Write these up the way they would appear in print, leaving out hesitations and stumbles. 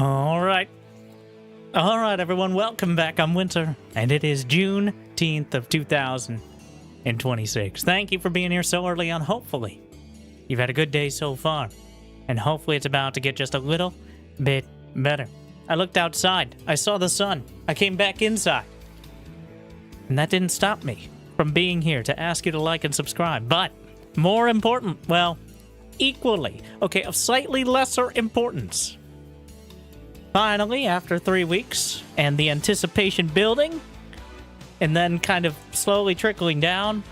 Alright. Alright, everyone, welcome back. I'm Winter, and it is June 10th of 2026. Thank you for being here so early on. Hopefully, you've had a good day so far, and hopefully it's about to get just a little bit better. I looked outside. I saw the sun. I came back inside. And that didn't stop me from being here to ask you to like and subscribe. But more important, well, equally, okay, of slightly lesser importance. Finally, after 3 weeks, and the anticipation building, and then kind of slowly trickling down,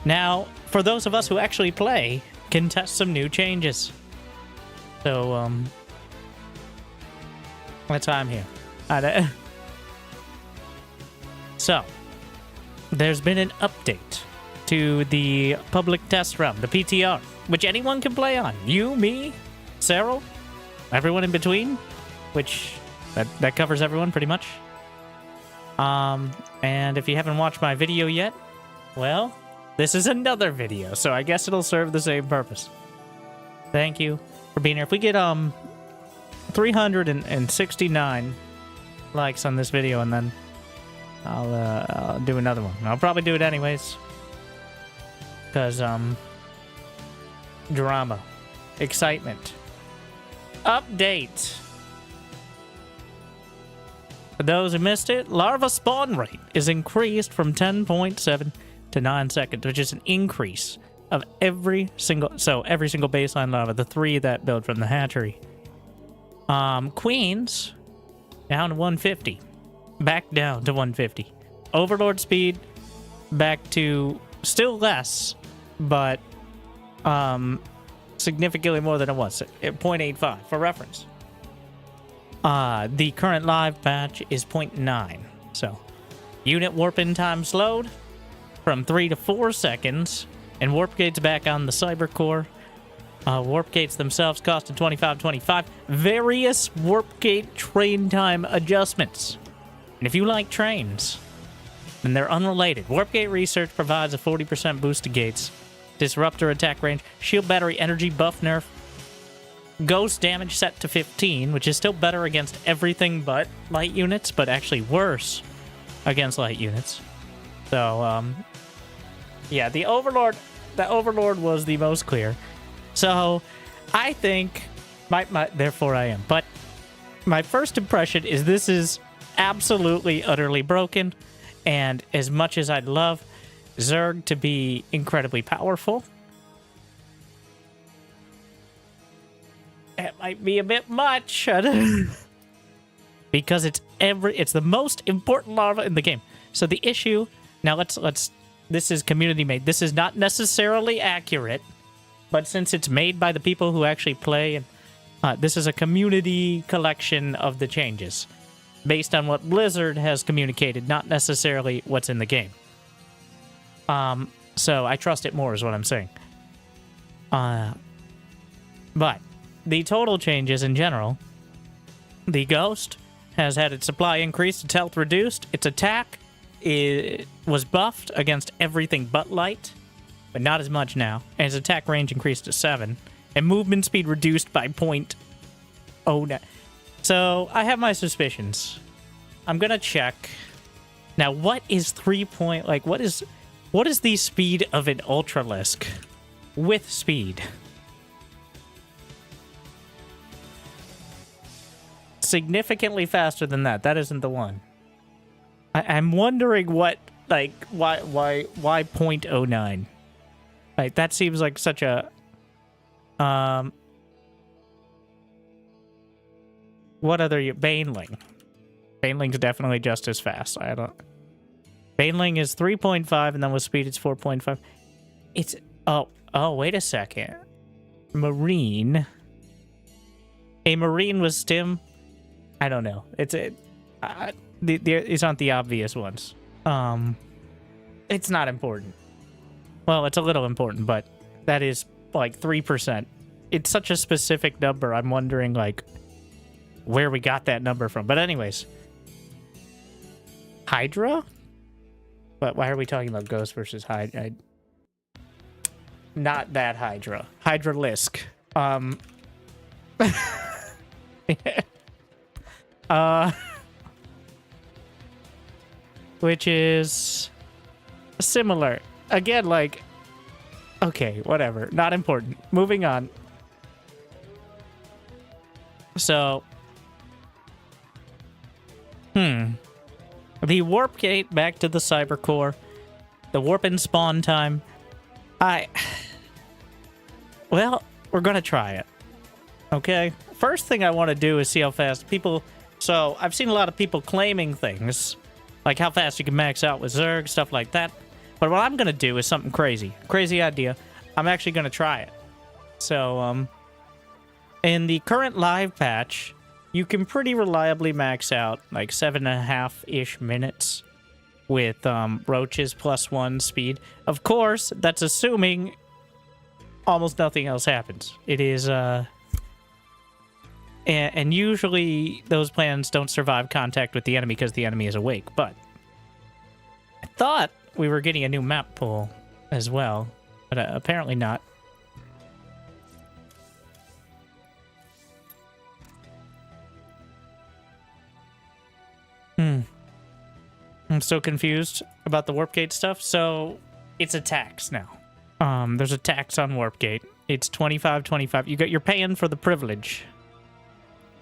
now, for those of us who actually play, can test some new changes. So, that's why I'm here. So, there's been an update to the public test realm, the PTR, which anyone can play on. You, me, Cyril, everyone in between. Which, that covers everyone, pretty much. And if you haven't watched my video yet, well, this is another video, so I guess it'll serve the same purpose. Thank you for being here. If we get, 369 likes on this video, and then I'll do another one. I'll probably do it anyways. Because, drama. Excitement. Update. For those who missed it, larva spawn rate is increased from 10.7 to 9 seconds, which is an increase of every single baseline larva, the 3 that build from the hatchery. Queens, down to 150. Back down to 150. Overlord speed, back to still less, but significantly more than it was, 0.85 for reference. The current live patch is 0.9. So, unit warp-in time slowed from 3 to 4 seconds, and warp gates back on the cyber core. Warp gates themselves costed $25.25. Various warp gate train time adjustments. And if you like trains, then they're unrelated. Warp gate research provides a 40% boost to gates. Disruptor attack range. Shield battery energy buff nerf. Ghost damage set to 15, which is still better against everything but light units, but actually worse against light units. So, yeah, the Overlord was the most clear. So, I think, therefore I am. But my first impression is this is absolutely, utterly broken. And as much as I'd love Zerg to be incredibly powerful, it might be a bit much. Because it's the most important larva in the game. So the issue, now let's this is community made. This is not necessarily accurate, but since it's made by the people who actually play, and this is a community collection of the changes based on what Blizzard has communicated, not necessarily what's in the game. So I trust it more is what I'm saying. But the total changes in general, the Ghost has had its supply increased, its health reduced, its attack was buffed against everything but light, but not as much now, and its attack range increased to 7, and movement speed reduced by 0.09. So, I have my suspicions. I'm gonna check. Now, what is what is the speed of an Ultralisk with speed? Significantly faster than that. That isn't the one. I'm wondering what, why 0.09? Like, that seems like such a, what other Baneling? Baneling's definitely just as fast. Baneling is 3.5, and then with speed it's 4.5. It's, oh, wait a second. Marine. A Marine with stim? I don't know. These aren't the obvious ones. It's not important. Well, it's a little important, but that is like 3%. It's such a specific number. I'm wondering like where we got that number from. But anyways, Hydra? But why are we talking about Ghost versus Hydra? Not that Hydra. Hydralisk. Which is similar. Again, like, okay, whatever. Not important. Moving on. So, the warp gate back to the cyber core. The warp and spawn time. Well, we're gonna try it. Okay? First thing I want to do is see how fast people... So, I've seen a lot of people claiming things, like how fast you can max out with Zerg, stuff like that. But what I'm gonna do is something crazy. Crazy idea. I'm actually gonna try it. So, in the current live patch, you can pretty reliably max out like 7.5-ish minutes with roaches +1 speed. Of course, that's assuming almost nothing else happens. It is, and usually those plans don't survive contact with the enemy because the enemy is awake. But I thought we were getting a new map pool as well, but apparently not. I'm so confused about the warp gate stuff. So it's a tax now. There's a tax on warp gate. It's 25. You're paying for the privilege.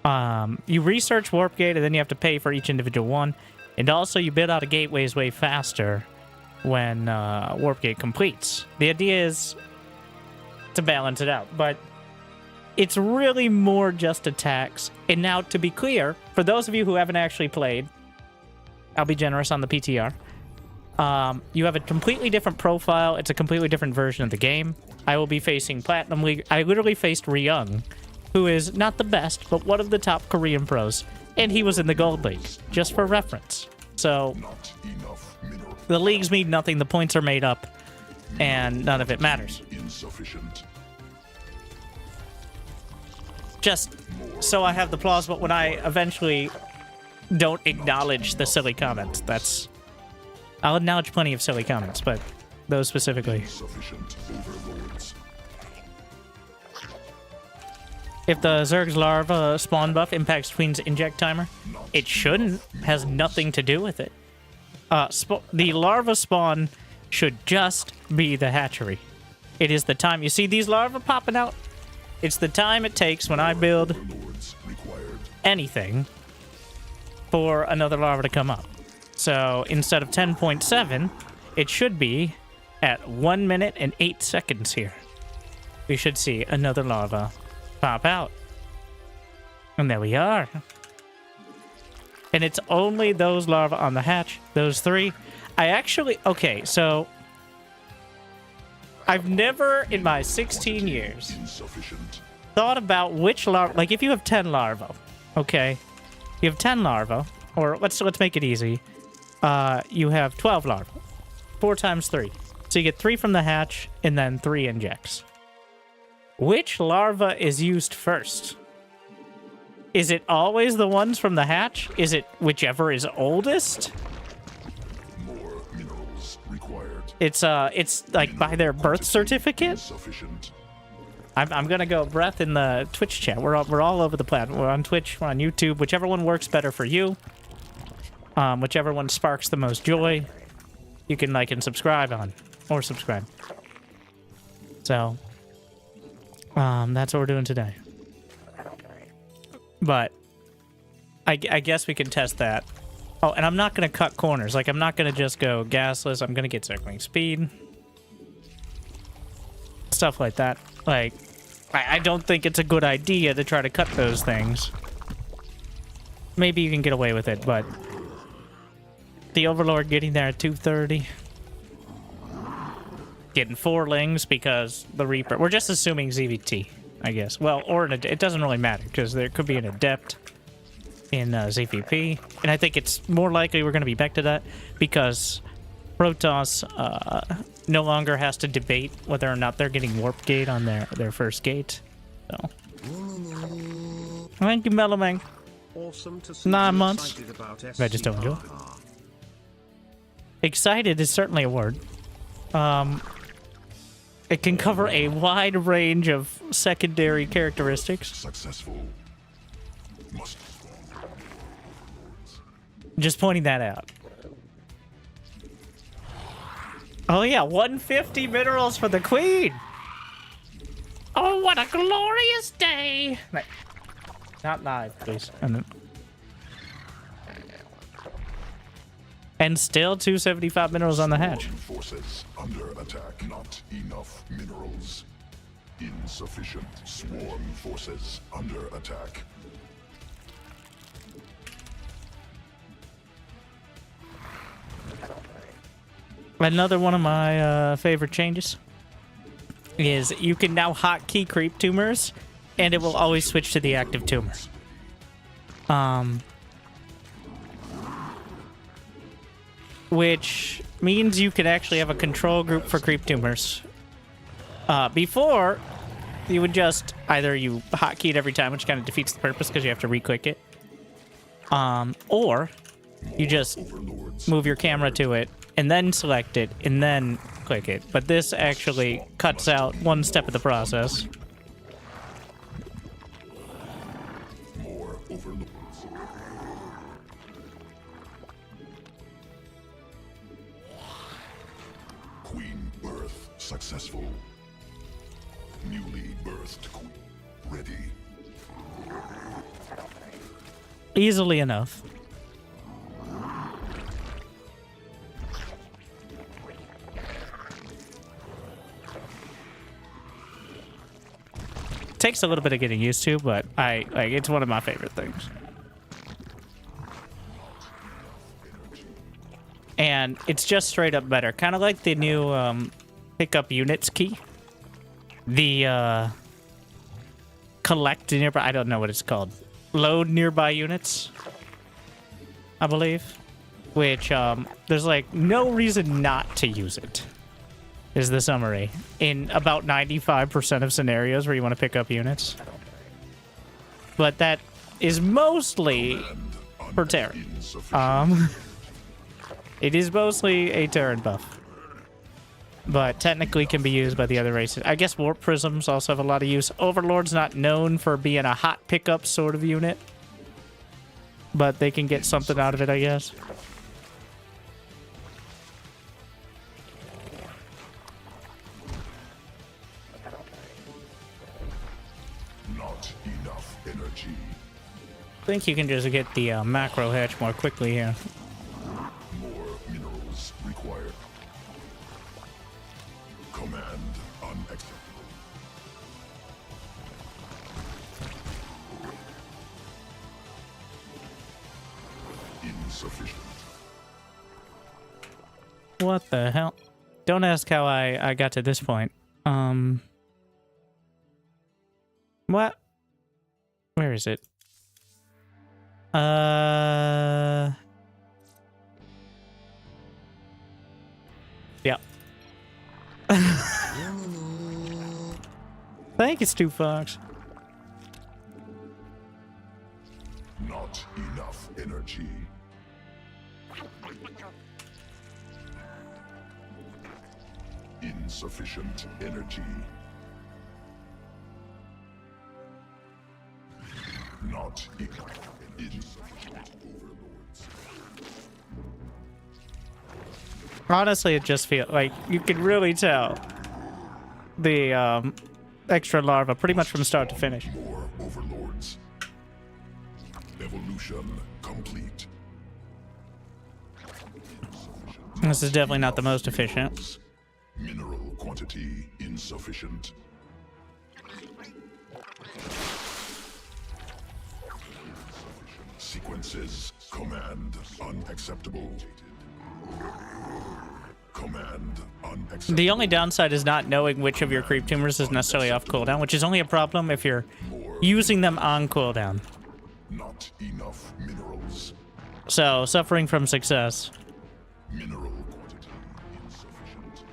You research warp gate and then you have to pay for each individual one. And also you build out a gateways way faster when warp gate completes. The idea is to balance it out, but it's really more just a tax. And now, to be clear, for those of you who haven't actually played, I'll be generous on the PTR. You have a completely different profile. It's a completely different version of the game. I will be facing Platinum League. I literally faced Ryung, who is not the best, but one of the top Korean pros. And he was in the Gold League, just for reference. So, the leagues mean nothing. The points are made up, and none of it matters. Insufficient. Just so I have the plausible when I eventually don't acknowledge the silly comments. I'll acknowledge plenty of silly comments, but those specifically. Insufficient overlords. If the Zerg's larva spawn buff impacts Queen's inject timer, it shouldn't. Has nothing to do with it. The larva spawn should just be the hatchery. It is the time. You see these larvae popping out? It's the time it takes when I build anything for another larva to come up. So instead of 10.7, it should be at 1 minute and 8 seconds here. We should see another larva pop out. And there we are. And it's only those larvae on the hatch, those 3. Okay, so I've never in my 16 years thought about which larva, like if you have 10 larvae, okay? You have 10 larvae, or let's make it easy. You have 12 larvae. 4 times 3. So you get 3 from the hatch, and then 3 injects. Which larva is used first? Is it always the ones from the hatch? Is it whichever is oldest? More minerals required. It's like by their birth certificate? Insufficient. I'm gonna go breath in the Twitch chat. We're all over the platform. We're on Twitch, we're on YouTube, whichever one works better for you. Whichever one sparks the most joy, you can like and subscribe on, or subscribe. So, that's what we're doing today. But I guess we can test that. Oh, and I'm not gonna cut corners. Like I'm not gonna just go gasless. I'm gonna get circling speed, stuff like that. Like, I don't think it's a good idea to try to cut those things. Maybe you can get away with it, but the Overlord getting there at 2:30. Getting 4 lings because the Reaper... We're just assuming ZVT, I guess. Well, or it doesn't really matter, because there could be an Adept in ZVP. And I think it's more likely we're going to be back to that, because Protoss no longer has to debate whether or not they're getting Warp Gate on their first gate. So, thank you, Mellowmang. Awesome to see 9 months. I just don't do it. Excited is certainly a word. It can cover a wide range of secondary characteristics. Successful. Must. Just pointing that out. Oh yeah, 150 minerals for the queen. Oh, what a glorious day. Not live, please. And still 275 minerals on the hatch. Forces under attack. Not enough minerals. Insufficient. Swarm forces under attack. Another one of my favorite changes is you can now hotkey creep tumors, and it will always switch to the active tumor. Which means you can actually have a control group for creep tumors. Before, you would just either you hotkey it every time, which kind of defeats the purpose because you have to re-click it, or you just move your camera to it and then select it and then click it. But this actually cuts out one step of the process. More overlords. Queen birth successful. Newly birthed queen ready. Easily enough. Takes a little bit of getting used to, but it's one of my favorite things. And it's just straight up better. Kind of like the new pick up units key. The collect nearby, I don't know what it's called. Load nearby units, I believe. Which there's like no reason not to use it. Is the summary. In about 95% of scenarios where you want to pick up units. But that is mostly for Terran. It is mostly a Terran buff. But technically can be used by the other races. I guess Warp Prisms also have a lot of use. Overlord's not known for being a hot pickup sort of unit. But they can get something out of it, I guess. I think you can just get the macro hatch more quickly here. More minerals required. Command unacceptable. Insufficient. What the hell? Don't ask how I got to this point. What? Where is it? Yeah. Thank you, Stu Fox. Not enough energy. Insufficient energy. Not enough. Insufficient overlords. Honestly, it just feels like you can really tell the extra larva pretty much from start to finish. More overlords. Evolution complete. This is definitely not the most efficient. Mineral quantity insufficient. Sequences. Command unacceptable. Command unacceptable. The only downside is not knowing which of your creep tumors is necessarily off cooldown, which is only a problem if you're using them on cooldown. Not enough minerals. So, suffering from success. Mineral quantity insufficient.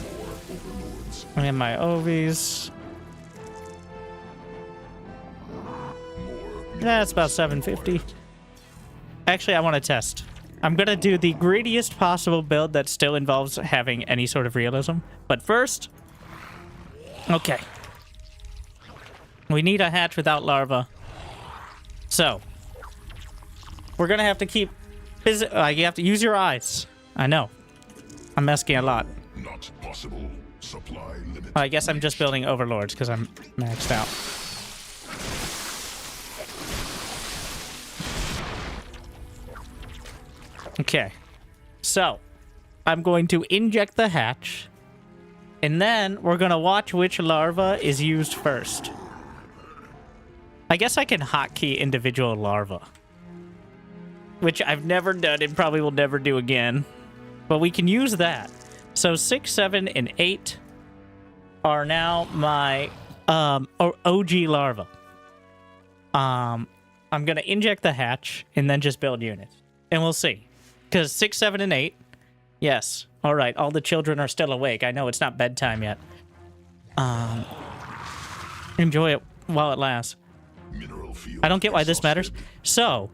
More overlords. And my OVs. More That's about 750. Actually, I want to test. I'm gonna do the greediest possible build that still involves having any sort of realism. But first, okay. We need a hatch without larva. So, we're gonna have to keep... you have to use your eyes. I know. I'm asking a lot. Not possible. Supply limit. I guess I'm just building overlords because I'm maxed out. Okay. So, I'm going to inject the hatch. And then we're going to watch which larva is used first. I guess I can hotkey individual larva. Which I've never done and probably will never do again. But we can use that. So 6, 7, and 8 are now my OG larva. I'm going to inject the hatch and then just build units. And we'll see. Because 6, 7, and 8, yes. All right, all the children are still awake. I know it's not bedtime yet. Enjoy it while it lasts. I don't get why this matters. So,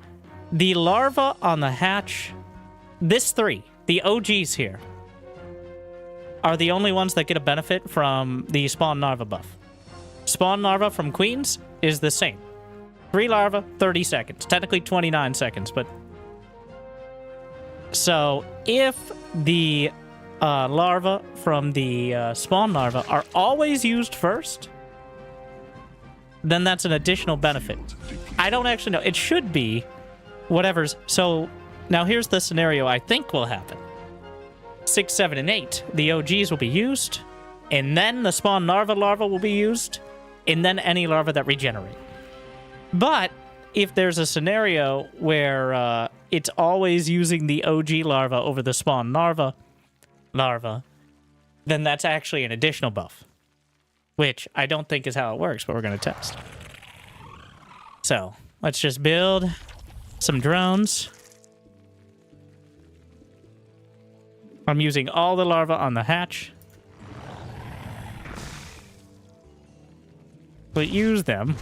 the larva on the hatch, this 3, the OGs here, are the only ones that get a benefit from the spawn larva buff. Spawn larva from queens is the same. 3 larva, 30 seconds. Technically 29 seconds, but... So, if the larva from the spawn larva are always used first, then that's an additional benefit. I don't actually know. It should be whatever's... So, now here's the scenario I think will happen. 6, 7, and 8, the OGs will be used, and then the spawn larva will be used, and then any larva that regenerate. But if there's a scenario where it's always using the OG larva over the spawn larva, then that's actually an additional buff. Which I don't think is how it works, but we're going to test. So, let's just build some drones. I'm using all the larvae on the hatch. But use them.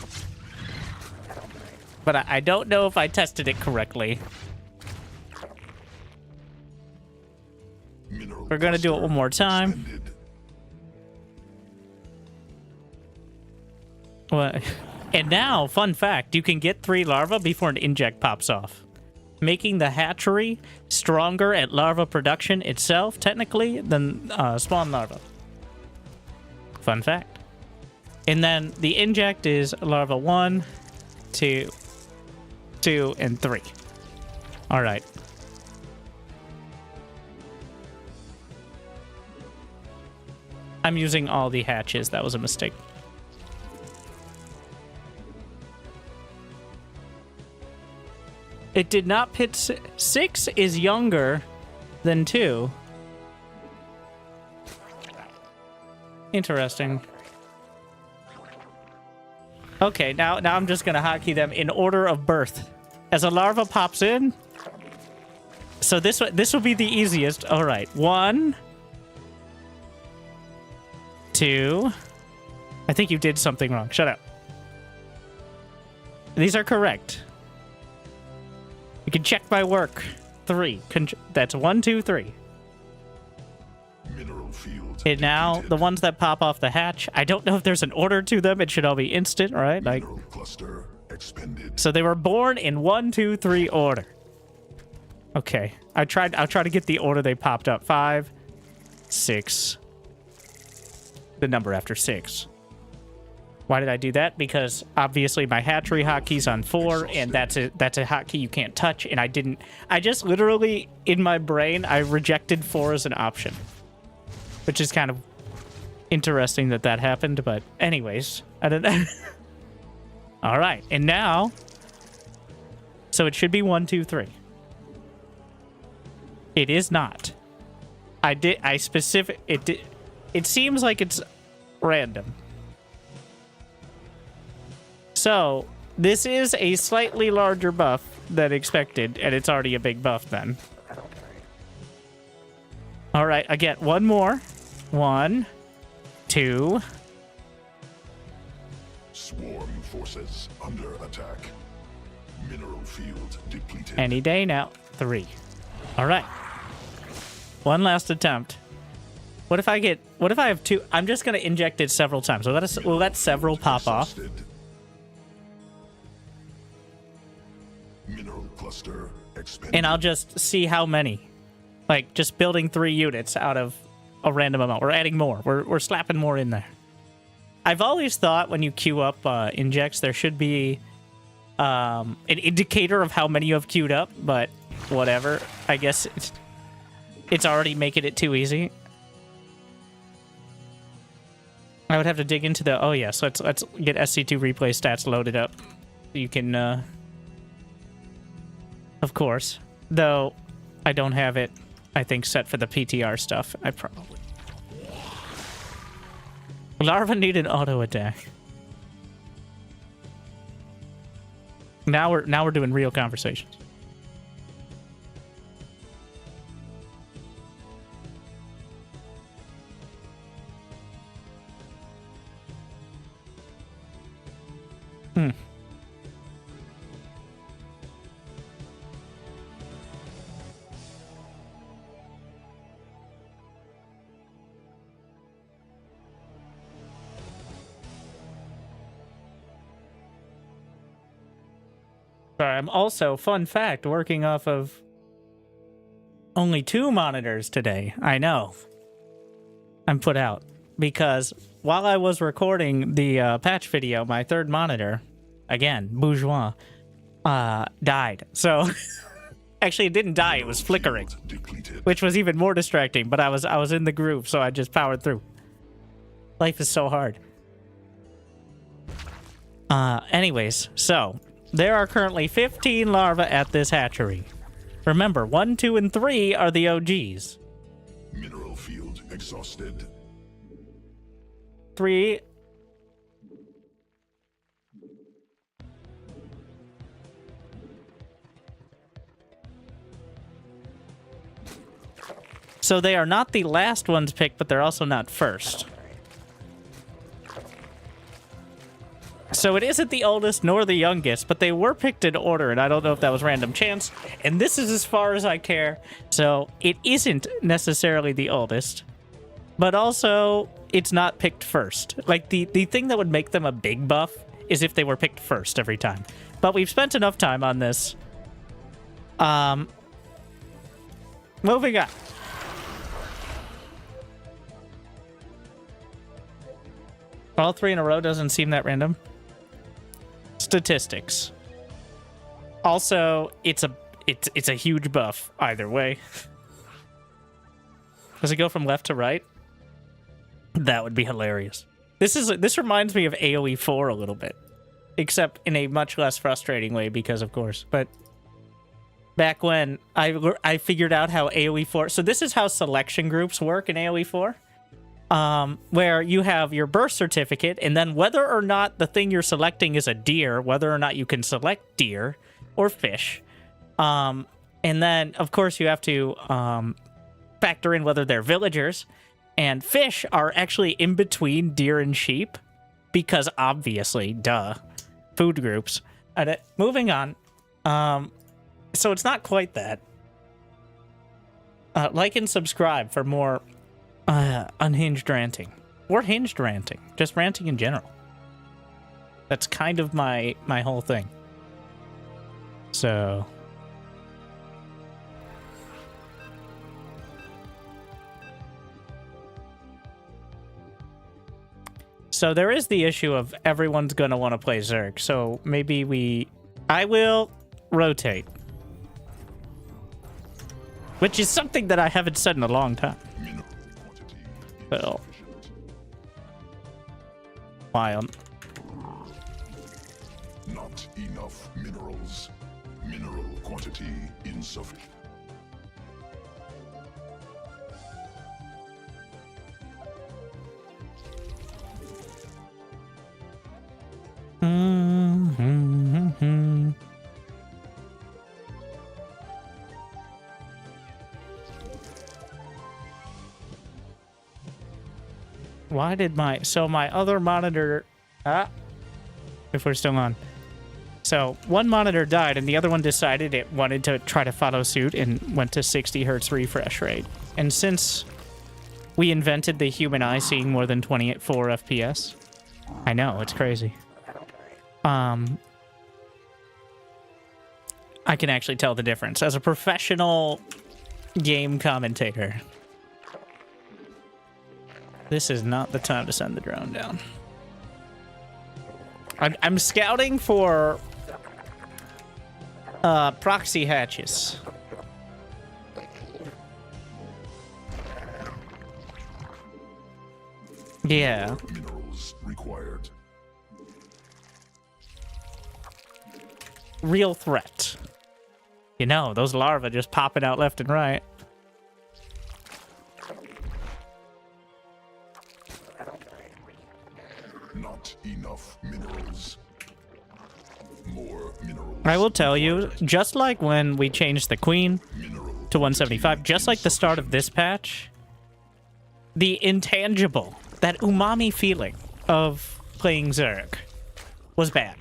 But I don't know if I tested it correctly. We're going to do it one more time. Well, and now, fun fact, you can get 3 larvae before an inject pops off, making the hatchery stronger at larva production itself, technically, than spawn larva. Fun fact. And then the inject is larva 1, 2, and 3. All right. I'm using all the hatches. That was a mistake. It did not pit... 6 is younger than 2. Interesting. Okay, now I'm just going to hotkey them in order of birth. As a larva pops in... So this will be the easiest. All right. 1... 2... I think you did something wrong. Shut up. These are correct. You can check my work. 3. That's 1, 2, 3. Mineral field And now, the ones that pop off the hatch, I don't know if there's an order to them. It should all be instant, right? Like, mineral cluster expended. so they were born in 1, 2, 3 order. Okay. I'll try to get the order they popped up. 5, 6. The number after 6. Why did I do that? Because obviously my hatchery hotkey's on 4, and that's a hotkey you can't touch, and I just literally, in my brain, I rejected 4 as an option. Which is kind of interesting that happened, but anyways, I don't know. Alright, and now, so it should be 1, 2, 3. It is not. It seems like it's random. So, this is a slightly larger buff than expected, and it's already a big buff then. Alright, I get one more. 1, 2. Swarm forces under attack. Mineral field depleted. Any day now. 3. All right. One last attempt. What if I have two? I'm just going to inject it several times. We'll let several pop off. Mineral cluster expended. And I'll just see how many. Like, just building 3 units out of a random amount. We're adding more. We're slapping more in there. I've always thought when you queue up injects, there should be an indicator of how many you have queued up, but whatever. I guess it's already making it too easy. I would have to dig into the... Oh, yeah, so let's get SC2 replay stats loaded up. You can... Of course. Though, I don't have it, I think, set for the PTR stuff. I probably... Larva need an auto attack. Now we're doing real conversations. Sorry, I'm also, fun fact, working off of only 2 monitors today. I know. I'm put out. Because while I was recording the patch video, my 3rd monitor, again, bourgeois, died. So, actually it didn't die, it was flickering. Which was even more distracting, but I was in the groove, so I just powered through. Life is so hard. Anyways, so... There are currently 15 larvae at this hatchery. Remember, 1, 2, and 3 are the OGs. Mineral field exhausted. 3... So they are not the last ones picked, but they're also not first. So it isn't the oldest nor the youngest, but they were picked in order, and I don't know if that was random chance. And this is as far as I care. So it isn't necessarily the oldest, but also it's not picked first. Like the thing that would make them a big buff is if they were picked first every time. But we've spent enough time on this. Moving on. All 3 in a row doesn't seem that random. Statistics. Also, it's a huge buff either way. Does it go from left to right? That would be hilarious. This reminds me of AoE 4 a little bit, except in a much less frustrating way because of course. But back when I figured out how AoE 4, so this is how selection groups work in AoE 4. Where you have your birth certificate, and then whether or not the thing you're selecting is a deer, whether or not you can select deer or fish. And then, of course, you have to factor in whether they're villagers. And fish are actually in between deer and sheep, because obviously, duh, food groups. Moving on. So it's not quite that. Like and subscribe for more... unhinged ranting. Or hinged ranting. Just ranting in general. That's kind of my whole thing. So... So there is the issue of everyone's gonna want to play Zerg. So maybe I will rotate. Which is something that I haven't said in a long time. Well, wild. Not enough minerals. Mineral quantity insufficient. Why did my other monitor, if we're still on. So one monitor died and the other one decided it wanted to try to follow suit and went to 60 hertz refresh rate. And since we invented the human eye seeing more than 24 FPS, I know, it's crazy. I can actually tell the difference. As a professional game commentator, this is not the time to send the drone down. I'm scouting for proxy hatches. Yeah. Minerals required. Real threat. You know, those larvae just popping out left and right. Not enough minerals. More minerals. I will tell you, just like when we changed the queen Mineral to 175, just like the start of this patch, the intangible, that umami feeling of playing Zerg was bad.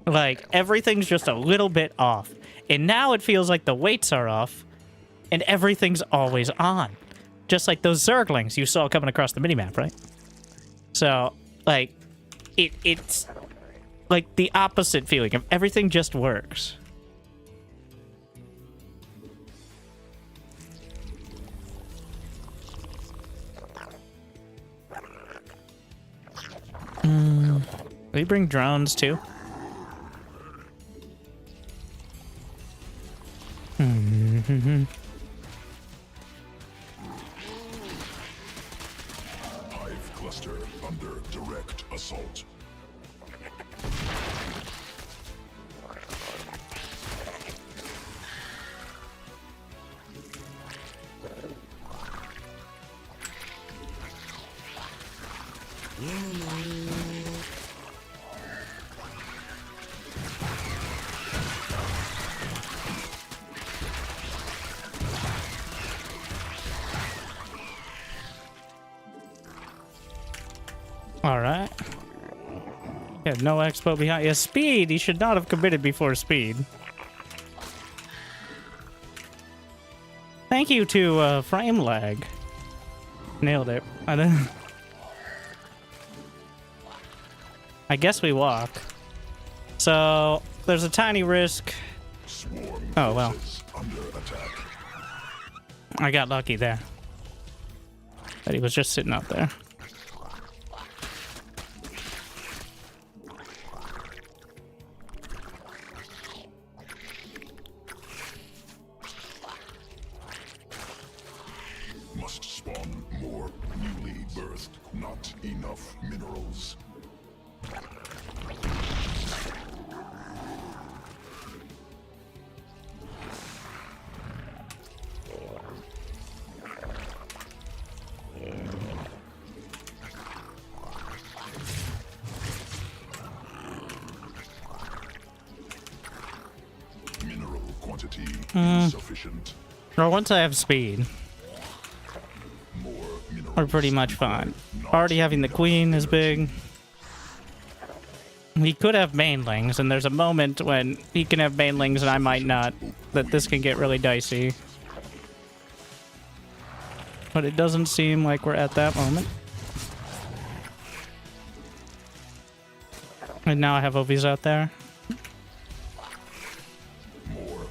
Like, everything's just a little bit off. And now it feels like the weights are off, and everything's always on. Just like those Zerglings you saw coming across the minimap, right? So, like, it's like the opposite feeling of everything just works. We bring drones too. Hive cluster under direct assault. All right. Yeah, no expo behind. Yeah, speed. He should not have committed before speed. Thank you to frame lag. Nailed it. I guess we walk. So there's a tiny risk. Swarm Oh well. forces under attack. I got lucky there. But he was just sitting up there. Must spawn more newly birthed. Not enough minerals. Mineral quantity insufficient. Well, once I have speed, More minerals. we're pretty much fine. Already having the queen is big. He could have banelings, and there's a moment when he can have banelings and I might not, that this can get really dicey. But it doesn't seem like we're at that moment. And now I have OVs out there. More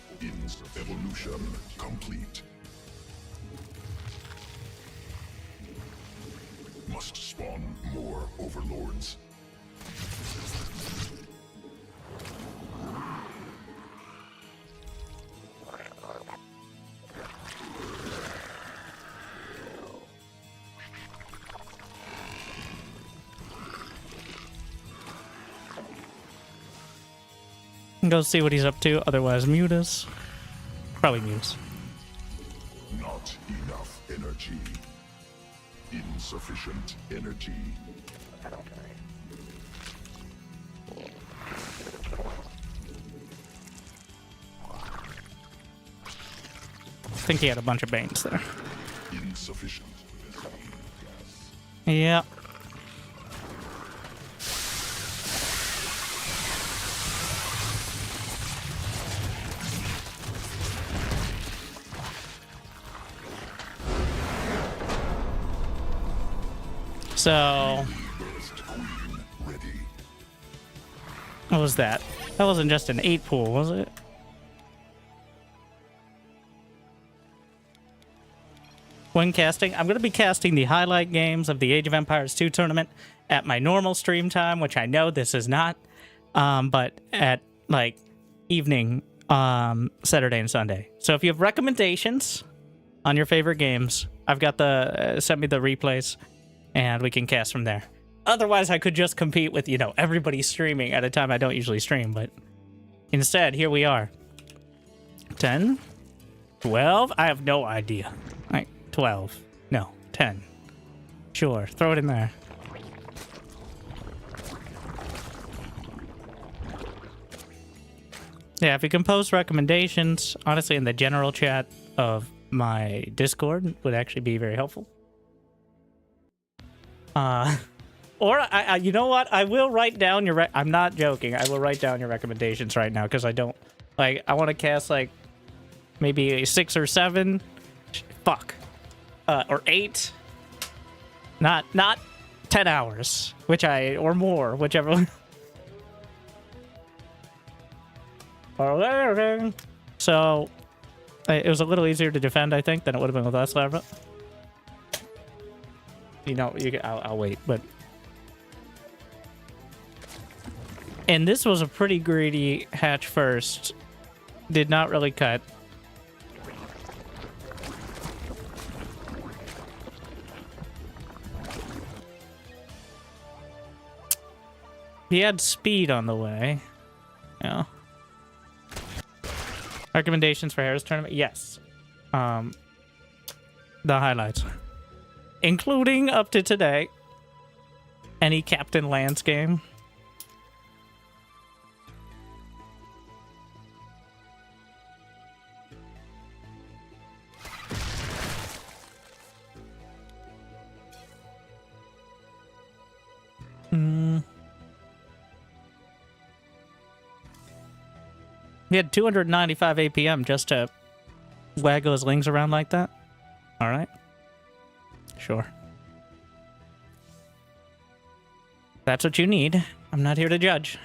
evolution complete. Must spawn more overlords. Go see what he's up to, otherwise mute us. Probably mute us. Not enough energy. Insufficient energy. I think he had a bunch of banes there. Insufficient. Yeah. So, Burst queen ready. what was that? That wasn't just an 8 pool, was it? When casting, I'm going to be casting the highlight games of the Age of Empires 2 tournament at my normal stream time, which I know this is not, but at like evening, Saturday and Sunday. So if you have recommendations on your favorite games, I've got the send me the replays, and we can cast from there. Otherwise, I could just compete with, you know, everybody streaming at a time I don't usually stream, but instead, here we are. 10, 12, I have no idea. Like 12, no, 10. Sure, throw it in there. Yeah, if you can post recommendations, honestly, in the general chat of my Discord would actually be very helpful. Or, you know what? I will write down your... I'm not joking. I will write down your recommendations right now, because I don't... Like, I want to cast, like, maybe a 6 or 7. Fuck. Or 8. Not 10 hours, or more, whichever one. So, it was a little easier to defend, I think, than it would have been with us, Lava. You know, I'll wait, but... And this was a pretty greedy hatch first. Did not really cut. He had speed on the way. Yeah. Recommendations for Harris tournament? Yes. The highlights. Including up to today. Any Captain Lance game. He had 295 APM just to waggle his lings around like that. All right. Sure. That's what you need. I'm not here to judge.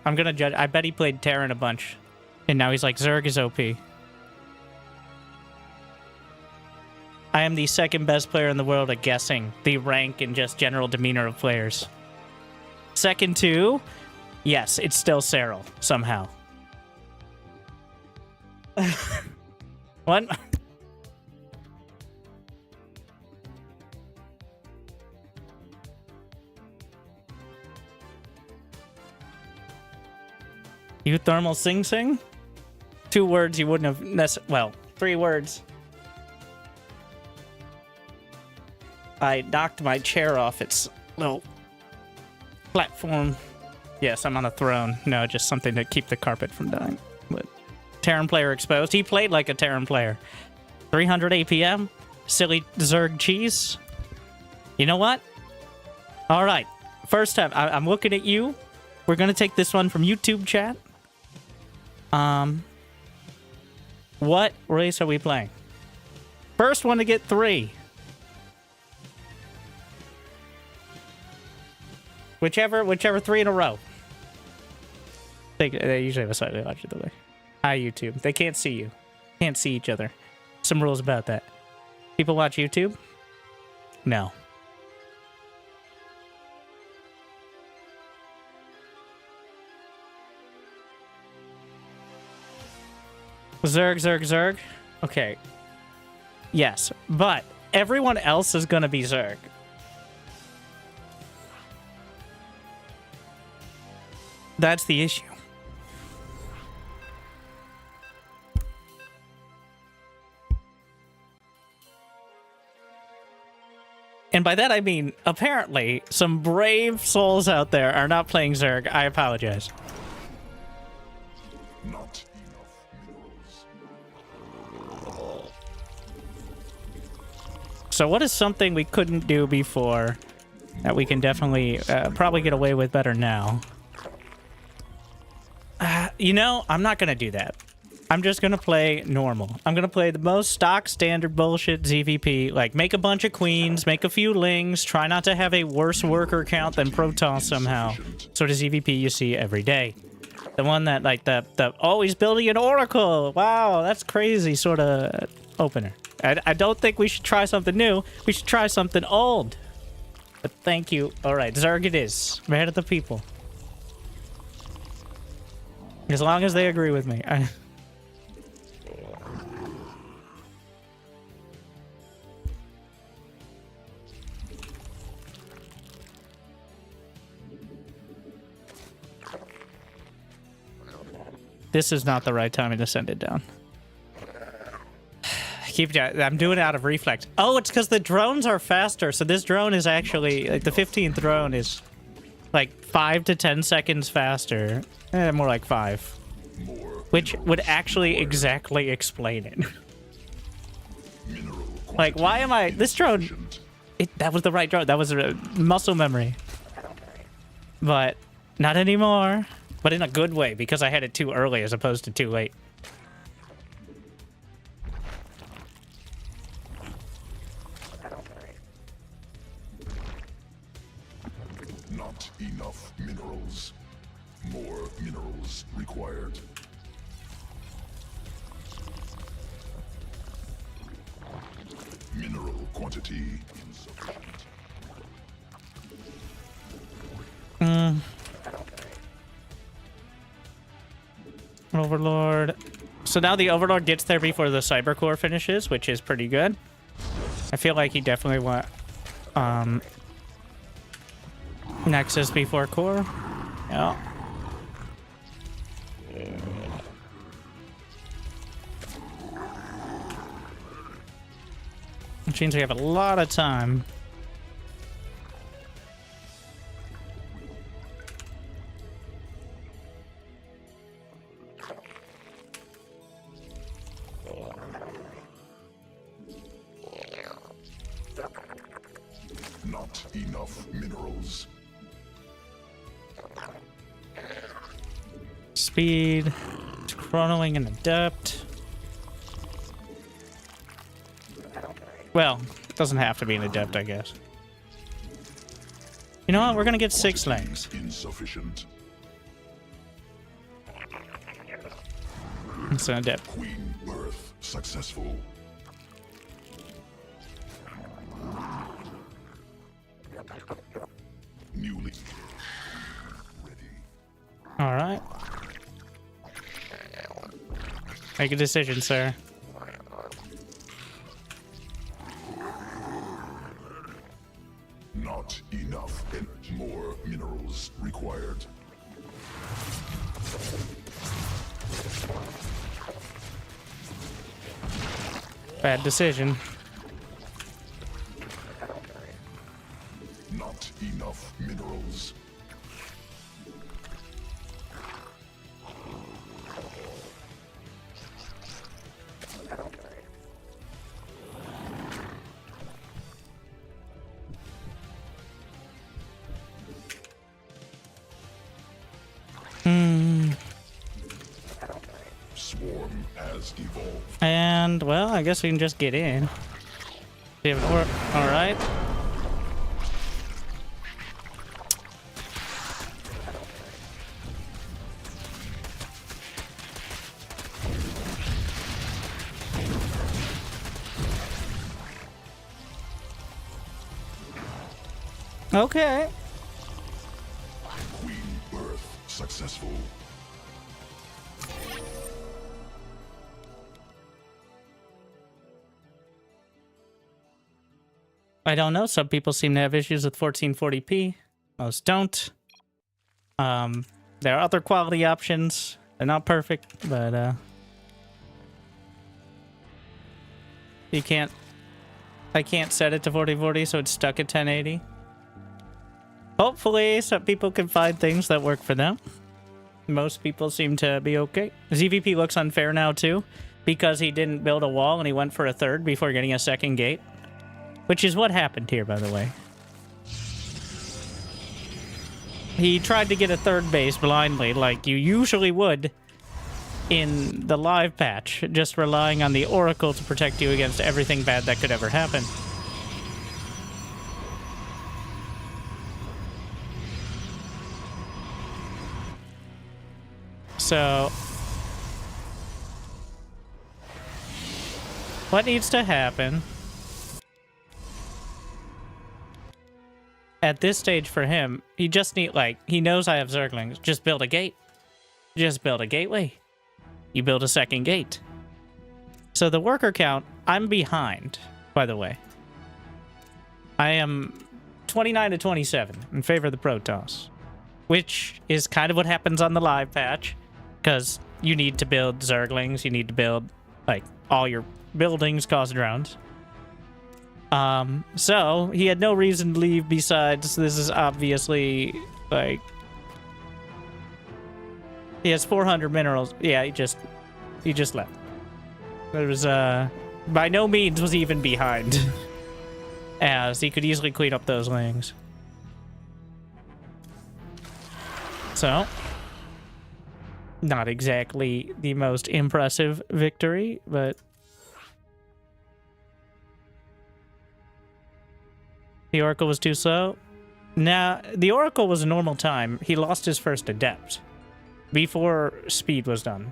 I'm gonna judge. I bet he played Terran a bunch. And now he's like, Zerg is OP. I am the second best player in the world at guessing the rank and just general demeanor of players. Second to... Yes, it's still Cyril, somehow. What? You thermal sing sing? 2 words you wouldn't have well, 3 words. I knocked my chair off its little platform. Yes, I'm on a throne. No, just something to keep the carpet from dying. But Terran player exposed. He played like a Terran player. 300 APM. Silly Zerg cheese. You know what? All right. First time. I'm looking at you. We're going to take this one from YouTube chat. What race are we playing? First one to get 3. Whichever 3 in a row. They usually have a slightly larger delay. Hi, YouTube. They can't see you. Can't see each other. Some rules about that. People watch YouTube? No. Zerg, Zerg, Zerg. Okay. Yes, but everyone else is gonna be Zerg. That's the issue. And by that I mean, apparently, some brave souls out there are not playing Zerg. I apologize. Not enough. So what is something we couldn't do before that we can definitely probably get away with better now? You know, I'm not going to do that. I'm just gonna play normal. I'm gonna play the most stock standard bullshit ZVP. Like, make a bunch of queens, make a few lings, try not to have a worse worker count than Protoss somehow. Sort of ZVP you see every day. The one that, like, the always building an oracle. Wow, that's crazy sort of opener. I don't think we should try something new. We should try something old. But thank you. All right, Zerg it is. Mad at the people. As long as they agree with me. This is not the right time to send it down. I'm doing it out of reflex. Oh, it's because the drones are faster. So this drone is actually, like, the 15th drone is like 5 to 10 seconds faster. More like 5. Which would actually exactly explain it. Like, why am I... This drone... that was the right drone. That was a muscle memory. But not anymore. But in a good way, because I had it too early as opposed to too late. Not enough minerals. More minerals required. Mineral quantity insufficient. Overlord. So now the Overlord gets there before the Cyber Core finishes, which is pretty good. I feel like he definitely went Nexus before Core. Yeah. Which means we have a lot of time. Not enough minerals. Speed, chronoing and adept. Well, it doesn't have to be an adept, I guess. You know what? We're gonna get 6 legs. Insufficient. It's an adept. Queen birth successful. Newly ready. All right. Make a decision, sir. Not enough. More minerals required. Bad decision. Not enough minerals. Swarm has evolved. And, well, I guess we can just get in. We have an all right. Okay. Queen birth successful. I don't know. Some people seem to have issues with 1440p. Most don't. There are other quality options. They're not perfect, but you can't. I can't set it to 4040, so it's stuck at 1080. Hopefully, some people can find things that work for them. Most people seem to be okay. ZVP looks unfair now too, because he didn't build a wall and he went for a third before getting a second gate. Which is what happened here, by the way. He tried to get a third base blindly, like you usually would. in the live patch, just relying on the Oracle to protect you against everything bad that could ever happen. So, what needs to happen at this stage for him, he just need, like, he knows I have Zerglings. Just build a gate. Just build a gateway. You build a second gate. So the worker count, I'm behind, by the way. I am 29 to 27 in favor of the Protoss, which is kind of what happens on the live patch, because you need to build Zerglings, you need to build, like, all your buildings cause drones. So he had no reason to leave besides this is obviously, like, he has 400 minerals. Yeah, he just left. There was, by no means was he even behind, as he could easily clean up those lings. So, not exactly the most impressive victory, but the Oracle was too slow. Now, the Oracle was a normal time. He lost his first Adept before speed was done.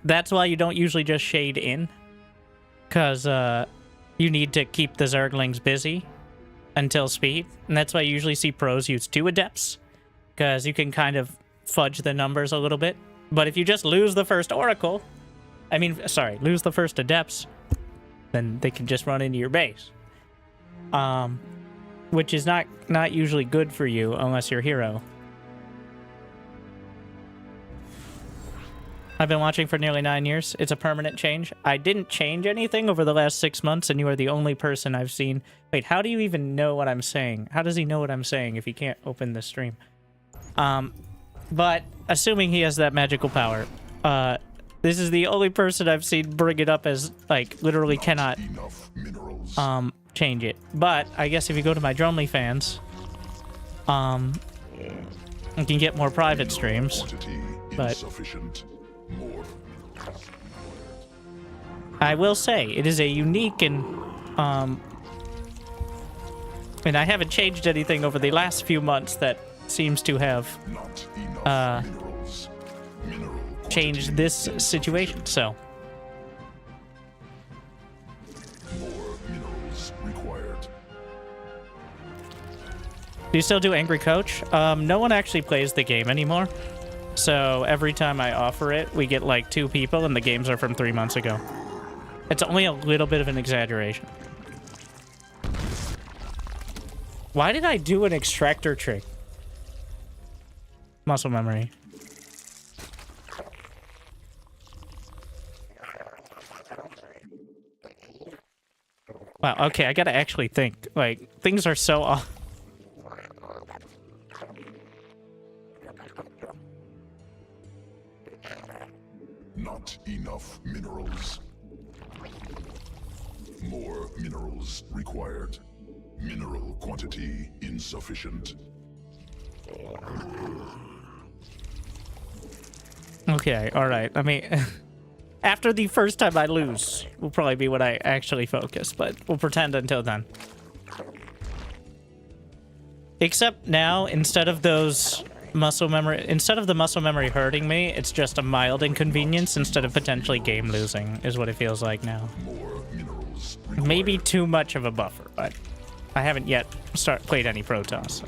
That's why you don't usually just shade in, because you need to keep the Zerglings busy until speed. And that's why you usually see pros use 2 Adepts, because you can kind of fudge the numbers a little bit. But if you just lose the first Oracle, lose the first Adepts, then they can just run into your base. Which is not usually good for you unless you're hero. I've been watching for nearly 9 years. It's a permanent change. I didn't change anything over the last 6 months, and you are the only person I've seen. Wait, how do you even know what I'm saying? How does he know what I'm saying if he can't open the stream? But assuming he has that magical power, this is the only person I've seen bring it up as, like, literally cannot change it. But I guess if you go to my Dronely fans, you can get more private streams. But I will say it is a unique and I haven't changed anything over the last few months that seems to have changed this situation. So do you still do Angry Coach? No one actually plays the game anymore. So every time I offer it, we get like 2 people, and the games are from 3 months ago. It's only a little bit of an exaggeration. Why did I do an extractor trick? Muscle memory. Wow, okay, I gotta actually think. Like, things are so off. Not enough minerals. More minerals required. Mineral quantity insufficient. Okay, alright. I mean, after the first time I lose, will probably be when I actually focus, but we'll pretend until then. Except now, instead of the muscle memory hurting me, it's just a mild inconvenience instead of potentially game losing, is what it feels like now. Maybe too much of a buffer, but I haven't yet played any Protoss. So.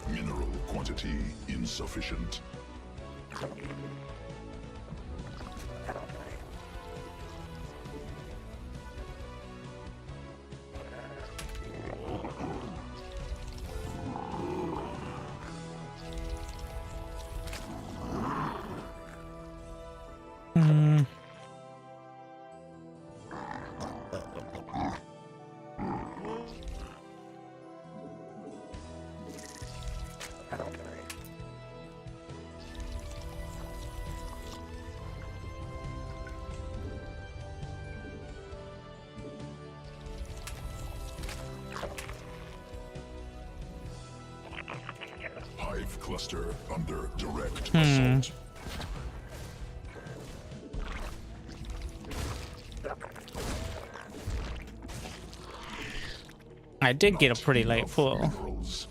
Mineral quantity insufficient. Hive cluster under direct assault. I did get a pretty late enough pull. minerals.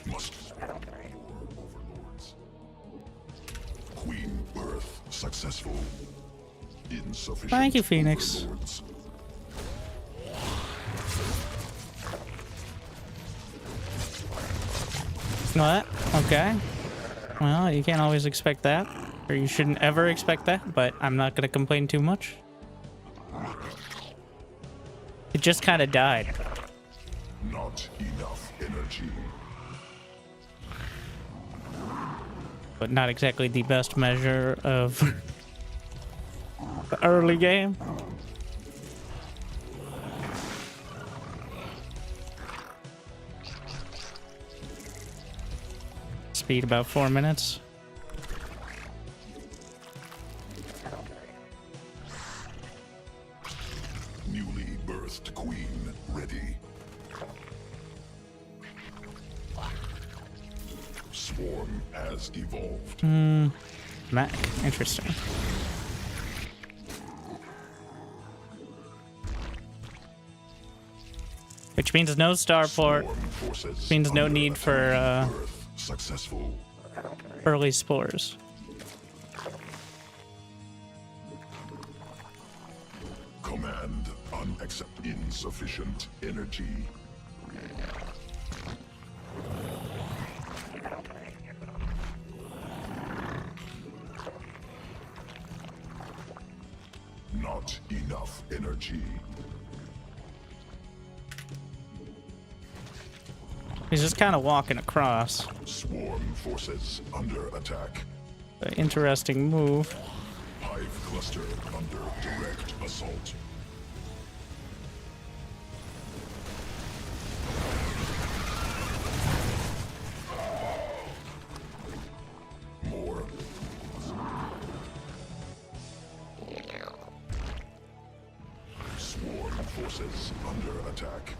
Must spawn more overlords. Queen birth successful. Insufficient. Thank you, Phoenix. overlords. What? Okay. Well, you can't always expect that. Or you shouldn't ever expect that, but I'm not going to complain too much. It just kind of died. Not enough energy. But not exactly the best measure of the early game. Speed about 4 minutes. Newly birthed queen ready. Swarm has evolved. Mac. Interesting. Which means no starport. Swarm forces Means no under need attack. for Birth successful. early spores. Command unaccept insufficient energy. Not enough energy. He's just kind of walking across. Swarm forces under attack. An interesting move. Hive cluster under direct assault. More. Swarm forces under attack.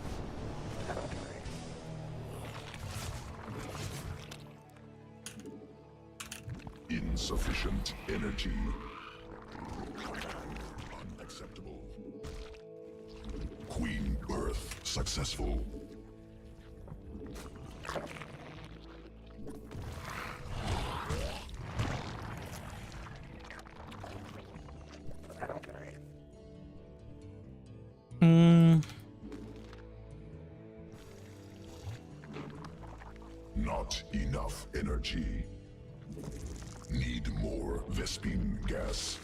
Insufficient energy. Unacceptable. Queen birth successful. Not enough energy. Need more Vespine gas.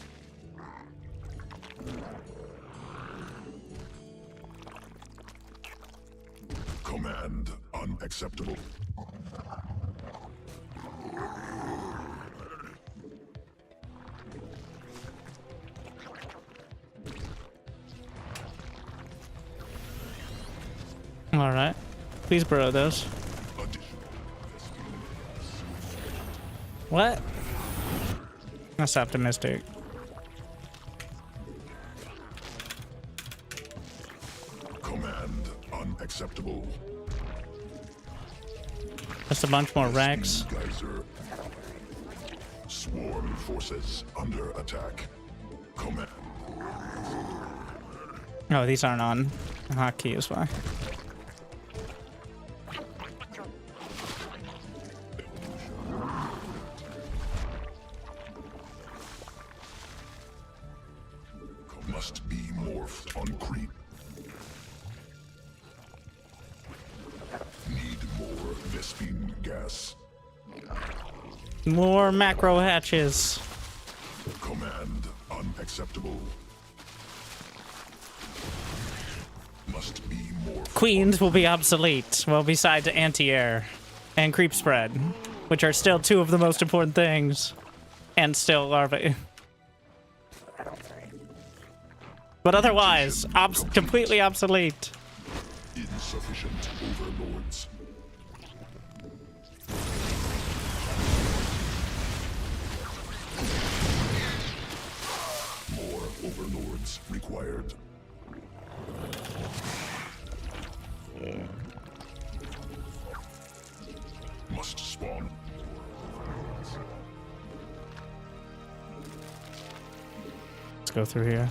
Command unacceptable. All right. Please borrow those. Additional Vespine gas. What? That's optimistic. Command unacceptable. Just a bunch more racks. Geyser. Swarm forces under attack. Command. Oh, these aren't on. Hotkey is why. Must be morphed on creep. Need more Vespine gas. More macro hatches. Command unacceptable. Must be morphed. Queens will be obsolete. Well, besides anti-air and creep spread, which are still two of the most important things. And still larvae. But otherwise, completely obsolete. Insufficient overlords. More overlords required. Must spawn. let's go through here.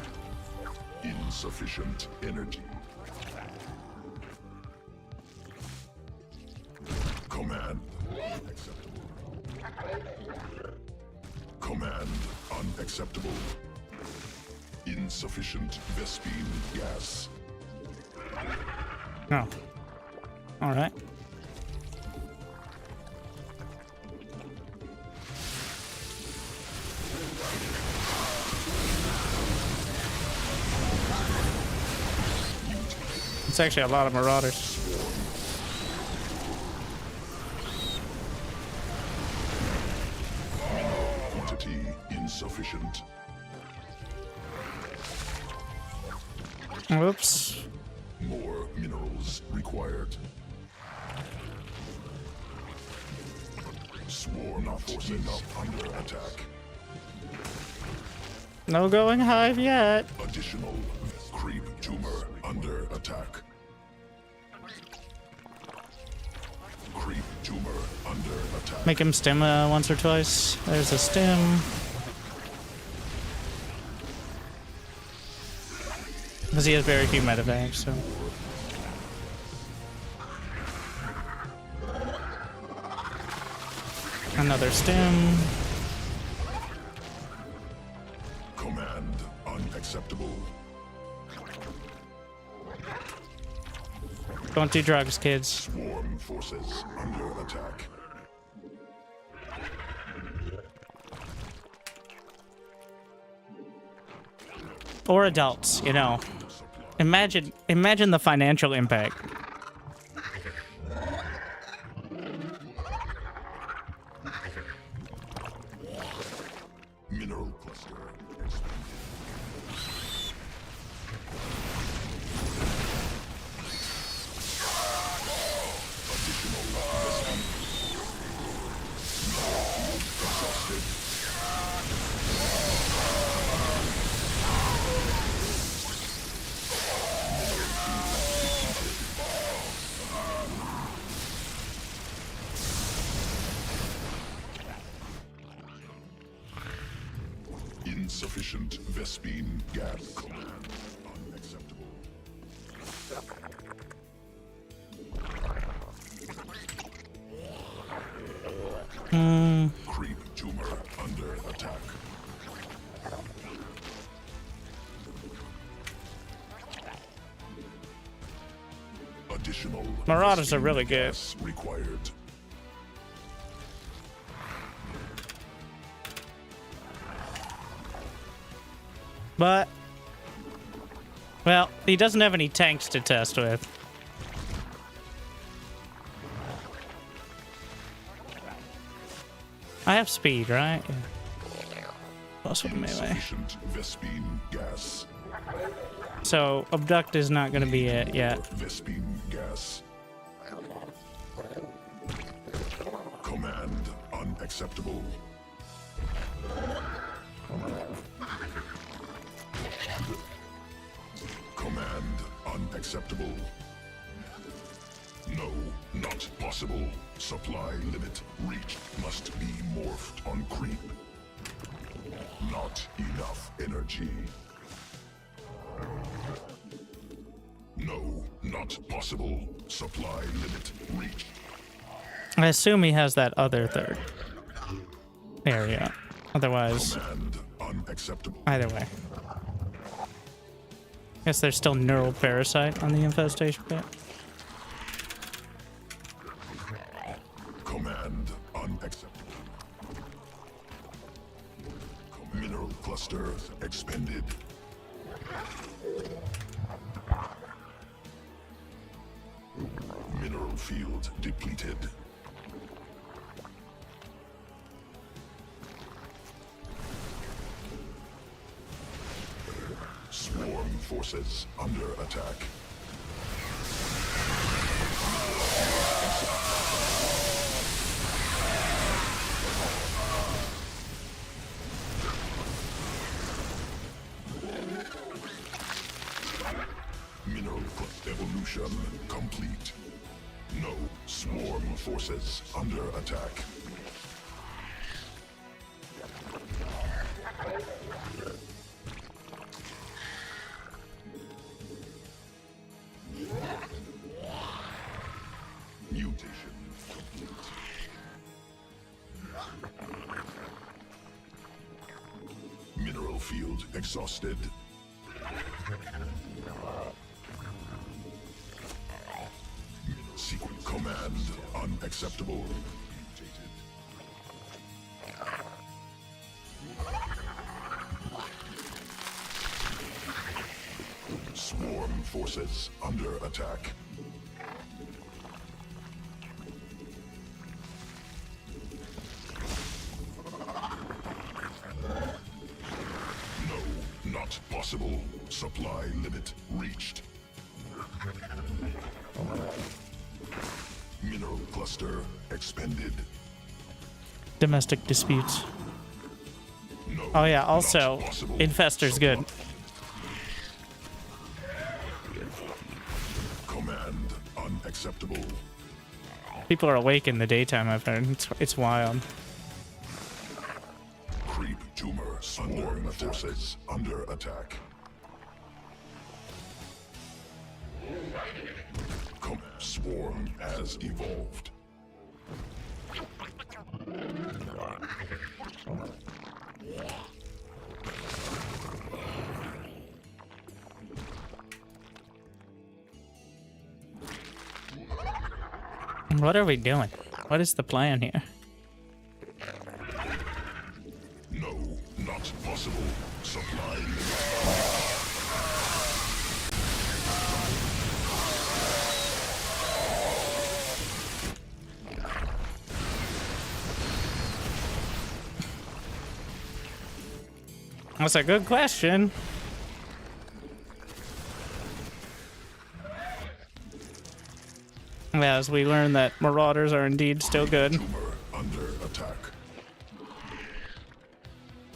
Insufficient energy. Command unacceptable. Command unacceptable. Insufficient Vespene gas. Oh. Alright. It's actually a lot of marauders. Quantity insufficient. Whoops. More minerals required. Swarm forces under attack. No going hive yet. Additional creep tumor under attack. Creep tumor under attack. Make him stim once or twice. There's a stim. Because he has very few medevacs, so. Another stim. Command unacceptable. Don't do drugs, kids. Swarm forces under attack. Or adults, you know. Imagine the financial impact. Mineral cluster. Insufficient Vespene gas. Command unacceptable. Creep tumor under attack. Additional Marauders are Vespene really good. gas required. But, well, he doesn't have any tanks to test with. I have speed, right? Yeah. Plus one melee. Insufficient Vespene gas. So, abduct is not going to be it yet. Vespene gas. Command unacceptable. Command unacceptable. No, not possible. Supply limit reached. Must be morphed on creep. Not enough energy. No, not possible. Supply limit reached. I assume he has that other third area. Otherwise, Command unacceptable. either way. Guess there's still neural parasite on the infestation pit. Command unacceptable. Mineral cluster expended. Mineral field depleted. Swarm forces under attack. Mineral evolution complete. No swarm forces under attack. Mineral field exhausted. Secret command unacceptable. Swarm forces under attack. No, not possible. Supply limit reached. Mineral cluster expended. Domestic disputes. No, Oh yeah, not also, possible. Infestor's good. Command unacceptable. People are awake in the daytime, I've heard. It's wild. Creep tumor swarm forces under attack. Swarm has evolved. What are we doing? What is the plan here? No, not possible. Supply That's a good question. As we learn that Marauders are indeed still good. tumor under attack.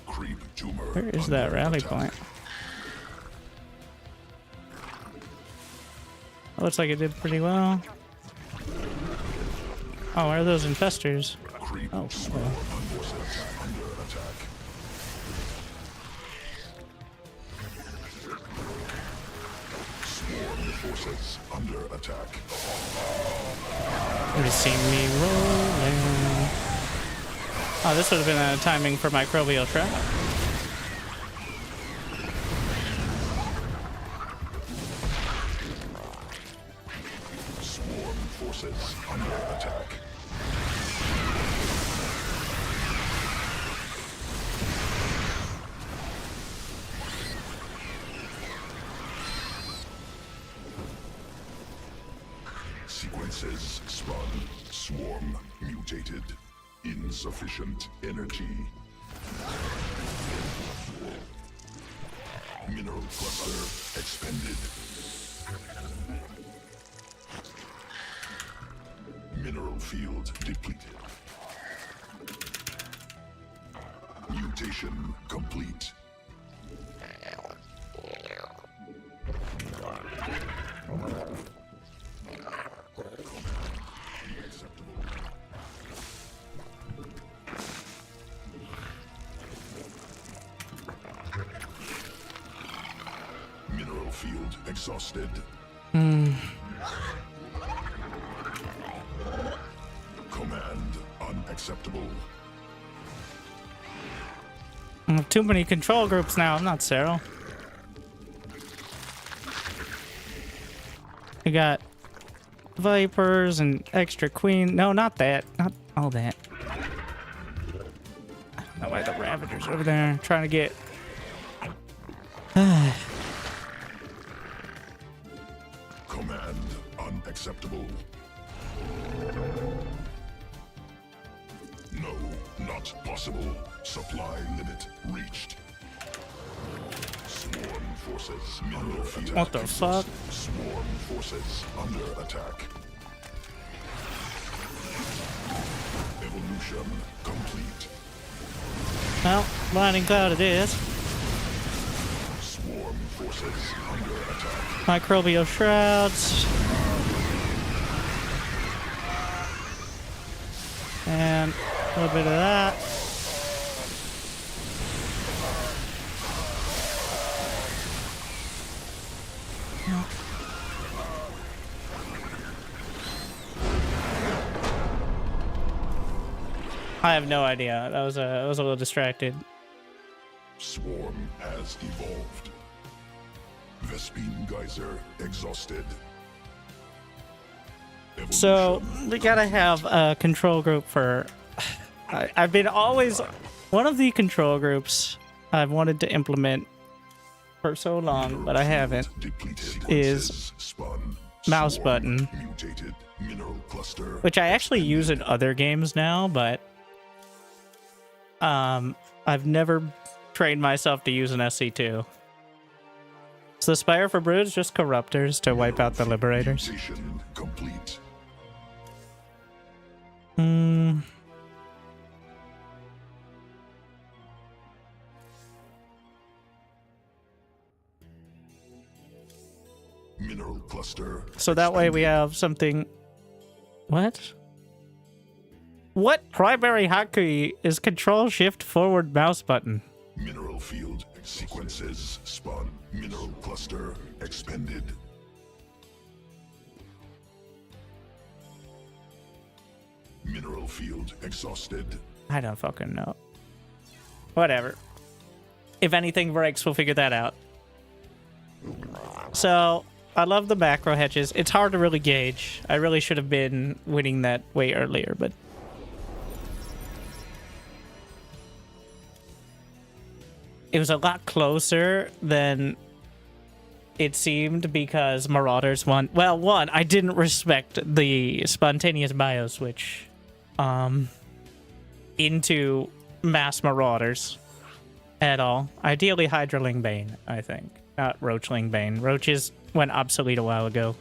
Creep tumor. Where is that under rally attack. point? Looks like it did pretty well. Oh, where are those infestors? Creep Oh, swarm well. forces under attack. Swarm forces under attack. You see me rolling. Oh, this would have been a timing for microbial trap. Swarm forces under attack. Sequences spun. Swarm mutated. Insufficient energy. Mineral cluster expended. Mineral field depleted. Mutation complete. Mineral field exhausted. Command unacceptable. I have too many control groups now. I'm not Cyril. We got Vipers and extra Queen. No, not that. Not all that. I don't know why the Ravagers over there trying to get. Command unacceptable. No, not possible. Supply limit reached. Swarm forces mineral field. What the fuck? Swarm forces under attack. Evolution complete. Well, Blinding Cloud it is. Swarm forces under attack. Microbial Shrouds. And a little bit of that. I have no idea. I was a little distracted. Swarm has evolved. Vespine Geyser exhausted. So Evolution we gotta have a control group for. I've been always one of the control groups I've wanted to implement for so long, but I haven't. Is spun. mouse Swarm button, mutated. Mineral cluster. which I actually use in other games now, but I've never trained myself to use an SC2. So the Spire for Brood is just corruptors to wipe out the Liberators. Mutation complete. Mineral cluster. So that way we have something. What? What primary hotkey is Control Shift Forward Mouse button? Mineral field sequences spun. Mineral cluster expended. Mineral field exhausted. I don't fucking know. Whatever. If anything breaks, we'll figure that out. So, I love the macro hedges. It's hard to really gauge. I really should have been winning that way earlier, but... It was a lot closer than it seemed because Marauders won. Well, one, I didn't respect the spontaneous bio switch into mass Marauders at all. Ideally Hydraling Bane, I think. Not Roachling Bane. Roaches went obsolete a while ago.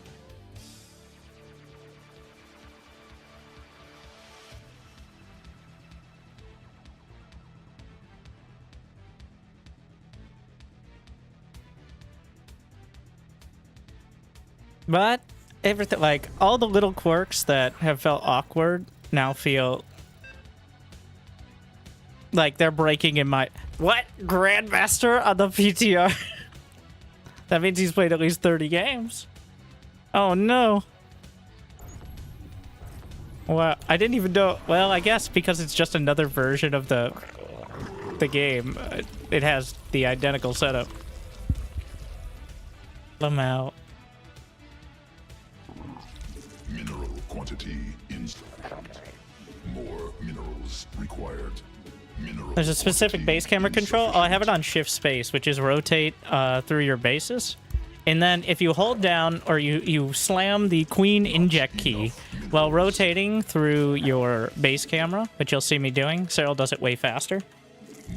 But everything, like all the little quirks that have felt awkward now feel like they're breaking in my... What? Grandmaster on the PTR? That means he's played at least 30 games. Oh no. Well, I didn't even know... Well, I guess because it's just another version of the game, it has the identical setup. I'm out. Mineral quantity inside. More minerals required. Mineral There's a specific quantity base camera control. Oh, I have it on shift space, which is rotate through your bases. And then if you hold down or you slam the queen inject key while rotating through your base camera, which you'll see me doing, Cyril does it way faster,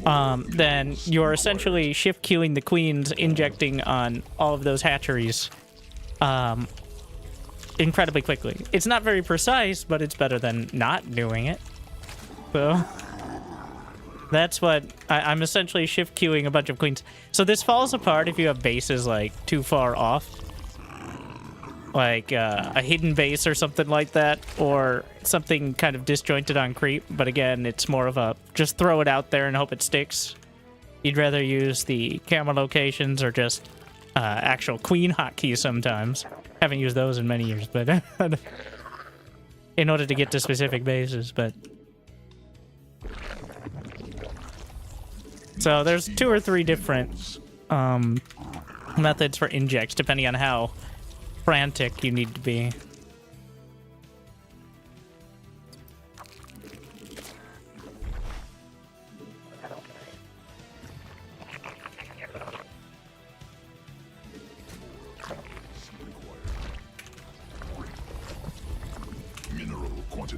then you're essentially shift queuing the queens, injecting on all of those hatcheries incredibly quickly. It's not very precise, but it's better than not doing it. So... That's what I'm essentially shift queuing a bunch of queens. So this falls apart if you have bases like too far off, like a hidden base or something like that, or something kind of disjointed on creep. But again, it's more of a just throw it out there and hope it sticks. You'd rather use the camera locations or just actual queen hotkeys sometimes. Haven't used those in many years, but in order to get to specific bases, but. So there's 2 or 3 different methods for injects, depending on how frantic you need to be.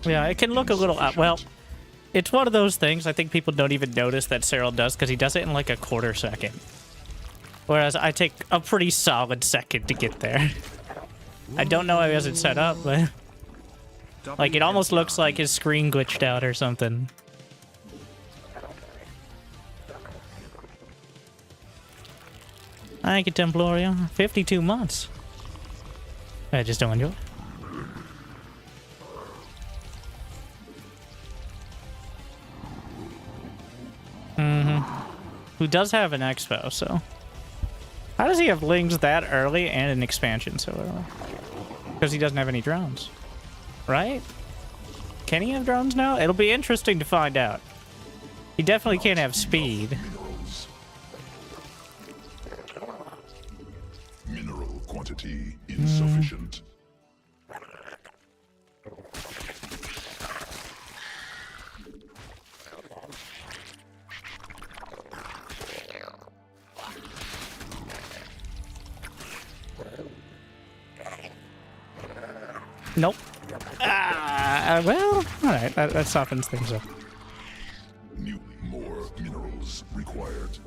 Yeah, it can look a little... well... It's one of those things I think people don't even notice that Cyril does because he does it in like a quarter second. Whereas I take a pretty solid second to get there. I don't know how he has it set up, but... Like, it almost looks like his screen glitched out or something. Thank you, Temploria. 52 months. I just don't enjoy it. Who does have an expo, so... How does he have lings that early and an expansion so early? Because he doesn't have any drones. Right? Can he have drones now? It'll be interesting to find out. He definitely can't have speed. quantity insufficient. Nope. Well, alright, that softens things up. More minerals required.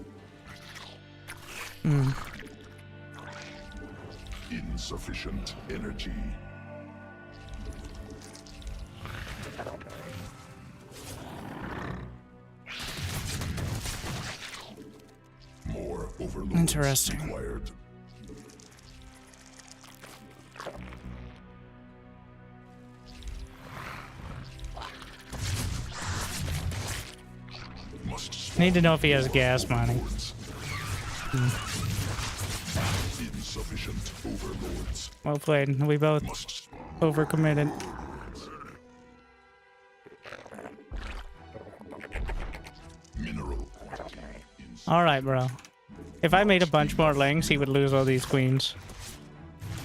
Insufficient energy. More overloads Interesting. required. Need to know if he has gas mining. Insufficient overlords. Well played. We both overcommitted. Mineral. Alright, bro. If I made a bunch more lings, he would lose all these queens.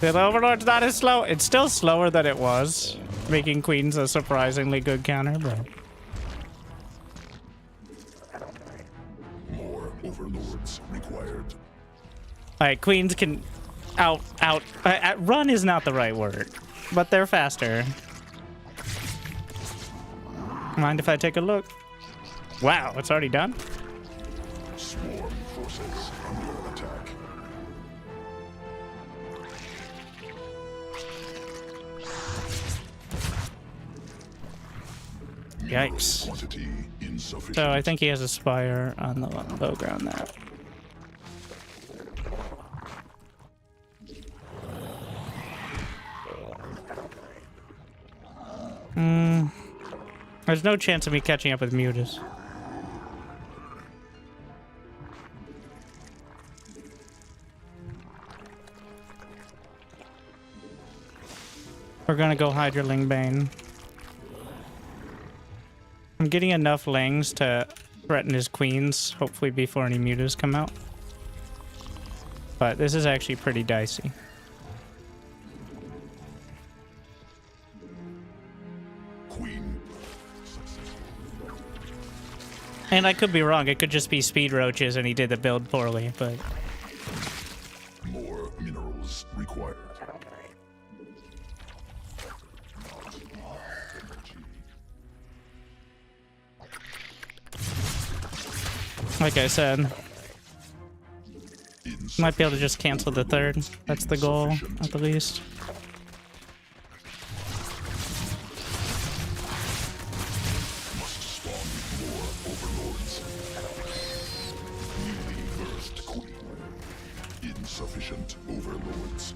The Overlord's not as slow. It's still slower than it was. Making queens a surprisingly good counter, but... More overlords required. Alright, queens can run is not the right word, but they're faster. Mind if I take a look? Wow, it's already done? Swarm forces under attack. Yikes. Quantity insufficient. So I think he has a spire on the low ground there. There's no chance of me catching up with Mutas. We're gonna go Hydraling Bane. I'm getting enough lings to threaten his queens, hopefully before any Mutas come out. But this is actually pretty dicey. Queen. And I could be wrong, it could just be speed roaches and he did the build poorly, but... More minerals required. Like I said, might be able to just cancel the third. That's the goal, at the least. Must spawn more overlords. Newly birthed queen. Insufficient overlords.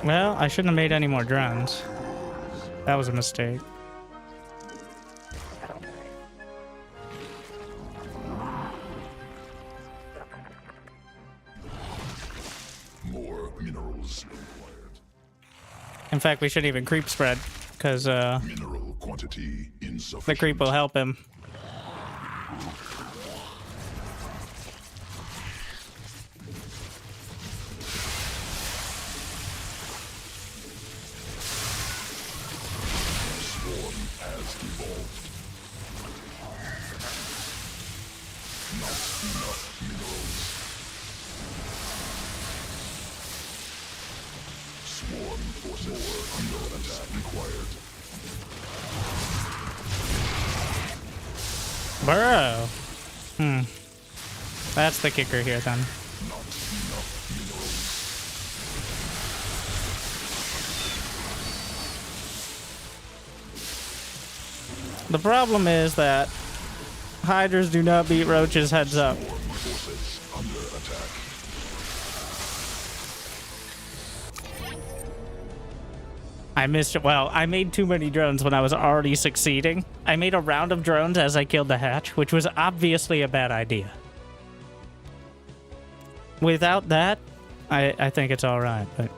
Well, I shouldn't have made any more drones. That was a mistake. More minerals required. In fact, we shouldn't even creep spread, because Mineral quantity insufficient. the creep will help him. Swarm has evolved. Not enough minerals. Swarm forces under attack required. Burrow. That's the kicker here, then. Not enough minerals. The problem is that hydras do not beat roaches heads up. Swarm forces under attack. I missed it. Well, I made too many drones when I was already succeeding. I made a round of drones as I killed the hatch, which was obviously a bad idea. Without that, I think it's all right, but...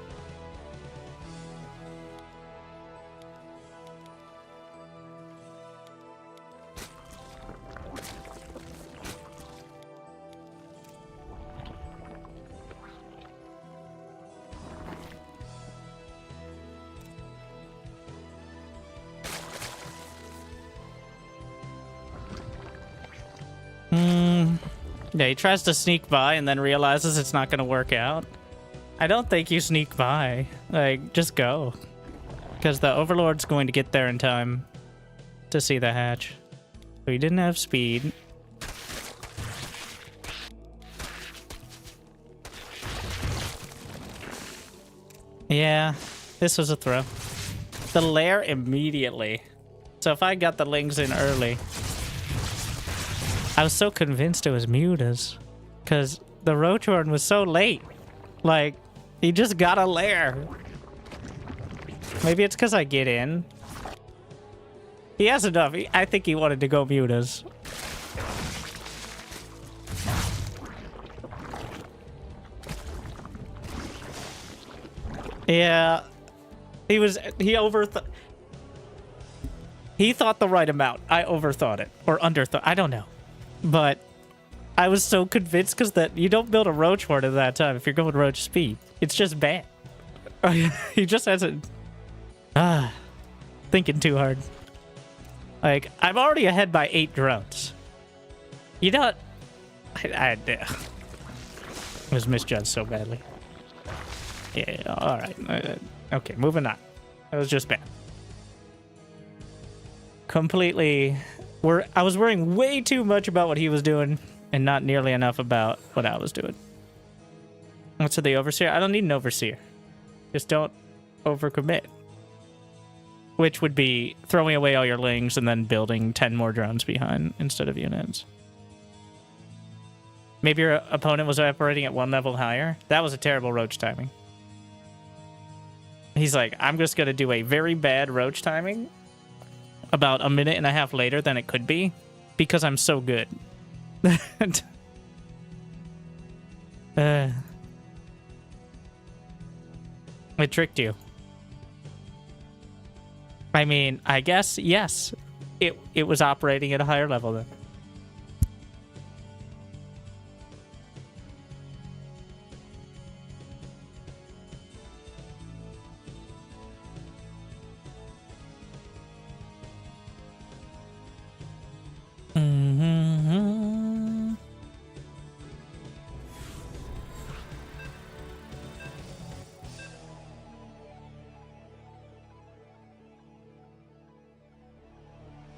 Yeah, he tries to sneak by and then realizes it's not going to work out. I don't think you sneak by. Like, just go. Because the Overlord's going to get there in time to see the hatch. So he didn't have speed. Yeah, this was a throw. The lair immediately. So if I got the lings in early... I was so convinced it was Mutas, because the Roachhorn was so late. Like, he just got a lair. Maybe it's because I get in. He has enough. I think he wanted to go Mutas. Yeah. He thought the right amount. I overthought it. Or underthought. I don't know. But I was so convinced because that you don't build a Roachhorn at that time if you're going Roach speed. It's just bad. He just hasn't... thinking too hard. Like, I'm already ahead by 8 drones. You know what? I was misjudged so badly. Yeah, alright. Okay, moving on. That was just bad. Completely... I was worrying way too much about what he was doing and not nearly enough about what I was doing. What's the Overseer? I don't need an Overseer. Just don't overcommit. Which would be throwing away all your lings and then building 10 more drones behind instead of units. Maybe your opponent was operating at 1 level higher. That was a terrible Roach timing. He's like, I'm just going to do a very bad Roach timing about a minute and a half later than it could be because I'm so good. It tricked you. I mean, I guess, yes, it was operating at a higher level then.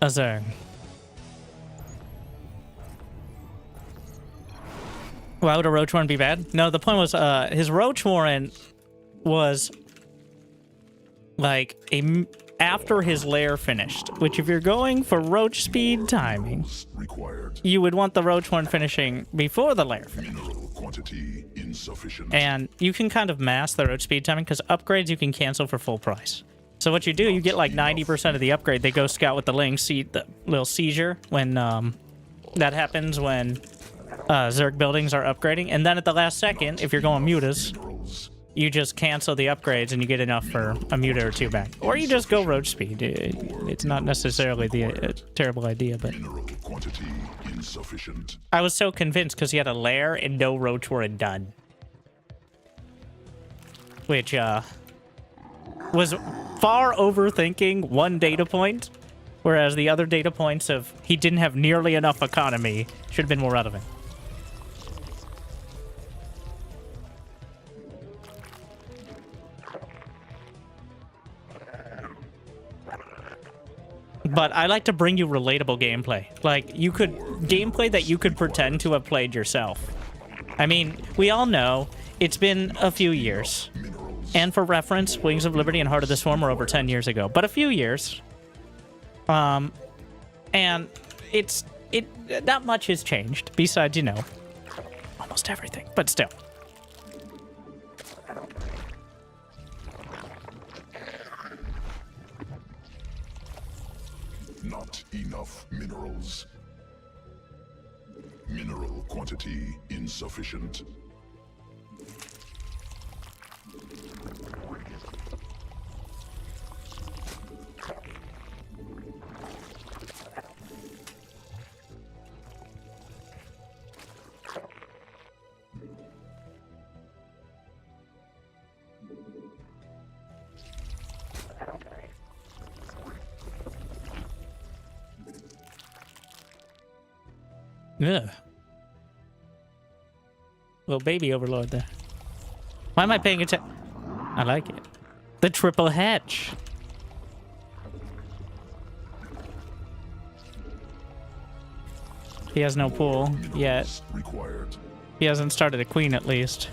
Azar. Why would a Roach Warren be bad? No, the point was his Roach Warren was like after his lair finished, which if you're going for Roach speed timing, you would want the Roach Warren finishing before the lair finished. Quantity insufficient. And you can kind of mask the Roach speed timing because upgrades you can cancel for full price. So what you do, you get like 90% of the upgrade. They go scout with the link, see the little seizure when that happens when Zerg buildings are upgrading. And then at the last second, if you're going mutas, you just cancel the upgrades and you get enough for a muta or 2 back. Or you just go Roach speed. It's not necessarily the terrible idea, but... Quantity insufficient. I was so convinced because he had a lair and no Roach were done. Which, was far overthinking one data point, whereas the other data points of he didn't have nearly enough economy should have been more relevant. But I like to bring you relatable gameplay. Like, gameplay that you could pretend to have played yourself. I mean, we all know it's been a few years. And for reference, Wings of Liberty and Heart of the Swarm were over 10 years ago. But a few years. And not much has changed. Besides, you know, almost everything. But still. Not enough minerals. Mineral quantity insufficient. Ugh. Little baby overlord there. Why am I paying attention? I like it. The triple hatch. He has no pool yet. Required. He hasn't started a queen at least.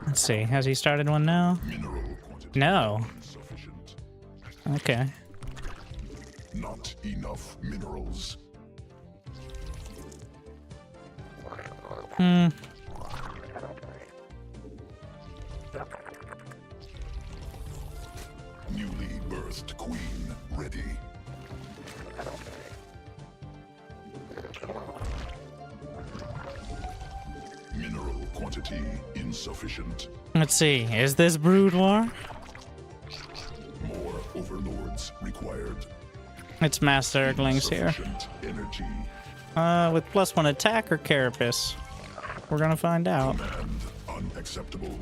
Let's see. Has he started one now? Mineral quantity No. insufficient. Okay. Not enough minerals. Newly birthed queen ready. Mineral quantity insufficient. Let's see. Is this Brood War? More overlords required. It's Master Earthlings here. Insufficient energy. With +1 attack or Carapace? We're gonna find out. Command unacceptable.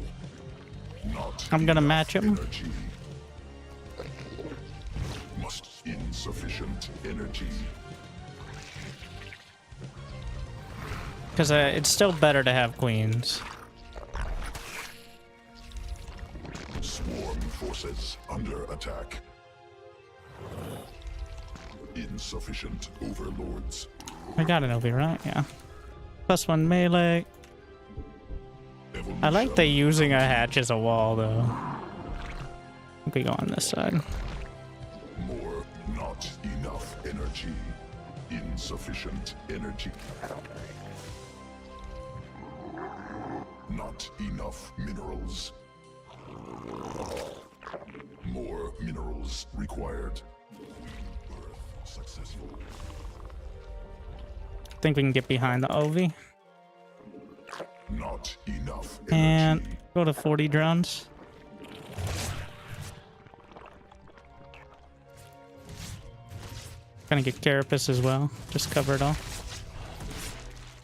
Not I'm gonna enough match him. Energy. Must insufficient energy. Because it's still better to have queens. Swarm forces under attack. Insufficient overlords. I got an OV, right? Yeah. +1 melee. I like they using a hatch as a wall, though. We go on this side. More not enough energy. Insufficient energy. Not enough minerals. More minerals required. Birth successful. Think we can get behind the OV. Not enough energy. And go to 40 drones. Gonna get Carapace as well. Just cover it all.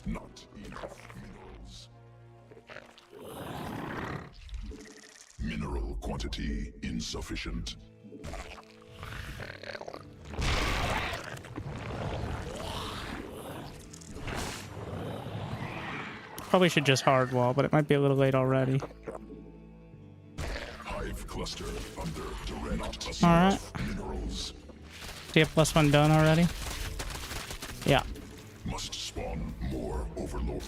Not enough minerals. Mineral quantity insufficient. Probably should just hard wall, but it might be a little late already. Hive cluster under direct All right. assault. Minerals Do you have +1 done already? Yeah. must spawn more overlord.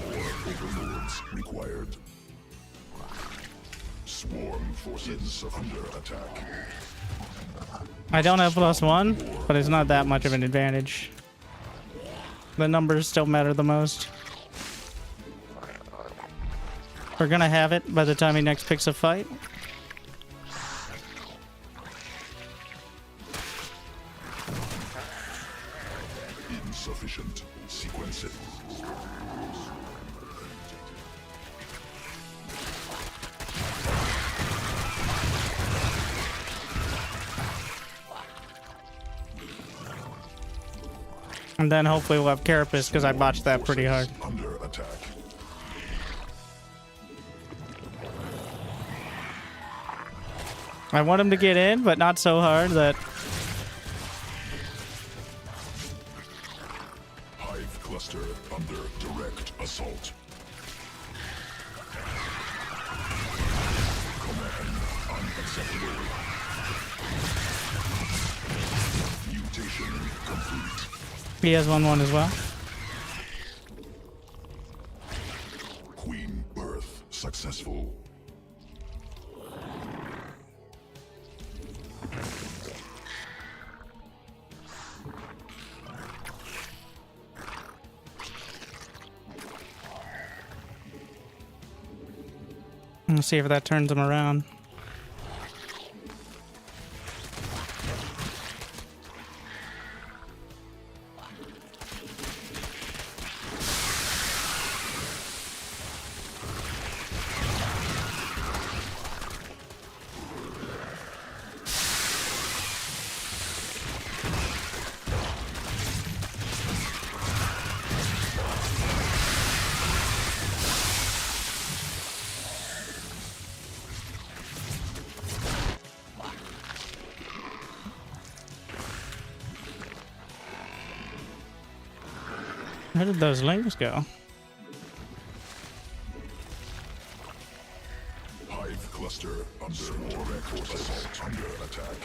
More overlords required. Swarm forces under attack. I don't have +1, but it's not that much of an advantage. The numbers still matter the most. We're gonna have it by the time he next picks a fight. Insufficient sequencing. And then hopefully we'll have Carapace because I botched that pretty hard. Under attack. I want him to get in, but not so hard that... Hive cluster under direct assault. Command unacceptable. Mutation complete. He has 1/1 as well. Queen birth successful. Let's see if that turns him around. Where did those links go? Hive cluster under direct forces under attack.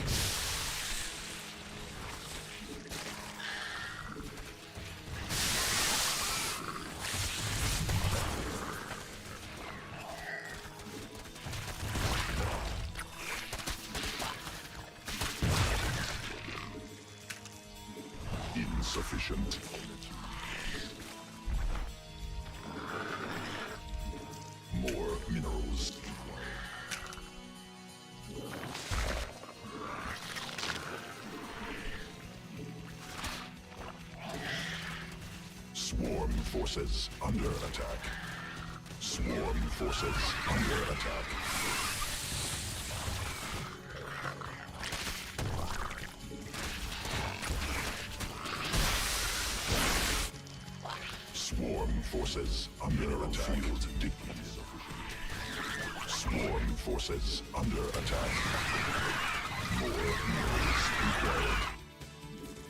Insufficient. More minerals. Swarm forces under attack. Swarm forces under attack. Swarm forces under attack. Swarm forces under attack. More minerals required.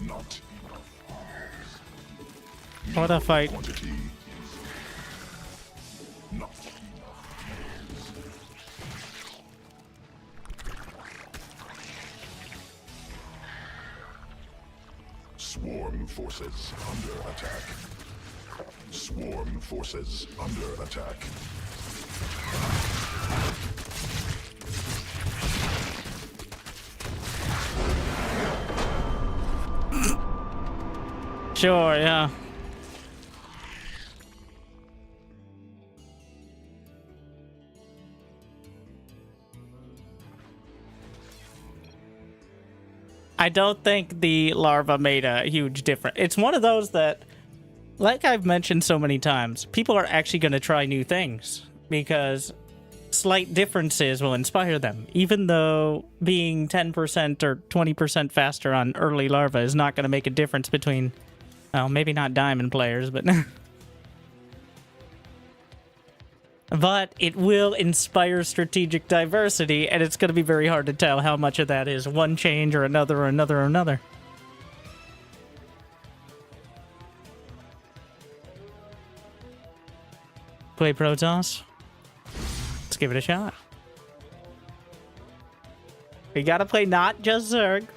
Not enough. What a fight. Quantity. Not Swarm forces under attack. Swarm forces under attack. Sure, yeah. I don't think the larva made a huge difference. It's one of those that, like I've mentioned so many times, people are actually going to try new things because slight differences will inspire them. Even though being 10% or 20% faster on early larva is not going to make a difference between, well, maybe not diamond players, but but it will inspire strategic diversity, and it's going to be very hard to tell how much of that is one change or another or another or another. Play Protoss. Let's give it a shot. We gotta play not just Zerg.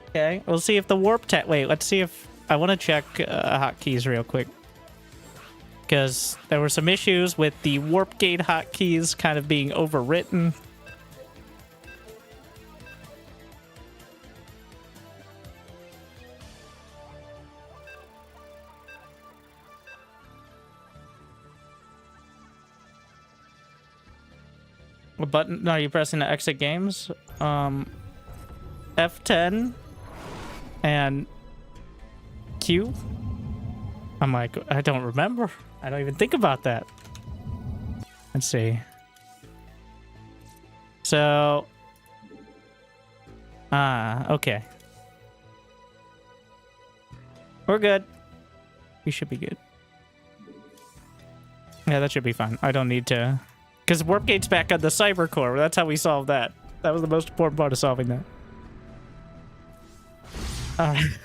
Okay, we'll see if the warp tech. Wait, let's see if I want to check hotkeys real quick. Because there were some issues with the warp gate hotkeys kind of being overwritten. What button are you pressing to exit games? F10 and Q? I'm like, I don't remember. I don't even think about that. Let's see. So, okay. We're good. We should be good. Yeah, that should be fine. I don't need to... Because warp gate's back on the cyber core. That's how we solved that. That was the most important part of solving that.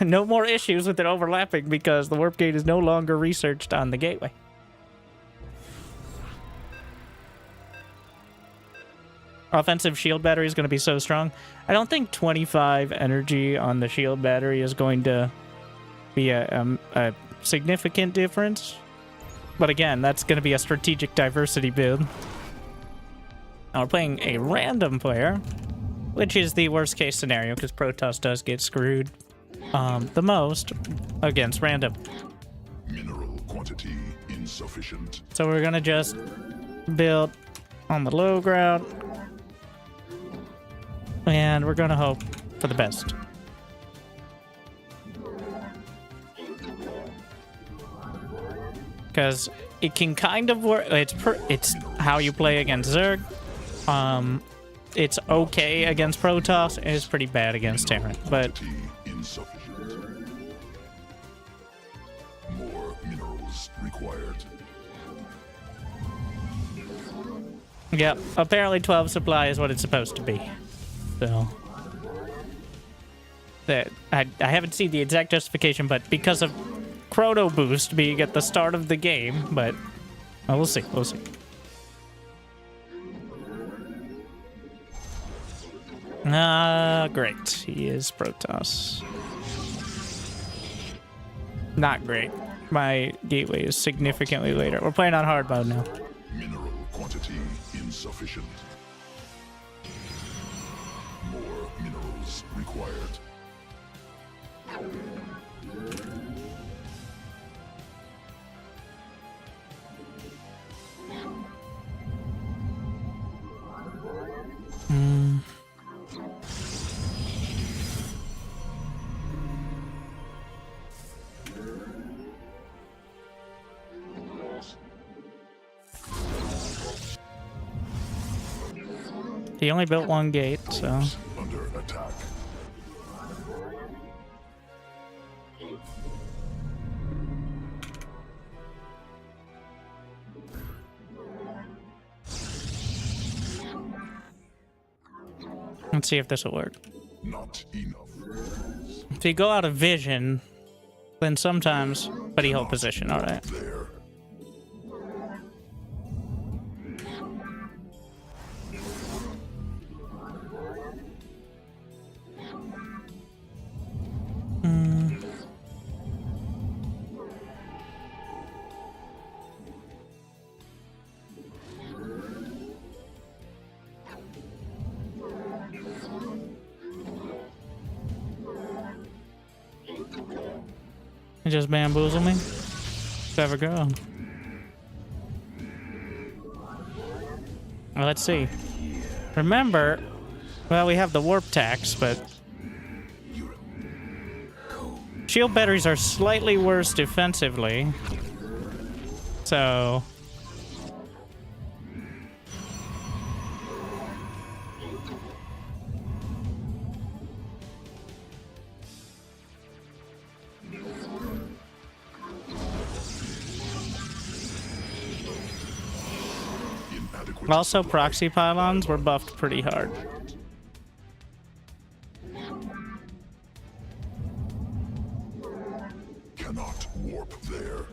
No more issues with it overlapping because the warp gate is no longer researched on the gateway. Offensive shield battery is going to be so strong. I don't think 25 energy on the shield battery is going to be a significant difference. But again, that's going to be a strategic diversity build. Now we're playing a random player, which is the worst case scenario because Protoss does get screwed the most against random. Mineral quantity insufficient. So we're going to just build on the low ground. And we're gonna hope for the best. Because it can kind of work. It's how you play against Zerg. It's okay against Protoss. It's pretty bad against Terran. But more minerals required. Yep, apparently 12 supply is what it's supposed to be. So that I haven't seen the exact justification, but because of Chrono Boost being at the start of the game, but we'll see. We'll see. Great. He is Protoss. Not great. My gateway is significantly later. We're playing on hard mode now. Mineral quantity insufficient. More minerals required. He only built one gate, so. Under attack. Let's see if this will work. Not enough. If you go out of vision, then sometimes, but he hold position, alright. There. You just bamboozle me? Never go. Well, let's see. Remember, well, we have the warp tax, but shield batteries are slightly worse defensively. So also, proxy pylons were buffed pretty hard. Cannot warp there.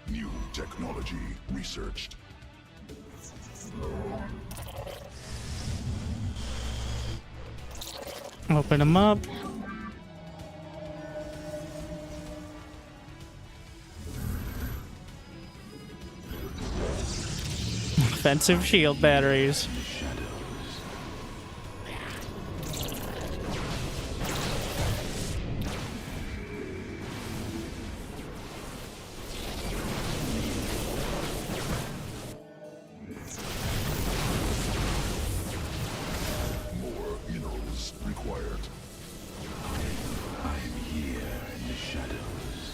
New technology researched. Open them up. Offensive shield batteries. More minerals required. I'm here in the shadows.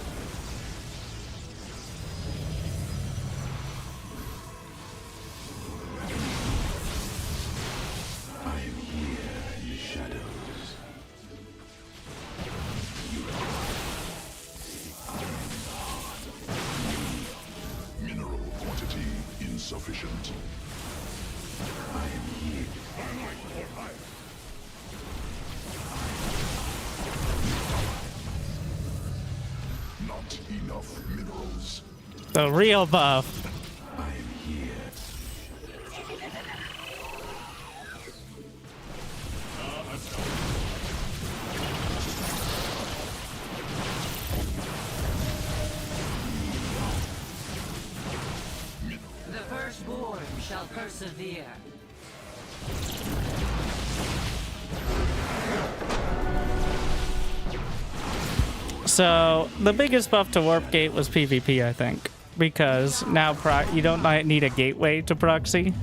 I'm here in the shadows. Mineral quantity insufficient. I am here. Not enough minerals. The real buff. I am here. firstborn shall persevere. So the biggest buff to Warp Gate was PvP, I think, because now you don't need a gateway to proxy.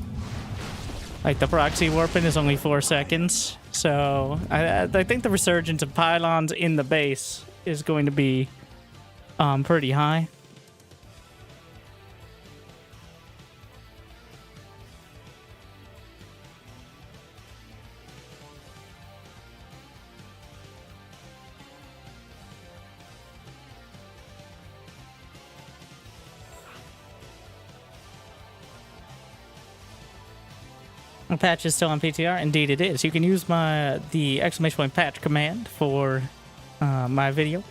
Like the proxy warping is only 4 seconds, so I think the resurgence of pylons in the base is going to be pretty high. The patch is still on PTR. Indeed, it is. You can use the !patch command for my video.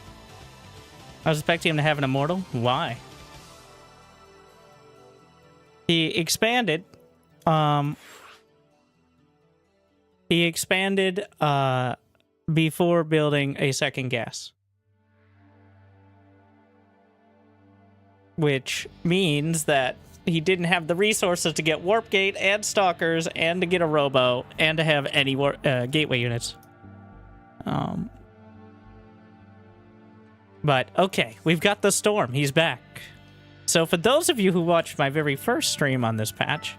I was expecting him to have an immortal. Why? He expanded. Before building a second gas, which means that he didn't have the resources to get Warp Gate and Stalkers and to get a Robo and to have any gateway units. But okay, we've got the Storm. He's back. So for those of you who watched my very first stream on this patch,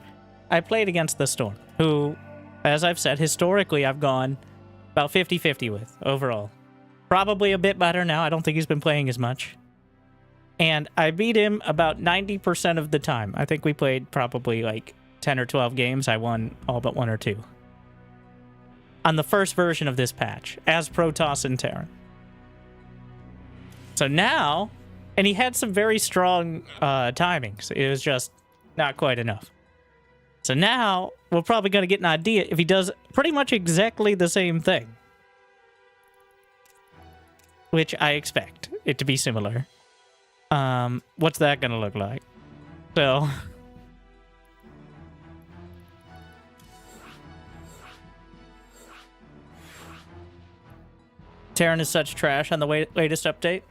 I played against the Storm, who, as I've said, historically I've gone about 50-50 with overall. Probably a bit better now. I don't think he's been playing as much. And I beat him about 90% of the time. I think we played probably like 10 or 12 games. I won all but 1 or 2. On the first version of this patch, as Protoss and Terran. So now, and he had some very strong timings. It was just not quite enough. So now, we're probably going to get an idea if he does pretty much exactly the same thing. Which I expect it to be similar. What's that gonna look like? So Terran is such trash on the latest update,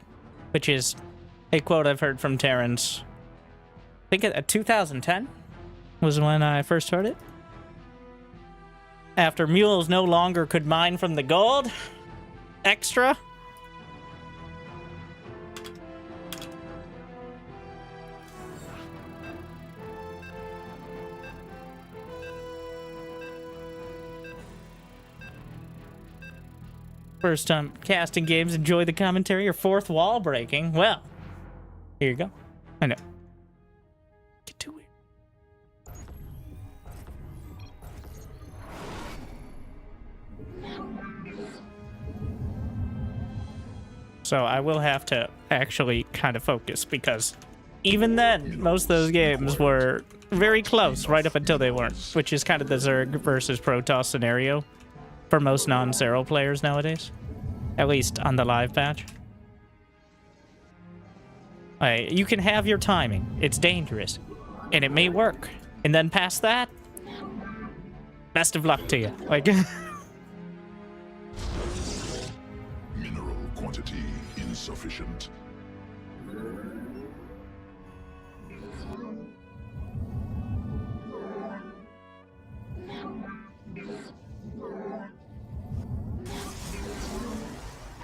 which is a quote I've heard from Terrans. I think at 2010 was when I first heard it. After mules no longer could mine from the gold extra. First time casting games, enjoy the commentary, or fourth wall breaking. Well, here you go. I know. Get too weird. So I will have to actually kind of focus, because even then, most of those games were very close right up until they weren't, which is kind of the Zerg versus Protoss scenario for most non-Zero players nowadays, at least on the live patch. You can have your timing. It's dangerous, and it may work. And then past that, best of luck to you. Like, Mineral quantity insufficient.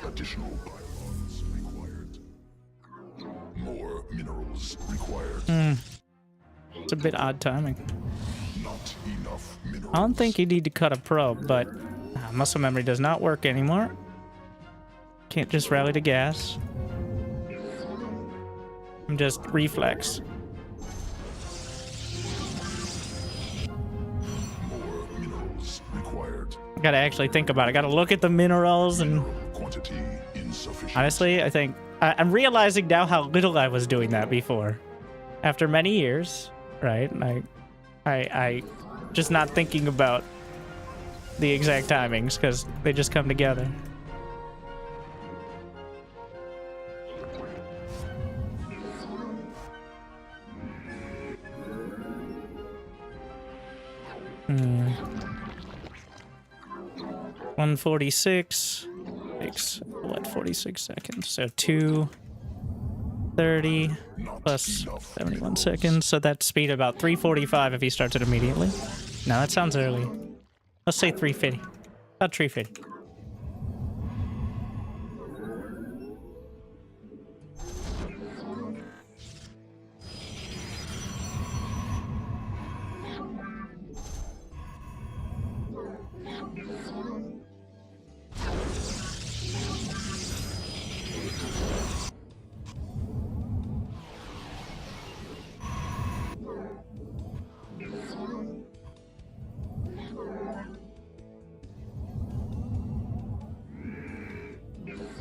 Additional pylons required. More minerals required. it's a bit odd timing. Not enough minerals. I don't think you need to cut a probe, but muscle memory does not work anymore. Can't just rally to gas. I'm just reflex. More minerals required. I gotta actually think about it. I gotta look at the minerals, and Quantity insufficient. honestly, I think I'm realizing now how little I was doing that before. After many years, right? I just not thinking about the exact timings because they just come together. Hmm. 146 takes what, 46 seconds. So 2 30 Not plus enough 71 minerals. seconds, so that's speed about 345 if he starts it immediately. No, that sounds early. Let's say 350. About 350.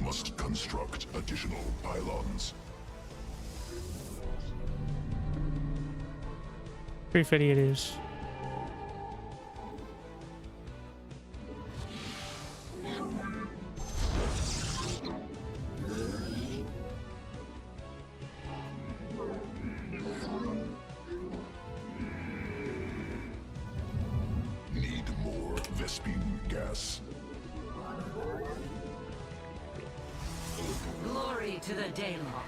Must construct additional pylons. 350 it is. Need more Vespine gas. Glory to the Daylon.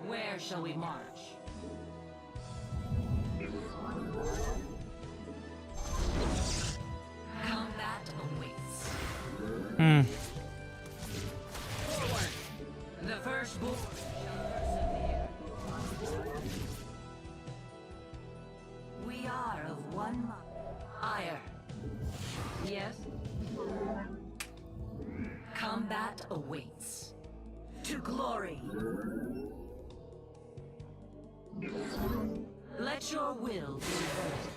Where shall we march? Combat awaits. Hmm. The firstborn shall persevere. We are of one mind. Ire. Yes? Combat awaits. To glory. Let your will be reversed.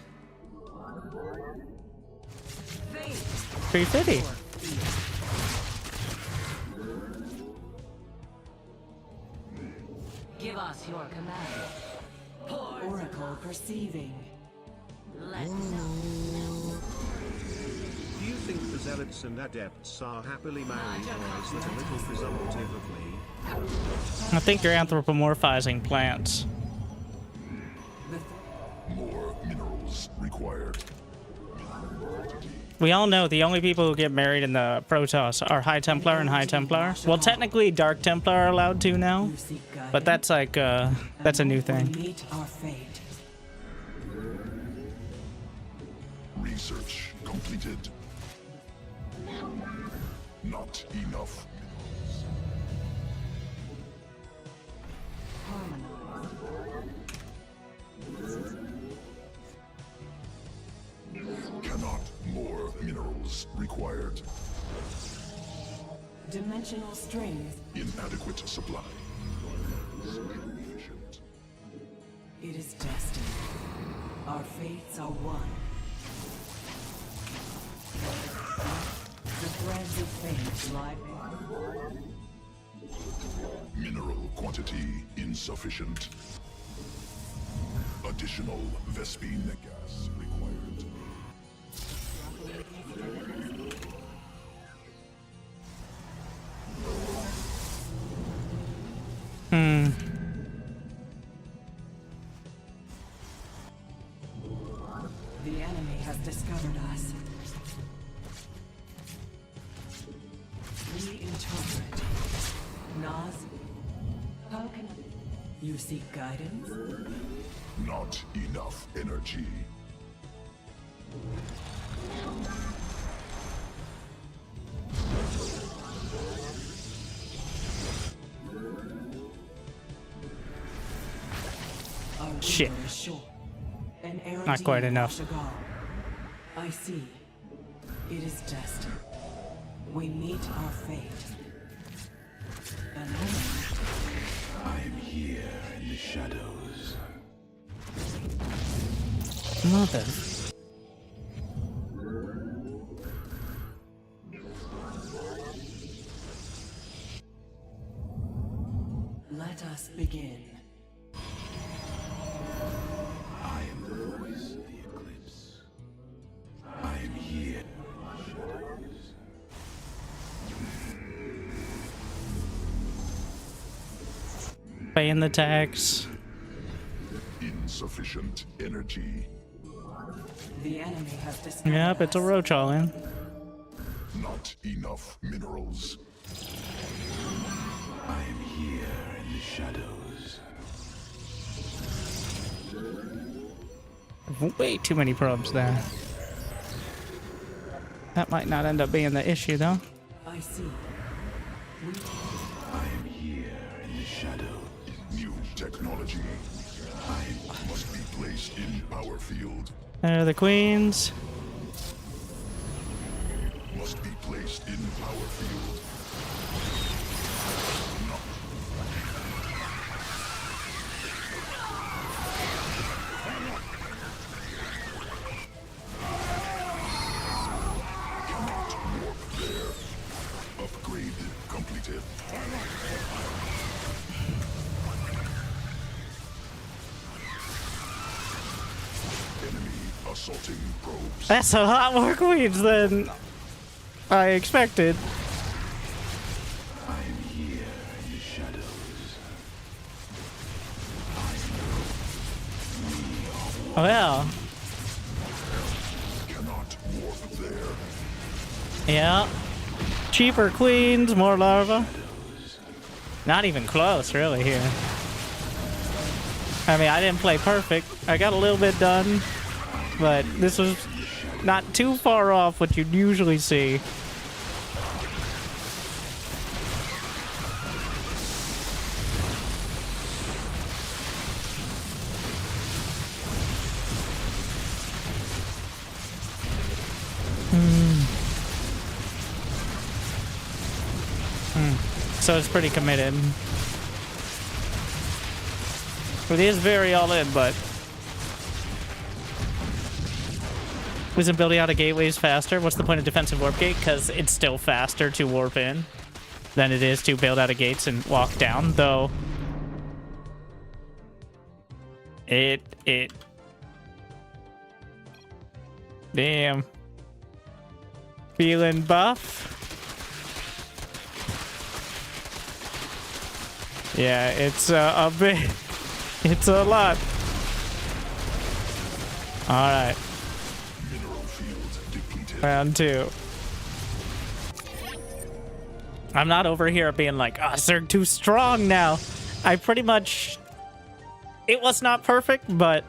Faith 350. or fear. Give us your command. Oracle perceiving. Let Do you think the zealots and adepts are happily married, or is that a little presumptive of me? I think you're anthropomorphizing plants. More minerals required. We all know the only people who get married in the Protoss are High Templar and High Templar. Well, technically Dark Templar are allowed to now, you seek guidance. but that's like, that's a new We thing. meet our fate. Research completed. Not enough minerals. Cannot. More minerals required. Dimensional strength. Inadequate supply. Insufficient. It is destined. Our fates are one. The threads of fate lie. Mineral quantity insufficient. Additional Vespine gas required. Hmm. The enemy has discovered us. Reinterpret. Nas. How can you seek guidance? Not enough energy. Our Shit. window is short. An Not quite Eridine enough. Ashagar. I see. It is destined. We meet our fate. An enemy. I am here in the shadows. Mother. Let us begin. I am the voice of the eclipse. I am here. Paying the tax. Insufficient energy. The enemy has discovered Yep, it's a us. roach all in. Not enough minerals. I am here in the shadows. Way too many probes there. That might not end up being the issue, though. I see. I am here in the shadow. New technology. Must be placed in power field. There are the queens. Must be placed in power field. Cannot warp there. Upgrade completed. Enemy assaulting probes. That's a lot more queens than I expected. I am here in the shadows. Well, Cannot warp there. yeah. Cheaper queens, more larva. Not even close, really, here. I mean, I didn't play perfect. I got a little bit done, but this was not too far off what you'd usually see. So it's pretty committed. It is very all in, but isn't building out a gateways faster? What's the point of defensive warp gate? Because it's still faster to warp in than it is to build out of gates and walk down, though. Damn. Feeling buff? Yeah, it's a bit. It's a lot. Alright. Mineral field depleted. Round 2. I'm not over here being like, oh, they're too strong now. I pretty much... It was not perfect, but...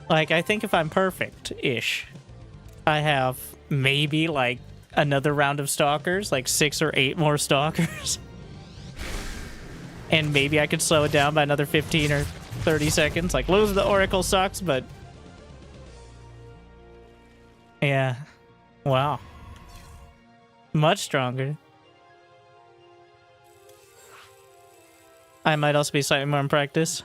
Like, I think if I'm perfect-ish, I have maybe, like, another round of stalkers. Like, 6 or 8 more stalkers. And maybe I could slow it down by another 15 or 30 seconds. Like, losing the Oracle sucks, but... Yeah. Wow. Much stronger. I might also be slightly more in practice.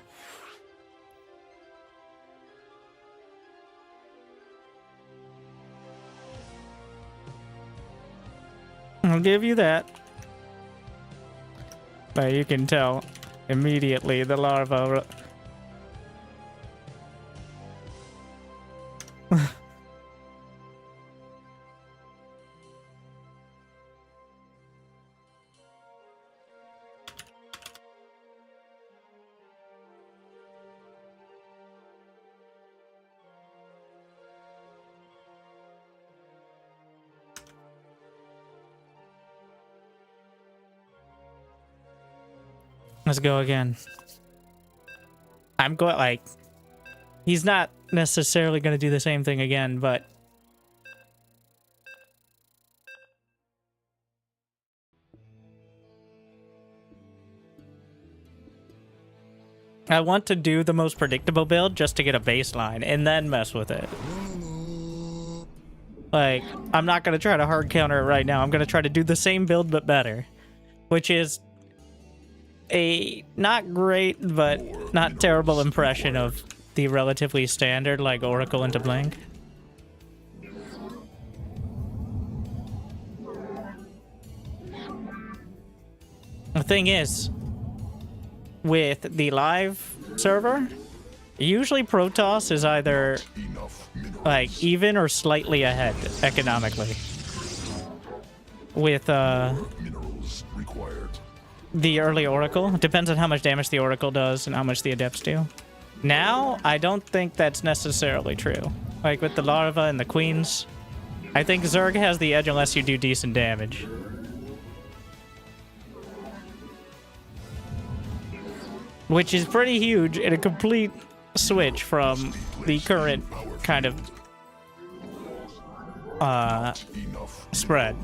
I'll give you that. But you can tell immediately the larva... Let's go again. I'm going, like... He's not necessarily going to do the same thing again, but... I want to do the most predictable build just to get a baseline, and then mess with it. Like, I'm not going to try to hard counter it right now. I'm going to try to do the same build, but better. Which is... a not great but not terrible impression of the relatively standard like Oracle into Blink. The thing is, with the live server, usually Protoss is either like even or slightly ahead economically. With Minerals required. the early Oracle. It depends on how much damage the Oracle does and how much the Adepts do. Now, I don't think that's necessarily true. Like with the larva and the queens. I think Zerg has the edge unless you do decent damage. Which is pretty huge and a complete switch from the current kind of spread.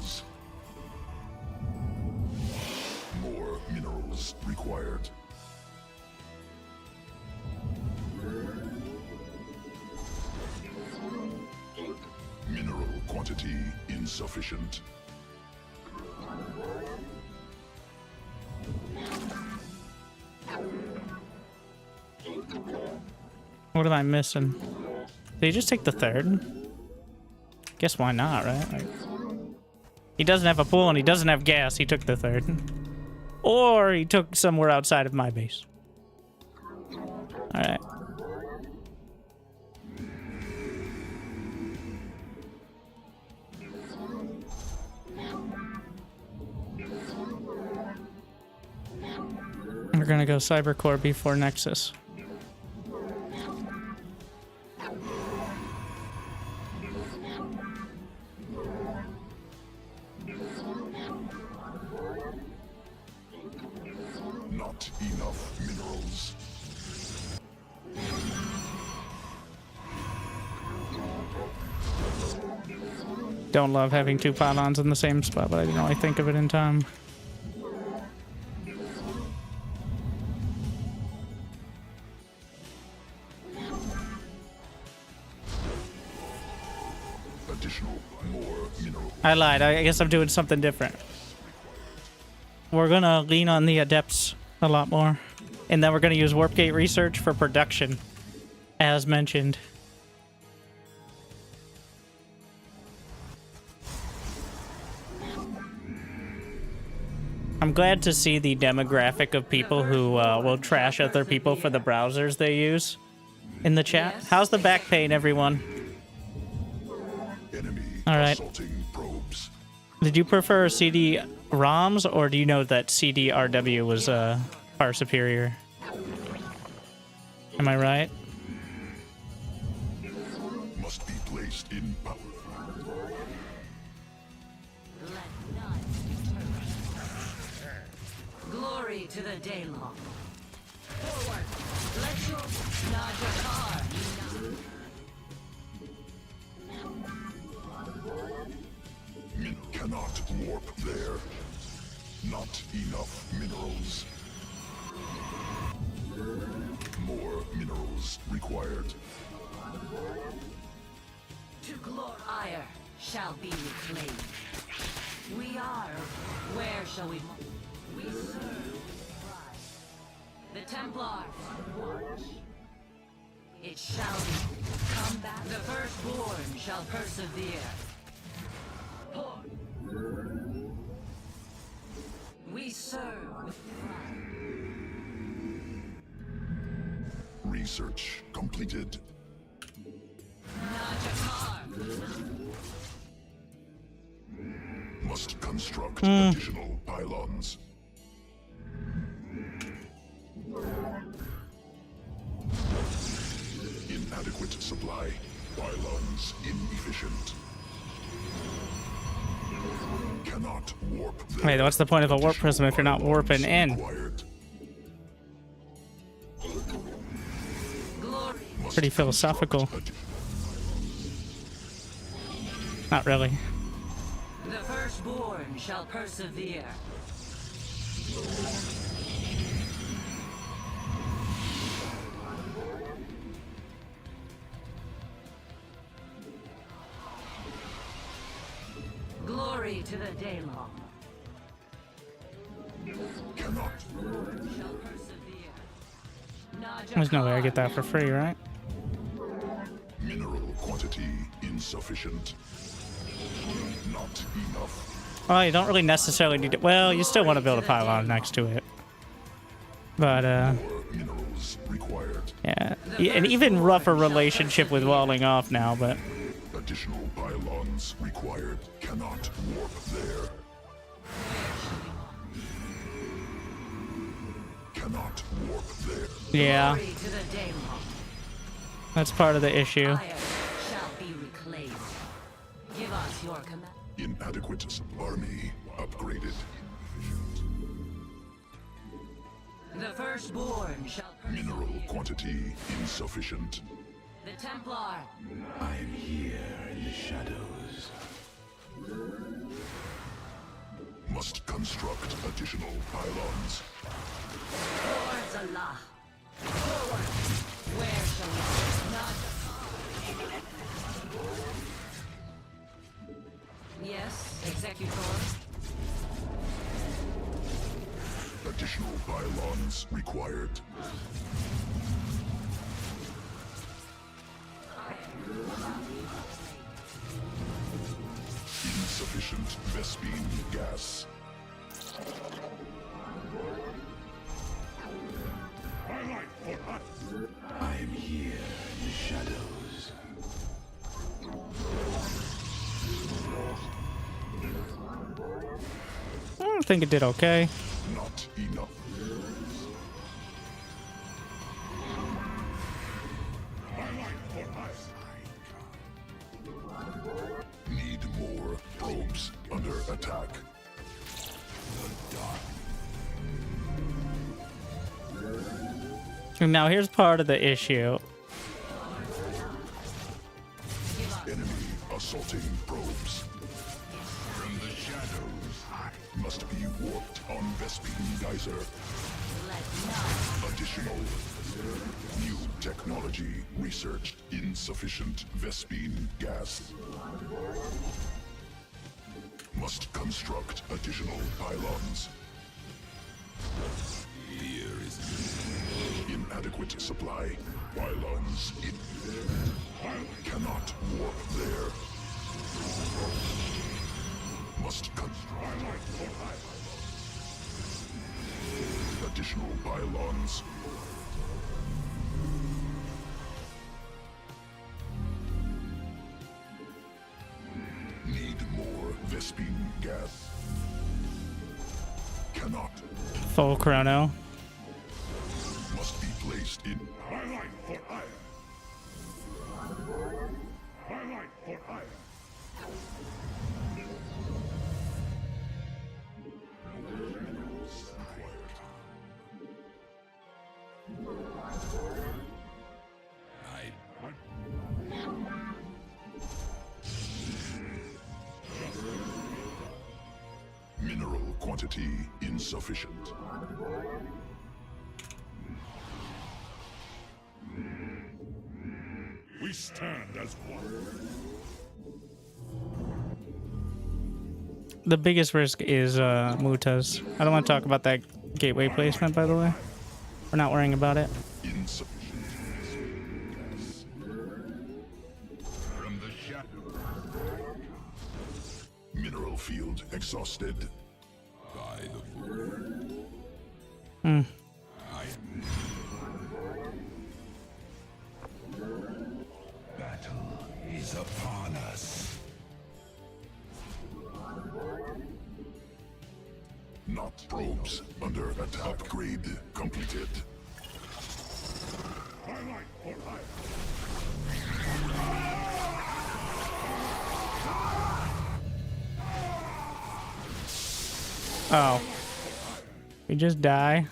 More minerals required. Mineral quantity insufficient. What am I missing? Did he just take the third? Guess why not, right? Like, he doesn't have a pool and he doesn't have gas. He took the third. Or he took somewhere outside of my base. Alright. We're gonna go Cybercore before Nexus. Not enough minerals. Don't love having two pylons in the same spot, but I didn't really think of it in time. I lied. I guess I'm doing something different. We're gonna lean on the adepts a lot more. And then we're gonna use Warp Gate research for production, as mentioned. I'm glad to see the demographic of people who will trash other people for the browsers they use in the chat. How's the back pain, everyone? Enemy Alright. probes. Did you prefer CD-ROMs, or do you know that CD-RW was far superior? Am I right? Must be placed in power. Let none deter. Glory to the Daylong. Forward. Let your Najakar. Cannot warp there. Not enough minerals. More minerals required. To glory. Ire shall be reclaimed. We are. Where shall we? We serve with pride. The Templars watch. It shall be. Come back. The firstborn shall persevere. We serve with pride. Research completed. Najakar. Must construct additional pylons. Inadequate supply. Pylons inefficient. Cannot warp there. Wait, what's the point of a warp prism if you're not warping in? Required. Glory. Pretty philosophical. Not really. The firstborn shall persevere. Glory to the Daylong. Cannot. Shall persevere. There's no way I get that for free, right? Mineral quantity insufficient. Not enough. Well, you don't really necessarily need it. Well, you still want to build a pylon next to it. But, More minerals required. yeah. An even rougher relationship with walling off now, but... Additional pylons required. Cannot warp there. Cannot warp there. Yeah, Glory to the Daylong. that's part of the issue. Ire shall Inadequate army upgraded. The firstborn shall Mineral quantity insufficient. The Templar. I am here in the shadows. Must construct additional pylons. Towards Allah. Forward. Where shall we not? Yes, Executor. Additional pylons required. Insufficient Vespine gas. I am here in the shadows. I think it did okay. Not enough. Need more probes under attack. And now here's part of the issue. Enemy assaulting probes. From the shadows. Must be warped on Vespine Geyser. Additional. New technology researched. Insufficient Vespine gas. Must construct additional pylons. Here is inadequate supply. Pylons in. Cannot warp there. Must construct additional pylons. Need more Vespine gas. Cannot. Full chrono. Must be placed in. Mineral quantity insufficient. We stand as one. The biggest risk is Mutas. I don't want to talk about that gateway placement, by the way. We're not worrying about it. Insufficient. From the shadow. Mineral field exhausted. By the battle is upon us. Not probes under attack. Upgrade completed. Oh. We just die.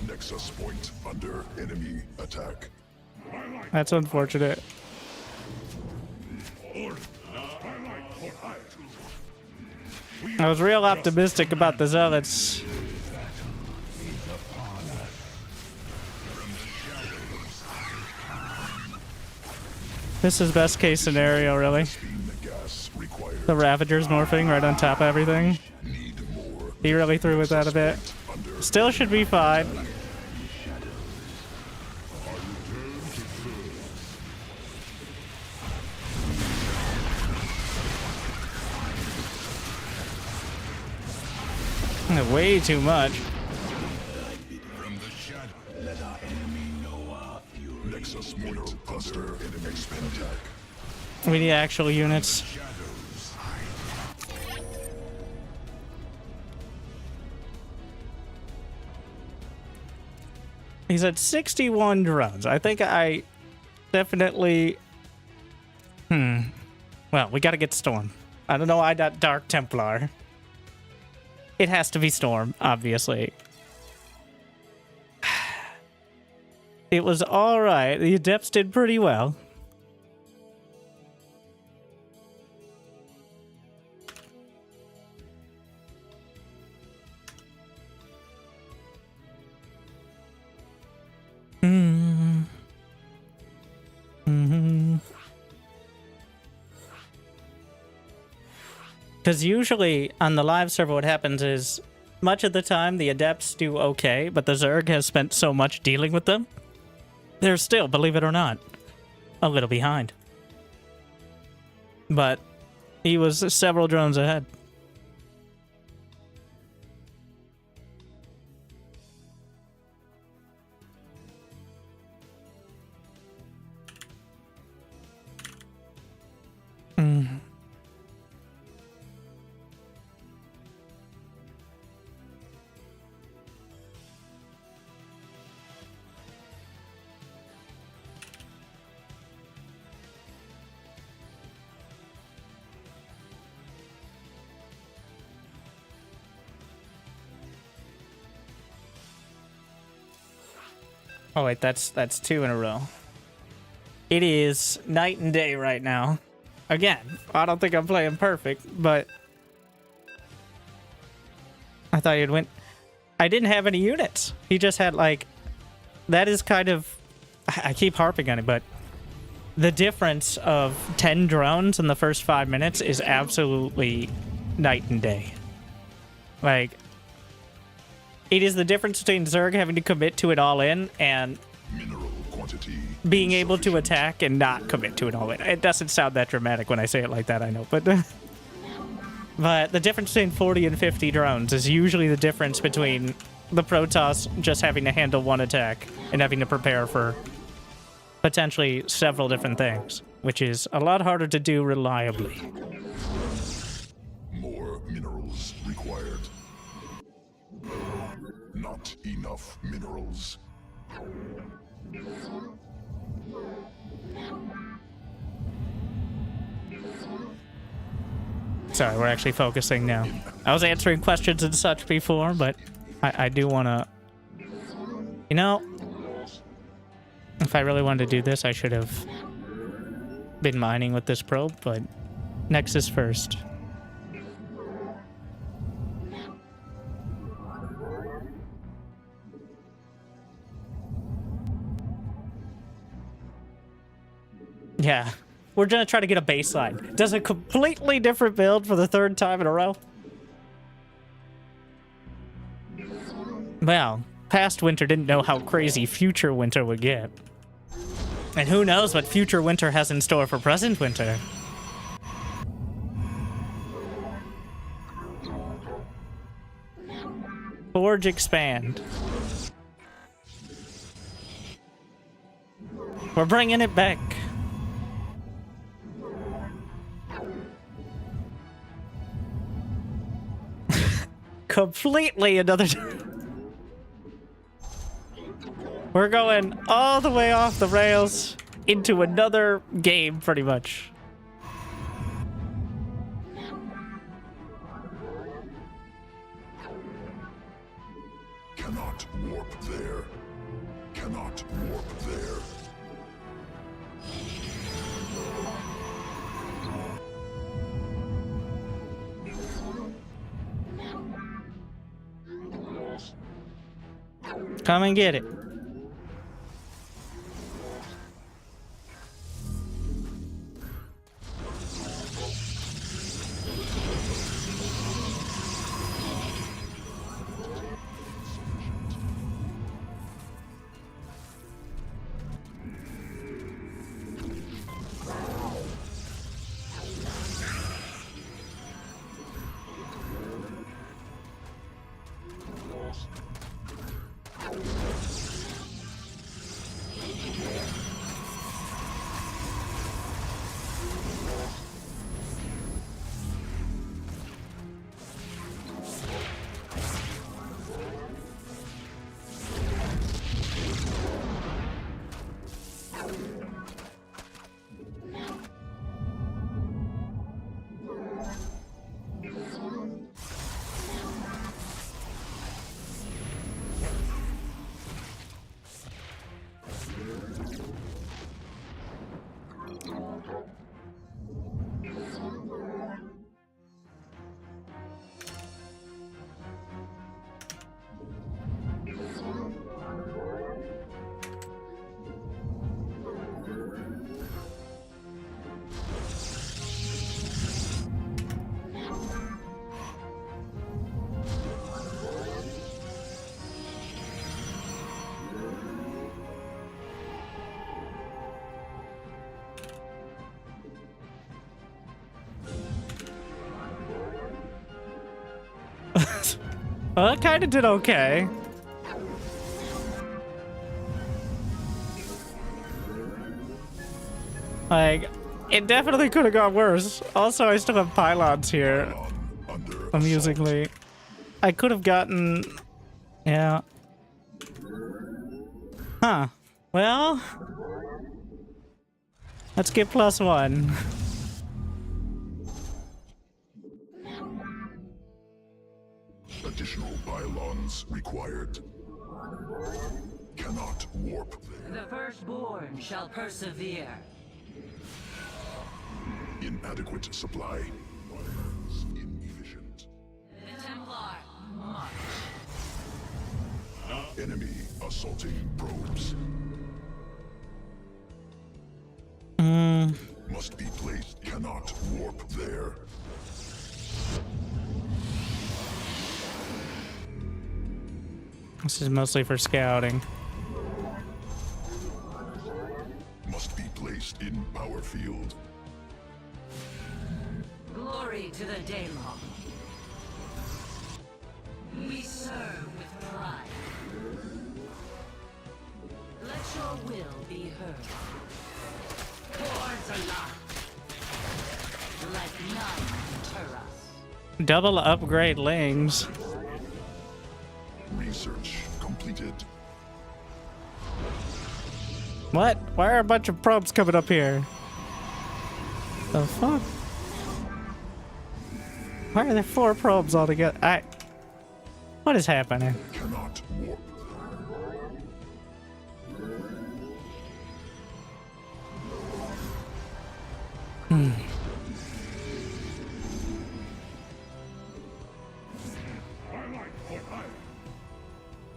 Nexus point under enemy attack. That's unfortunate. I was real optimistic about the Zealots. This is best case scenario, really. Gas required. The Ravagers morphing right on top of everything. Need more. He really threw with that a bit. Under Still should be fine. Way too much. From the shadow. Let our enemy know our fury. Nexus mineral cluster enemy expand attack. We need actual units. Shadows. He's at 61 drones. I think I definitely... Well, we gotta get Storm. I don't know why that Dark Templar. It has to be Storm, obviously. It was alright. The Adepts did pretty well. Because usually on the live server what happens is much of the time the Adepts do okay, but the Zerg has spent so much dealing with them. They're still, believe it or not, a little behind. But he was several drones ahead. Oh wait, that's 2 in a row. It is night and day right now. Again, I don't think I'm playing perfect, but I thought you'd win. I didn't have any units. He just had like, that is kind of, I keep harping on it, but the difference of 10 drones in the first 5 minutes is absolutely night and day. Like, it is the difference between Zerg having to commit to it all in and Mineral quantity being able to attack and not commit to it all in. It doesn't sound that dramatic when I say it like that, I know, but but the difference between 40 and 50 drones is usually the difference between the Protoss just having to handle one attack and having to prepare for potentially several different things, which is a lot harder to do reliably. More minerals required. Not enough minerals. Sorry, we're actually focusing now. I was answering questions and such before, but I do want to... You know, if I really wanted to do this, I should have been mining with this probe, but Nexus first. Yeah, we're gonna try to get a baseline. Does a completely different build for the 3rd time in a row? Well, past winter didn't know how crazy future winter would get. And who knows what future winter has in store for present winter. Forge expand. We're bringing it back. Completely another... We're going all the way off the rails into another game, pretty much. Cannot warp there. Cannot warp there. Come and get it. Well, it kind of did okay. Like, it definitely could have gone worse. Also, I still have pylons here. Amusingly. I could have gotten... Yeah. Huh. Well... Let's get +1. Additional pylons required. Cannot warp there. The firstborn shall persevere. Inadequate supply. Inefficient. The Templar march. Enemy assaulting probes. Must be placed. Cannot warp there. This is mostly for scouting. Must be placed in power field. Glory to the Daylong. We serve with pride. Let your will be heard. Boards are locked. Let none deter us. Double upgrade lings. Research completed. What? Why are a bunch of probes coming up here? The fuck? Why are there 4 probes altogether? What is happening? Cannot warp.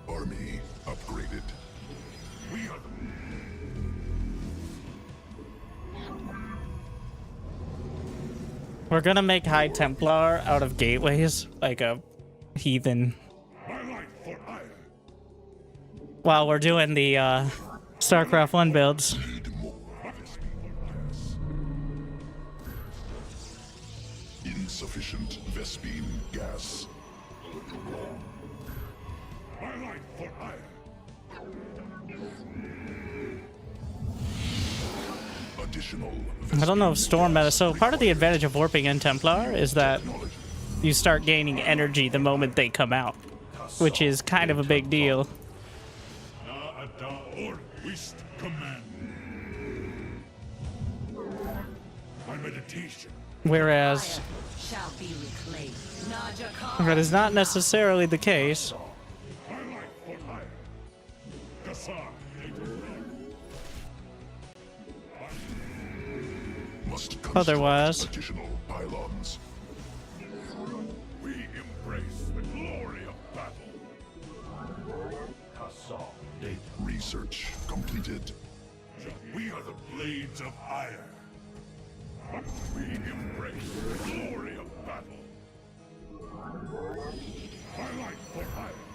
Army upgraded. We are We're gonna make High Templar out of gateways, like a heathen. While we're doing the StarCraft 1 builds. insufficient Vespine gas. Additional I don't know if Storm meta. So part of the advantage of warping in Templar is that you start gaining energy the moment they come out, which is kind of a big deal. Whereas Shall be reclaimed. Naja that is not necessarily the case. must Otherwise, additional pylons. We embrace the glory of battle. Research completed. We are the blades of iron. We embrace the glory of battle. Highlight for iron.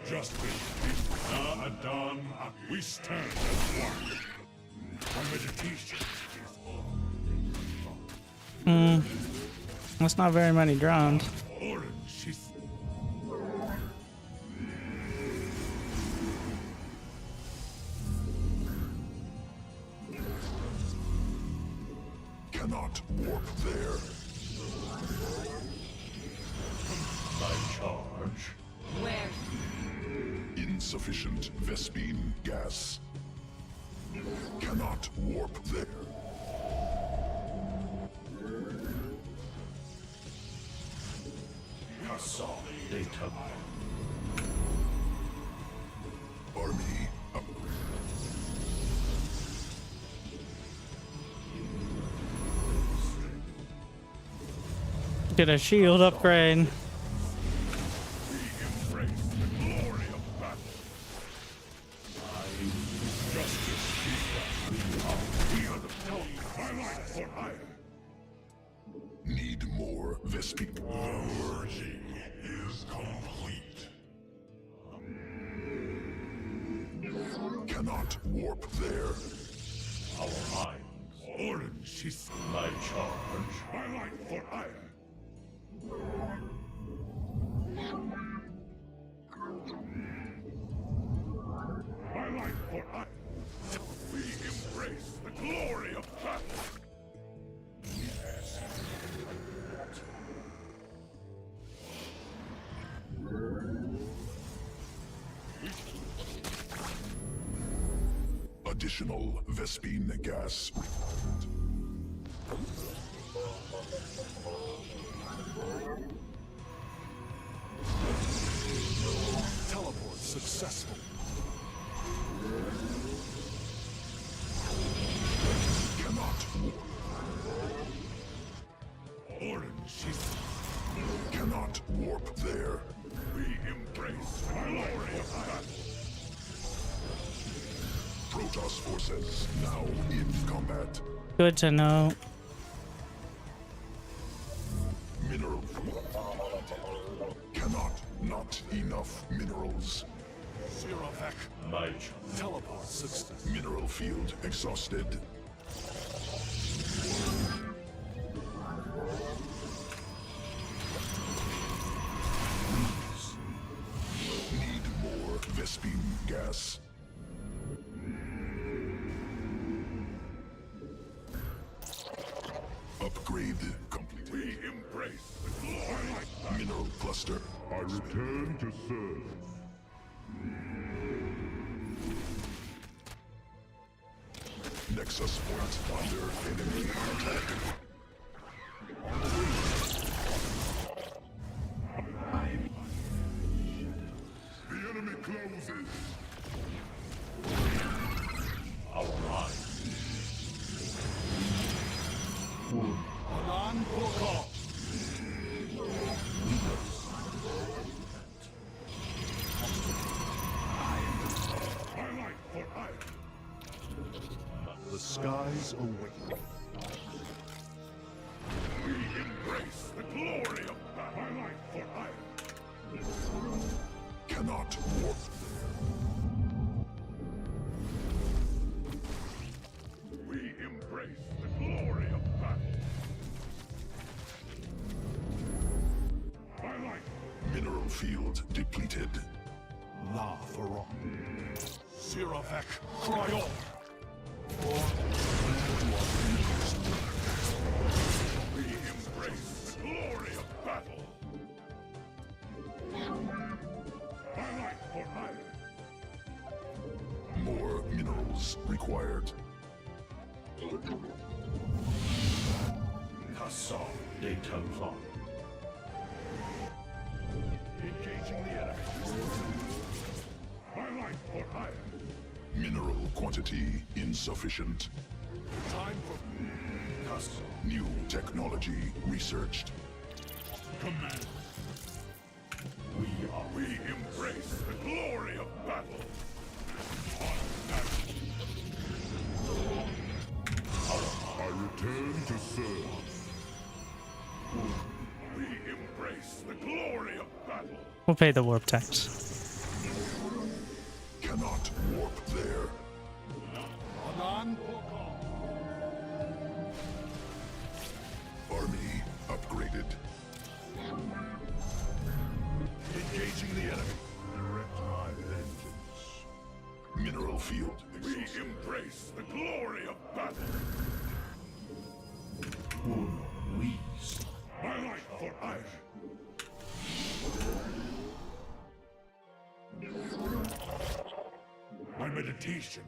Justice. Adon. We stand as one. Our meditation is that's not very many drones. orange. Cannot warp there. My charge. Where? Insufficient Vespine gas. Cannot warp there. Army upgrade. Get a shield upgrade. Embrace the glory of battle. We are the highlight for iron. Need more Vespine. The merging is complete. Cannot warp there. Our minds. Orange is my charge. Highlight for iron. Additional Vespine gas. Teleport successful. Cannot warp. Orange. Cannot warp there. We embrace the glory of battle. Protoss forces now in combat. Good to know. Mineral. Cannot. Not enough minerals. Sirovec. Mage. Teleport success. Mineral field exhausted. Need more Vespine gas. Upgrade complete. We embrace the glory. Mineral cluster. I return to serve. Nexus point under enemy attack. The enemy closes. Anan Bokal. The skies await. We embrace the glory of battle. My life for iron. Cannot warp. We embrace the glory of battle. My life. Mineral field depleted. La Faron. Sirovec. Cryor. We embrace the glory of battle. My life for iron. More minerals required. Kassar. Data plot. Engaging the enemy. My life for iron. Mineral quantity insufficient. Time for Kassar. New technology researched. Command. We embrace the glory of battle. I return to serve. We embrace the glory of battle. We'll pay the warp tax. Cannot warp there. Anan Bokal. Army upgraded. Engaging the enemy. Direct my vengeance. Mineral field We exhausted. embrace the glory of battle. Weeze. My life for iron. My meditation.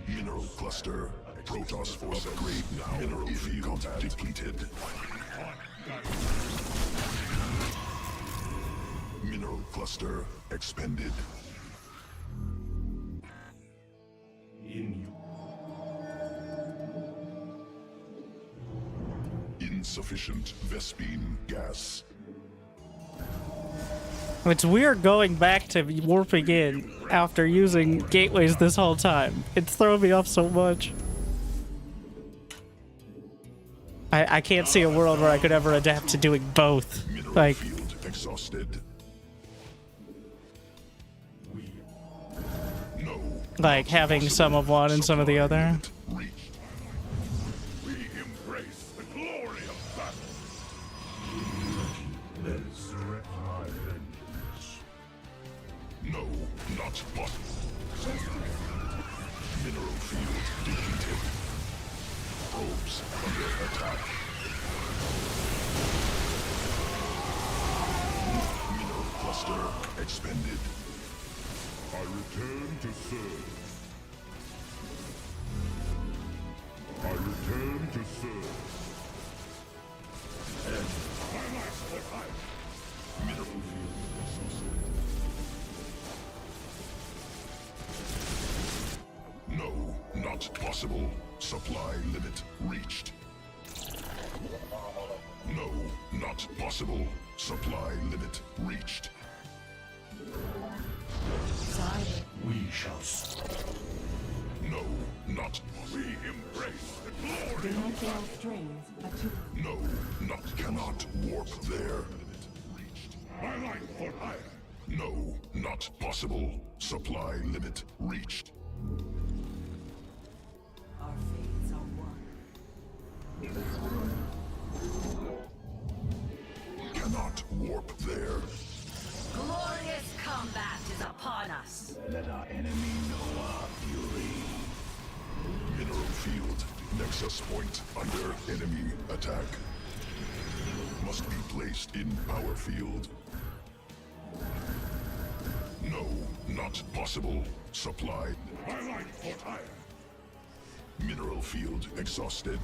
Mineral cluster. Protoss force upgrade now. Mineral field depleted. Mineral cluster expended. In you. Insufficient Vespine gas. It's weird going back to warping in after using gateways this whole time. It's thrown me off so much. I can't see a world where I could ever adapt to doing both. Mineral Like, field exhausted. No. like having some of one and some of the other. Reach. We embrace the glory of battle. Let it direct my vengeance. No, not possible. Mineral field depleted. Probes under attack. Mineral cluster expended. return to serve. I return to serve. My life for hire. Mineral field exhausted. No, not possible. Supply limit reached. No, not possible. Supply limit reached. We shall No, not We embrace the glory. Dimensional strings attuned. no, not cannot warp there. Limit reached. My life for hire. No, not possible. Supply limit reached. Our fates are one. Cannot warp there. Glorious combat is upon us. let our enemy know our fury. Mineral field. Nexus point under enemy attack. Must be placed in power field. No, not possible. Supply. My life for hire. Mineral field exhausted.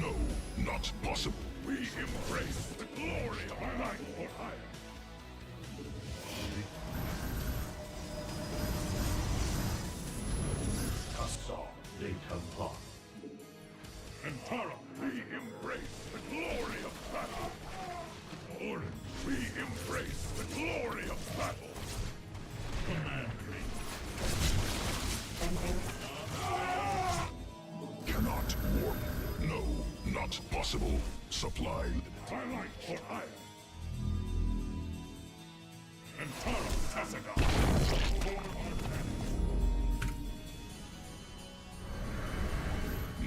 No, not possible. We embrace the glory of my life for hire. Assault de Templar. And Tara, we embrace the glory of battle. Orin, we embrace the glory of battle. Command me. Cannot warp. No, not possible. Supply. My life for hire. And Tara Tassaga.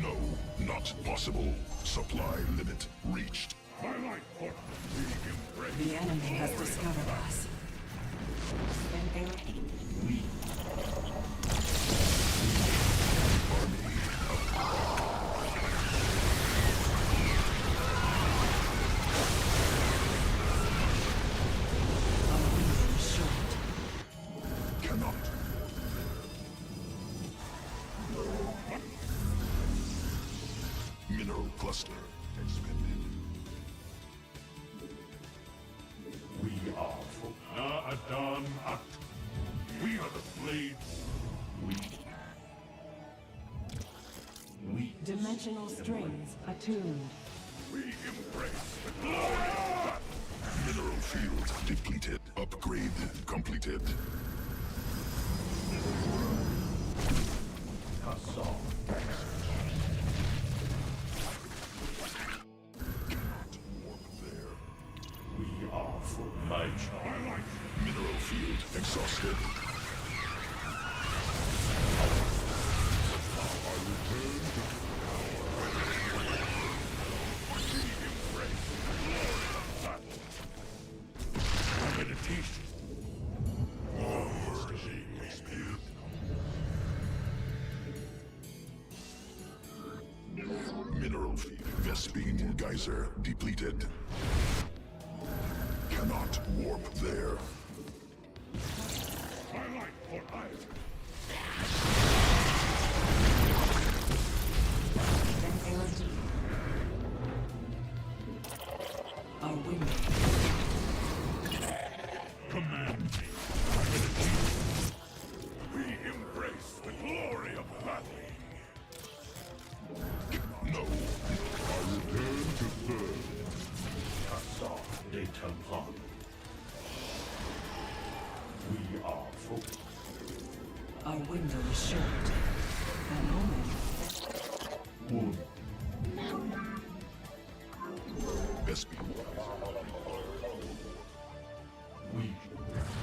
No, not possible. Supply limit reached. My life for we embrace The enemy has discovered us. Cannot. Mineral cluster expended. we are for Na Adan At. We are the blades. We Dimensional strings attuned. We embrace the glory of battle. Mineral field depleted. Upgrade completed. assault. Cannot warp there. We are for my child. Mineral field exhausted. Meditation. Mineral field. Vespine geyser depleted. Cannot warp there. My life for hire. Our window. Command me. Meditation. We embrace the glory of battle. No. I return to serve. Assault de Templar. We are for Our window is short. An omen. wood. Vespine. We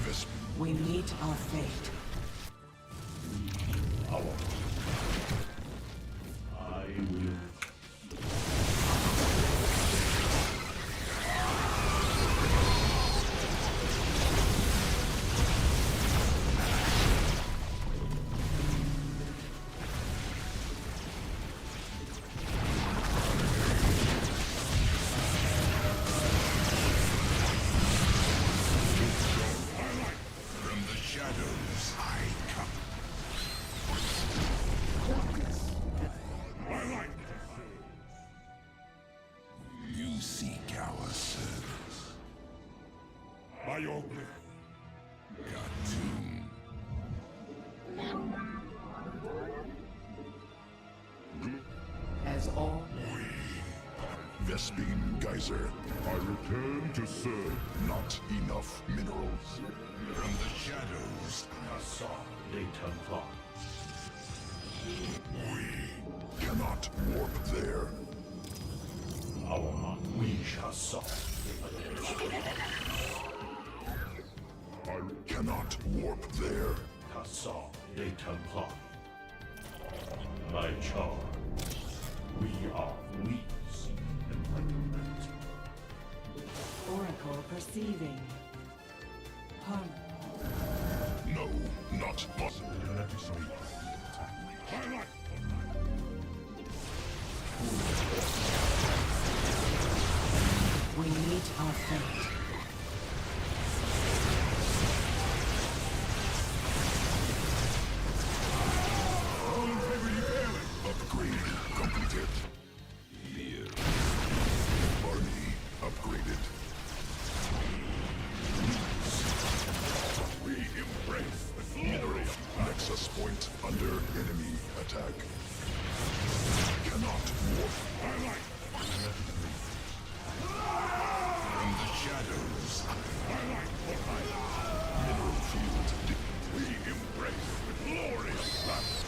Vespine. We meet our fate. our. I will. is all. Vespine Geyser. I return to serve. Not enough minerals. From the shadows, I saw Leighton Clark. We cannot warp there. We shall solve. I cannot warp there. Saw Leighton Clark. My charge. We are weeds enlightenment. Oracle perceiving. No, not possible. Highlight! We meet our fate. Upgrade completed. Barney upgraded. We embrace the Mineral Nexus point under enemy attack. Cannot warp. highlight! From the shadows, Mineral field. We embrace the glory of battle!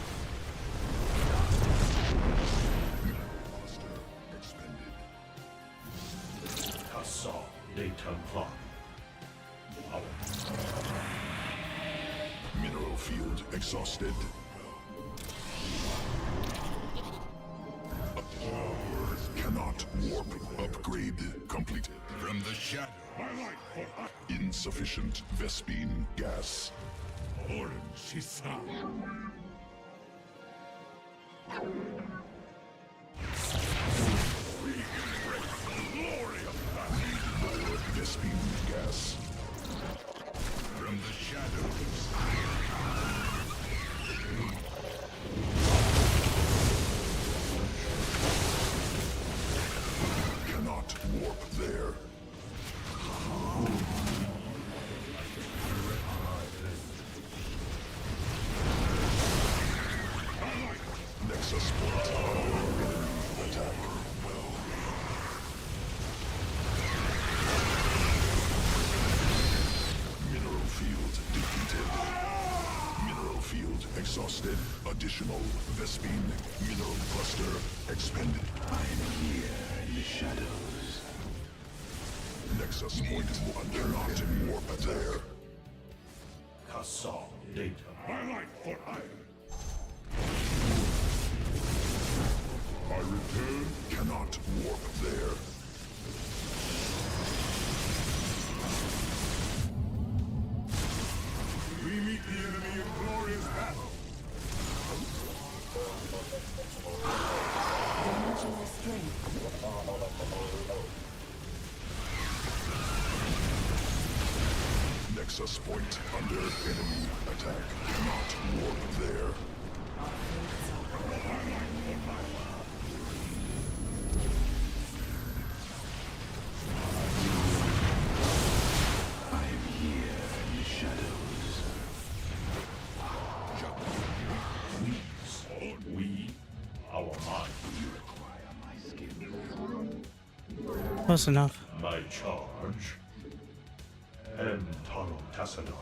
Cluster expended. I saw Leighton Clark. Mineral field exhausted. Cannot warp. Upgrade completed. From the shadows, Highlight for Insufficient Vespine gas. Orange Shisa! We embrace the glory of battle! More Vespine gas. from the shadows, Cannot warp there. Nexus point. Enemy attack. Mineral field depleted. Mineral field exhausted. Additional Vespine mineral cluster expended. I'm here in the shadows. Nexus point cannot warp there. Cassol data. Highlight for iron! I return. Cannot warp there. We meet the enemy in glorious battle! Dimensional strength. Nexus point under enemy attack. Cannot warp there. I am here in the shadows. We, our mind, you require my skill. Close enough. My charge. M. Taro Tassadar.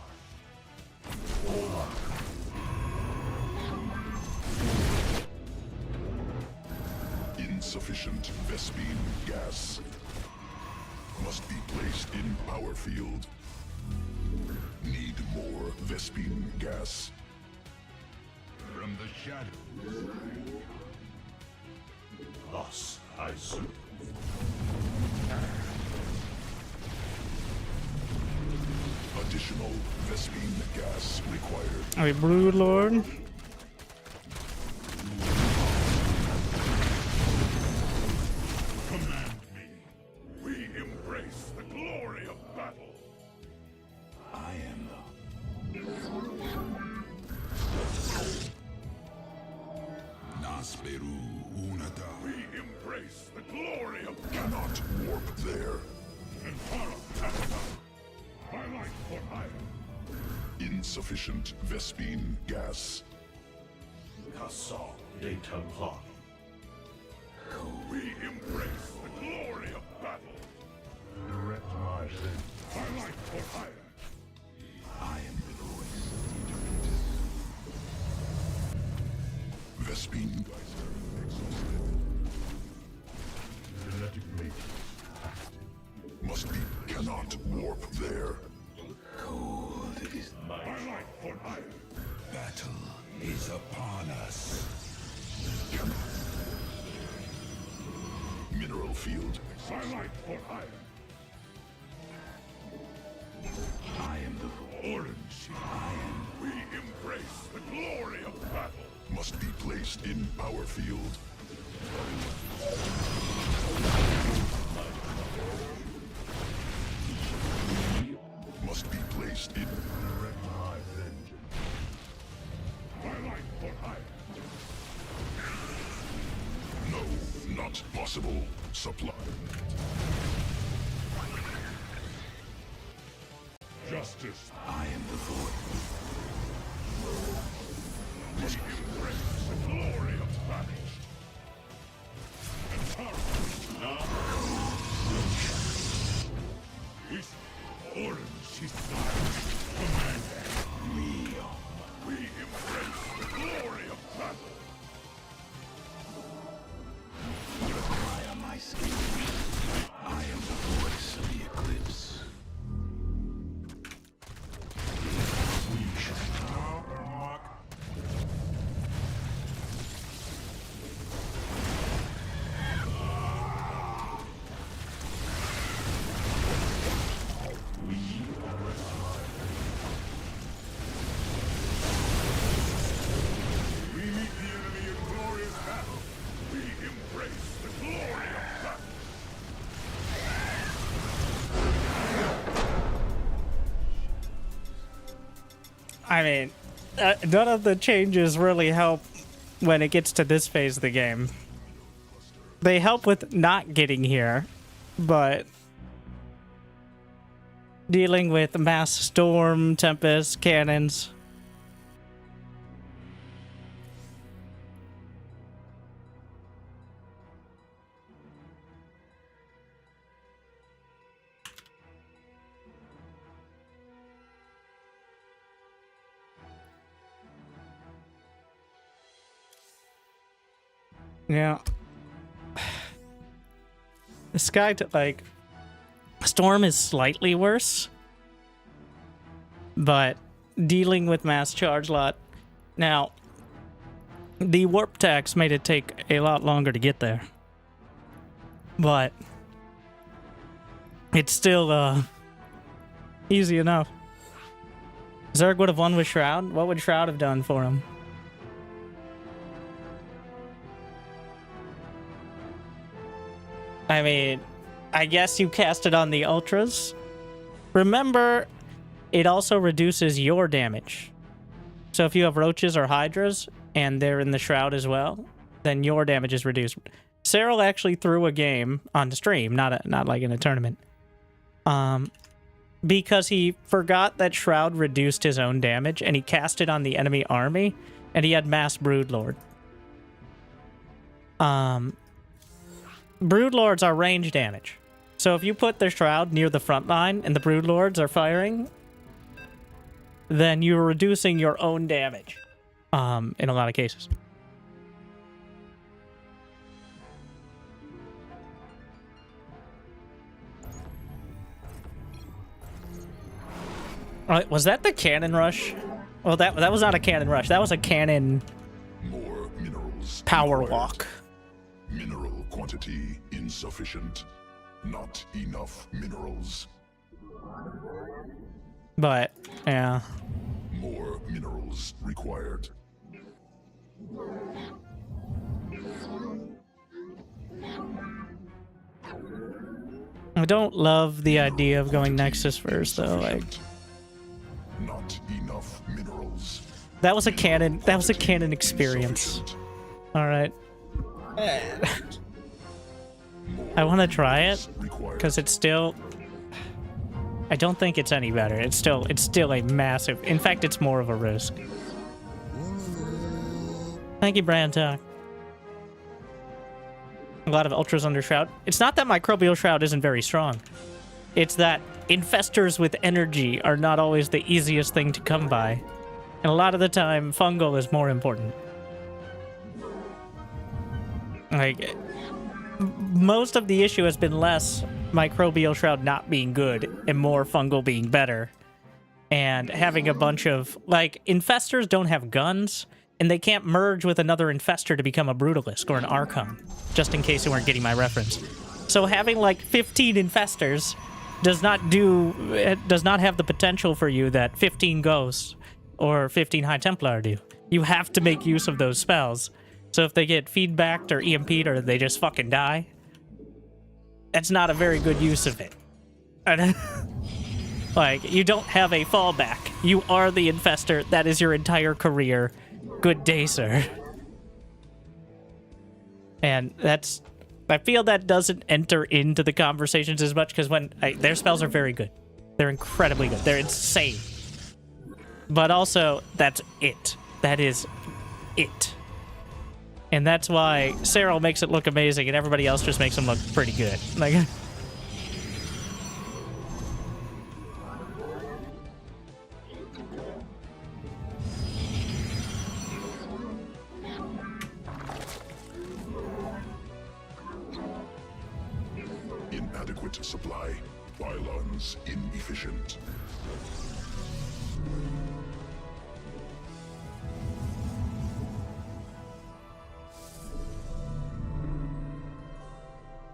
Insufficient Vespine gas. Must be placed in power field. Need more Vespine gas. From the shadows. Thus I serve. Additional Vespine gas required. Are we Brood Lord? Command me! We embrace the glory of battle! I am Nasperu Unata. We embrace the glory of Cannot warp there. Antara Tassadar! Highlight for iron! Insufficient Vespine gas. Cassol Dayton Clark. Highlight for hire. I am the voice. Vespine Geyser exhausted. Genetic matrix. Must be cannot warp there. Cold is Highlight for hire. battle is upon us. Mineral field. Highlight for hire. I am the Orange. We embrace the glory of battle. Must be placed in power field. Must be placed in Highlight for hire. no, not possible. Supply. Justice. I am the voice. Must embrace the glory of battle. Is orange is Commander. We embrace the glory of battle. Fire my skin. I am the voice of the eclipse. We shall mark. We meet the enemy in glorious battle. We embrace the glory of battle. I mean, none of the changes really help when it gets to this phase of the game. They help with not getting here, but dealing with mass storm, tempest, cannons. Yeah. The sky, like, storm is slightly worse, but dealing with mass charge lot. Now, the warp tax made it take a lot longer to get there, but it's still easy enough. Zerg would have won with Shroud. What would Shroud have done for him? I mean, I guess you cast it on the Ultras. Remember, it also reduces your damage. So if you have Roaches or Hydras, and they're in the Shroud as well, then your damage is reduced. Cyril actually threw a game on the stream, not like in a tournament. Because he forgot that Shroud reduced his own damage, and he cast it on the enemy army, and he had Mass Broodlord. Broodlords are range damage. So if you put the Shroud near the front line and the Broodlords are firing, then you're reducing your own damage in a lot of cases. Was that the cannon rush? Well, that was not a cannon rush. That was a cannon More minerals. power required. walk. Mineral quantity insufficient. Not enough minerals. But, yeah. More minerals required. I don't love the idea of going Nexus first, though. Like, Not enough minerals. that was a cannon. That was a cannon experience. Insufficient. All right. I want to try it Required. because it's still. I don't think it's any better. It's still a massive. In fact, it's more of a risk. Thank you, Brantok. A lot of Ultras under Shroud. It's not that Microbial Shroud isn't very strong. It's that infestors with energy are not always the easiest thing to come by. And a lot of the time, fungal is more important. Like, most of the issue has been less microbial shroud not being good and more fungal being better. And having a bunch of, like, infestors don't have guns, and they can't merge with another infestor to become a brutalisk or an archon, just in case you weren't getting my reference. So having like 15 infestors does not have the potential for you that 15 ghosts or 15 High Templar do. You have to make use of those spells. So if they get feedbacked or EMP'd or they just fucking die, that's not a very good use of it. Like, you don't have a fallback. You are the infestor. That is your entire career. Good day, sir. And that's... I feel that doesn't enter into the conversations as much because their spells are very good. They're incredibly good. They're insane. But also, that's it. That is it. And that's why Cyril makes it look amazing and everybody else just makes them look pretty good. Like... Inadequate supply. Pylons inefficient.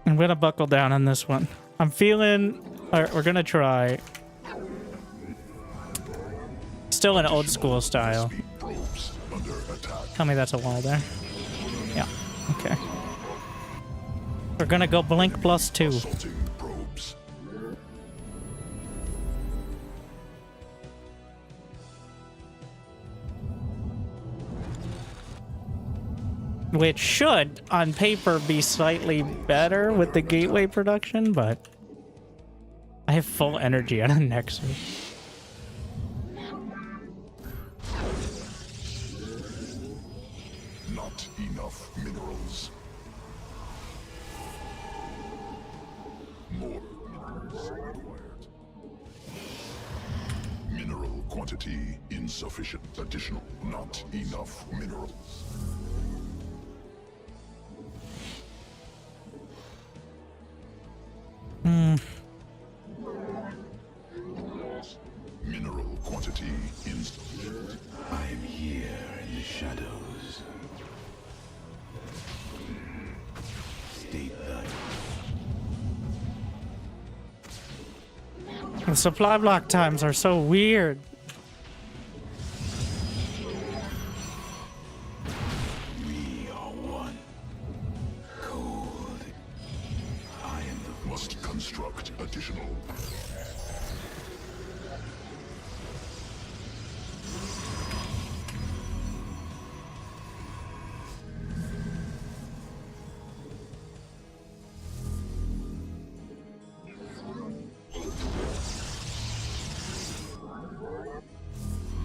I'm gonna buckle down on this one. I'm feeling... we're gonna try... Still an old school style. Tell me that's a wall there. Yeah, okay. We're gonna go blink +2. Assaulting probes. Which should, on paper, be slightly better with the gateway production, but... I have full energy on a Nexus. Not enough minerals. More minerals required. Mineral quantity insufficient. Additional. Not enough minerals. Mineral quantity insufficient. I am here in the shadows. State that. The supply block times are so weird. We are one. Cold. I am the Must construct additional.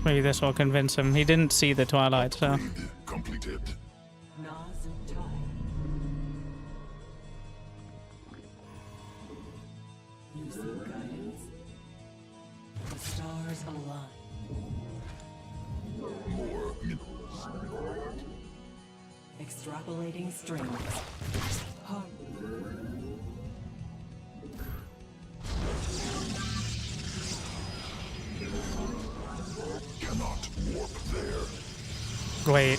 Maybe this will convince him. He didn't see the Twilight, so... Upgrade completed. Nas and time. You seek guidance. The stars align. More minerals required. Extrapolating strings. Heart. Cannot warp there. Wait.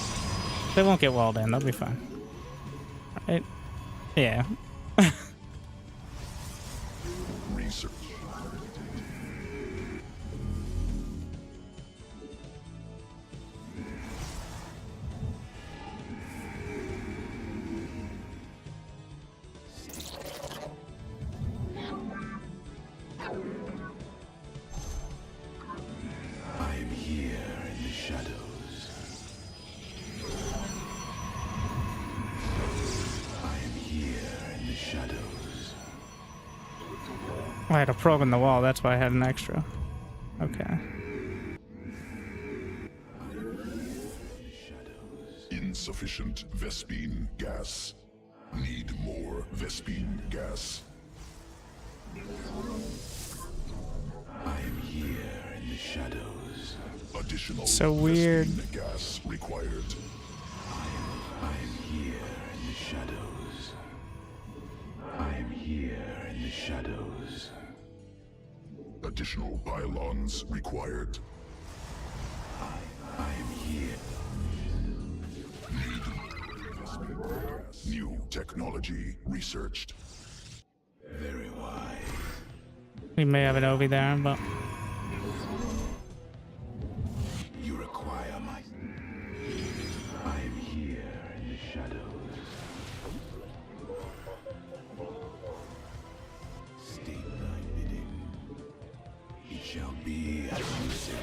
They won't get walled in. They'll be fine. Right? Yeah. Research. I am here in the shadows. I am here in the shadows. I had a probe in the wall. That's why I had an extra. Okay. Insufficient Vespine gas. Need more Vespine gas. I am here in the shadows. Additional So weird. Vespene gas required. I am here in the shadows. I am here in the shadows. Additional pylons required. I am here. New technology researched. Very wise. We may have an Ovi there, but You require my... I am here in the shadows. State thy bidding. It shall be as you say.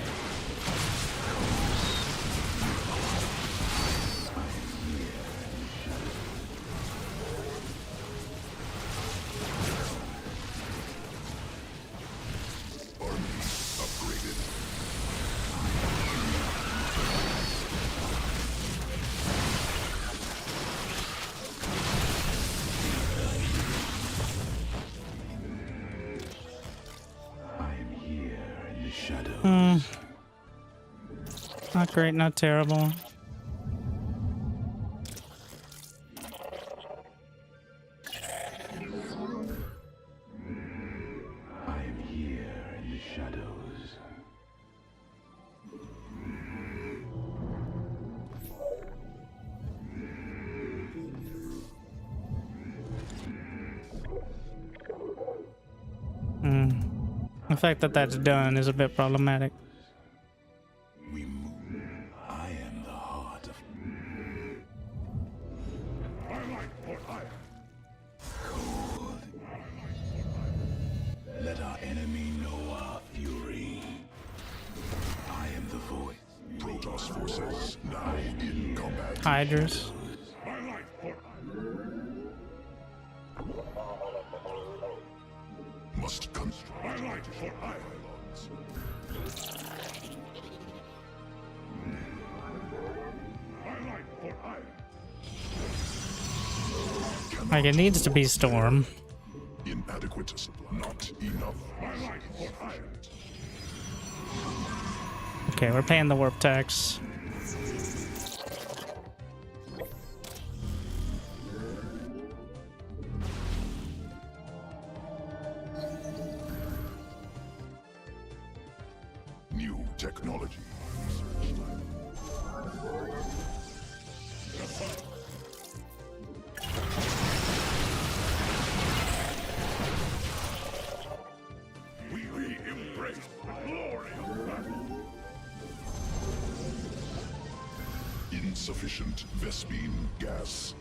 Army upgraded. I am here in the shadows. not great, not terrible. I am here in the shadows. The fact that that's done is a bit problematic. We move. I am the heart of Twilight for hire. cold. Let our enemy know our fury. I am the voice. Protoss forces now in combat. Hydras. Twilight for hire. Must construct Twilight for hire. Twilight for hire. Like, it needs to be Storm. inadequate supply. Not enough. Twilight for hire. Okay, we're paying the warp tax. New technology. We embrace the glory of battle. Insufficient Vespene gas.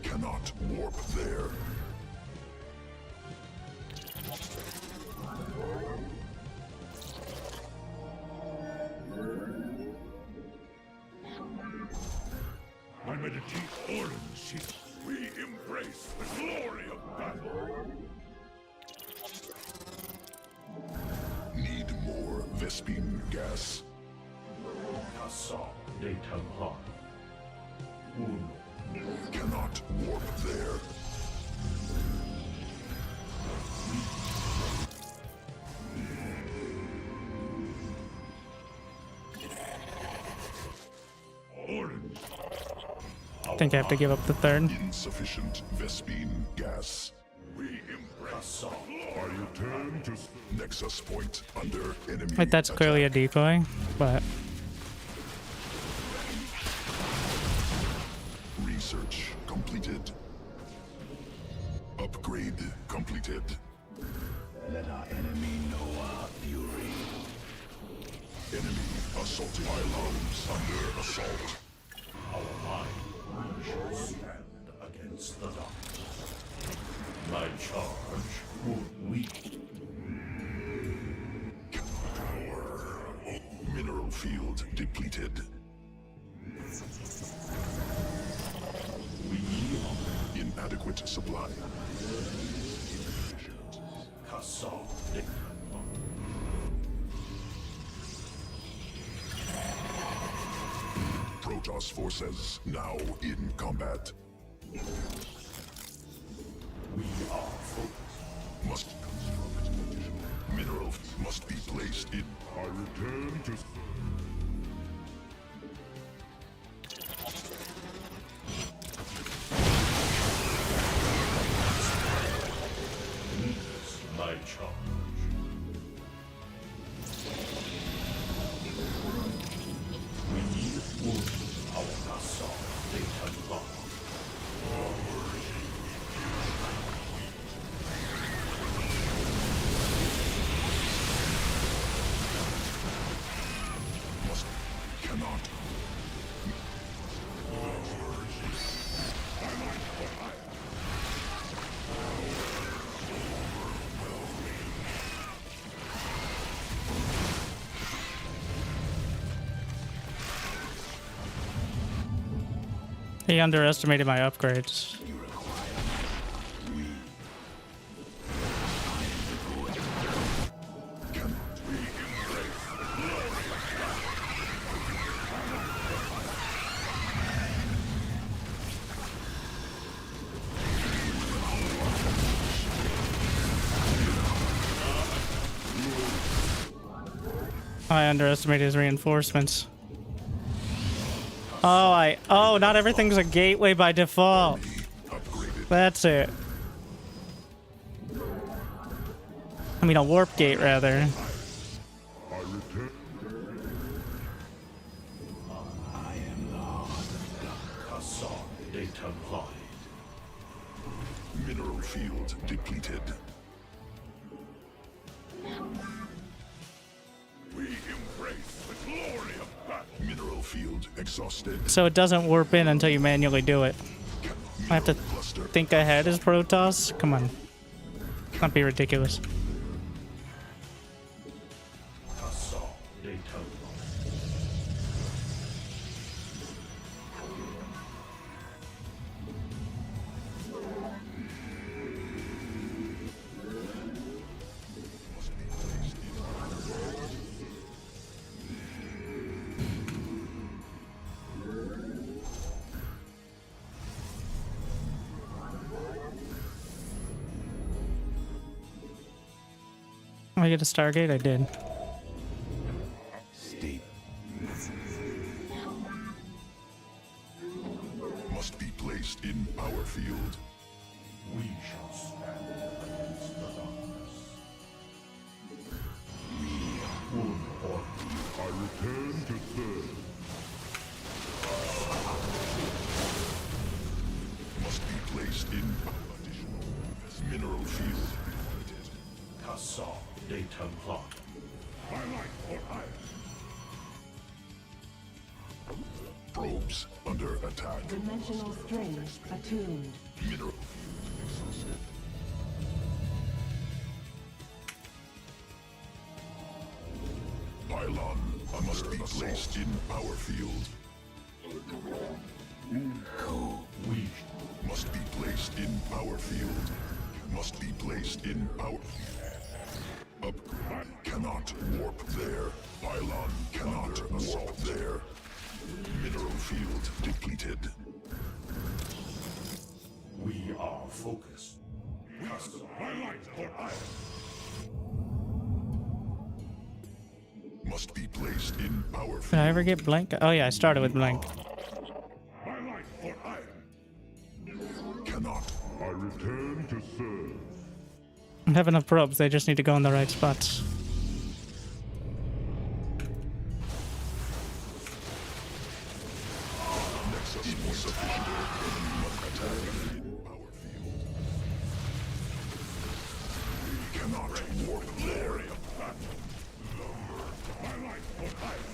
Cannot warp there. I meditate orange sheep. We embrace the glory of battle. Need more Vespene gas. Cannot warp there. Orange. I think I have to give up the third. Insufficient Vespene gas. We embrace the glory. Are you turned to Nexus point under enemy? Like, that's clearly a attack. decoy, but Research completed. Upgrade completed. Let our enemy know our fury. Enemy assaulting pylons under assault. Against the dark. My charge would weak. Power. Mineral field depleted. Inadequate supply. Protoss forces now in combat. We are focused. Must construct additional mineral must be placed in. I return to My charge. We need wood. Our Nassau, they can block. Must cannot. He underestimated my upgrades. I underestimated his reinforcements. Oh, not everything's a gateway by default. That's it. I mean, a warp gate, rather. I return. I am the heart of the Nassau, they can block. Mineral field depleted. We embrace the glory of battle. Mineral field exhausted. So it doesn't warp in until you manually do it. I have to Cluster. think ahead as Protoss? Come on. Can't be ridiculous. Nassau, they can block. I get a Stargate? I did. State. Must be placed in power field. We shall stand against the darkness. I return to serve. Must be placed in additional mineral field. Nassau, they can block. My life for hire. Probes under attack. Dimensional string attuned. Mineral field exhausted. Pylon must be placed in power field. We Must be placed in power field. Must be placed in power. Upgrade cannot warp there. Pylon cannot warp there. Mineral field depleted. We are focused. My life for hire. Must be placed in power Did I field. ever get blank? Oh yeah, I started with blank. My life for hire. Cannot. I return to serve. I have enough probes, they just need to go in the right spots. Nexus insufficient. Must attack in power field. We cannot warp there. My life for hire.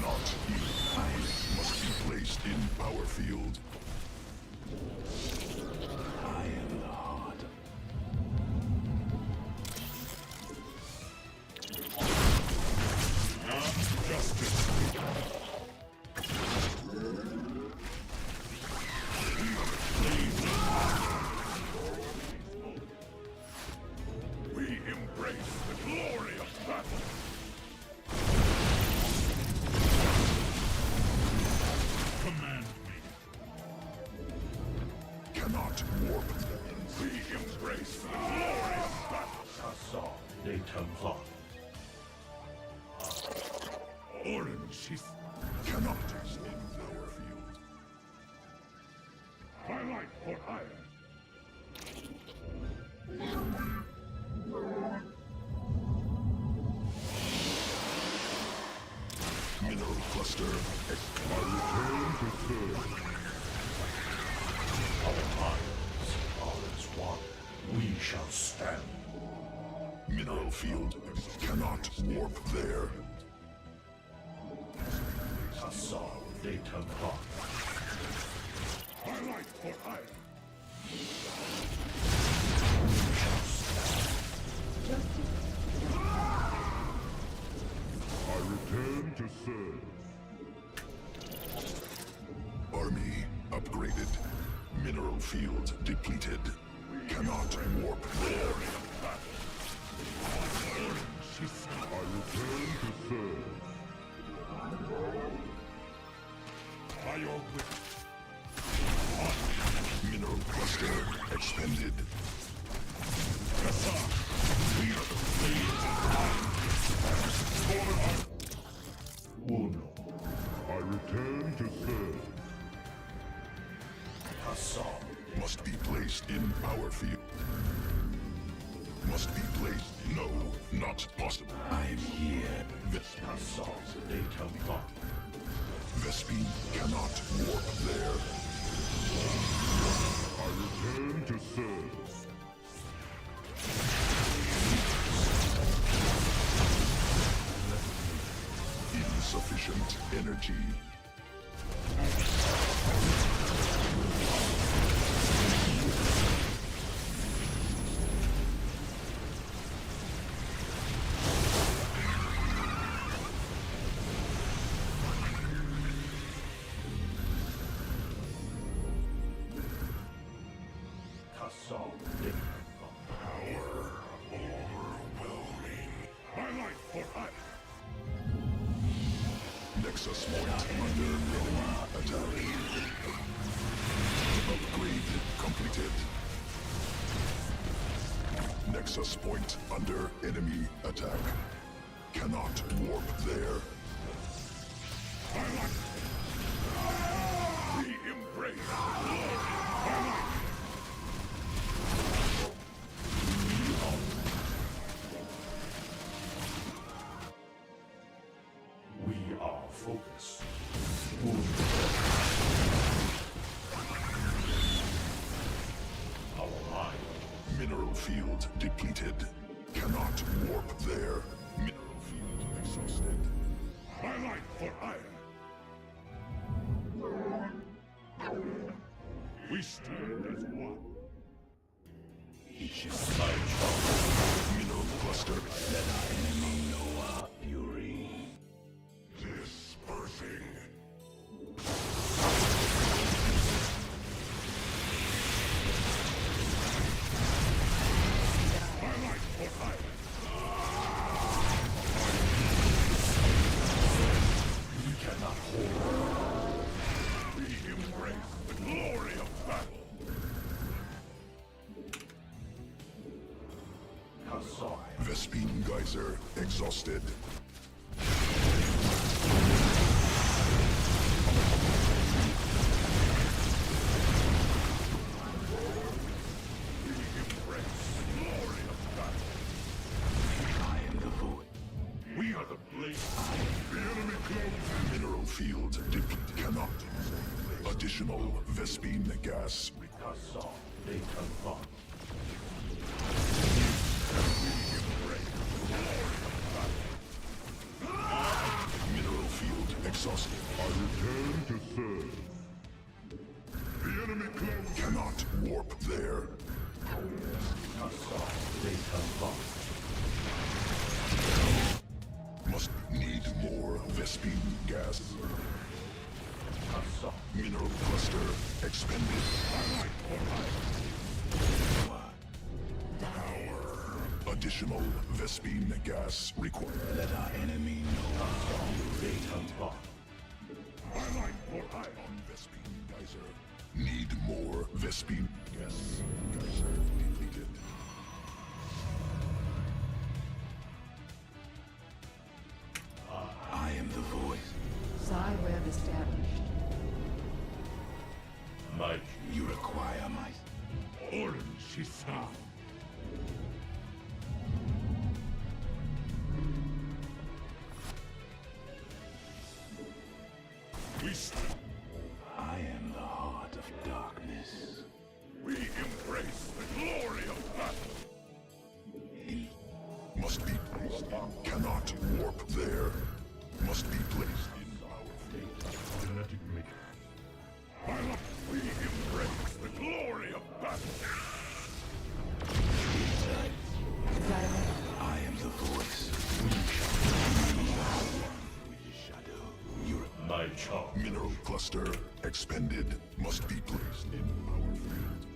Not even. Must be placed in power field. I am the heart. We embrace the glory of battle. Command embrace the glory of battle. Assault, they Templar. Orange is Cannot in our field. highlight for iron. Mineral cluster. I return to serve. Our minds are as one. We shall stand. Mineral field. Cannot warp there. Assault, they Templar. Highlight for iron. I return to serve. Army upgraded. Mineral field depleted. Cannot warp there. I return to serve. By your will. Mineral cluster expended. Uno. I return to serve. Assault. Must be placed in power field. Must be placed. No, not possible. I am here. Vespine. Assault, they Templar. Vespine cannot warp there. I return to serve. Insufficient energy. Assault, they Templar. Highlight for iron. Nexus point under enemy attack. Upgrade completed. Nexus point under enemy attack. Cannot warp there. Highlight. We embrace the glory. Highlight. We are focused. Our mind. Mineral field depleted. Cannot warp there. Mineral field exhausted. Highlight for iron. We stand as one. Each is my job. Mineral cluster. Let our enemy know our fury. Dispersing. Highlight for iron. We cannot hold. We embrace the glory of battle. Assault. Vespine geyser exhausted. Glory of battle. I am the void. We are the blade. The enemy close. Mineral field depleted. Cannot. Additional Vespine gas. Assault. They Templar. Mineral field exhausted. I return to serve. The enemy close. Cannot warp there. Assault. They Templar. Must need more Vespine gas. Assault. Mineral cluster expended. Additional Vespine gas required. Let our enemy know our They Templar. Highlight for iron. On Vespine geyser. Need more Vespine gas. Geyser depleted. completed. I am the voice. Psi web established. My You require my... Orin Shisa. We stand. I am the heart of darkness. We embrace the glory of battle. Must be placed in. Cannot warp there. Must be placed in our fate. Genetic makeup. We embrace the glory of battle. I am the voice. Shadow. You My charm. Mineral cluster expended. Must be placed in our field.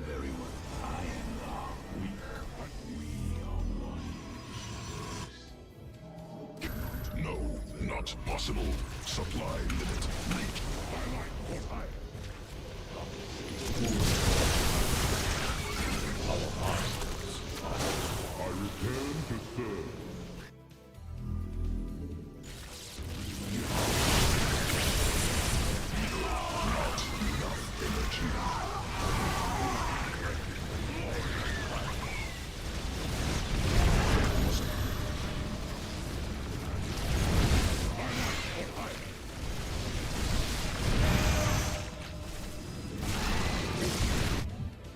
very well. I am the we are one. No, not possible. Supply limit reached. I return to serve. Not enough energy.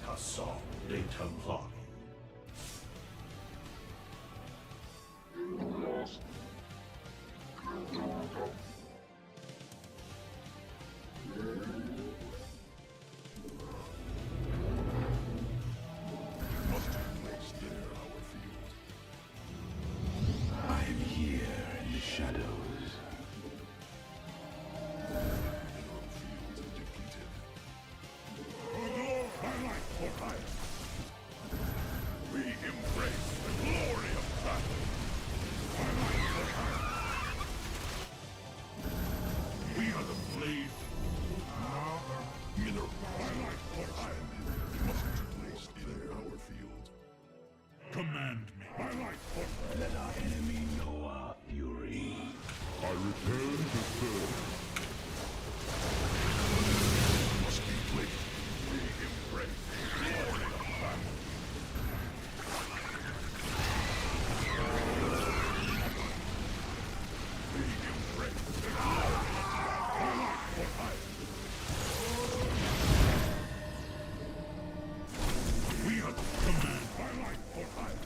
Cassol de Templar. Must be placed in our field. I am here in the shadows. Mineral field depleted. We embrace the glory of battle. We are the blade. Mineral expended. Must be placed in our field. Command me. Let our enemy know our fury. I return to serve. Must be placed. We embrace the glory of battle. We embrace the glory. We are the command. My life for hire.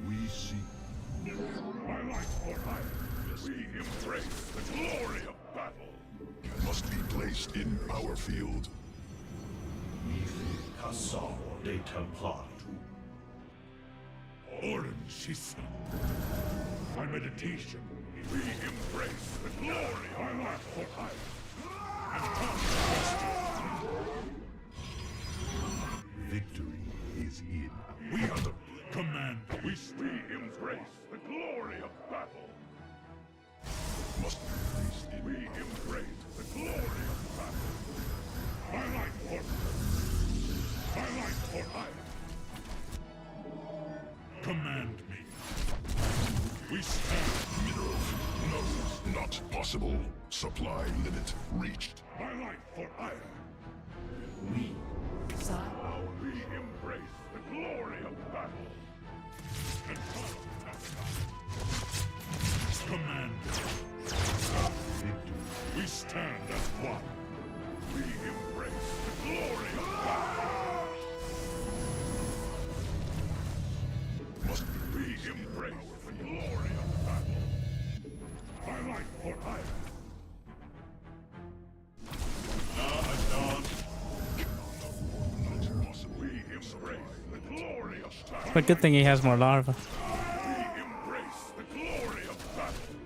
We seek. My life for hire. We embrace the glory of battle. Must be placed in our field. Cassol de Templar. Orin Shisa. My meditation. We embrace the glory of my life for hire. Victory is in. We are the command. We embrace the glory of battle. Must be placed in. We embrace the glory of battle. My life for hire. Command me. We stand. Mineral. No, not possible. Supply limit reached. My life for hire. Psi. We embrace the glory of battle. Command. We stand as one. We embrace the glory of battle. Must be We embrace the glory of battle. My life for hire. not possible. We embrace the glory of battle. But good thing he has more larva. We embrace the glory of battle.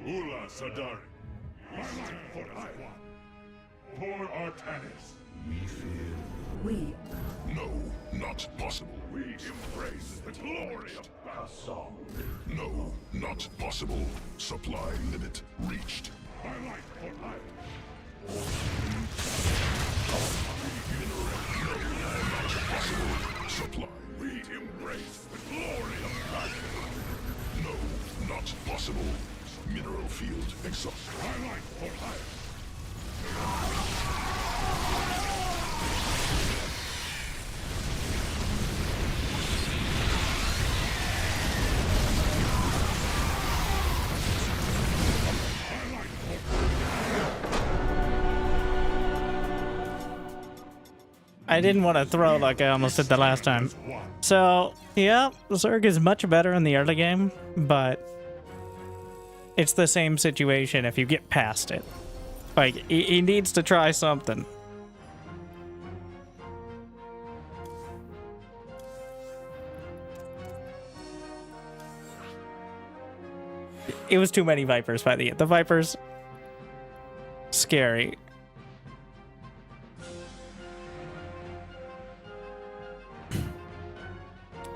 Ula Sadari. My life for hire. For Artanis. We fear. We. No, not possible. We embrace the glory of battle. No, not possible. Supply limit reached. Supply. We embrace the glory of battle. No, not possible. Mineral field exhausted. Twilight for hire. I didn't want to throw like I almost did the last time. So, yeah, Zerg is much better in the early game, but it's the same situation if you get past it. Like, he needs to try something. It was too many Vipers by the end. The Vipers, scary.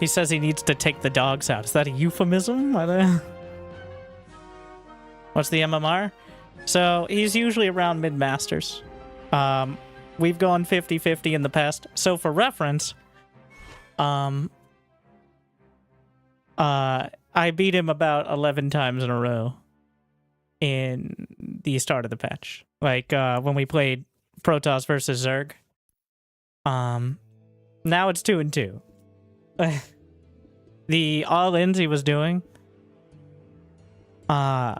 He says he needs to take the dogs out. Is that a euphemism? I don't know. What's the MMR? So he's usually around mid-masters. We've gone 50-50 in the past. So for reference, I beat him about 11 times in a row in the start of the patch. Like when we played Protoss versus Zerg. Now it's 2-2. The all-ins he was doing, yeah,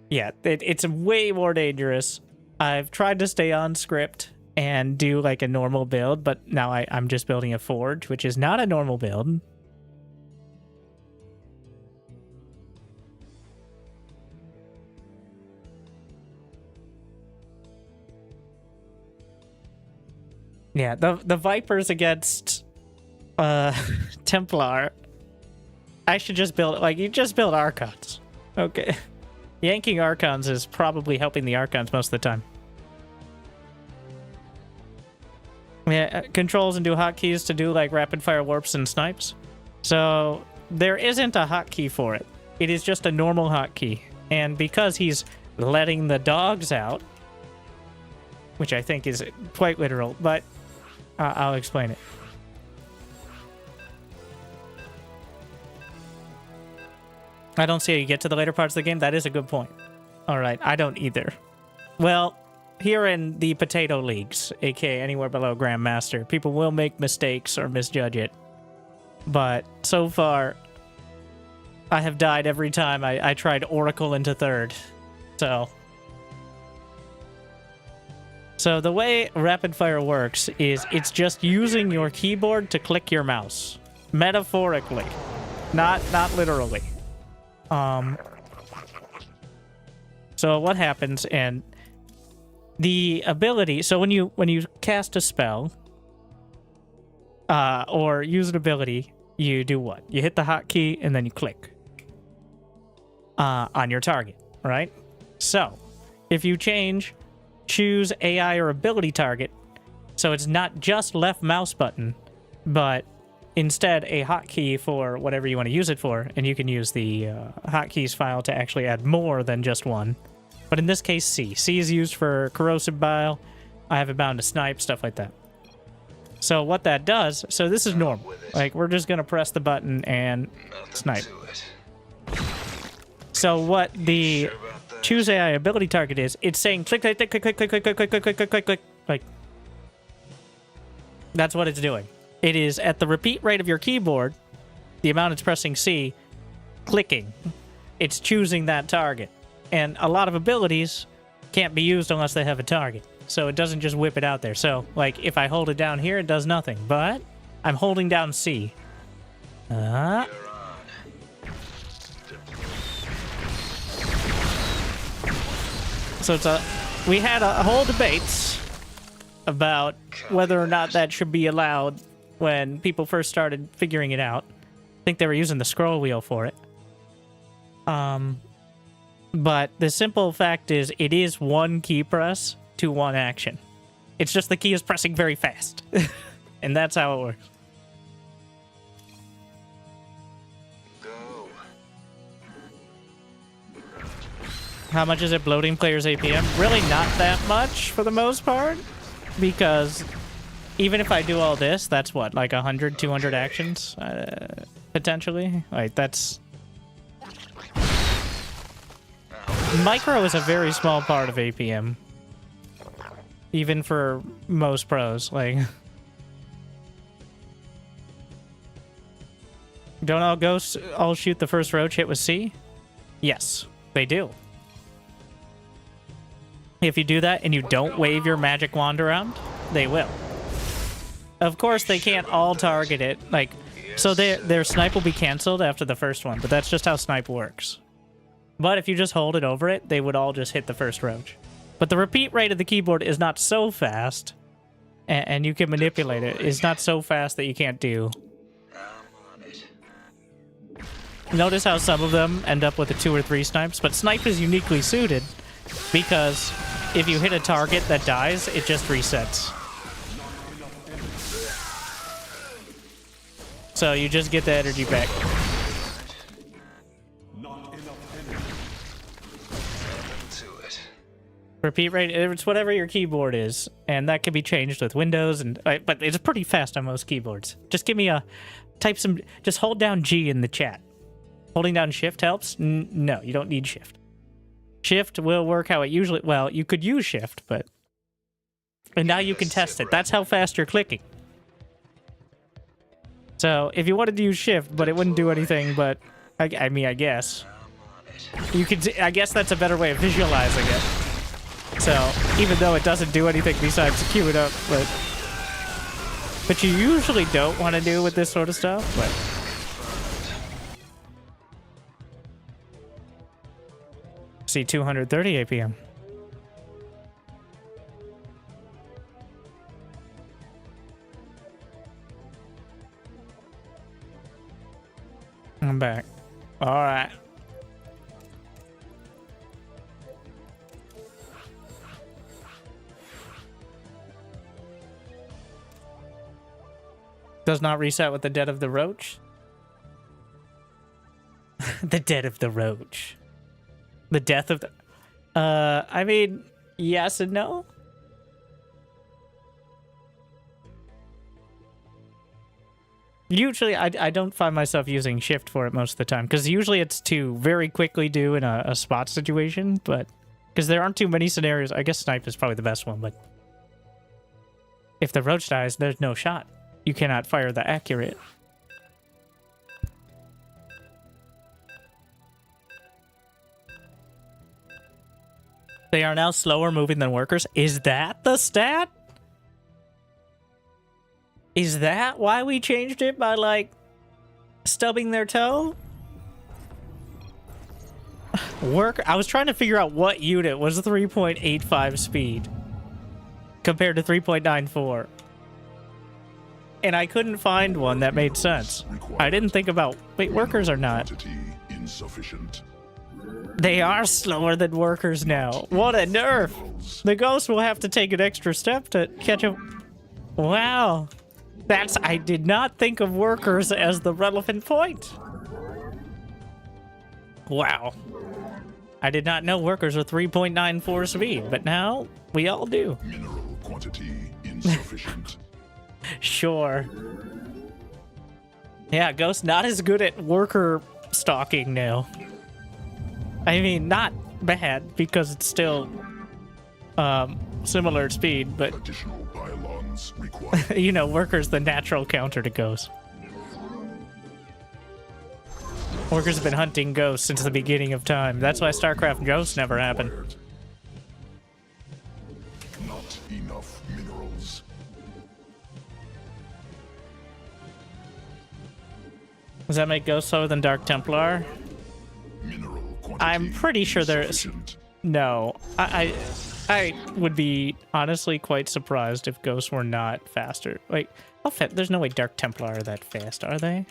it's way more dangerous. I've tried to stay on script and do like a normal build, but now I'm just building a forge, which is not a normal build. Yeah, the Vipers against Templar. I should just build, like, you just build Archons. Okay. Yanking Archons is probably helping the Archons most of the time. Yeah, controls and do hotkeys to do, like, rapid-fire warps and snipes. So, there isn't a hotkey for it. It is just a normal hotkey. And because he's letting the dogs out, which I think is quite literal, but I'll explain it. I don't see how you get to the later parts of the game. That is a good point. All right, I don't either. Well, here in the potato leagues, aka anywhere below Grandmaster, people will make mistakes or misjudge it. But so far, I have died every time I tried Oracle into third. So the way rapid fire works is it's just using your keyboard to click your mouse. Metaphorically, not literally. So what happens, and the ability, so when you cast a spell or use an ability, you do what? You hit the hotkey and then you click on your target, right? So if you choose AI or ability target, so it's not just left mouse button, but instead a hotkey for whatever you want to use it for, and you can use the hotkeys file to actually add more than just one. But in this case, C. C is used for corrosive bile. I have it bound to snipe, stuff like that. So what that does, so this is normal. Like, we're just going to press the button and snipe. So what the choose AI ability target is, it's saying click, click, click, click, click, click, click, click, click, click, click, click, click, like. That's what it's doing. It is at the repeat rate of your keyboard, the amount it's pressing C, clicking. It's choosing that target. And a lot of abilities can't be used unless they have a target. So it doesn't just whip it out there. So, like, if I hold it down here, it does nothing. But I'm holding down C. So it's we had a whole debate about whether or not that should be allowed when people first started figuring it out. I think they were using the scroll wheel for it. But the simple fact is, it is one key press to one action. It's just the key is pressing very fast. And that's how it works. Go. How much is it bloating players' APM? Really not that much for the most part, because even if I do all this, that's what, like 100, 200 actions, potentially? Like, that's... Micro is a very small part of APM. Even for most pros, like... Don't all ghosts all shoot the first roach hit with C? Yes, they do. If you do that and you don't wave your magic wand around, they will. Of course, they can't all target it. Like, so their snipe will be canceled after the first one, but that's just how snipe works. But if you just hold it over it, they would all just hit the first roach. But the repeat rate of the keyboard is not so fast, and you can manipulate it. It's not so fast that you can't do. Notice how some of them end up with a 2 or 3 snipes, but snipe is uniquely suited because if you hit a target that dies, it just resets. So you just get the energy back. Repeat rate, it's whatever your keyboard is, and that can be changed with Windows, and but it's pretty fast on most keyboards. Just give me a, just hold down G in the chat. Holding down Shift helps? No, you don't need Shift. Shift will work how it usually... Well, you could use Shift, but... And now you can test it. That's how fast you're clicking. So, if you wanted to use Shift, but it wouldn't do anything, but... I mean, I guess. You could... I guess that's a better way of visualizing it. So, even though it doesn't do anything besides queue it up, but... But you usually don't want to do with this sort of stuff, but... See 230 APM. I'm back. All right. Does not reset with the dead of the roach. The dead of the roach. The death of the... I mean, yes and no. Usually, I don't find myself using Shift for it most of the time, because usually it's to very quickly do in a spot situation, but... Because there aren't too many scenarios. I guess Snipe is probably the best one, but... If the roach dies, there's no shot. You cannot fire the accurate. They are now slower moving than workers. Is that the stat? Is that why we changed it by, like, stubbing their toe? I was trying to figure out what unit was 3.85 speed compared to 3.94. And I couldn't find one that made sense. I didn't think about... Wait, workers are not. Insufficient. They are slower than workers now. What a nerf! The ghost will have to take an extra step to catch up. Wow. I did not think of workers as the relevant point. Wow. I did not know workers were 3.94 speed, but now we all do. Mineral quantity insufficient. Sure. Yeah, ghost not as good at worker stalking now. I mean, not bad, because it's still similar speed, but Additional pylons required. you know, worker's the natural counter to ghosts. Workers have been hunting ghosts since the beginning of time. That's why StarCraft ghosts never happened. Not enough minerals. Does that make ghosts slower than Dark Templar? Mineral quantity I'm pretty sure there's... insufficient. No. I would be honestly quite surprised if ghosts were not faster. Like, how fast? There's no way Dark Templar are that fast, are they?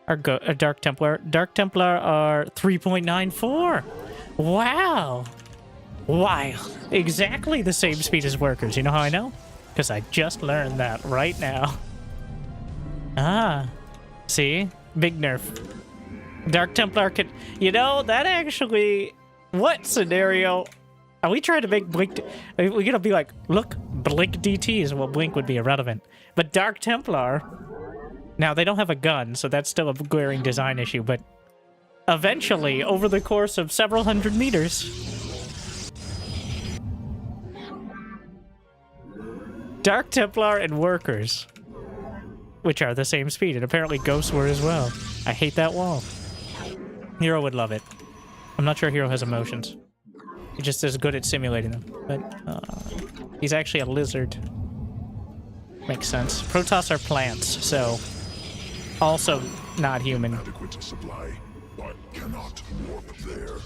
Dark Templar are 3.94. Wow. Wild. Exactly the same speed as workers. You know how I know? Because I just learned that right now. Ah. See? Big nerf. Dark Templar could... You know, that actually... What scenario? Are we trying to make Blink... Are we gonna be like, look, Blink DT is what Blink would be irrelevant. But Dark Templar... Now, they don't have a gun, so that's still a glaring design issue, but... Eventually, over the course of several hundred meters... Dark Templar and Workers. Which are the same speed, and apparently Ghosts were as well. I hate that wall. Hero would love it. I'm not sure Hero has emotions. He's just as good at simulating them. But, he's actually a lizard. Makes sense. Protoss are plants, so... Also not human. Adequate supply, but cannot warp there.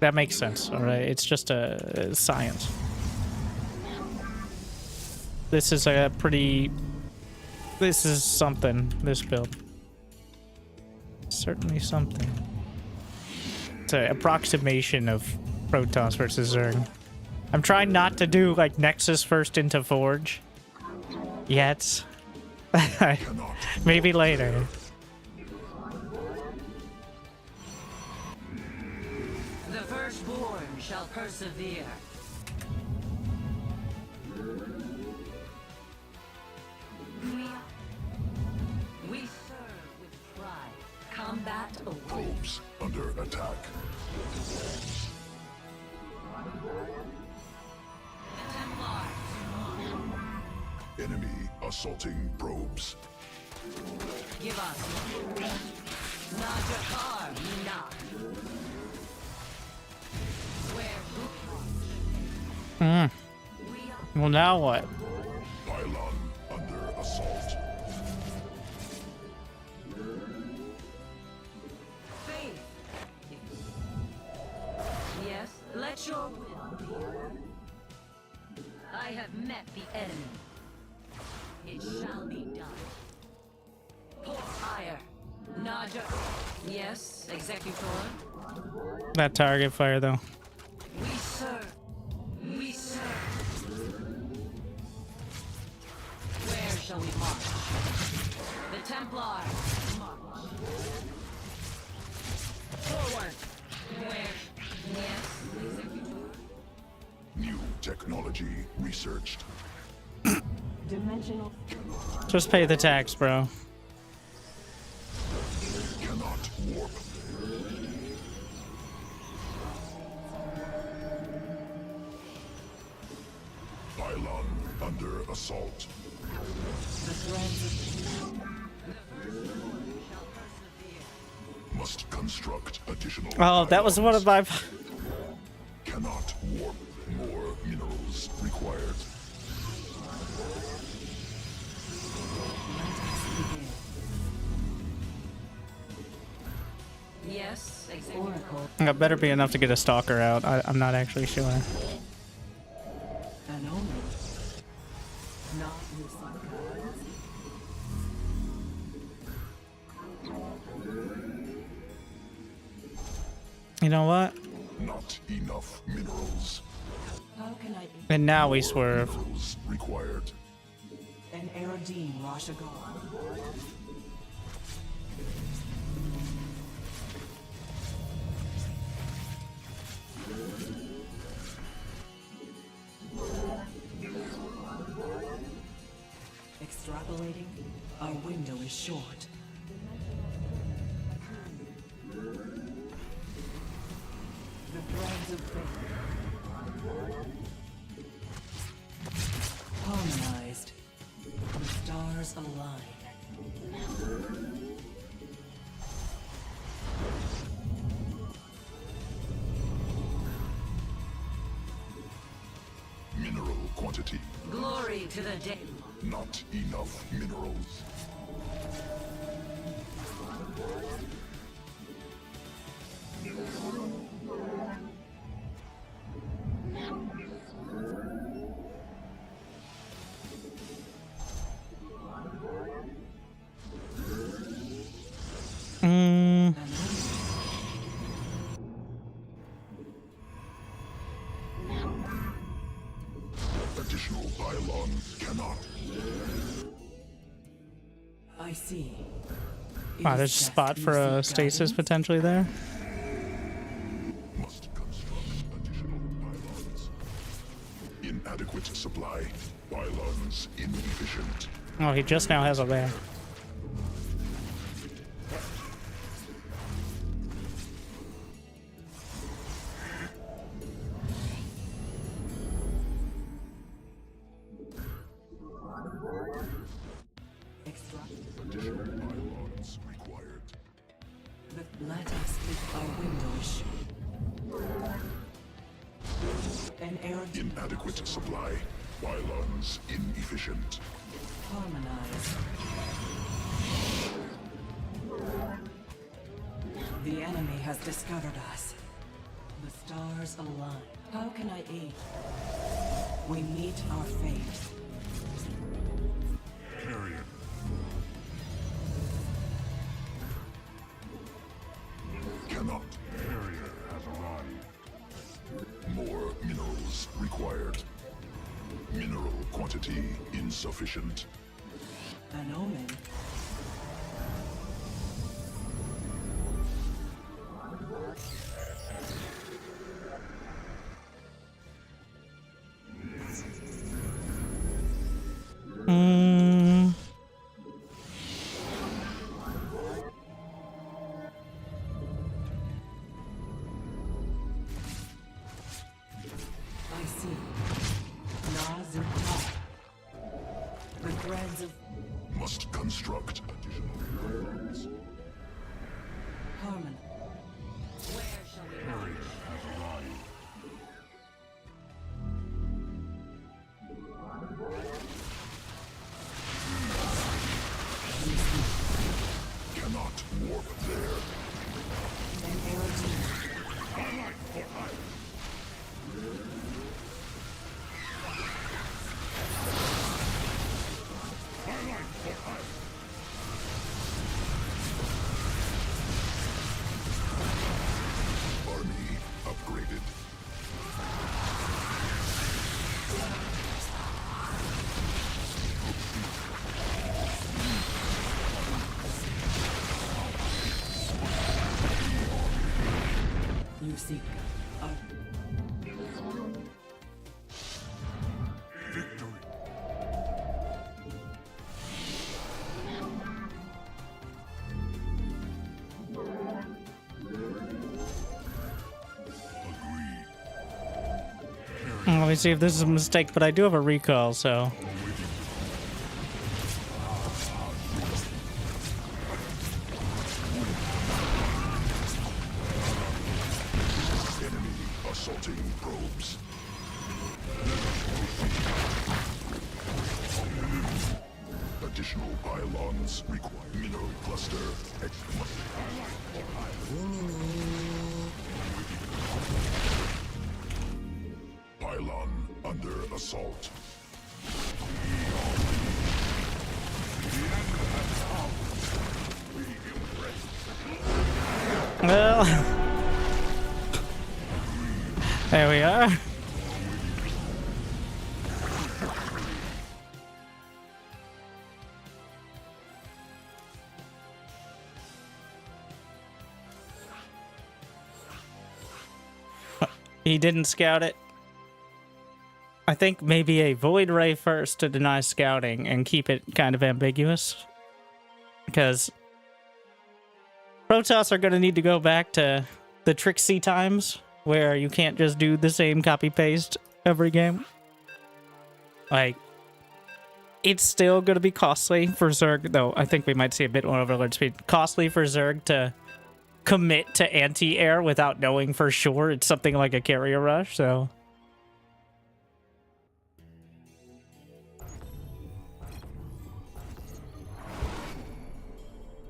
That makes sense, alright? It's just a science. This is a pretty... This is something, this build. Certainly something. It's an approximation of Protoss versus Zerg. I'm trying not to do, like, Nexus first into Forge. Yet. Maybe later. The firstborn shall persevere. We serve with pride. Combat awaits. Probes under attack. The Templars. Enemy assaulting probes. Give us. Najakar Mina. Where we are. Well, now what? Pylon under assault. Faith. Yes, let your will be. I have met the enemy. It shall be done. Pour fire. Naja. Yes, Executor. That target fire, though. We serve. We serve. Where shall we march? The Templars. March. Forward. Where? Yes, Executor. New technology researched. Dimensional. Just pay the tax, bro. Cannot warp. Pylon under assault. The threads of Must construct additional. Oh, that was one of my... Cannot warp. More minerals required. Yes, Executor. Oracle. That better be enough to get a stalker out. I'm not actually sure. An omen. Not recycled. You know what? Not enough minerals. How can I be And now we swerve. Minerals required. an Erodine Rashagar? Extrapolating, our window is short. The threads of fate. Harmonized. The stars align. Mineral quantity. Glory to the day. Not enough minerals. Additional pylon cannot. see. Wow, there's a spot for a stasis potentially there. Must construct additional pylons. Inadequate supply. Pylons inefficient. Oh, he just now has a there. Additional pylons required. Let us keep our windows. An aerodine Inadequate supply. Pylons inefficient. harmonized. The enemy has discovered us. The stars align. How can I aid? We meet our fate. Carrier. Cannot. Carrier has arrived. More minerals required. Mineral quantity insufficient. An omen. I see. Nazutah. The threads of Must construct additional pylons. harmony. Where shall we Carrier march? has arrived. Cannot warp there. An aerodine. Highlight for hire. Highlight for hire. Army upgraded. You seek a Victory. Agreed. Let me see if this is a mistake, but I do have a recall, so. Enemy assaulting probes. Additional pylons required. Mineral cluster. Pylon under assault. Well. There we are. He didn't scout it. I think maybe a Void Ray first to deny scouting and keep it kind of ambiguous. Because Protoss are going to need to go back to the Trixie times where you can't just do the same copy-paste every game. Like, it's still going to be costly for Zerg, though I think we might see a bit more overload speed. Costly for Zerg to commit to anti-air without knowing for sure it's something like a carrier rush, so...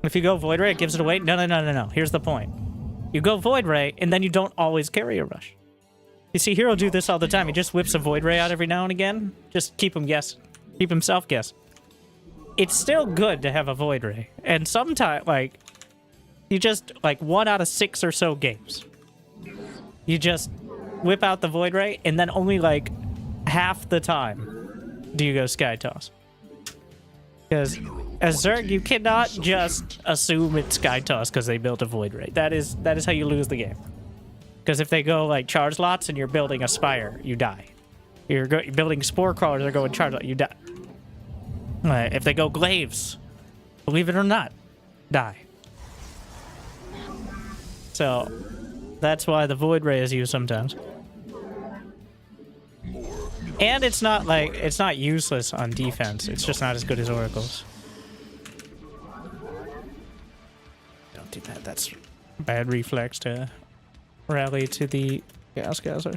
If you go Void Ray, it gives it away. No. Here's the point. You go Void Ray, and then you don't always carry a rush. You see Hero do this all the time. He just whips a Void Ray out every now and again. Just keep him guessing. Keep himself guessing. It's still good to have a Void Ray. And sometimes, like, you just, like, 1 out of 6 or so games, you just whip out the Void Ray, and then only, like, half the time do you go Sky Toss. Because Mineral as Zerg, you cannot just assume it's Sky Toss because they built a Void Ray. That is how you lose the game. Because if they go like charge lots and you're building a Spire, you die. You're building Spore Crawlers, they're going charge lot, you die. If they go Glaives, believe it or not, die. So that's why the Void Ray is used sometimes. And it's not like it's not useless on defense. It's just not as good as Oracles. Don't do that. That's bad reflex to rally to the Gas Gasser.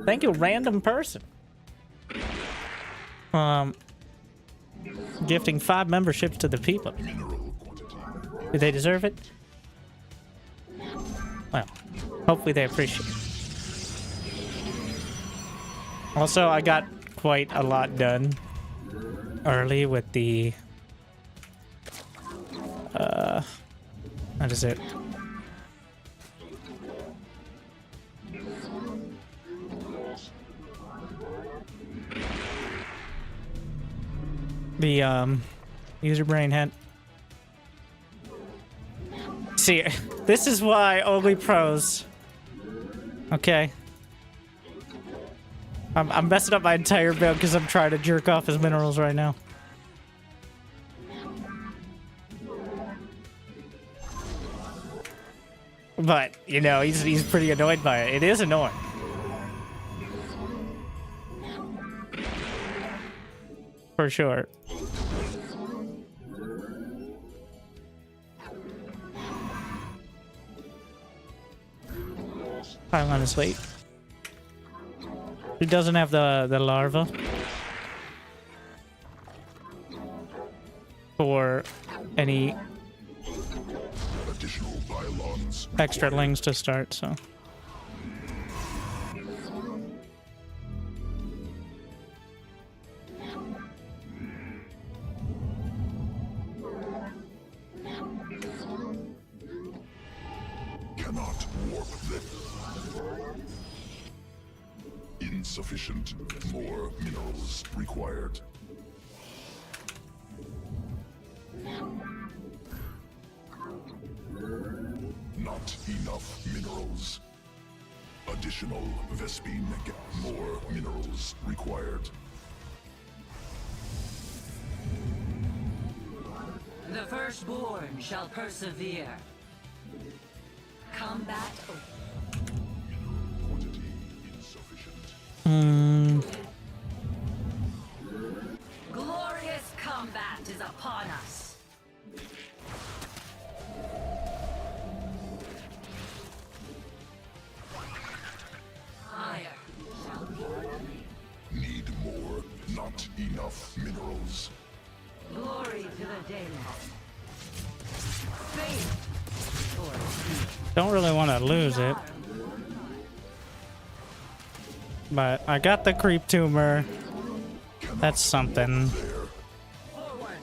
Thank you, random person. Gifting 5 memberships to the people. Do they deserve it? Well, hopefully they appreciate it. Also, I got quite a lot done early with the what is it? The user brain had. See, this is why only pros. Okay. I'm messing up my entire build because I'm trying to jerk off his minerals right now. But, you know, he's pretty annoyed by it. It is annoying. For sure. Pylon is late. He doesn't have the larva for any Additional pylons extra lings to start, so. cannot warp them. Insufficient. More minerals required. Not enough minerals. Additional Vespine. More minerals required. The firstborn shall persevere. Combat. Quantity insufficient. Glorious combat is upon us. Fire shall be. Need more. Not enough minerals. Glory to the daylight. Faith. Don't really want to lose it. But I got the creep tumor. That's something. Forward.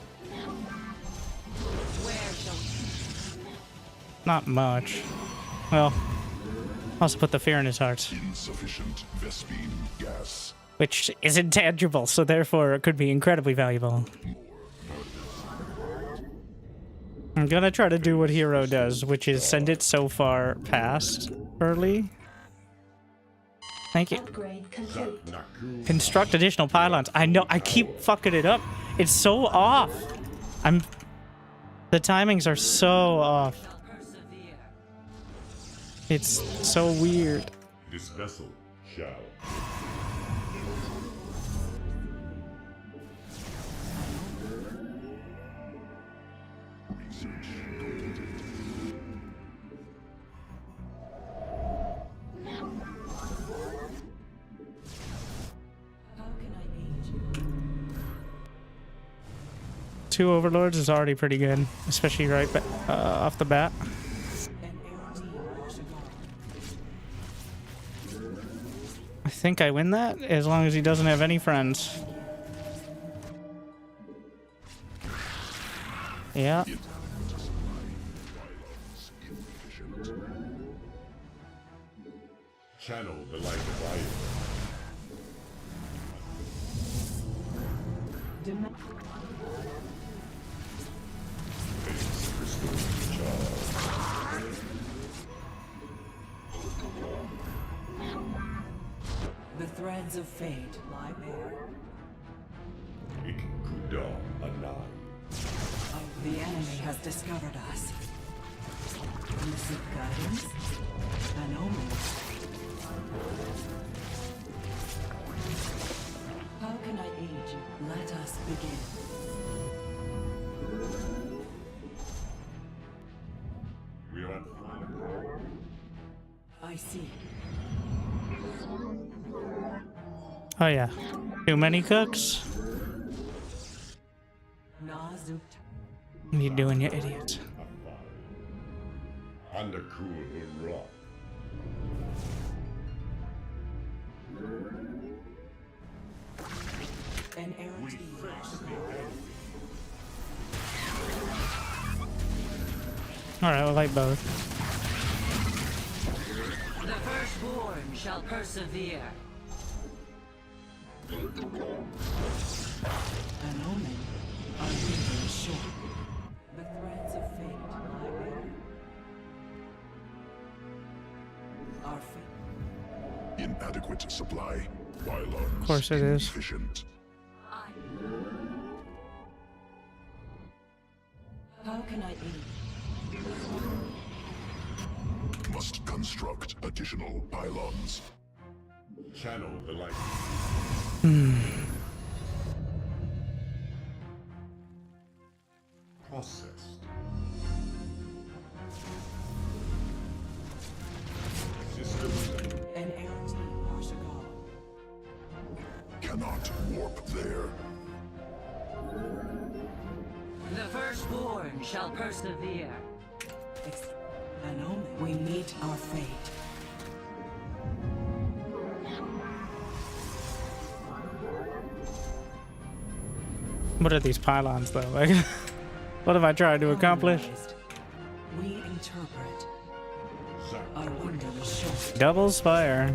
Where shall we? Not much. Well, also put the fear in his heart, Insufficient Vespine gas. which is intangible, so therefore it could be incredibly valuable. I'm gonna try to do what Hero does, which is send it so far past early. Thank you. Construct additional pylons. I know, I keep fucking it up. It's so off. The timings are so off. Persevere. It's so weird. This vessel shall. How can I aid you? 2 overlords is already pretty good, especially right off the bat. An air team should go. I think I win that as long as he doesn't have any friends. Yeah. Channel the light of fire. The threads of fate lie bare. Ikuda Anan. The enemy has discovered us. Innocent guidance? An omen. How can I aid you? Let us begin. We are I see. Oh yeah. Too many cooks? Nazut. What are you doing, you idiot? Undercool Hurrah. An errant evil. Alright, we'll fight both. The firstborn shall persevere. An omen. Our leader is sure. The threads of fate lie bare. Our fate. Inadequate supply. Pylons Of course it is. insufficient. How can I aid? Must construct additional pylons. Channel the light. Processed. Systems. An errant evil. Cannot warp there. The firstborn shall persevere. An omen. We meet our fate. What are these pylons though? Like, what have I tried to accomplish? Harmonized. We interpret. Our window is short. Double spire.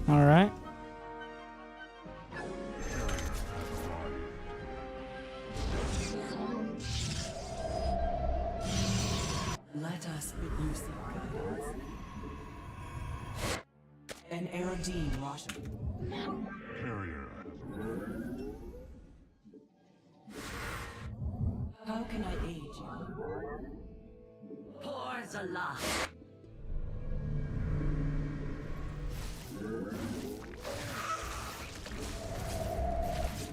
Alright. Let us receive guidance. An Erodine Washington. Carrier. How can I aid you? Pours aloft.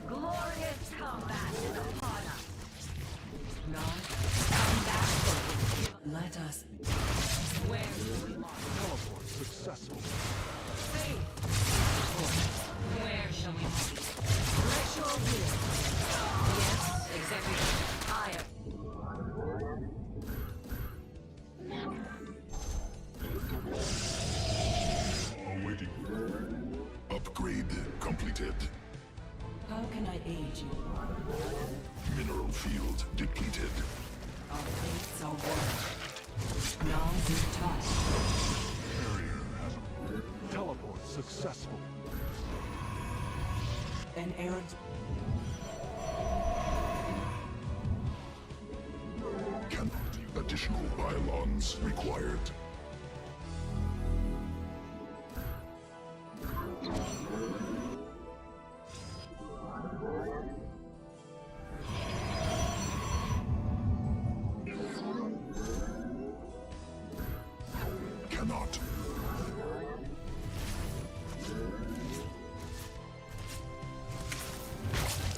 Glorious combat is upon us. Not. Let us. Where do we march? Teleport successful. Faith. Where shall we march? Ritual will. Yes, executive. Higher. Awaiting. Upgrade completed. How can I aid you? Mineral field depleted. Our fates are one. Nas is touched. Carrier has teleport successful. An errant. Cannot. Additional pylons required. Cannot.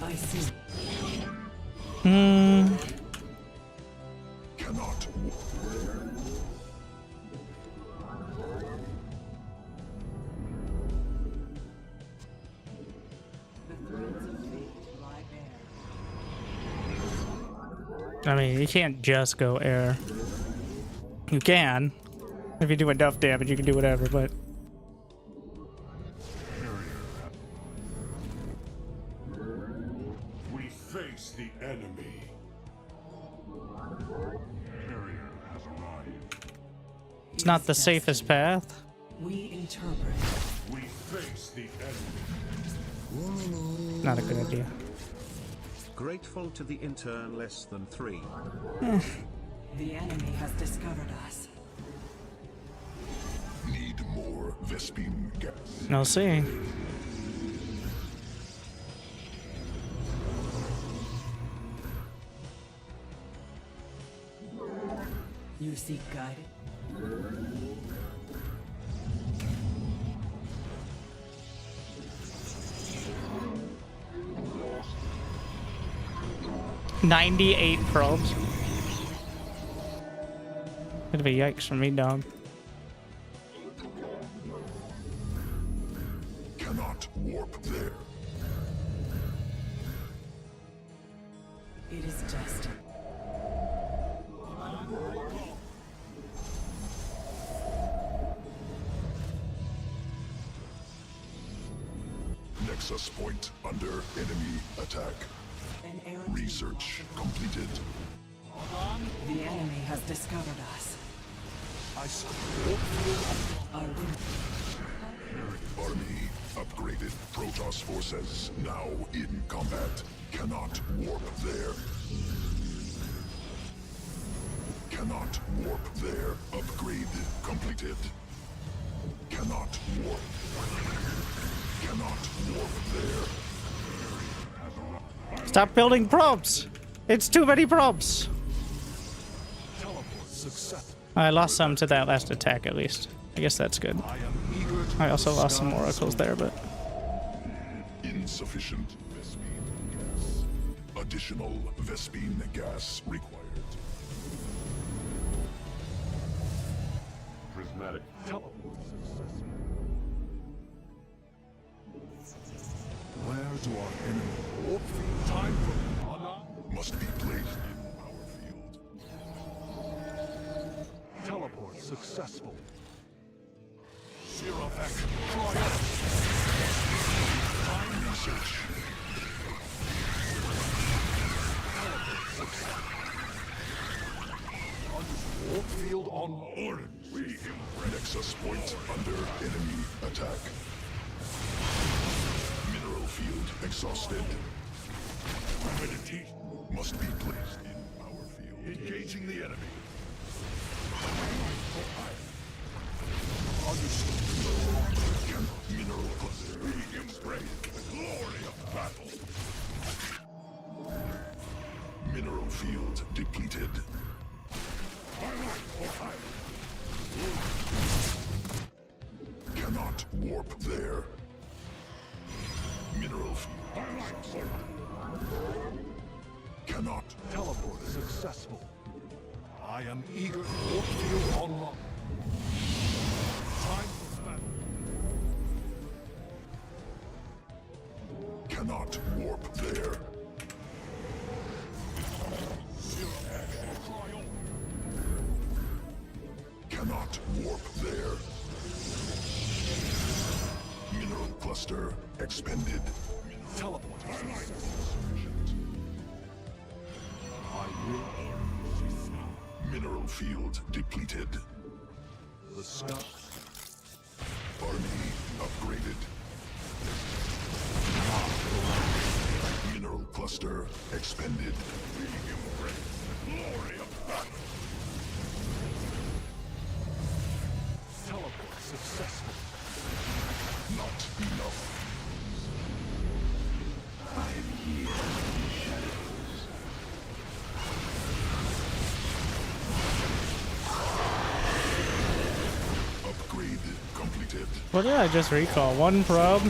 I see. Cannot. The threads of fate lie bare. I mean, you can't just go air. You can. If you do enough damage, you can do whatever, but... We face the enemy. Carrier has arrived. It's not the safest path. We interpret. We face the enemy. Not a good idea. Grateful to the intern less than 3. The enemy has discovered us. Need more Vespine gas. I'll see. You seek guidance? 98 probes. Bit of a yikes for me, dog. Cannot warp there. It is destined. Nexus point under enemy attack. An errant Research completed. The enemy has discovered us. Our win- Army upgraded. Protoss forces now in combat. Cannot warp there. Cannot warp there. Upgrade completed. Cannot warp. Cannot warp there. Stop building probes! It's too many probes! I lost some to that last attack, at least. I guess that's good. I also lost some oracles there, but... Insufficient Vespine gas. Additional Vespine gas required. Prismatic teleport successful. Where do our enemy warp field? Time for mana. Must be placed in power field. Teleport successful. Zero action. Triumph. Research. Warp field on orange. We embrace. Nexus point under enemy attack. Mineral field exhausted. Meditation. Must be placed in power field. Engaging the enemy. Understood. Mineral cluster. We embrace the glory of battle. Mineral field depleted. Cannot warp there. Mineral field. Cannot. Teleport successful. I am eager. Warp field online. Time for battle. Cannot warp there. Cannot warp there. Mineral cluster expended. Teleport successful. I will. Mineral field depleted. The sky. Army upgraded. Mineral cluster expended. We embrace the glory of battle. Teleport successful. Not enough. I am here in the shadows. Upgrade completed. What did I just recall? One probe?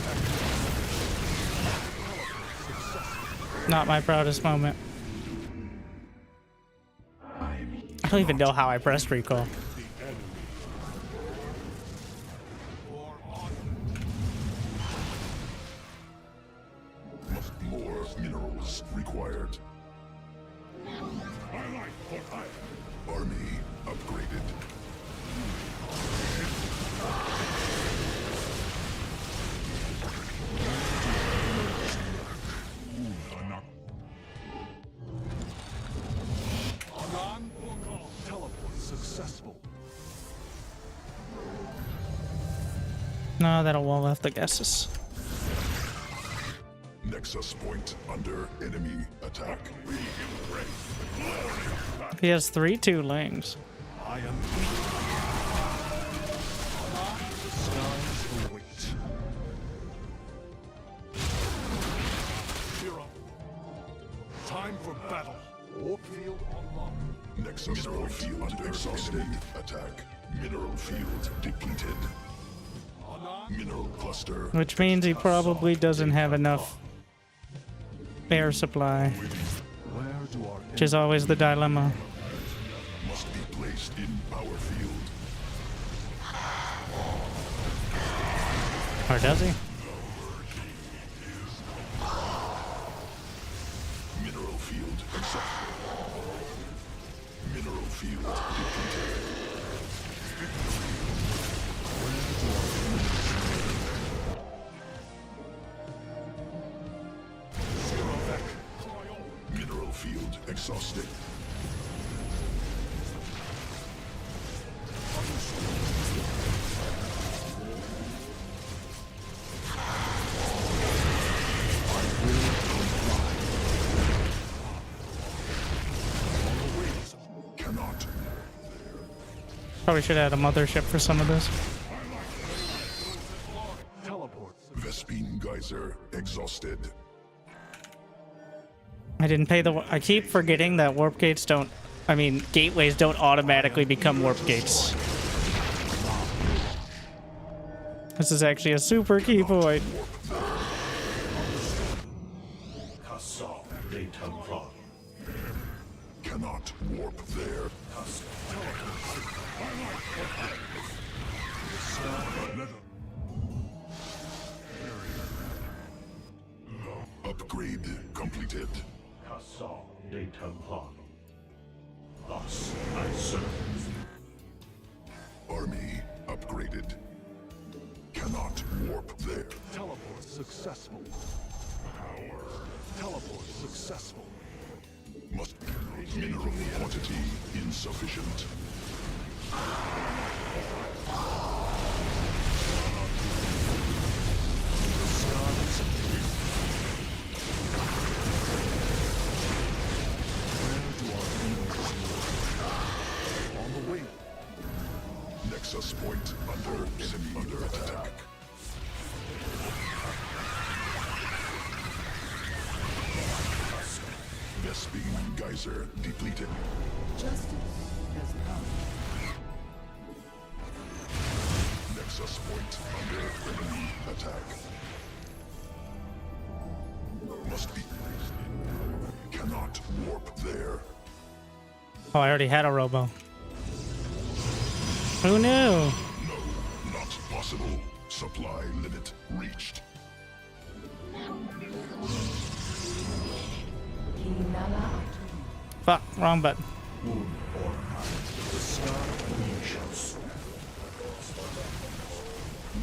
Not my proudest moment. I don't even know how I pressed recall. More minerals required. Army upgraded. Teleport successful. No, that'll wall off the gases. Nexus point under enemy attack. We embrace the glory of battle. He has 3 2-lings. I am the skies await. Cheer up. Time for battle. Warp field online. Nexus mineral field under exhausted attack. Mineral field depleted. Mineral cluster. Which means he probably doesn't have enough air supply. Where do our Which is always the dilemma. Must be placed in power field. Or does he? Mineral field exhausted. Mineral field depleted. Mineral field exhausted. Cannot. Probably should add a mothership for some of this. teleports? Vespine geyser exhausted. I didn't pay the. I keep forgetting that warp gates don't. I mean, gateways don't automatically become warp gates. This is actually a super key point. Cannot warp there. Upgrade completed. Thus I serve. Army upgraded. Cannot warp there. Teleport successful. Power. Teleport successful. Must mineral quantity insufficient. On the way. Nexus point under attack. Vespine geyser depleted. Justice has come. Nexus point under enemy attack. Must be cannot warp there. Oh, I already had a robo. Who knew? No, not possible. Supply limit reached. Fuck, wrong button.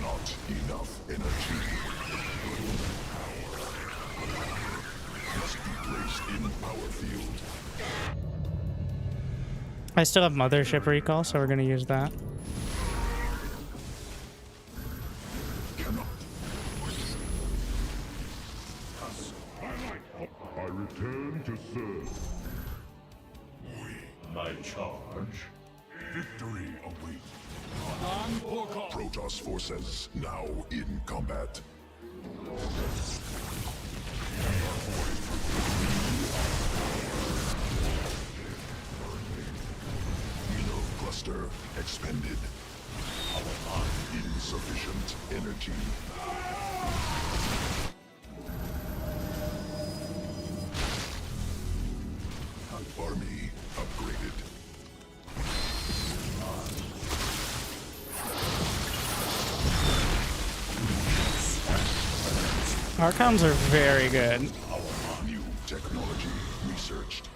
Not enough energy. Must be placed in power field. I still have mothership recall, so we're gonna use that. Cannot. I return to serve. My charge. Victory awaits. Protoss forces now in combat. Mineral cluster expended. Insufficient energy. Army upgraded. Archons are very good. New technology researched.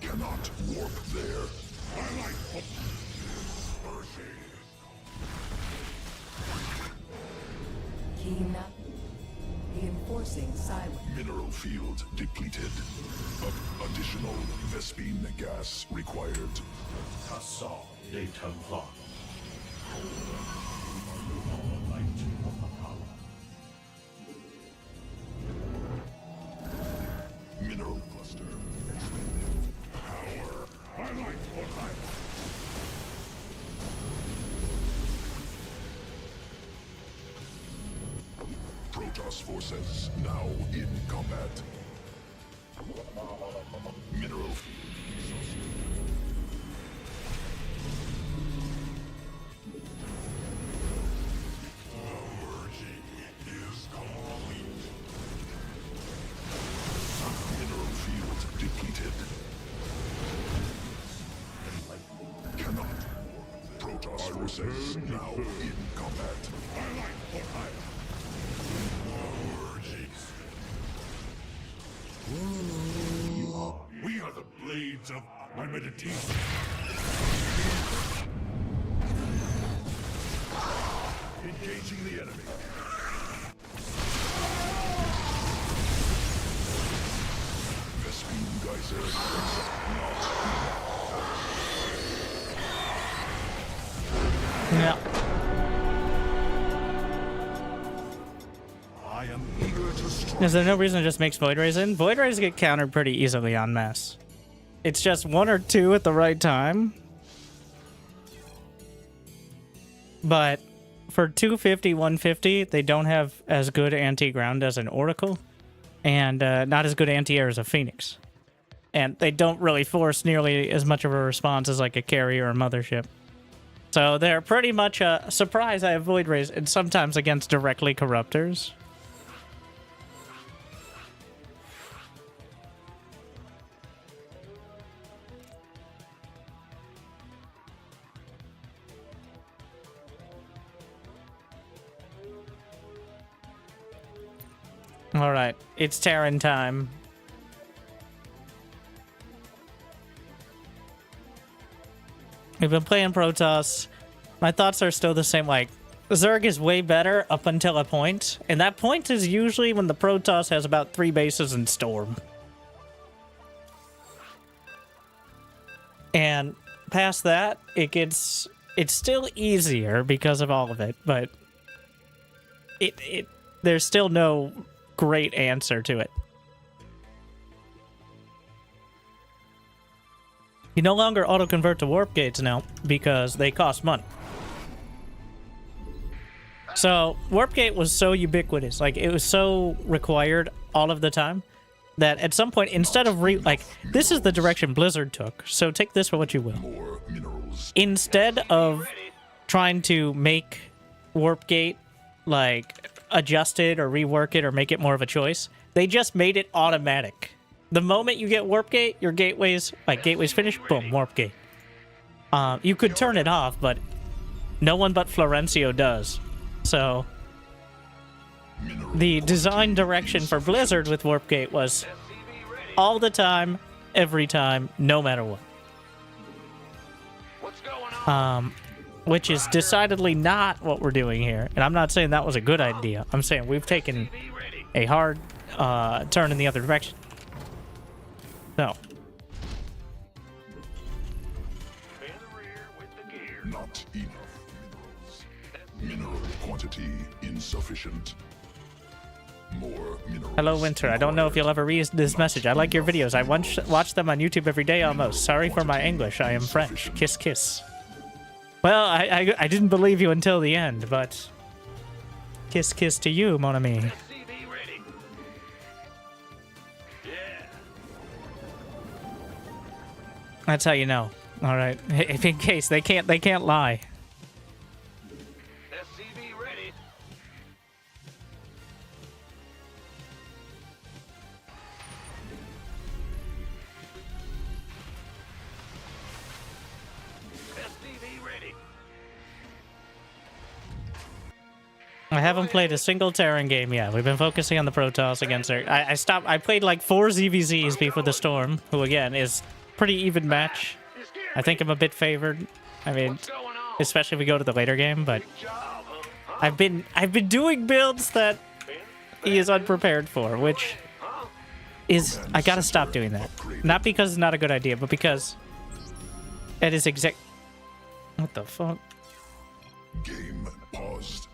Cannot warp there. Keen. Reinforcements Reinforcing silence. Mineral field depleted. Additional Vespine gas required. Cassar de Templar. Mineral cluster. Power. Highlight for high. Protoss forces now in combat. Mineral Merging is complete. mineral field depleted. Cannot. Protoss forces now in combat. Highlight for high. Merging. We are the blades of my meditation. Engaging the enemy. Vespine geyser. Yeah. I am eager to strike. Is there no reason to just mix Void Rays in? Void Rays get countered pretty easily on mass. It's just one or two at the right time. But for 250, 150, they don't have as good anti-ground as an Oracle. And not as good anti-air as a Phoenix. And they don't really force nearly as much of a response as like a carrier or mothership. So they're pretty much a surprise I have Void Rays, and sometimes against directly Corruptors. Alright, it's Terran time. We've been playing Protoss. My thoughts are still the same, like, Zerg is way better up until a point, and that point is usually when the Protoss has about 3 bases in Storm. And past that, it's still easier because of all of it, but there's still no great answer to it. You no longer auto-convert to warp gates now because they cost money. So, warp gate was so ubiquitous, like, it was so required all of the time, that at some point, instead of this is the direction Blizzard took, so take this for what you will. More minerals. Instead of trying to make warp gate, like, adjust it or rework it or make it more of a choice, they just made it automatic. The moment you get warp gate, your gateways finish, boom, warp gate. You could turn it off, but no one but Florencio does. So the design direction for Blizzard with warp gate was all the time, every time, no matter what. Which is decidedly not what we're doing here. And I'm not saying that was a good idea. I'm saying we've taken a hard turn in the other direction. So. Not enough minerals. Mineral quantity insufficient. More minerals. Hello, Winter. I don't know if you'll ever read this message. I like your videos. I watch them on YouTube every day almost. Sorry for my English. I am French. Kiss, kiss. Well, I didn't believe you until the end, but... Kiss, kiss to you, mon ami. That's how you know. All right. If in case they can't lie. SCV ready. SCV ready. I haven't played a single Terran game yet. We've been focusing on the Protoss against her. I played like 4 ZVZs before the Storm, who again is pretty even match. I think I'm a bit favored. I mean, especially if we go to the later game, but I've been doing builds that he is unprepared for, which is, I gotta stop doing that. Not because it's not a good idea, but because it is exact. What the fuck? Game paused.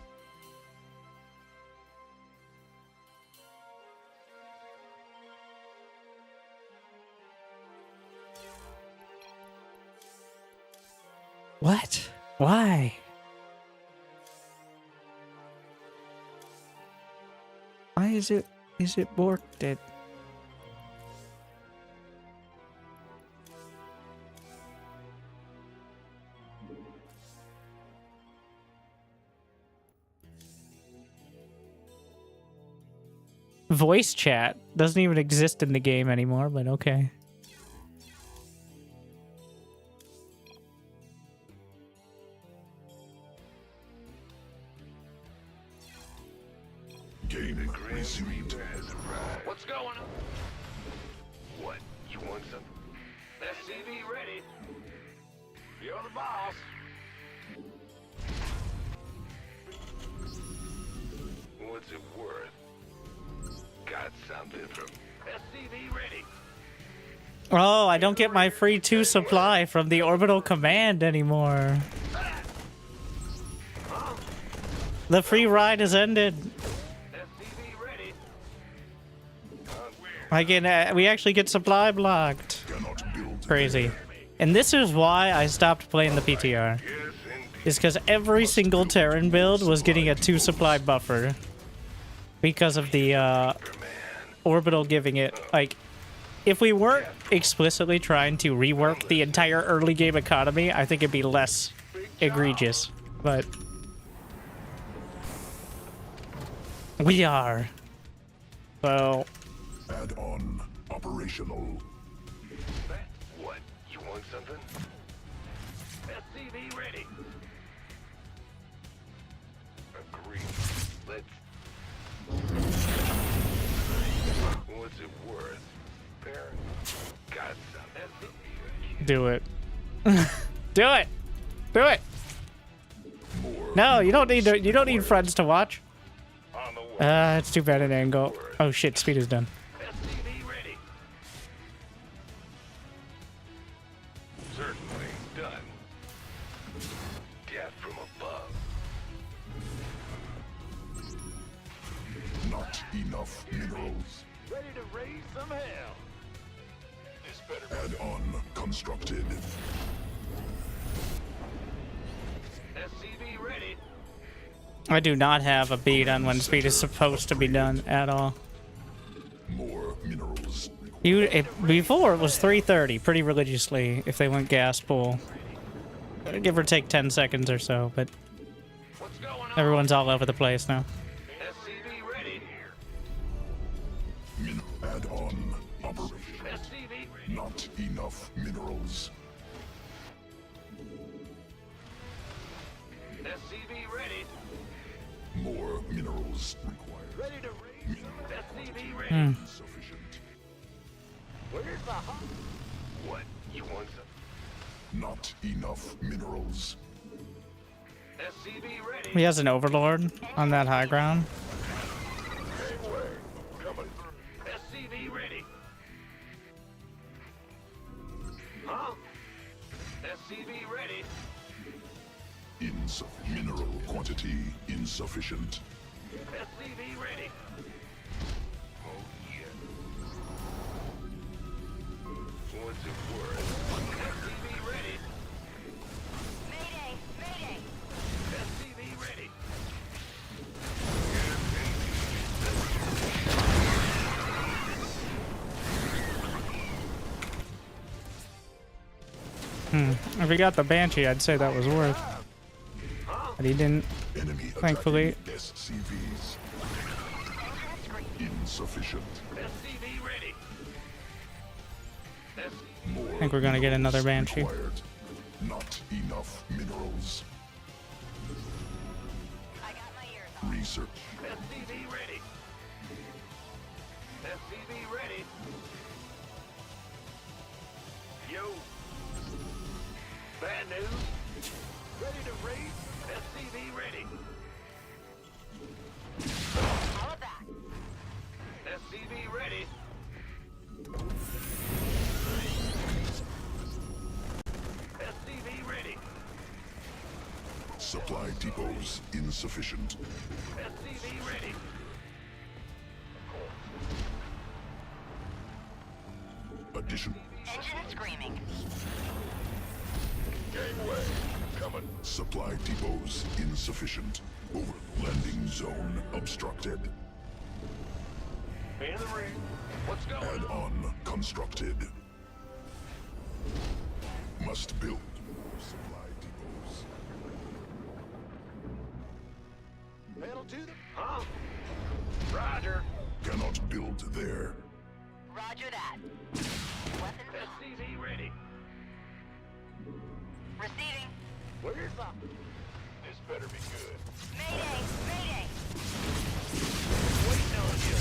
What? Why? Why is it borked? Voice chat doesn't even exist in the game anymore, but okay. Game resumed. What's going on? What? You want some? SCV ready. You're the boss. What's it worth? Got something from SCV ready. Oh, I don't get my free 2 supply from the orbital command anymore. The free ride has ended. SCV ready. I get, we actually get supply blocked. Cannot build. Crazy. And this is why I stopped playing the PTR. Is because every single Terran build was getting a 2 supply buffer. Because of the orbital giving it, like, if we weren't explicitly trying to rework the entire early game economy, I think it'd be less egregious. But we are. So Add-on operational. What? You want something? SCV ready. Agreed. Let's. What's it worth? Parent. Got some. SCV. do it. Do it. Do it. No, you don't need to, you don't need friends to watch. On the way. It's too bad an angle. Oh shit, speed is done. SCV ready. Certainly done. Death from above. Not enough minerals. Ready to raise some hell. This better be Add-on constructed. SCV ready. I do not have a beat on when speed is supposed to be done at all. More minerals. Before it was 3:30 pretty religiously if they went gas pool. Give or take 10 seconds or so, but What's going on? everyone's all over the place now. SCV ready. Add-on operation. SCV ready. Not enough minerals. SCV ready. More minerals required. Ready to raise. SCV ready. Insufficient. Where's the hot? What? You want some? Not enough minerals. SCV ready. He has an overlord on that high ground. Coming through. SCV ready. Huh? SCV ready. Mineral quantity insufficient. SCV ready. Oh yeah. What's it worth? SCV ready. Mayday! Mayday! SCV ready. If he got the Banshee, I'd say that was worth. But he didn't. Enemy Thankfully. attacking SCVs. Insufficient. SCV ready. More I think we're gonna get another minerals Banshee. required. Not enough minerals. I got my ears on. Research. SCV ready. SCV ready. Yo. Bad news. Ready to raise. SCV ready. All of that. SCV ready. SCV ready. Supply depots insufficient. SCV ready. Addition. Engine screaming. Gangway coming. Supply depots insufficient. Over. Landing zone obstructed. In the ring. What's going on? Add-on constructed. Must build more supply depots. That'll do the... Huh? Roger. Cannot build there. Roger that. Weapons SCV ready. receiving. Where's the... This better be good. Mayday! Mayday! Waiting on you.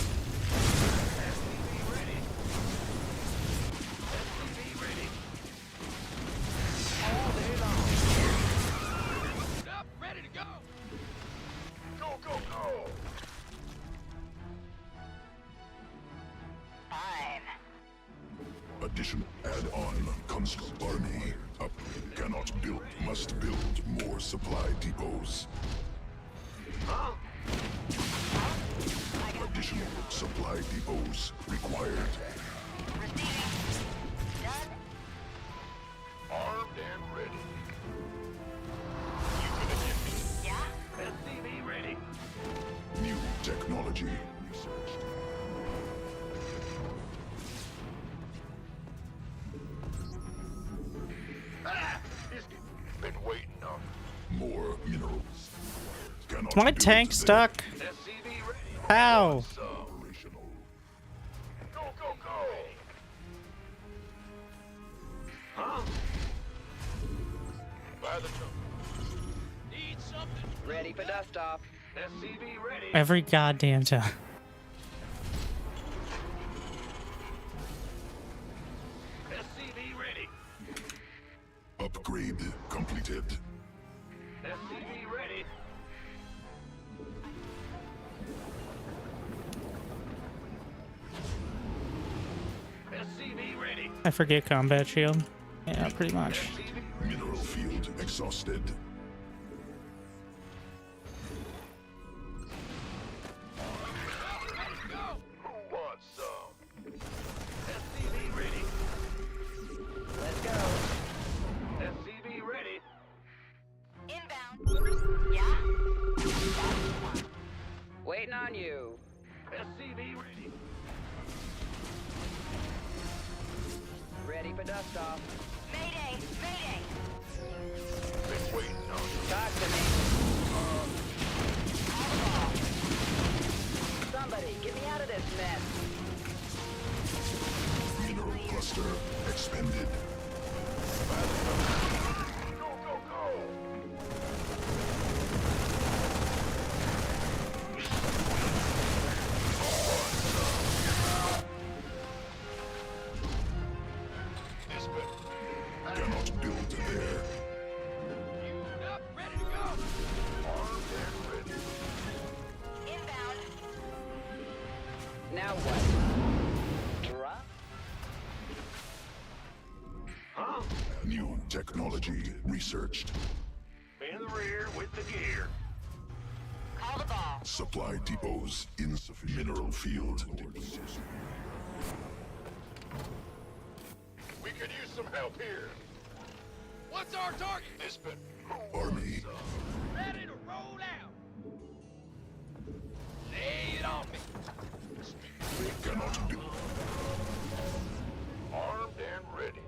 SCV ready. SCV ready. All day long. Up, ready to go. Go, go, go. Fine. Addition. Add-on construct. Army up. Cannot build. Must build more supply depots. Huh? Additional supply depots required. Receiving. Done. Armed and ready. You gonna get me? Yeah? SCV ready. New technology researched. Ah! This been waiting on. More minerals. Cannot My build tank there. stuck. SCV ready. How? Operational. Go, go, go. Huh? By the jump. Need something. Ready for dust off. SCV ready. Every goddamn time. SCV ready. Upgrade completed. SCV ready. SCV ready. I forget combat shield. Yeah, pretty much. SCV Mineral field exhausted. ready to go. Who wants some? SCV ready. Let's go. SCV ready. Inbound. Yeah? That's one. Waiting on you. SCV ready. Ready for dust off. Mayday! Mayday! Been waiting on you. Talk to me. Somebody, get me out of this mess. Mineral cluster expended. Go, go, go. This bit. Cannot build there. Queued up, ready to go. Armed and ready. Inbound. Now what? Drop? Huh? New technology researched. In the rear with the gear. Call the ball. Supply depots insufficient. Mineral field. We could use some help here. What's our target? This bit. Army. Ready to roll out. Lay it on me. Cannot build. Armed and ready.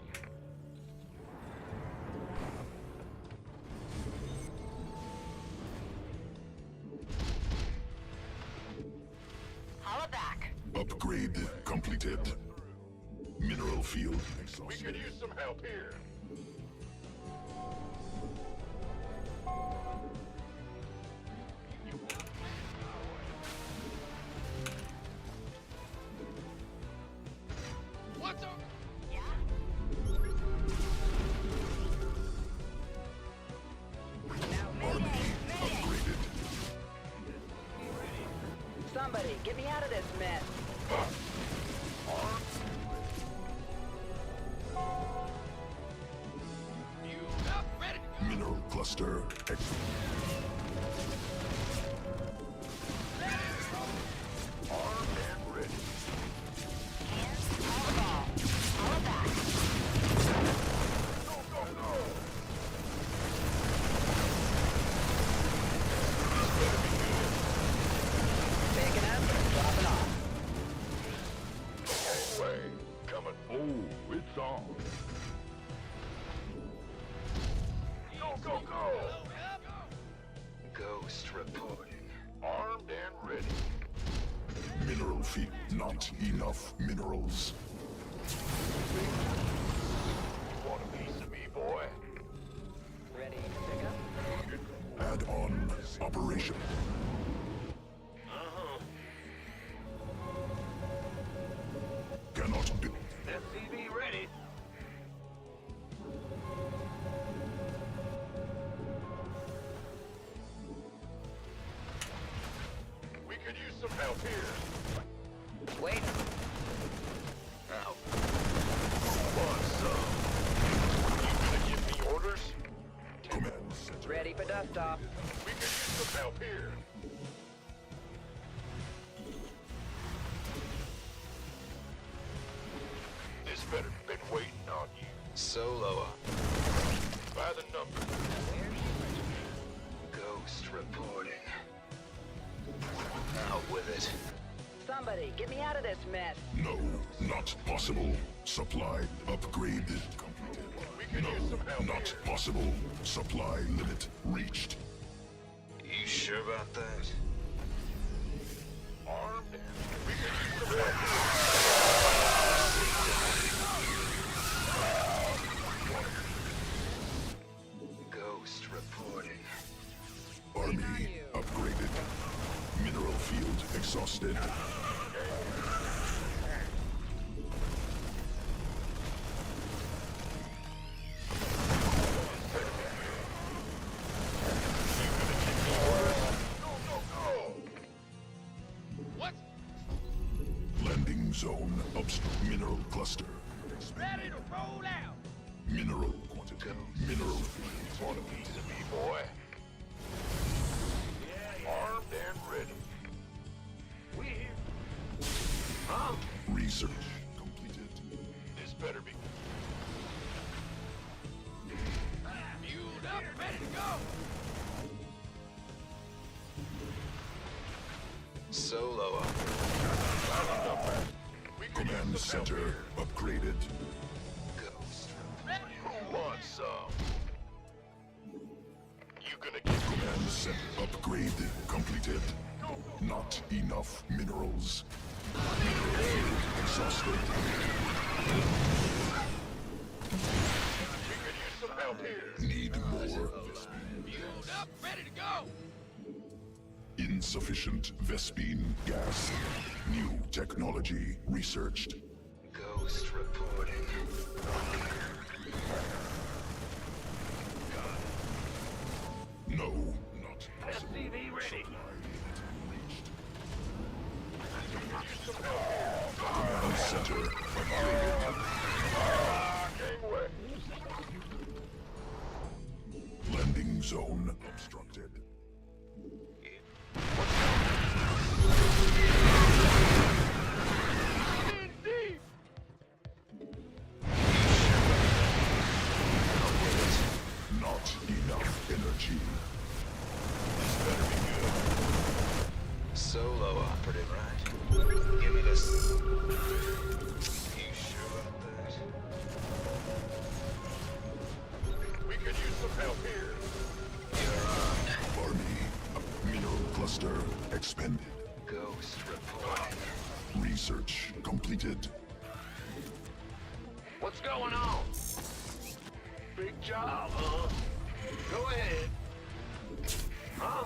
Holla back. Upgrade completed. Mineral field We exhausted. could use some help here. What's up? Yeah? Army upgraded. Somebody, get me out of this mess. cluster. Armed and ready. Hands, call the ball. Call it back. Go, go, go! Taking up and dropping off. Away. Coming. Oh, it's on. Go, go, go! Ghost reporting. Armed and ready. Mineral feed. Not enough minerals. Want a piece of me, boy? Ready to pick up? Add-on operation. Cannot be. SCV ready. We could use some help here. Wait. Out. Want some? You gonna give me orders? Command center. Ready for dust off. We could use some help here. This better been waiting on you. Solo. By the number. Ghost reporting. Out with it. Somebody, get me out of this mess. No, not possible. Supply upgrade completed. We could use some help Not here. possible. Supply limit reached. You sure about that? Armed and we could use some help here. Ghost reporting. Army upgraded. Mineral field exhausted. What? Landing zone upstream. Mineral cluster. Ready to roll out. Mineral quantity. Mineral field. Want a piece of me, boy? Armed and ready. We here. Huh? Research completed. This better be. Fueled up, ready to go. Solo. We could Command use some help center here. upgraded. Ghost. Who wants some? You gonna give me Command center upgrade completed. Not enough minerals. Mineral field exhausted. We could use some help here. Need more. Fueled up, ready to go. Insufficient Vespine gas. New technology researched. Ghost reporting. No, not possible. SCV ready. Command center upgraded. Gangway. Landing zone obstructed. In deep. Not enough energy. This better be good. Solo operative, right? Give me this. You sure about that? We could use some help here. You're on. Army. Mineral cluster expanded. Ghost reporting. Research completed. What's going on? Big job, huh? Go ahead. Huh?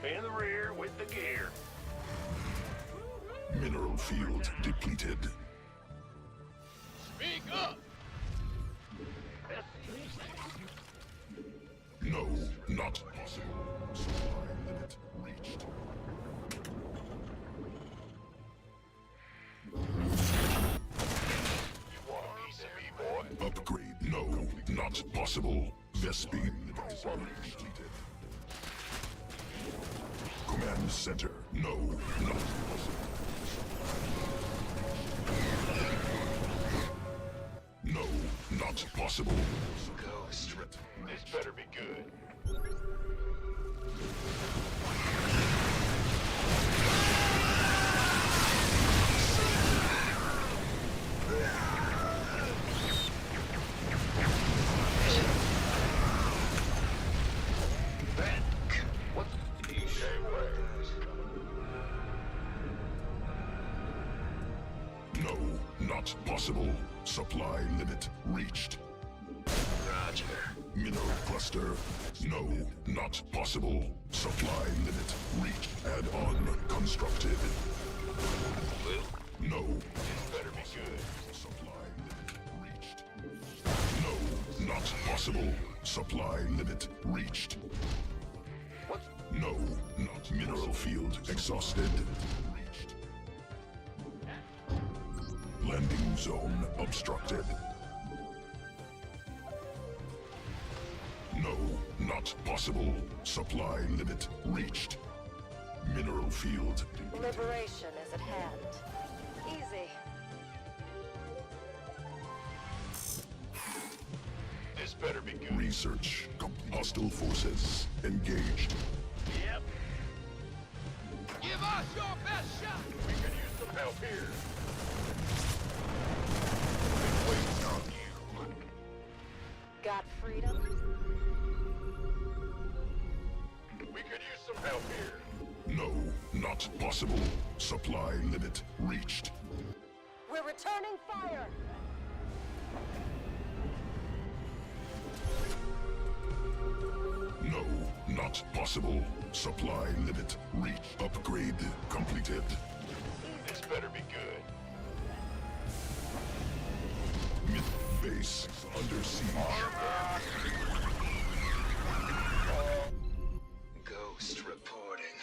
In the rear with the gear. Mineral field depleted. Speak up! No, not possible. Supply limit reached. You want a piece of me, boy? Upgrade. No, Not possible. Vespine geyser completed. Command center. No, not possible. No, not possible. Ghost. This better be good. No, not possible. Supply limit reached. Roger. Mineral cluster. No, not possible. Supply limit reached. Add-on constructed. No. Better be good. Supply limit reached. No, not possible. Supply limit reached. What? No, not mineral field exhausted. Reached. Landing zone obstructed. No, not possible. Supply limit reached. Mineral field. Liberation is at hand. Easy. This better be good. Research. Hostile forces engaged. Yep. Give us your best shot. We could use some help here. Been waiting on you. Got freedom? We could use some help here. No, not possible. Supply limit reached. We're returning fire! No, not possible. Supply limit reached. Upgrade completed. This better be good. Mid base under siege. Ghost reporting.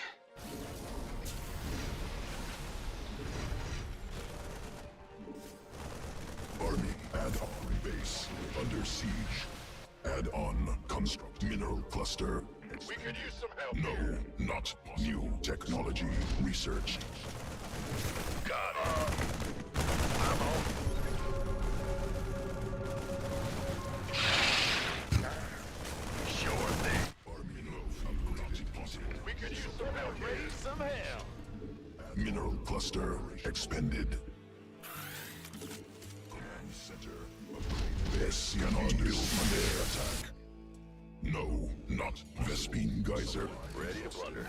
Army add-on base under siege. Add-on construct mineral cluster. We could use some help No, here. not new technology researched. Got it. I'm on. Sure thing. Army mineral upgrade possible. We could use some help here. Raise some hell. Mineral cluster expended. Command center upgrade. This cannot build their attack. No, not Vespine geyser. Ready to plunder.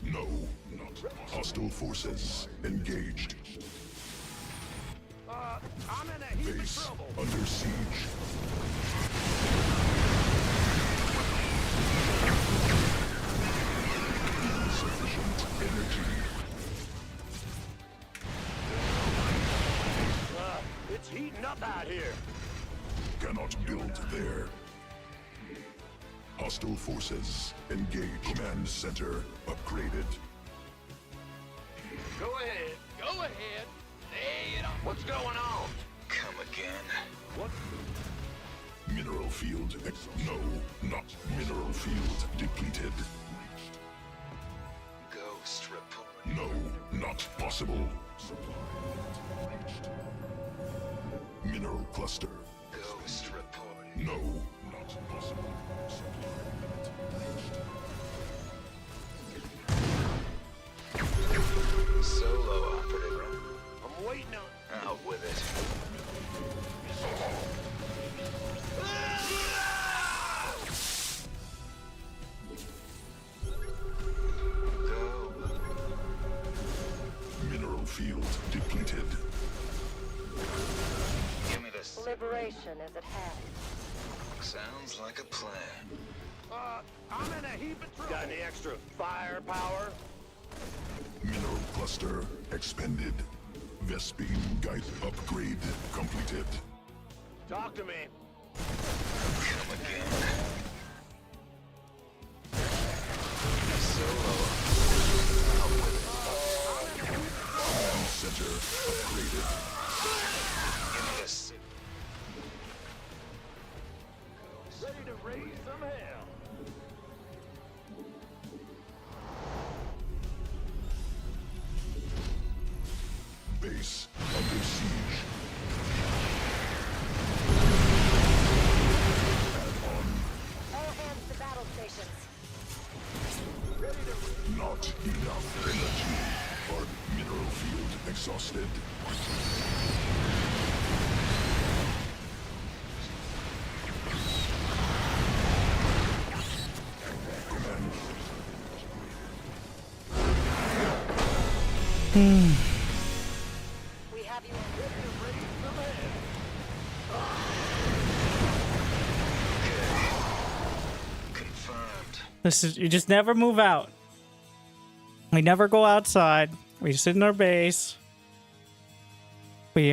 No, not hostile forces engaged. I'm in a heap Base of trouble. under siege. Insufficient energy. It's heating up out here. Cannot build there. Hostile forces engaged. Command center upgraded. Go ahead. Go ahead. Lay it on. What's going on? Come again. What? Mineral field no, not mineral field depleted. Ghost reporting. No, not possible. Supply reached. Mineral cluster. Ghost reporting. No, not possible. Supply reached. Solo operative. I'm waiting on. Out with it. Go. Mineral field depleted. Give me this. Liberation is at hand. Sounds like a plan. I'm in a heap of trouble. Got any extra firepower? Mineral cluster expended. Vespine guide upgrade completed. Talk to me. Come again. Solo. Out with it. Command center upgraded. Not enough energy. Our mineral field exhausted. We have you. This is, you just never move out. We never go outside. We sit in our base. We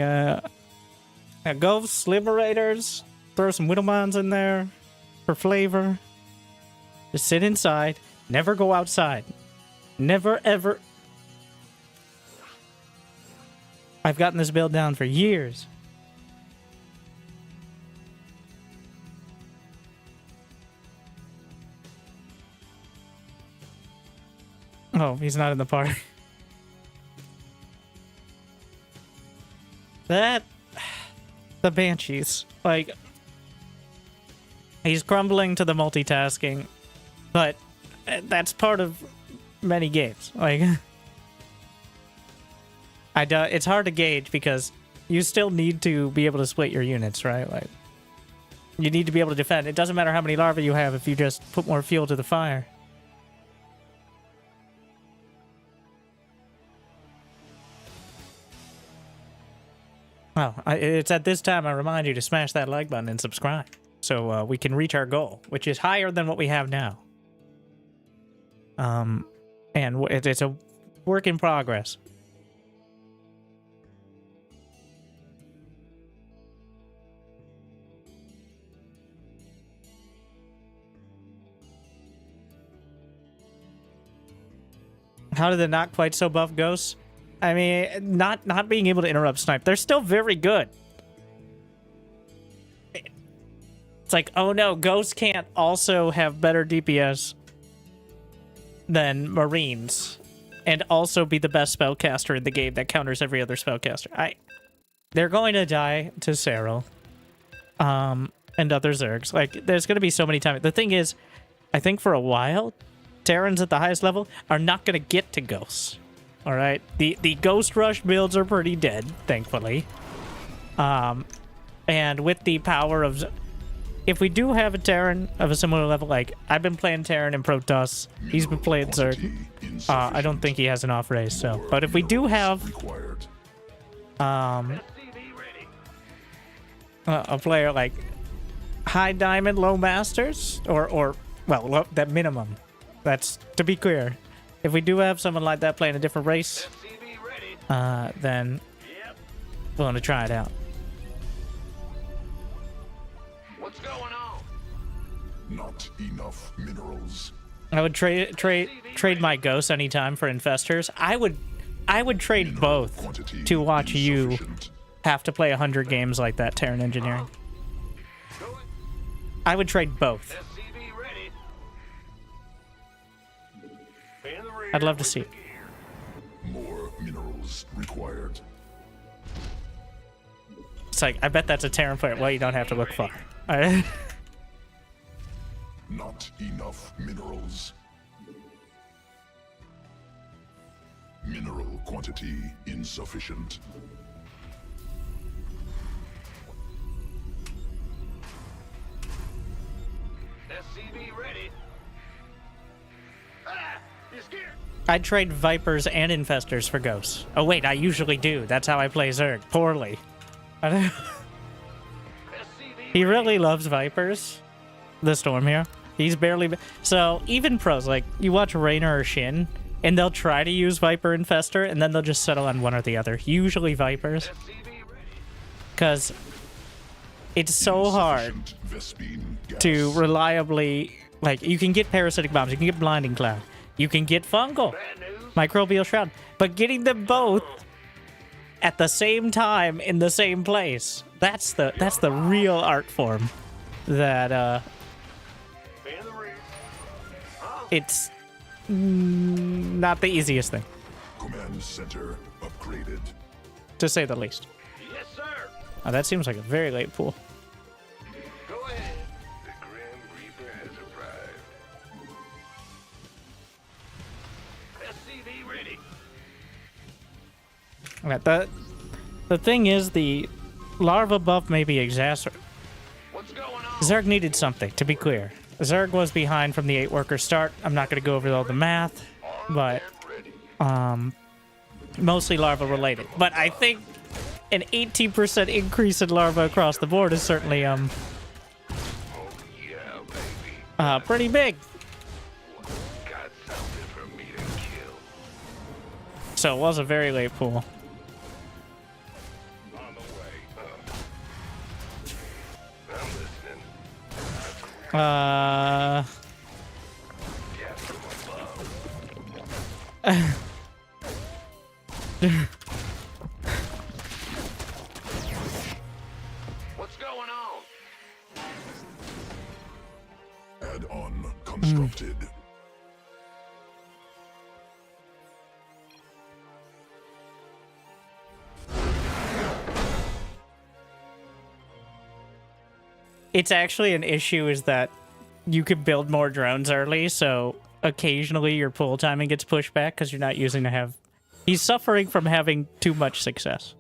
ghosts, liberators, throw some Widowmines in there for flavor. Just sit inside. Never go outside. Never ever. I've gotten this build down for years. Oh, he's not in the party. The Banshees. Like, he's crumbling to the multitasking, but that's part of many games. Like, it's hard to gauge because you still need to be able to split your units, right? Like, you need to be able to defend. It doesn't matter how many larvae you have if you just put more fuel to the fire. Well, it's at this time I remind you to smash that like button and subscribe so we can reach our goal, which is higher than what we have now. And it's a work in progress. How did the not quite so buff ghosts? I mean, not being able to interrupt snipe. They're still very good. It's like, oh no, ghosts can't also have better DPS than Marines and also be the best spellcaster in the game that counters every other spellcaster. They're going to die to Cyril, and other Zergs. Like, there's going to be so many times. The thing is, I think for a while, Terrans at the highest level are not going to get to ghosts. All right, the Ghost Rush builds are pretty dead, thankfully. And with the power of, if we do have a Terran of a similar level, like I've been playing Terran and Protoss, he's been playing Zerg. I don't think he has an off race, so. But if we do have, a player like High Diamond, Low Masters, or well, that minimum. That's to be clear. If we do have someone like that playing a different race, then we're going to try it out. What's going on? Not enough minerals. I would trade my ghosts anytime for infestors. I would trade both to watch you have to play 100 games like that, Terran Engineering. I would trade both. I'd love to see it. More minerals required. It's like, I bet that's a Terran player. Well, you don't have to look far. Not enough minerals. Mineral quantity insufficient. SCV ready. Ah, you scared? I'd trade Vipers and Infestors for Ghosts. Oh wait, I usually do. That's how I play Zerg. Poorly. He really loves Vipers. The Storm here. He's barely... So, even pros, like, you watch Raynor or Shin, and they'll try to use Viper Infestor, and then they'll just settle on one or the other. Usually Vipers. Because it's so hard to reliably... Like, you can get Parasitic Bombs, you can get Blinding Cloud, you can get Fungal, Microbial Shroud, but getting them both at the same time in the same place, that's the real art form that it's not the easiest thing, Command center upgraded, to say the least. Yes, sir. Oh, that seems like a very late pool. Go ahead. The Grim Reaper has Right, the thing is, the larva buff may be exacerbated. Zerg needed something, to be clear. Zerg was behind from the 8-worker start. I'm not going to go over all the math, but mostly larva related. But I think an 18% increase in larva across the board is certainly pretty big. So it was a very late pool. What's going on? Add-on constructed. It's actually an issue is that you could build more drones early, so occasionally your pull timing gets pushed back because you're not using to have... He's suffering from having too much success.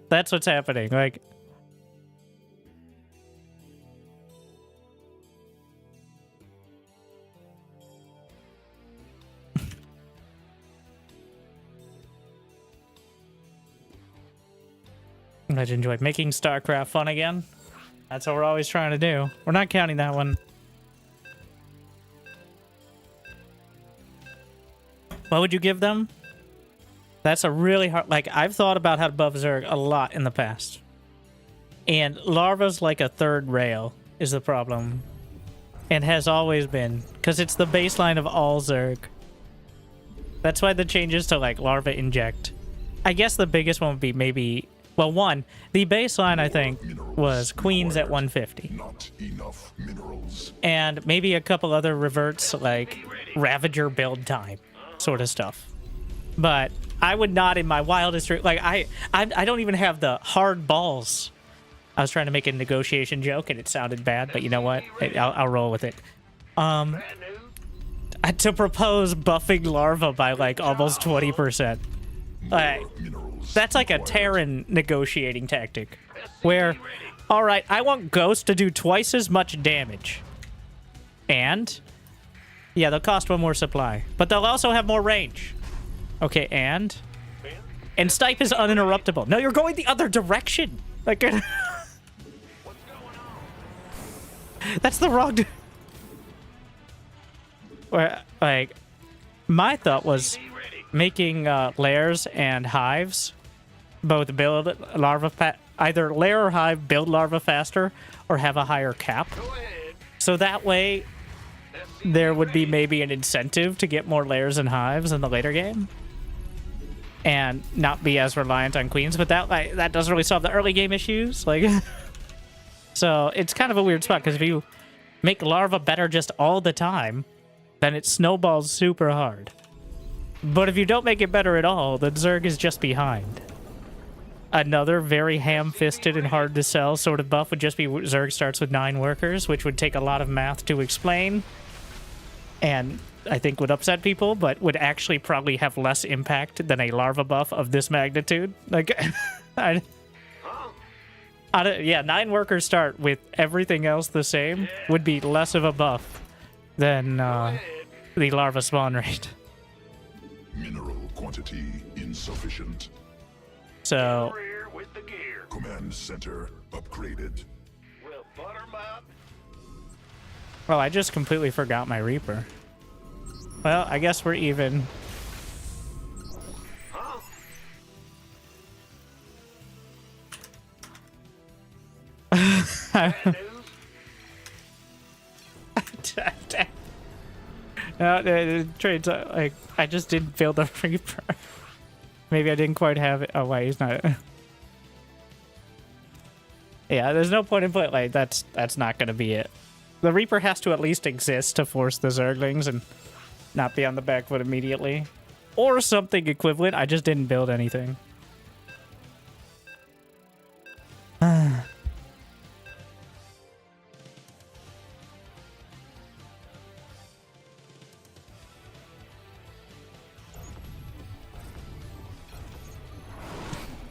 That's what's happening, like... I enjoyed making StarCraft fun again. That's what we're always trying to do. We're not counting that one. What would you give them? That's a really hard... Like, I've thought about how to buff Zerg a lot in the past. And Larva's like a third rail is the problem. And has always been. Because it's the baseline of all Zerg. That's why the changes to, like, Larva Inject. I guess the biggest one would be maybe... Well, one, the baseline, I think, was Queens at 150. Not enough minerals. And maybe a couple other reverts, like Ravager build time sort of stuff. But I would not, in my wildest dream... Like, I don't even have the hard balls. I was trying to make a negotiation joke, and it sounded bad, but you know what? I'll roll with it. To propose buffing Larva by, like, almost 20%. Like... That's like a Terran negotiating tactic. Where, alright, I want Ghost to do twice as much damage. And, yeah, they'll cost one more supply. But they'll also have more range. Okay, and Stipe is uninterruptible. No, you're going the other direction. Like, that's the wrong... Like, my thought was making lairs and hives both build larva either lair or hive build larva faster or have a higher cap. So that way there would be maybe an incentive to get more lairs and hives in the later game and not be as reliant on queens, but that doesn't really solve the early game issues. Like, so it's kind of a weird spot because if you make larva better just all the time, then it snowballs super hard. But if you don't make it better at all, then Zerg is just behind. Another very ham-fisted and hard-to-sell sort of buff would just be Zerg starts with 9 workers, which would take a lot of math to explain, and I think would upset people, but would actually probably have less impact than a larva buff of this magnitude. Like, yeah, 9 workers start with everything else the same would be less of a buff than the larva spawn rate. Mineral quantity insufficient. So, command center upgraded. Well, I just completely forgot my Reaper. Well, I guess we're even. No, the trade's like, I just didn't build a Reaper. Maybe I didn't quite have it. Oh, wait, he's not. Yeah, there's no point in playing. Like, that's not going to be it. The Reaper has to at least exist to force the Zerglings and not be on the back foot immediately. Or something equivalent. I just didn't build anything.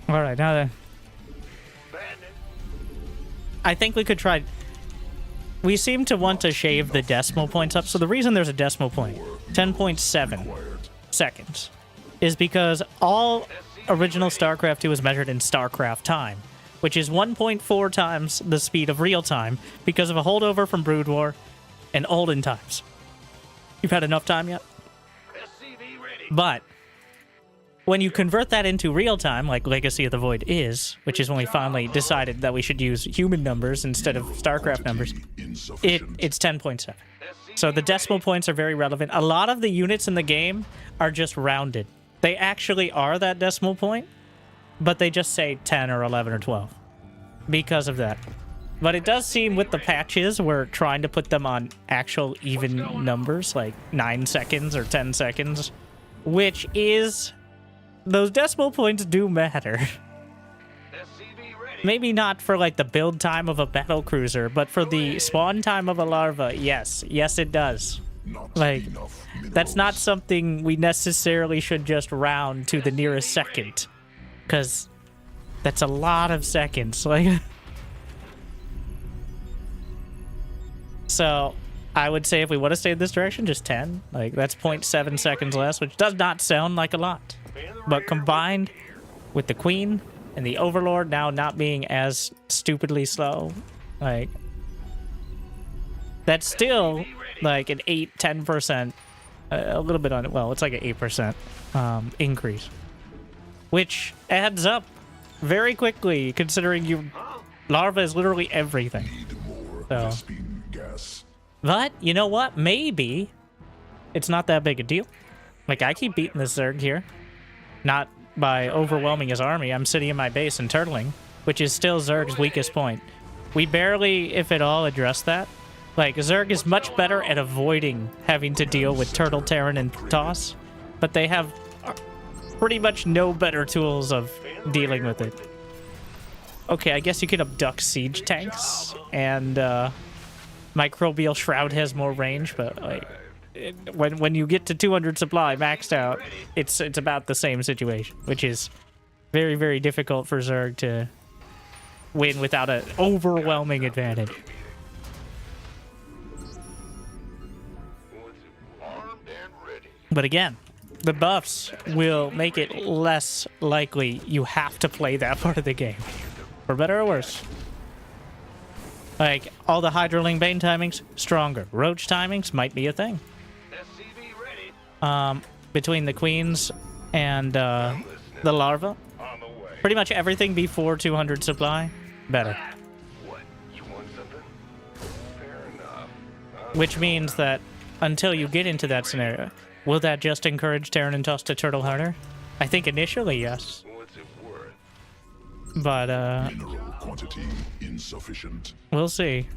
All right, now then. I think we could try... We seem to want to shave the decimal points up. So the reason there's a decimal point, 10.7 seconds, is because all original StarCraft 2 was measured in StarCraft time, which is 1.4 times the speed of real time because of a holdover from Brood War and olden times. You've had enough time yet? But when you convert that into real time, like Legacy of the Void is, which is when we finally decided that we should use human numbers instead of StarCraft numbers, it's 10.7. So the decimal points are very relevant. A lot of the units in the game are just rounded. They actually are that decimal point, but they just say 10 or 11 or 12 because of that. But it does seem with the patches, we're trying to put them on actual even numbers, like 9 seconds or 10 seconds, which is... Those decimal points do matter. Maybe not for, like, the build time of a battle cruiser, but for the spawn time of a larva, yes. Yes, it does. Like, that's not something we necessarily should just round to the nearest second. Because that's a lot of seconds. Like... So, I would say if we want to stay in this direction, just 10. Like, that's 0.7 seconds less, which does not sound like a lot. But combined with the Queen and the Overlord now not being as stupidly slow, like, that's still like an 8-10%, a little bit on it. Well, it's like an 8% increase, which adds up very quickly considering your larva is literally everything. So, but you know what? Maybe it's not that big a deal. Like, I keep beating this Zerg here. Not by overwhelming his army. I'm sitting in my base and turtling, which is still Zerg's weakest point. We barely, if at all, address that. Like, Zerg is much better at avoiding having to deal with Turtle, Terran, and Toss, but they have pretty much no better tools of dealing with it. Okay, I guess you could abduct siege tanks, and Microbial Shroud has more range, but, like, when you get to 200 supply maxed out, it's about the same situation, which is very, very difficult for Zerg to win without an overwhelming advantage. But again, the buffs will make it less likely you have to play that part of the game, for better or worse. Like, all the Hydroling Bane timings, stronger. Roach timings might be a thing. Between the Queens and the larva, pretty much everything before 200 supply, better. Which means that until you get into that scenario, will that just encourage Terran and Toss to turtle harder? I think initially, yes. But, mineral quantity insufficient. We'll see.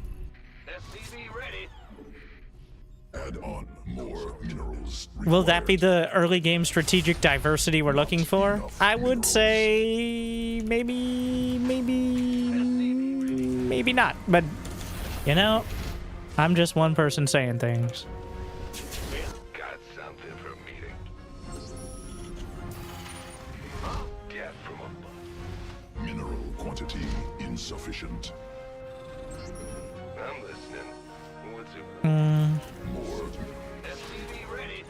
Add on more minerals required. Will that be the early game strategic diversity we're looking for? I would say maybe not. But, you know, I'm just one person saying things. Got something for a meeting. Death from above. Mineral quantity insufficient. I'm listening. What's it? More. SCV ready.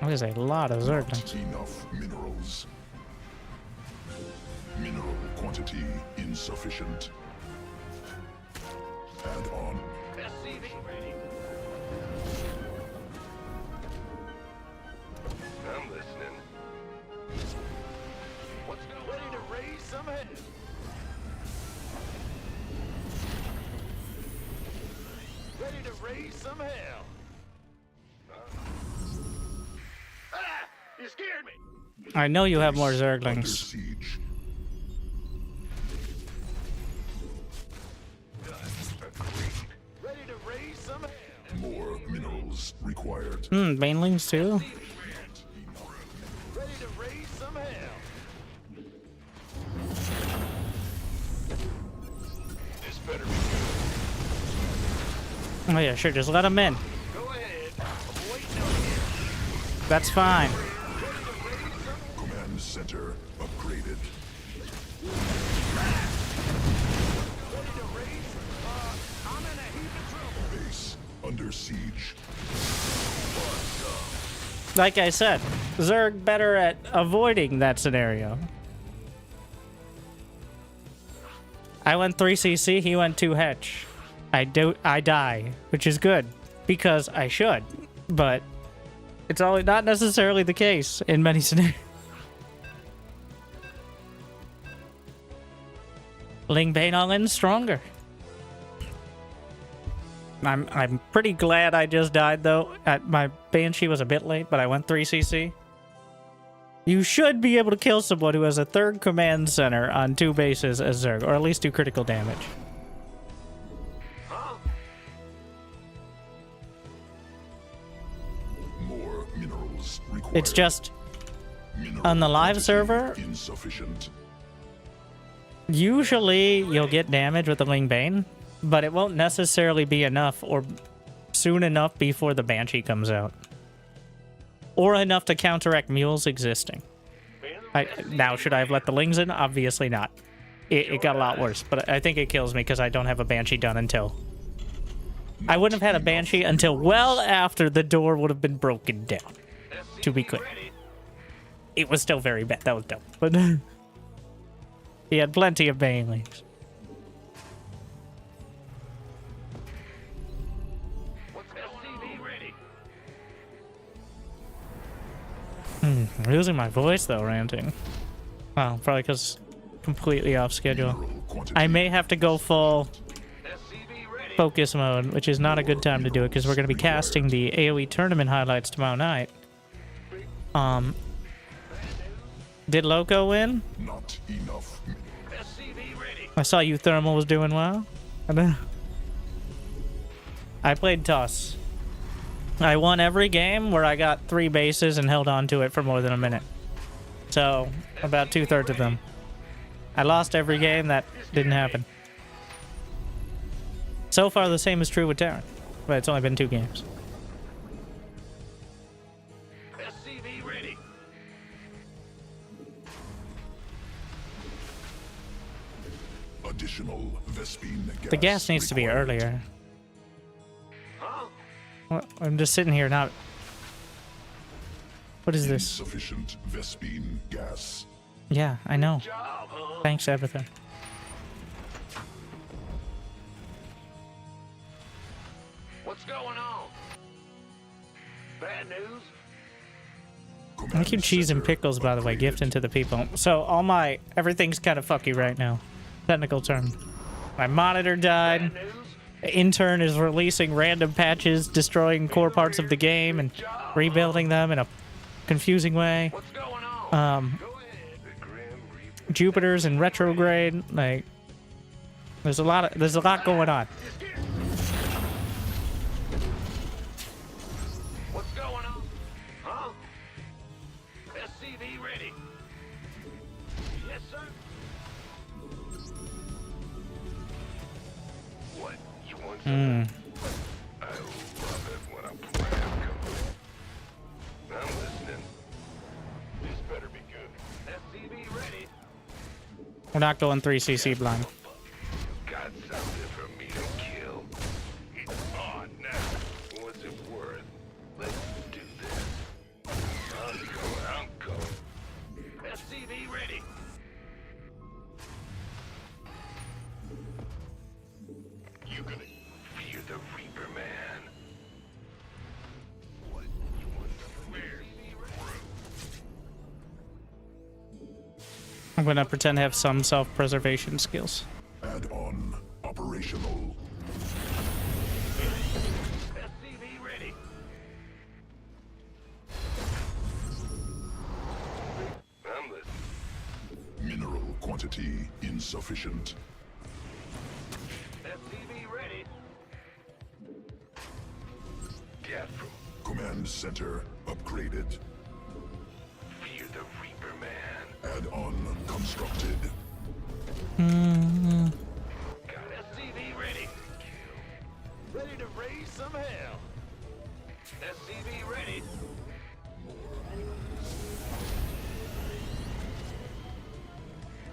There's a lot of Not Zerglings. enough minerals. Mineral quantity insufficient. Add on. SCV ready. I'm listening. What's going on? Ready to raise some hell. Ready to raise some hell. Ah! You scared me. I know you have more Under Zerglings. siege. Ready to raise some hell. More minerals required. Banelings too? Ready to raise some hell. This better be good. Oh yeah, sure, just let them in. Go ahead. I'm waiting on you. That's fine. Command center upgraded. under siege. Like I said, Zerg better at avoiding that scenario. I went 3cc, he went 2 Hedge. I die, which is good, because I should, but it's not necessarily the case in many scenarios. Ling Bane all in stronger. I'm pretty glad I just died though. My Banshee was a bit late, but I went 3cc. You should be able to kill someone who has a 3rd command center on 2 bases as Zerg, or at least do critical damage. More minerals required. It's just on the live server. Insufficient. Usually you'll get damage with the Ling Bane, but it won't necessarily be enough or soon enough before the Banshee comes out. Or enough to counteract mules existing. Now, should I have let the Lings in? Obviously not. It got a lot worse, but I think it kills me because I don't have a Banshee done until... I wouldn't have had a Banshee until well after the door would have been broken down. To be clear. It was still very bad. That was dumb. But he had plenty of Banelings. I'm losing my voice though, ranting. Well, probably because completely off schedule. I may have to go full focus mode, which is not a good time to do it because we're going to be casting the AoE tournament highlights tomorrow night. Did Loco win? Not enough. I saw you Thermal was doing well. I played Toss. I won every game where I got 3 bases and held on to it for more than a minute. So, about 2/3 of them. I lost every game that didn't happen. So far, the same is true with Terran, but it's only been 2 games. SCV ready. Additional Vespine gas. The gas needs to be required. earlier. Well, I'm just sitting here not... What is this? Insufficient Vespine gas. Yeah, I know. Thanks, everything. What's going on? Bad news? Thank you, Cheese and Pickles, by the way, gifting to the people. So, all my... Everything's kind of fucky right now. Technical term. My monitor died. The intern is releasing random patches, destroying core parts of the game, and rebuilding them in a confusing way. Jupiter's in retrograde. Like, there's a lot going on. What's going on? Huh? SCV ready. Yes, sir. What? You want something? I love it when a plan comes in. I'm listening. This better be good. SCV ready. We're not going 3cc blind. Got something for me to kill. It's on now. What's it worth? Let's do this. I'm going. SCV ready. You gonna fear the Reaper, man? What? You want something? I'm gonna pretend to have some self-preservation skills. Add-on operational. SCV ready. I'm listening. Mineral quantity insufficient. SCV ready. Get from Command center upgraded. fear the Reaper, man. Add-on constructed. Got SCV ready. Ready to raise some hell. SCV ready.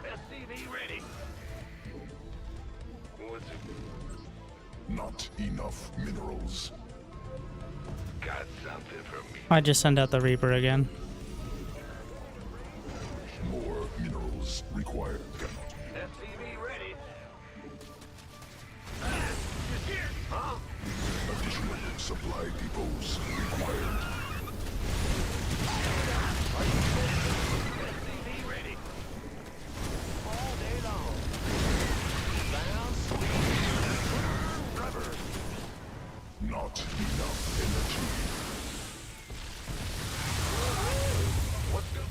SCV ready. What's it? Not enough minerals. got something for me. I just send out the Reaper again. More minerals required. SCV ready. Additional supply depots required. SCV ready. All day long. Sound sweet. Rubber. Not enough energy. What's good?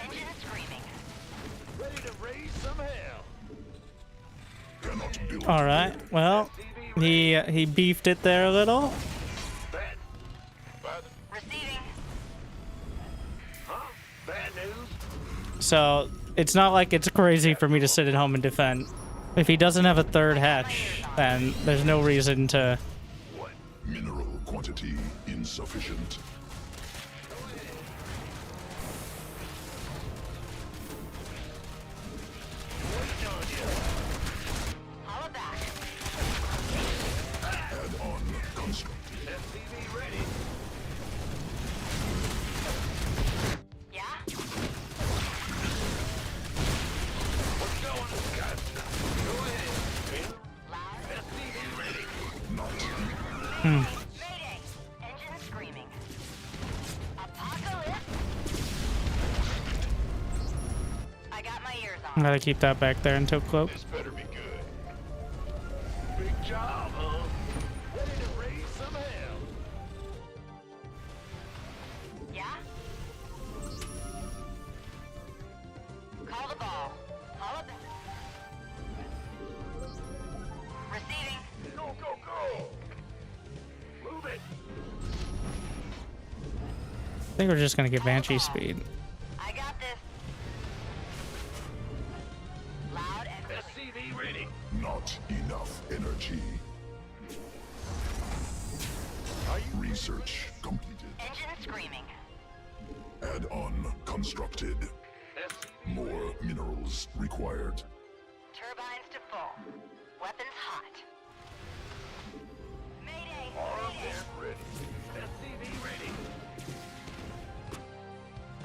Engine screaming. Ready to raise some hell. Cannot build. All right. Well, he beefed it there a little. Bad. Receiving. Huh? Bad news? So it's not like it's crazy for me to sit at home and defend. If he doesn't have a third hatch, then there's no reason to. What? Mineral quantity insufficient. Holla back. Add-on constructed. SCV ready. Yeah? What's going on? Got something. Go ahead. Loud. SCV ready. Mayday. Engine screaming. Apocalypse. I got my ears I on. gotta keep that back there until cloak. This better be good. Big job, huh? Ready to raise some hell. Yeah? Call the ball. Holla back. Receiving. Go, go, go. Move it. I think we're just gonna get Banshee speed. I got this. Loud and clear. SCV ready. Not enough energy. Research completed. Engine screaming. Add-on constructed. SCV More minerals required. Turbines to full. Weapons hot. Mayday. armed Mayday. and ready. SCV ready.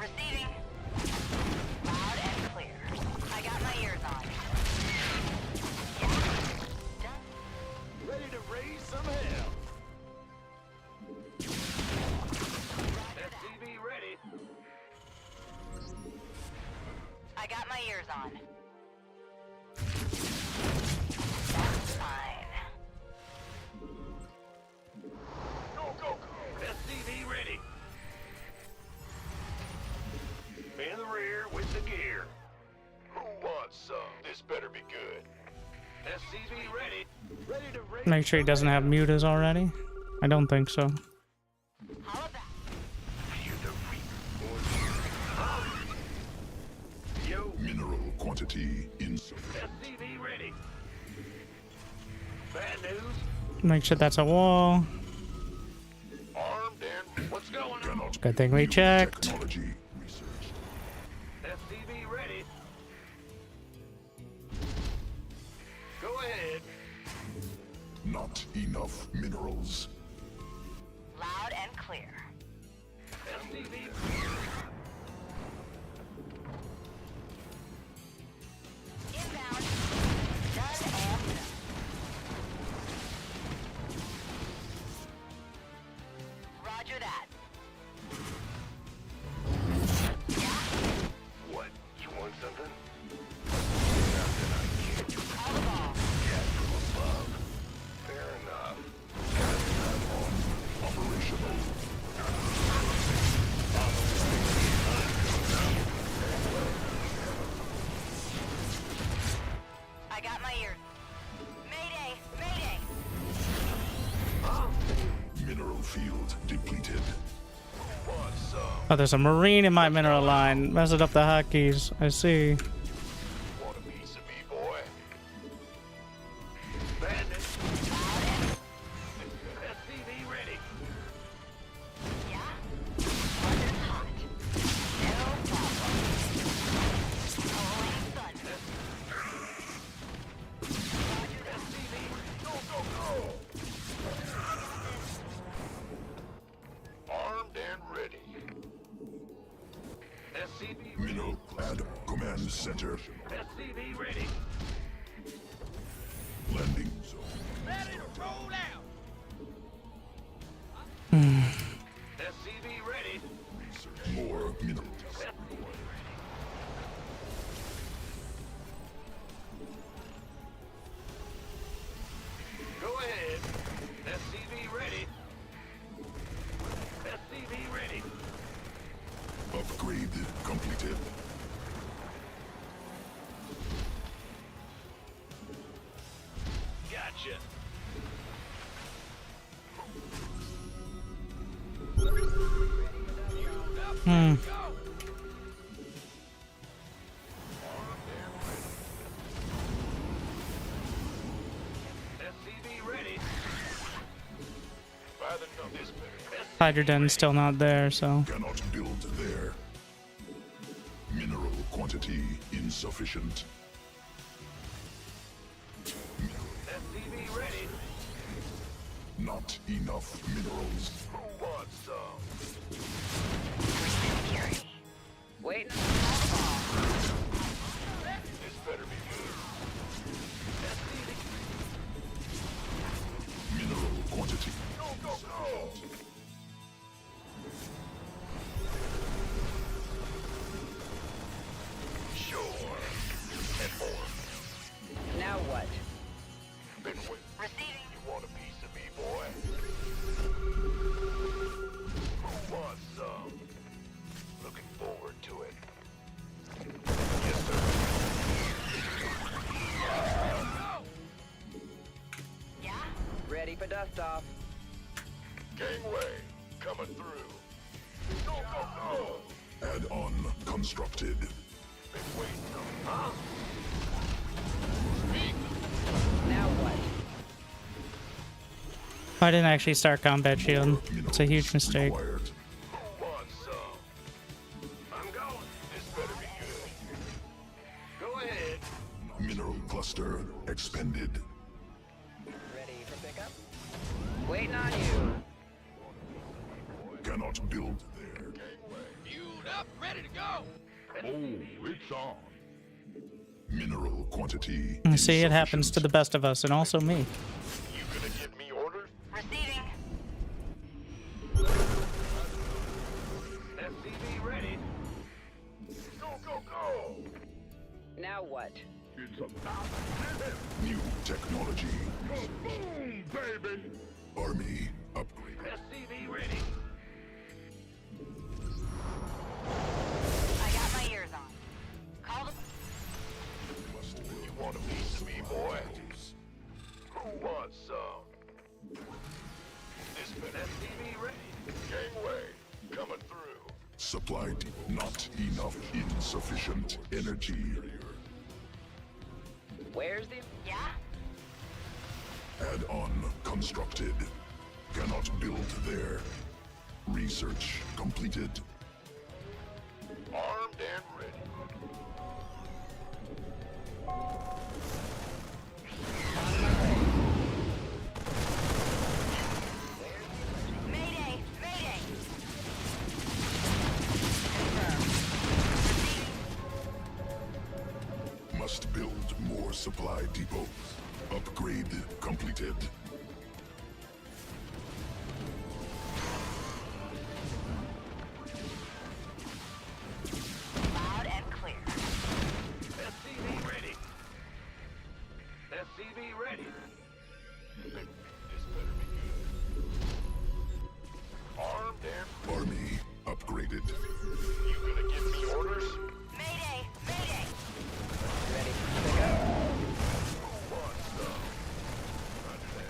Receiving. Loud and clear. I got my ears on. Yeah. Done. Ready to raise some hell. SCV ready. I got my ears on. That's fine. Go, go, go. SCV ready. In the rear with the gear. Who wants some? This better be good. SCV ready. Ready to raise. Make sure he doesn't have mutas already. I don't think so. Holla back. Feel the reap. Yo, Mineral quantity insufficient. SCV ready. Bad news. Make sure that's a wall. Armed and what's going on? Cannot Good thing we new checked. Technology researched. SCV ready. Go ahead. Not enough minerals. Loud and clear. SCV. Inbound. Done and done. Roger that. What? You want something? Call the ball. Yeah, from above. Fair enough. Operational. I got my ears. Mayday! Mayday! Mineral field depleted. Want some? Oh, there's a marine in my mineral line. Messing up the hotkeys. I see. Want a piece of me, boy? Bandit. SCV ready. Yeah? Weapons hot. No problem. Rolling thunder. SCV. Go, go, go. center. SCV ready. Landing zone. Ready to roll out. SCV ready. More minerals. Go ahead. SCV ready. SCV ready. Upgrade completed. Gotcha. SCV ready. By the numbers. Hydrogen's still not there, so Cannot build there. Mineral quantity insufficient. SCV ready. Not enough minerals. Who wants some? Security. Waiting. This better be good. Mineral quantity. Go, go, go! Sure. And more. Now what? Been waiting. Receiving. You want a piece of me, boy? Who wants some? Looking forward to it. Yes, sir. Yeah? Ready for dust off. Gangway, coming through. Go, go, go! Add-on constructed. Been waiting on, huh? Now what? I didn't actually start combat shield. It's a huge mistake. Required. Who wants some? I'm going. This better be good. Go ahead. Mineral cluster expended. Ready for pickup? Waiting on you. Cannot build there. Fueled up, ready to go. Oh, it's on. Mineral quantity. See, it happens to the best of us, and also me. You gonna give me orders? Receiving. SCV ready. Go, go, go! Now what? It's about New technology. boom, baby. Army upgrade. SCV ready. I got my ears on. Call the... You want a piece of me, boy? Who wants some? This been SCV ready. Gangway, coming through. Supplied. Not enough. Insufficient energy. Where's the... Yeah? Add-on constructed. Cannot build there. Research completed. Armed and ready. Mayday! Mayday! Must build more supply depots. Upgrade completed. Loud and clear. SCV ready. SCV ready. This better be good. Armed and Army upgraded. you gonna give me orders? Mayday! Mayday! Ready for pickup? Who wants some?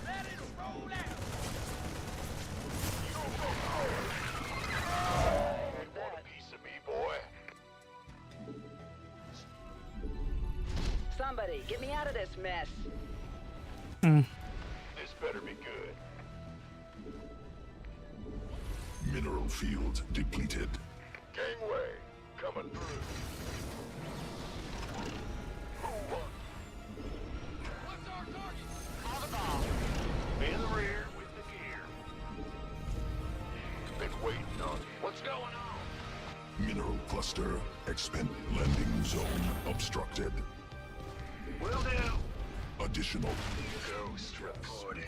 Ready to roll out. Go, go, go! You want a piece of me, boy? Somebody, get me out of this mess. This better be good. Mineral field depleted. Gangway, coming through. Who wants? What's our target? Call the ball. In the rear with the gear. Been waiting on you. What's going on? Mineral cluster. cluster expend. Landing zone obstructed. Will do. Additional Ghost reporting.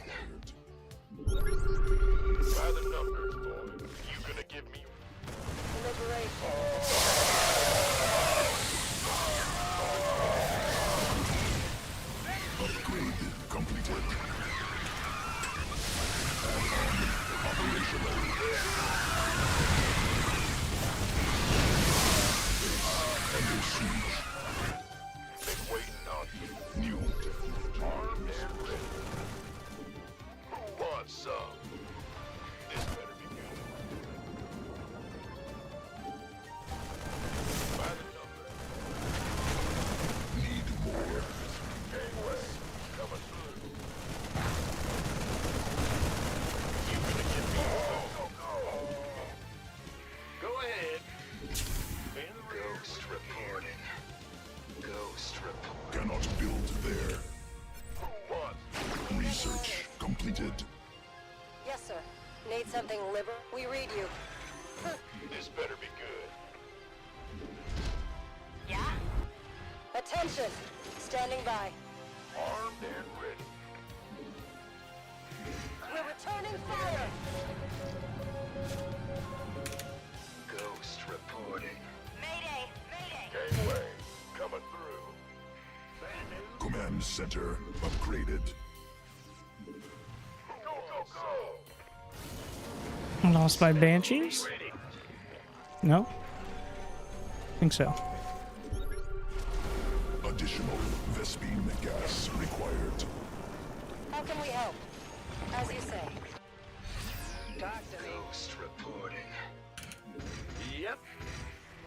required. By the numbers, boy. You gonna give me Upgrade completed. Operational. Under siege. been waiting on you. New. Armed and ready. Who wants some? This better be good. By the number. Need more. Gangway. Coming through. You gonna get me? Go ahead. Ghost reporting. Ghost report. Cannot build there. Who wants? Research completed. Yes, sir. Need something liberal? We read you. This better be good. Yeah? Attention! Standing by. Armed and ready. We're returning fire! Ghost reporting. Mayday! Mayday! Gangway. Coming through. Bad news. Command center upgraded. Go, go, go. Lost by Banshees? Ready. No? I think so. Additional Vespine gas required. How can we help? As you say. Talk to me. Ghost reporting. Yep.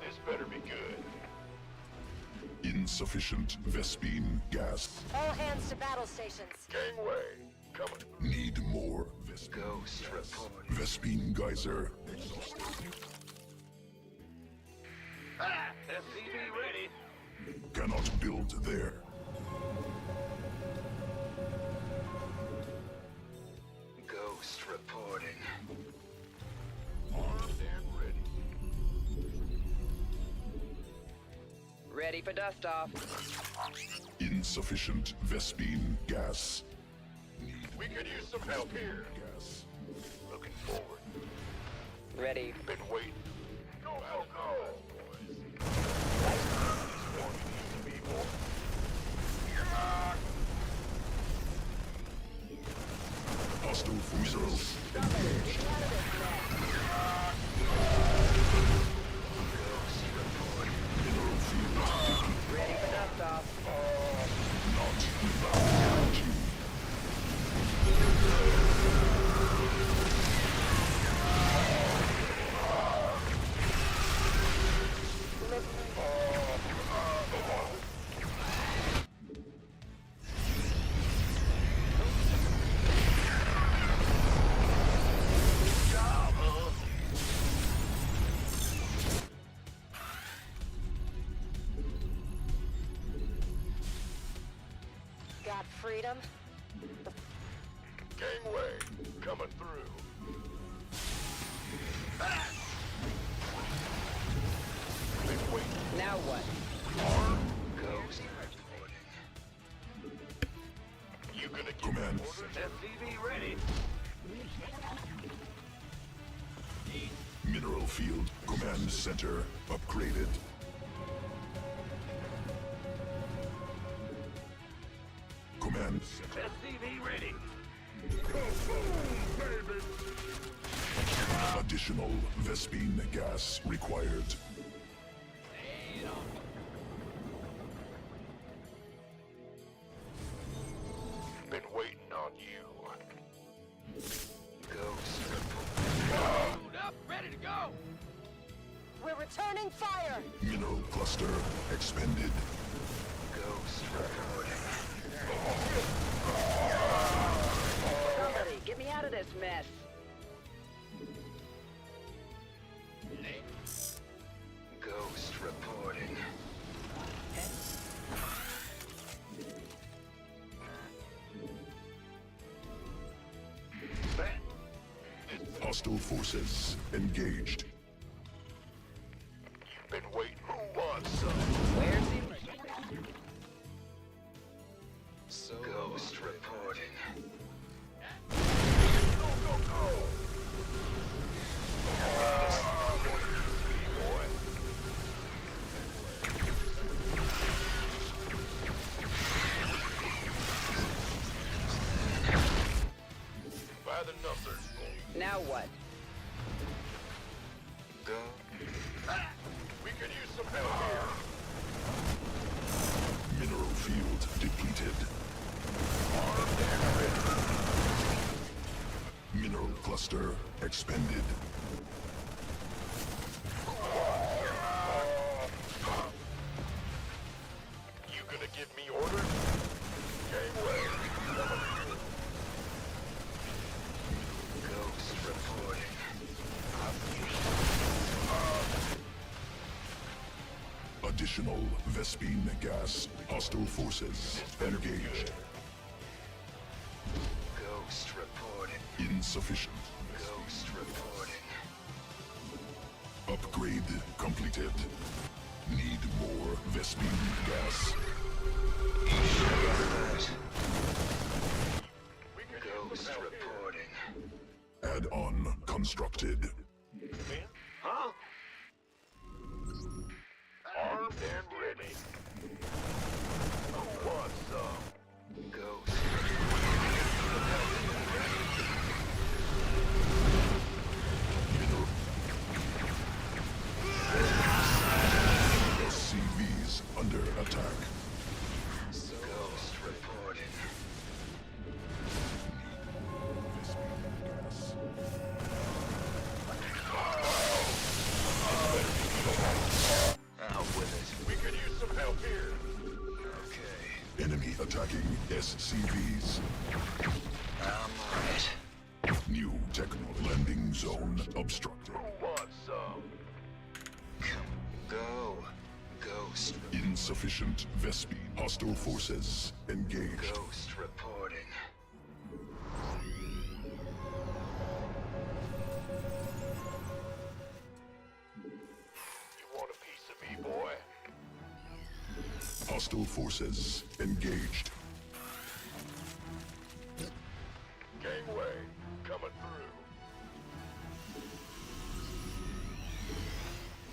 This better be good. Insufficient Vespine gas. All hands to battle stations. Gangway. Coming. Need more Vespine. Ghost reporting. Vespine geyser. Ah! SCV ready. Cannot build there. Ghost reporting. Armed and ready. Ready for dust off. Insufficient Vespine gas. We could use some help here. Gas. Looking forward. Ready. Been waiting. Go, go, go, boys. Warning you, people. Hostile missiles. Ghost reporting. Mineral field. Ready for dust off. Not without energy. Got freedom? Gangway. Coming through. Ah! Been waiting. Now what? Ghost reporting. You gonna get Command. orders? SCV ready. Mineral field. Command center upgraded. Command center. SCV ready. Additional Vespine gas required. Been waiting on you. Ghost reporting. Load up, ready to go. We're returning fire! Mineral cluster expended. Ghost reporting. Somebody, get me out of this mess. Ghost reporting. Hostile forces engaged. Been waiting. by the numbers. Now what? Go. We could use some help here. Mineral field depleted. Armed and ready. Mineral cluster expended. You gonna give me orders? Gangway. Ghost reporting. Additional Vespine gas. Hostile forces engaged. Ghost reporting. Insufficient. Ghost reporting. Upgrade completed. Need more Vespine gas. We could use Ghost some help reporting. Add-on constructed. here. Huh? Armed and ready. Who wants some? Ghost. SCVs under attack. Ghost reporting. Out with it. We could use some help here. Okay. Enemy attacking SCVs. I'm on it. New techno landing zone obstructed. Who wants some? Come. Go. Ghost. Insufficient Vespine. Hostile forces engaged. Ghost reporting. You want a piece of me, boy? Hostile forces engaged. Gangway, coming through.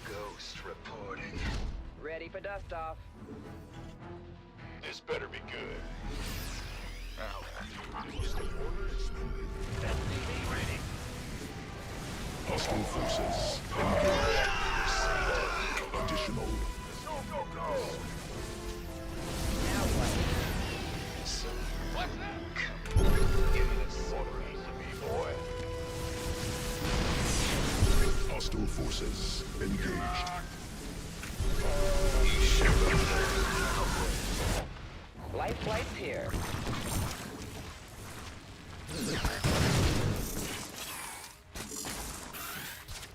Ghost reporting. Ready for dust off. This better be good. Out. SCV ready. Hostile forces engaged. Additional Go, go, go! Now what? What's that? Give me the Want a piece of me, boy? hostile forces engaged. Life flight's here.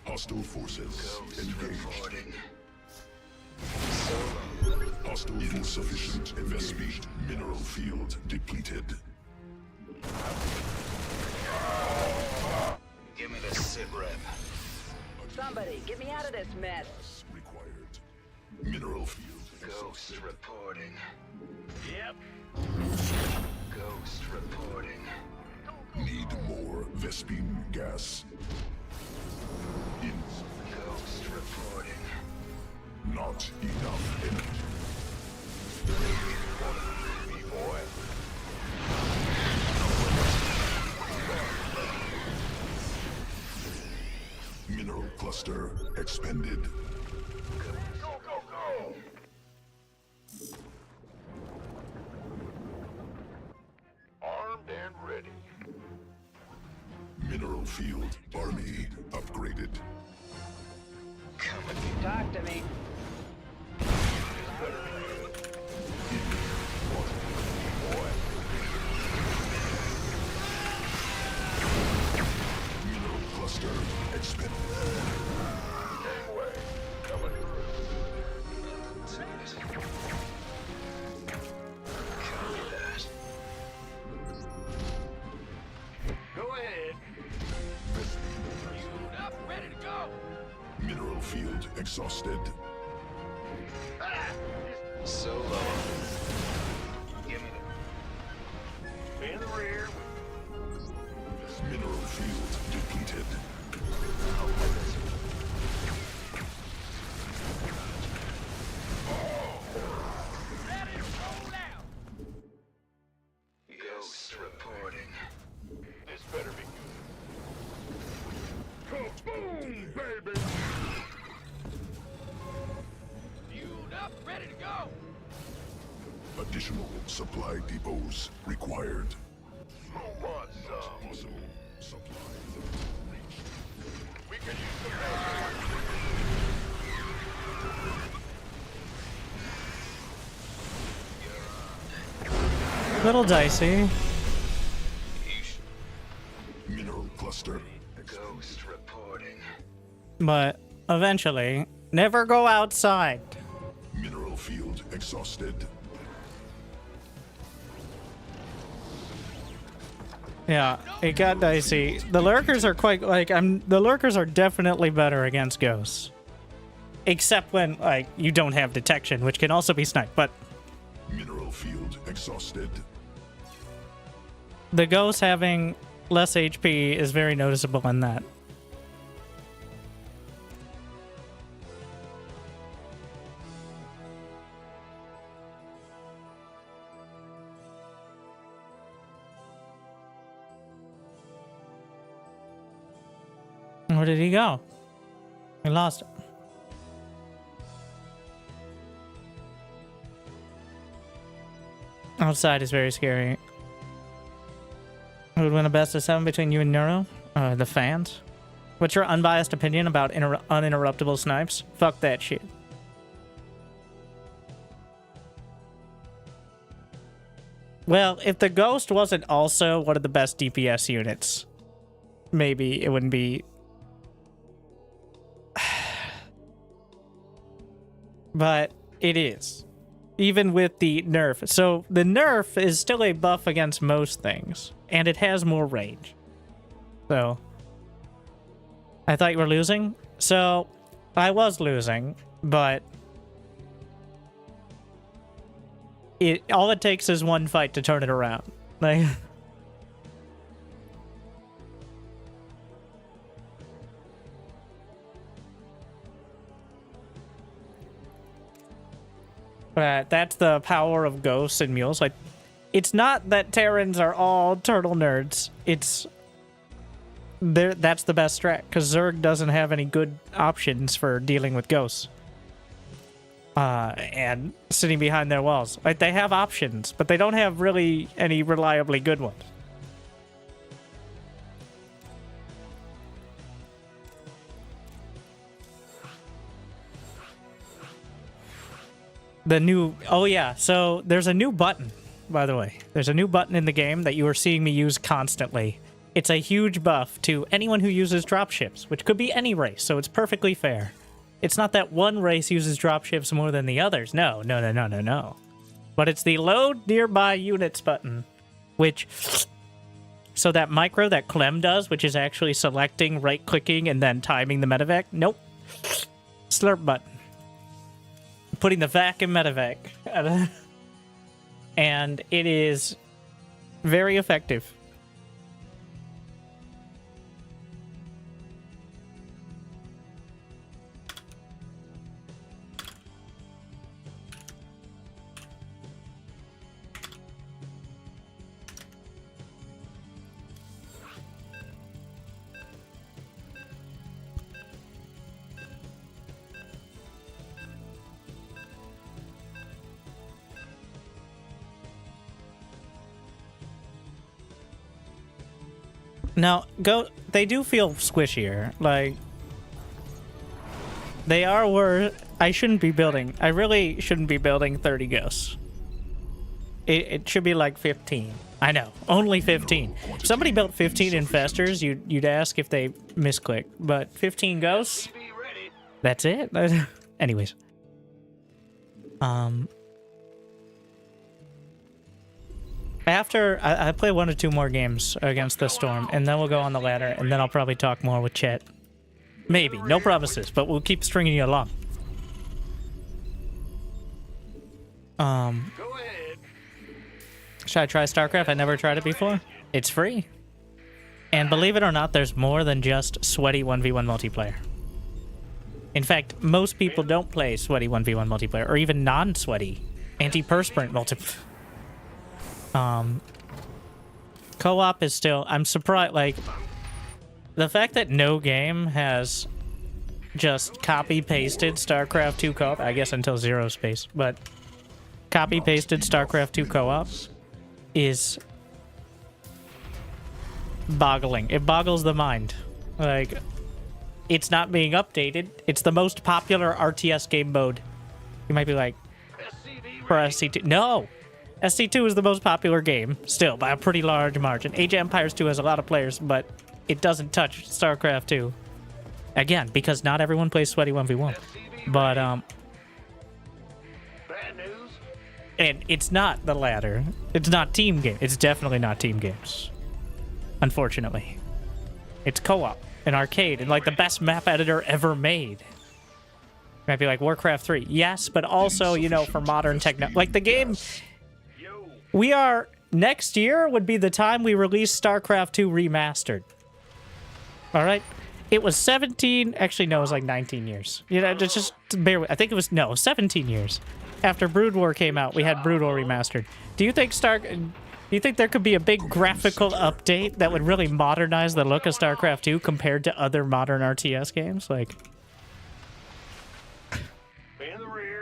Hostile forces Ghost engaged. reporting. Hostile insufficient Vespine mineral field depleted. Give me the sit rep. Somebody, get me out of this mess. Required. Mineral field. Ghost reporting. Yep. Ghost reporting. Need more Vespine gas. Ghost reporting. Not enough energy. Me, boy. Mineral cluster expended. Go, go, go! Armed and ready. Mineral field army upgraded. Talk to me. Mineral cluster expended. Gangway, coming through. Copy that. Go ahead. Fueled up, ready to go. Mineral field exhausted. Solo. Give me In the rear. Mineral field depleted. Ready to roll out. Ghost reporting. This better be good. Additional supply depots required. Who wants some? Possible supply reached. We can use the backup. Little dicey. Mineral cluster. Ghost reporting. But eventually, never go outside. Mineral field exhausted. Yeah, it got dicey. The lurkers are quite the lurkers are definitely better against ghosts. Except when you don't have detection, which can also be sniped, but Mineral field exhausted. the ghost having less HP is very noticeable in that. Where did he go? I lost it. Outside is very scary. Who would win a best of 7 between you and Neuro? The fans? What's your unbiased opinion about uninterruptible snipes? Fuck that shit. Well, if the Ghost wasn't also one of the best DPS units, maybe it wouldn't be... But it is. Even with the nerf. So the nerf is still a buff against most things. And it has more range. So... I thought you were losing? So, I was losing, but... all it takes is one fight to turn it around. Like... That's the power of ghosts and mules. Like, it's not that Terrans are all turtle nerds. It's... that's the best strat, because Zerg doesn't have any good options for dealing with ghosts. And sitting behind their walls. Like, they have options, but they don't have really any reliably good ones. The new... Oh, yeah. So, there's a new button, by the way. There's a new button in the game that you are seeing me use constantly. It's a huge buff to anyone who uses dropships, which could be any race, so it's perfectly fair. It's not that one race uses dropships more than the others. No. But it's the load nearby units button, which... So that micro that Clem does, which is actually selecting, right-clicking, and then timing the medevac. Nope. Slurp button. Putting the vac in medevac. And it is very effective. Now, they do feel squishier. Like, they are worth... I shouldn't be building... I really shouldn't be building 30 ghosts. It should be like 15. I know, only 15. If somebody built 15 infestors, you'd ask if they misclicked. But 15 ghosts? That's it? Anyways. After, I play 1 or 2 more games against the Storm, and then we'll go on the ladder, and then I'll probably talk more with chat. Maybe. No promises, but we'll keep stringing you along. Go ahead. Should I try StarCraft? I never tried it before. It's free. And believe it or not, there's more than just sweaty 1v1 multiplayer. In fact, most people don't play sweaty 1v1 multiplayer, or even non-sweaty anti-perspirant multiplayer. Co-op is still... I'm surprised, like... The fact that no game has just copy-pasted StarCraft 2 co-op, I guess until Zero Space, but... copy-pasted StarCraft 2 co-op is boggling. It boggles the mind. Like, it's not being updated. It's the most popular RTS game mode. You might be like, for SC2. No! SC2 is the most popular game, still, by a pretty large margin. Age of Empires 2 has a lot of players, but it doesn't touch StarCraft 2. Again, because not everyone plays sweaty 1v1. But, and it's not the latter. It's not team game. It's definitely not team games. Unfortunately. It's co-op, an arcade, and like the best map editor ever made. Might be like Warcraft 3. Yes, but also, you know, for modern techno. Like the game, we are, next year would be the time we release StarCraft 2 remastered. All right? It was 17, actually no, it was like 19 years. You know, just bear with, I think it was, no, 17 years. After Brood War came out, we had Brood War remastered. Do you think there could be a big graphical update that would really modernize the look of StarCraft 2 compared to other modern RTS games? Like,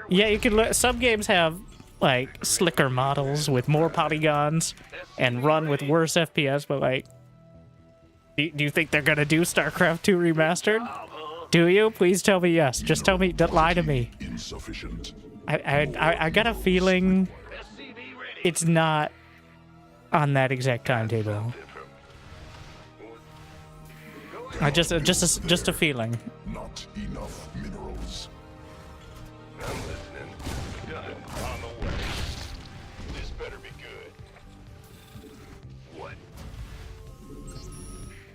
yeah, you could. Some games have like slicker models with more polygons and run with worse FPS, but like, do you think they're gonna do StarCraft 2 remastered? Do you? Please tell me yes. Just tell me. Don't lie to me. Insufficient. I got a feeling it's not on that exact timetable. Just a feeling. Not enough minerals. I'm listening. Done. On the way. This better be good. What?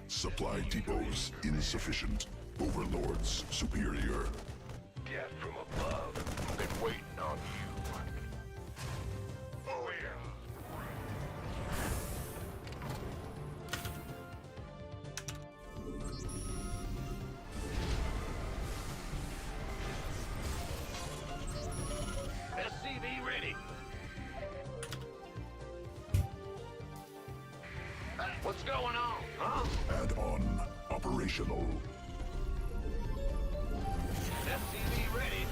Supply depots insufficient. Overlords superior. Get from above. Been waiting on you. Oh, yeah. SCV ready. What's going on, huh? Add-on operational. SCV ready.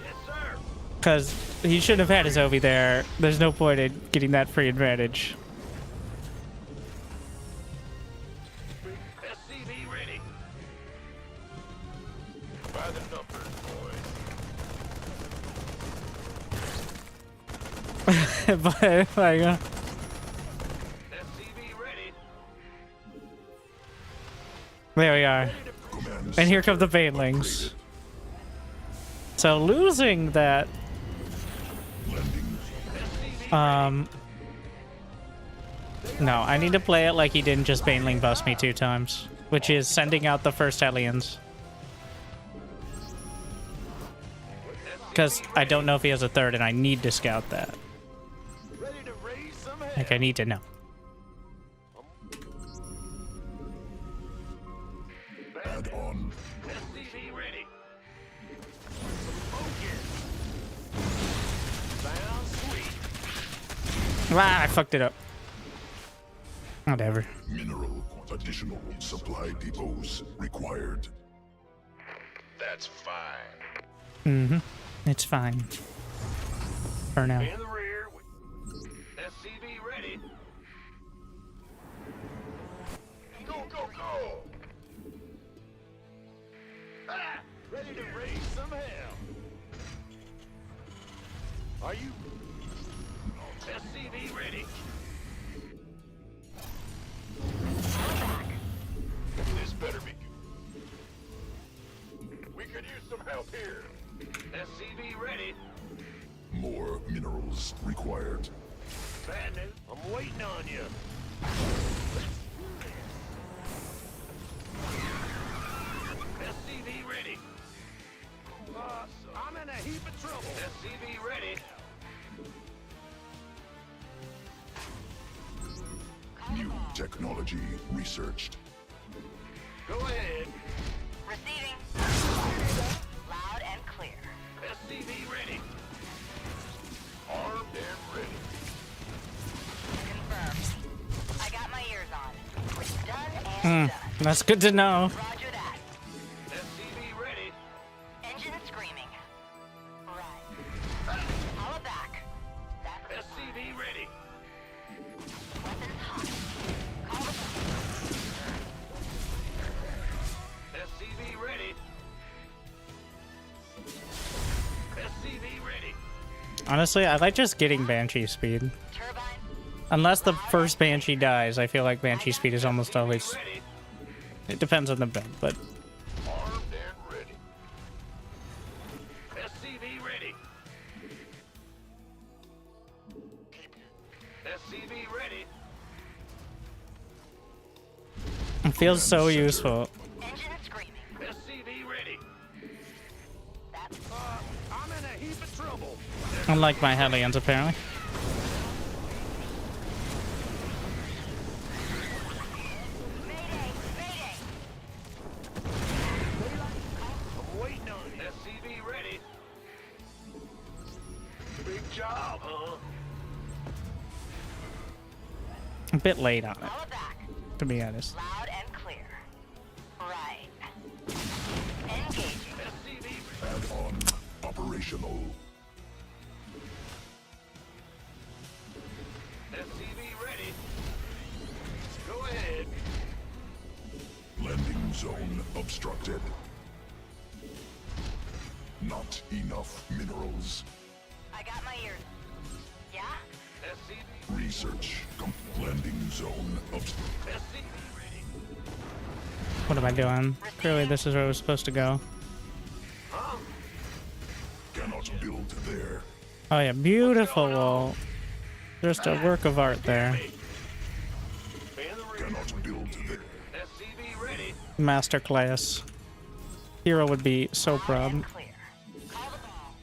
Yes, sir. Because he shouldn't have had his Ovi there. There's no point in getting that free advantage. SCV ready. By the numbers, boys. But like, SCV ready. there we are. And here come the Banelings. So losing that, no, I need to play it like he didn't just Baneling bust me 2 times, which is sending out the first Hellions. Because I don't know if he has a third, and I need to scout that. Like, I need to know. Add-on. SCV ready. Ah, I fucked it up. Whatever. Mineral. Additional supply depots required. That's fine. Mm-hmm. It's fine. For now. In the rear. SCV ready. Go, go, go! Ah! Ready to raise some hell. Are you? SCV ready. This better be good. We could use some help here. SCV ready. More minerals required. Bad news. I'm waiting on you. SCV ready. I'm in a heap of trouble. SCV ready. New technology researched. Go ahead. Receiving. Loud and clear. SCV ready. Armed and ready. Confirmed. I got my ears on. Done and done. That's good to know. Roger that. SCV ready. Engine screaming. Right. Honestly, I like just getting Banshee speed. Turbine. Unless the first Banshee dies, I feel like Banshee speed is almost always... It depends on the build, but... Armed and ready. SCV ready. SCV ready. It feels so useful. Engine screaming. SCV ready. That's I'm in a heap of trouble. Unlike my Hellions, apparently. Mayday. Mayday. I'm waiting on it. SCV ready. Big job, huh? A bit late on it, Call it back. to be honest. Loud and clear. Right. Engaging. SCV Add-on operational. SCV ready. Go ahead. Landing zone obstructed. Not enough minerals. I got my ears. Yeah? SCV. Research. Landing zone obstructed. SCV ready. What am I doing? Clearly this is where I was supposed to go. Cannot build there. Oh yeah, beautiful wall. Just a work of art there. Cannot build there. SCV ready. Masterclass. Hero would be so proud. Clear. Call the ball.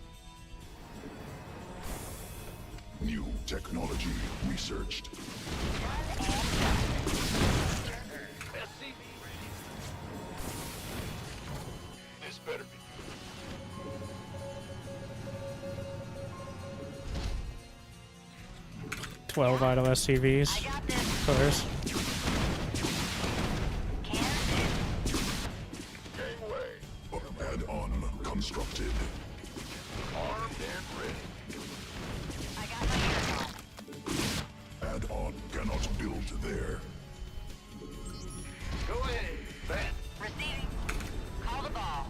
New technology researched. SCV ready. This better be 12 out of SCVs. I got this. Of course. Can do. gangway. Add-on constructed. Armed and ready. I got my ears on. Add-on cannot build there. Go ahead. Bat. Receiving. Call the ball.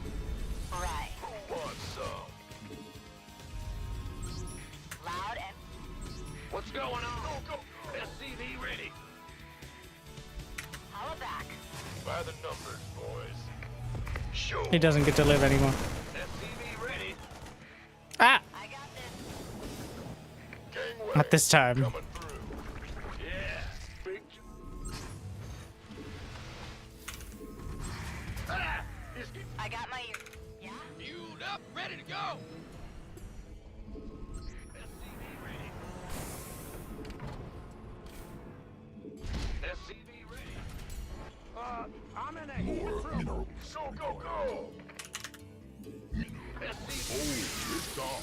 Right. Who wants some? Loud and What's going on? Go, go. SCV ready. call it back. By the numbers, boys. Sure. He doesn't get to live anymore. SCV ready. Ah! I got this. Gangway. Not this time. Coming through. Yeah. Big. Ah! I got my ears. Yeah? Fueled up, ready to go. SCV ready. SCV ready. I'm in a heap More of trouble. mineral. Go, go, go. SCV. Oh, it's on.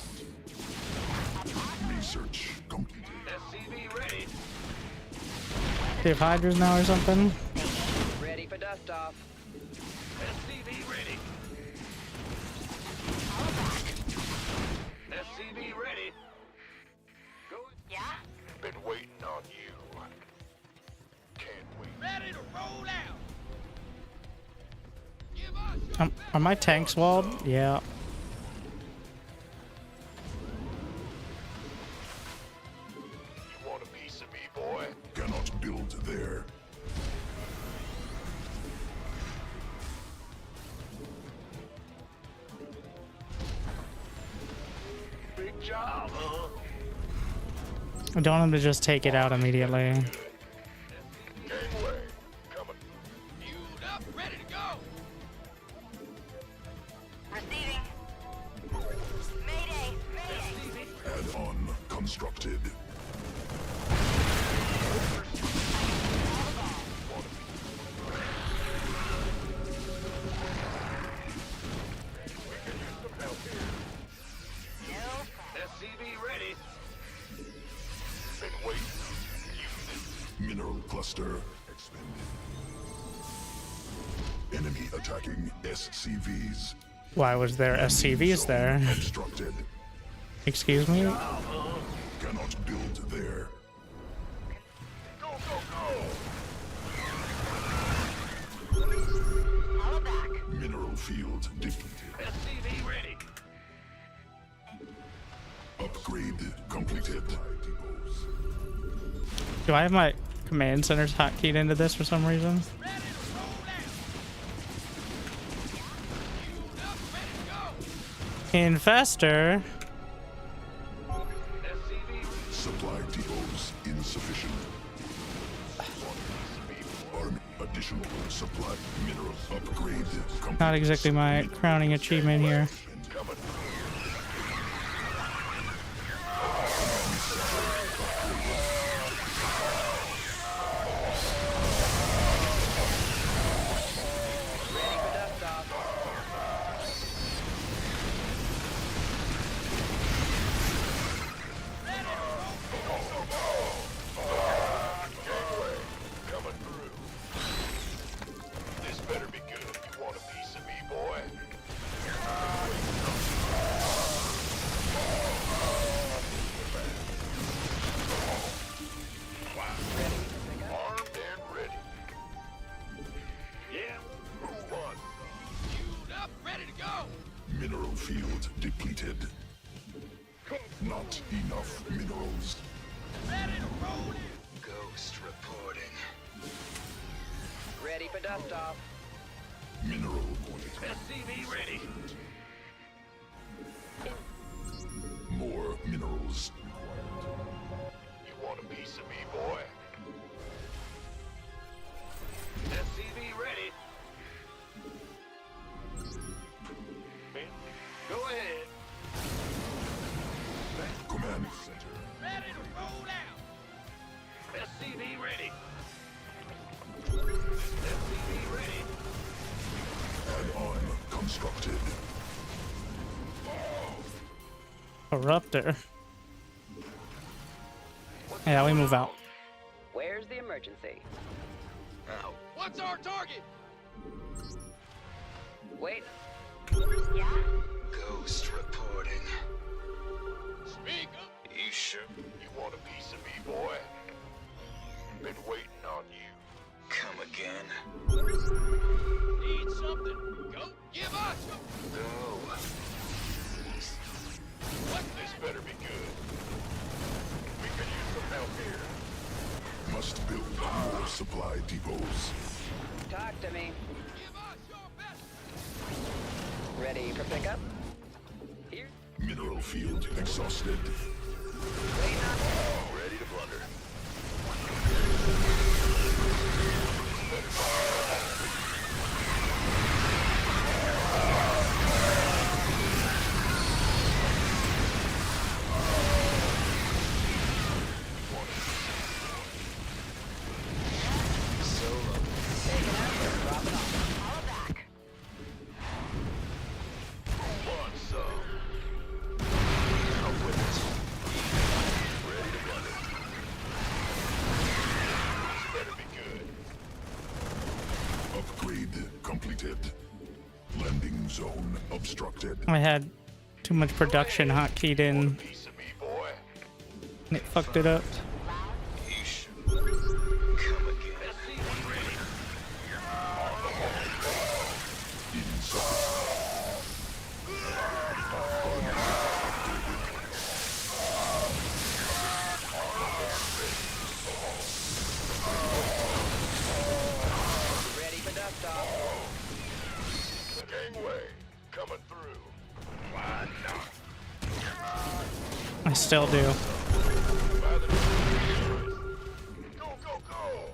Research complete. SCV ready. Do you have Hydras now or something? Ready for dust off. SCV ready. SCV ready. Go. Yeah? Been waiting on you. Can't wait. Ready to roll out. Give us Are my tanks walled? Yeah. You want a piece of me, boy? Cannot build there. Big job, huh? I don't want him to just take it out immediately. Gangway. Coming. Fueled up, ready to go. Receiving. Mayday. Mayday. Add-on constructed. SCV ready. Been waiting. Mineral cluster expended. Enemy attacking SCVs. Why was there SCVs there? Obstructed. Excuse me? Cannot build there. Go, go, go. Call it back. Mineral field depleted. SCV ready. Upgrade. Upgrade completed. Do I have my command centers hotkeyed into this for some reason? Infestor. Supply depots insufficient. Army additional supply mineral upgrade complete. Not exactly my crowning achievement here. Mineral field depleted. Not enough minerals. Ghost reporting. Ready for dust off. Mineral SCV ready. more minerals. You want a piece of me, boy? SCV ready. Go ahead. Command center. Ready to roll out. SCV ready. SCV ready. Add-on constructed. Corruptor. Yeah, we move out. Where's the emergency? Now, What's our target? Wait. Yeah? ghost reporting. Speak up. You sure you want a piece of me, boy? Been waiting on you. Come again. Need something? Go. Give us. Go. What? This better be good. We could use some help here. Must build more supply depots. Talk to me. Give us your best. Ready for pickup? Here. Mineral field exhausted. Waiting on. Ready to blunder. Taking out. Drop it off. All back. Want some? Come with it. Ready to blunder. This better be good. Upgrade completed. Landing zone obstructed. I had too much production hotkeyed in, Piece of me, boy. and it fucked it up. You should. Come again. SCV ready. Ready for dust off. Gangway coming through. Why not? I still do. By the go, go, go!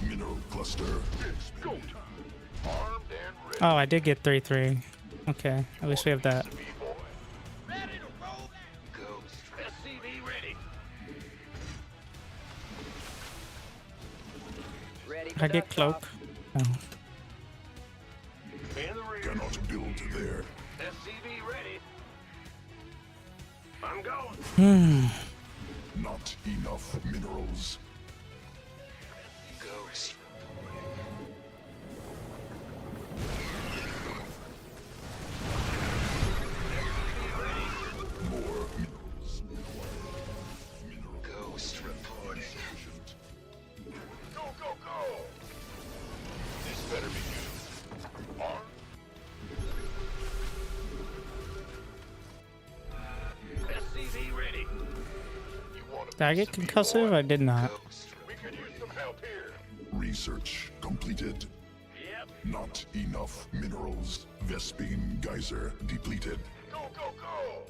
Mineral cluster. It's go time. Armed and ready. Oh, I did get 3-3. Okay, at least we have that. SCV boy. Ready to roll. Ghost. SCV ready. Ready for I get dust cloak. off. No. In the rear. Cannot build there. SCV ready. I'm going. Not enough minerals. Ghost. More minerals. Mineral Ghost reporting. sufficient. Go, go, go! This better be good. Armed. Did I get concussive? I did not. We could use some help here. Research completed. Yep. Not enough minerals. Vespine geyser depleted. Go, go, go!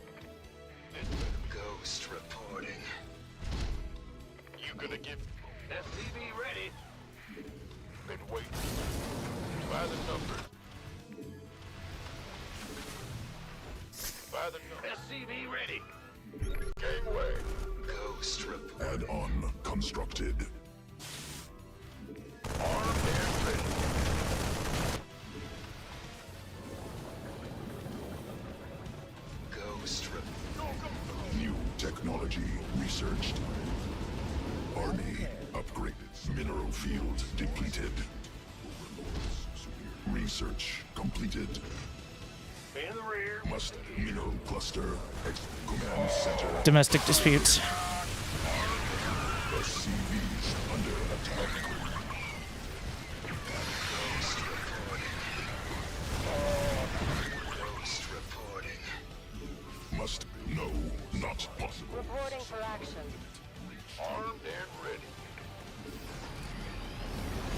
Ghost reporting. You gonna get SCV ready? Been waiting. By the numbers. By the numbers. SCV ready. Gateway. Ghost report. Add-on constructed. Armed and ready. Ghost report. Go, go, go! New technology researched. Army upgraded. Mineral field depleted. Research completed. In the rear. Must mineral cluster. Command center. Domestic disputes. The CVs under attack. Ghost reporting. Ghost reporting. Must no, not possible. Reporting for action. Armed and ready.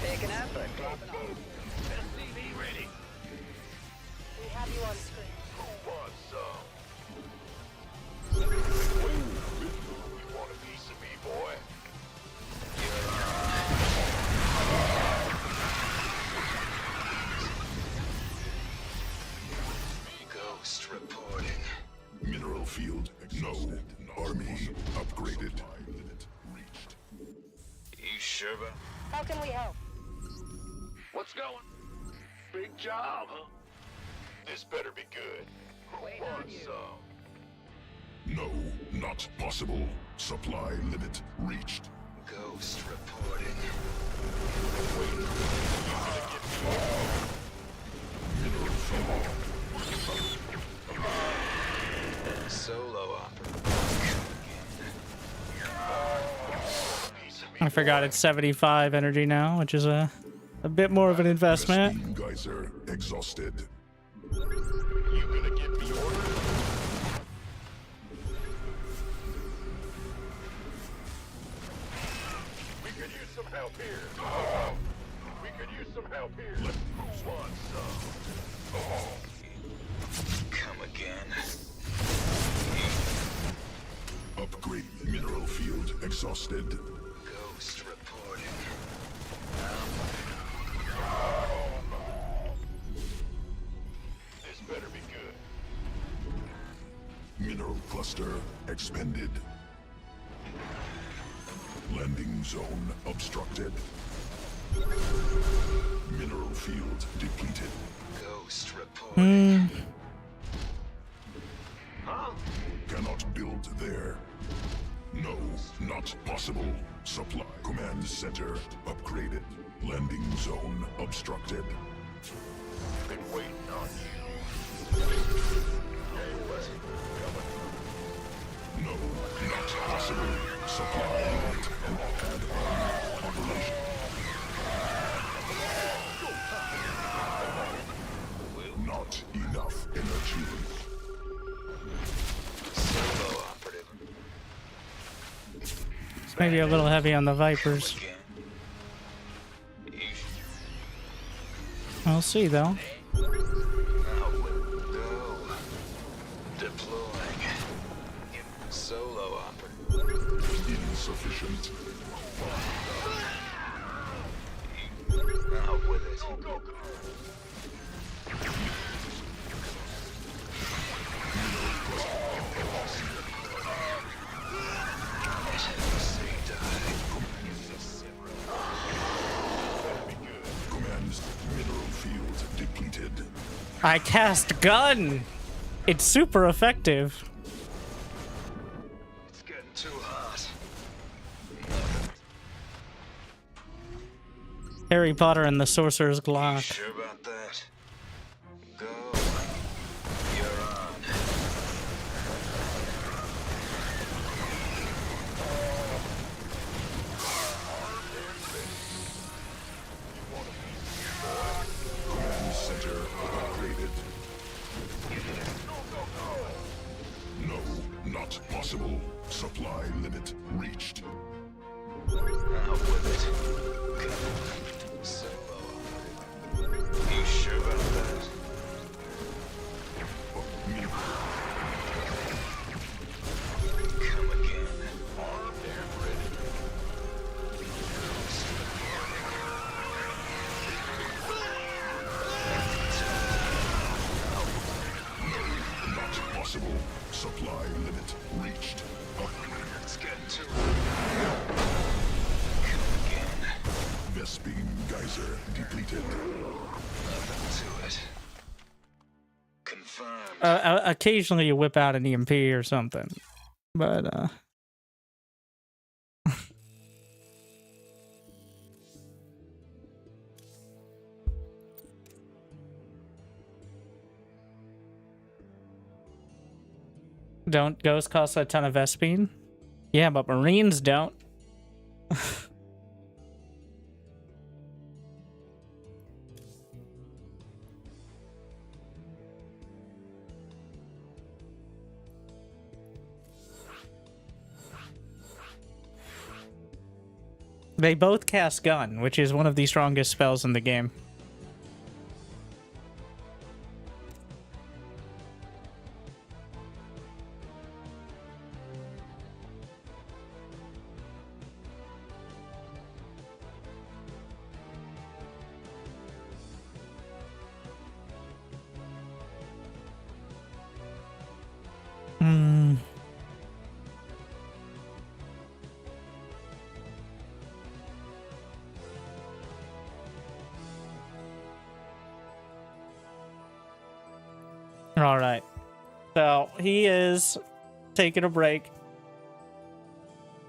Taking effort, dropping off. SCV ready. We have you on screen. Who wants some? You want a piece of me, boy? Ghost reporting. Mineral field. No. Army upgraded. You sure about? How can we help? What's going? Big job, huh? This better be good. Who wants some? No, not possible. Supply limit reached. Ghost reporting. Mineral field. Solo operator. I forgot it's 75 energy now, which is a bit more of an investment. Vespine geyser exhausted. You gonna give me orders? We could use some help here. We could use some help here. Who wants some? Come again. Upgrade mineral field exhausted. Ghost reporting. This better be good. Mineral cluster expended. Landing zone obstructed. Mineral field depleted. Ghost reporting. Cannot build there. No, not possible. Supply command center upgraded. Landing zone obstructed. Been waiting on you. No, not possible. Supply limit and add-on operation. Not enough energy. Solo operative. It's maybe a little heavy on the Vipers. Again. We'll see though. Go. Deploying. Solo operative. Insufficient. Out with it. Go, go, go. Command's mineral field depleted. I cast gun. It's super effective. It's getting too hot. Harry Potter and the Sorcerer's Glock. Sure about that? Go. You're on. Command center upgraded. No, not possible. Supply limit reached. Out with it. So, you sure about that? Come again. Armed and ready. Not possible. Supply limit reached. It's getting too Come again. Vespene geyser depleted. Nothing to it. Confirmed. Occasionally you whip out an EMP or something, but don't ghosts cost a ton of Vespene? Yeah, but Marines don't. They both cast Gun, which is one of the strongest spells in the game. All right. So he is taking a break,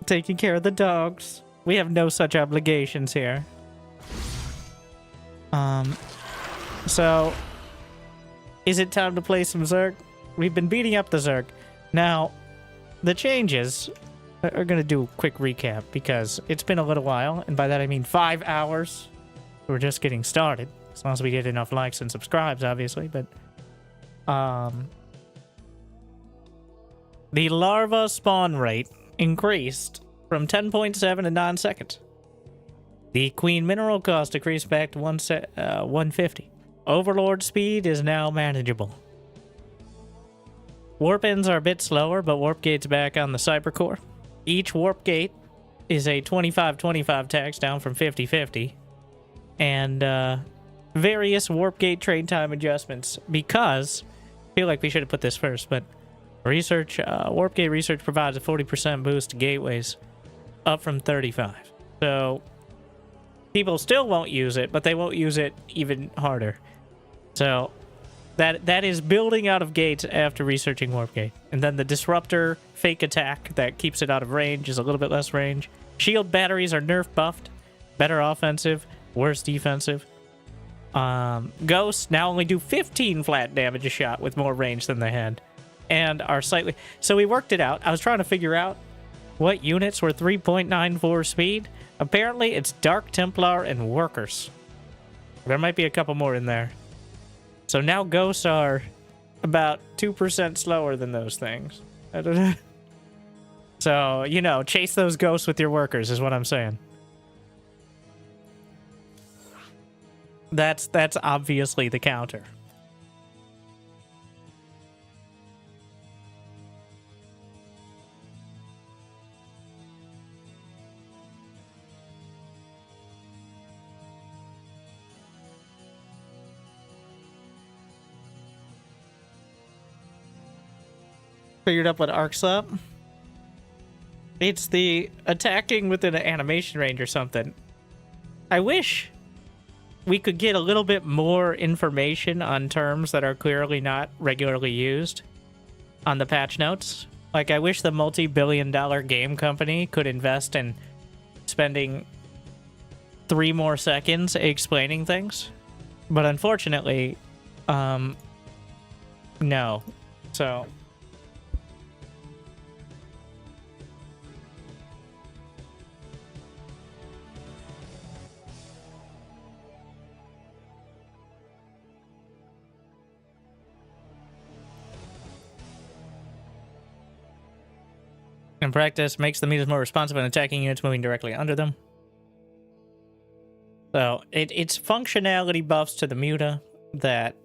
taking care of the dogs. We have no such obligations here. So is it time to play some Zerg? We've been beating up the Zerg. Now, the changes are going to do a quick recap because it's been a little while, and by that I mean 5 hours. We're just getting started, as long as we get enough likes and subscribes, obviously, but the larva spawn rate increased from 10.7 to 9 seconds. The queen mineral cost decreased back to 150. Overlord speed is now manageable. Warp ends are a bit slower, but warp gate's back on the Cybercore. Each warp gate is a 25-25 tax down from 50-50. And various warp gate trade time adjustments because I feel like we should have put this first, but research, warp gate research provides a 40% boost to gateways, up from 35. So people still won't use it, but they won't use it even harder. So that is building out of gates after researching warp gate. And then the disruptor fake attack that keeps it out of range is a little bit less range. Shield batteries are nerf buffed, better offensive, worse defensive. Ghosts now only do 15 flat damage a shot with more range than they had, and are slightly. So we worked it out. I was trying to figure out what units were 3.94 speed. Apparently, it's Dark Templar and Workers. There might be a couple more in there. So now ghosts are about 2% slower than those things. I don't know. So, you know, chase those ghosts with your workers is what I'm saying. That's obviously the counter. Figured out what arcs up. It's the attacking within an animation range or something. I wish we could get a little bit more information on terms that are clearly not regularly used on the patch notes. Like, I wish the multi-billion-dollar game company could invest in spending 3 more seconds explaining things. But unfortunately, no. So In practice, makes the mutas more responsive and attacking units moving directly under them. So, it's functionality buffs to the muta that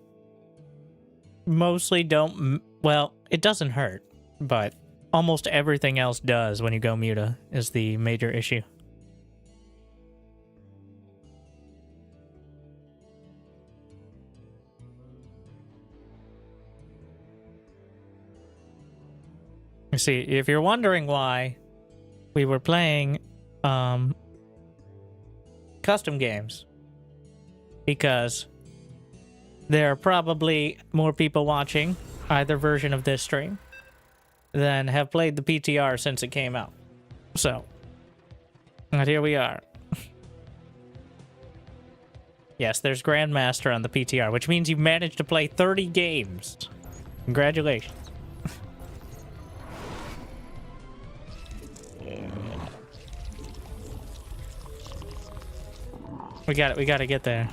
mostly don't... Well, it doesn't hurt, but almost everything else does when you go muta is the major issue. You see, if you're wondering why we were playing custom games, because there are probably more people watching either version of this stream than have played the PTR since it came out. So, and here we are. Yes, there's Grandmaster on the PTR, which means you've managed to play 30 games. Congratulations. We gotta get there.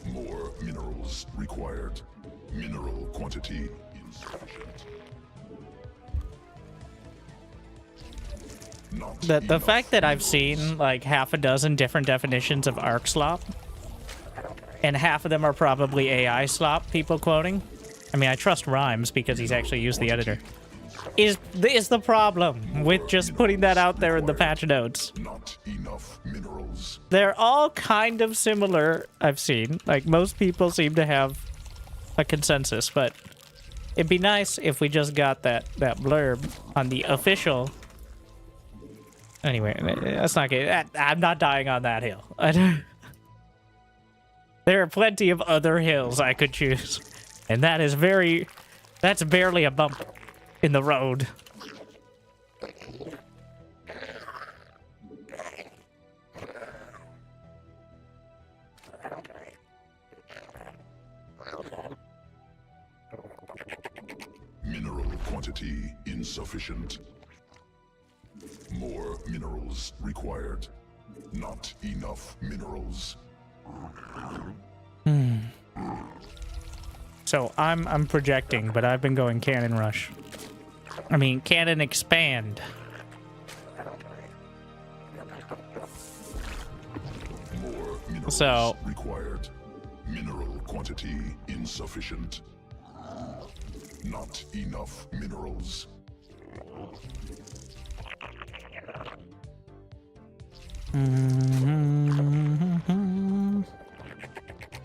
More minerals required. Mineral quantity insufficient. Not The enough fact that I've minerals. seen like half a dozen different definitions of arc slop, and half of them are probably AI slop people quoting. I mean, I trust Rhymes because he's actually used the editor. Is the problem with just putting that out there in the patch notes. Not enough minerals. They're all kind of similar, I've seen. Like, most people seem to have a consensus, but it'd be nice if we just got that blurb on the official. Anyway, that's not good. I'm not dying on that hill. There are plenty of other hills I could choose, and that's barely a bump in the road. Mineral quantity insufficient. More minerals required. Not enough minerals. So I'm projecting, but I've been going cannon rush. I mean, cannon expand. More minerals So required. Mineral quantity insufficient. Not enough minerals.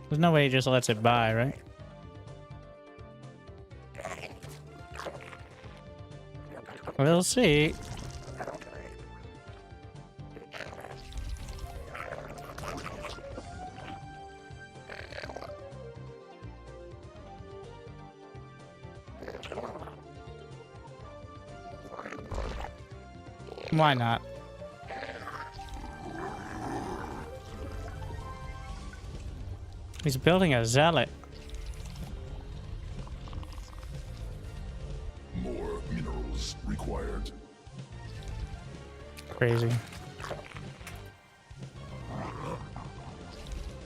There's no way he just lets it by, right? We'll see. Why not? He's building a zealot. More minerals required. Crazy.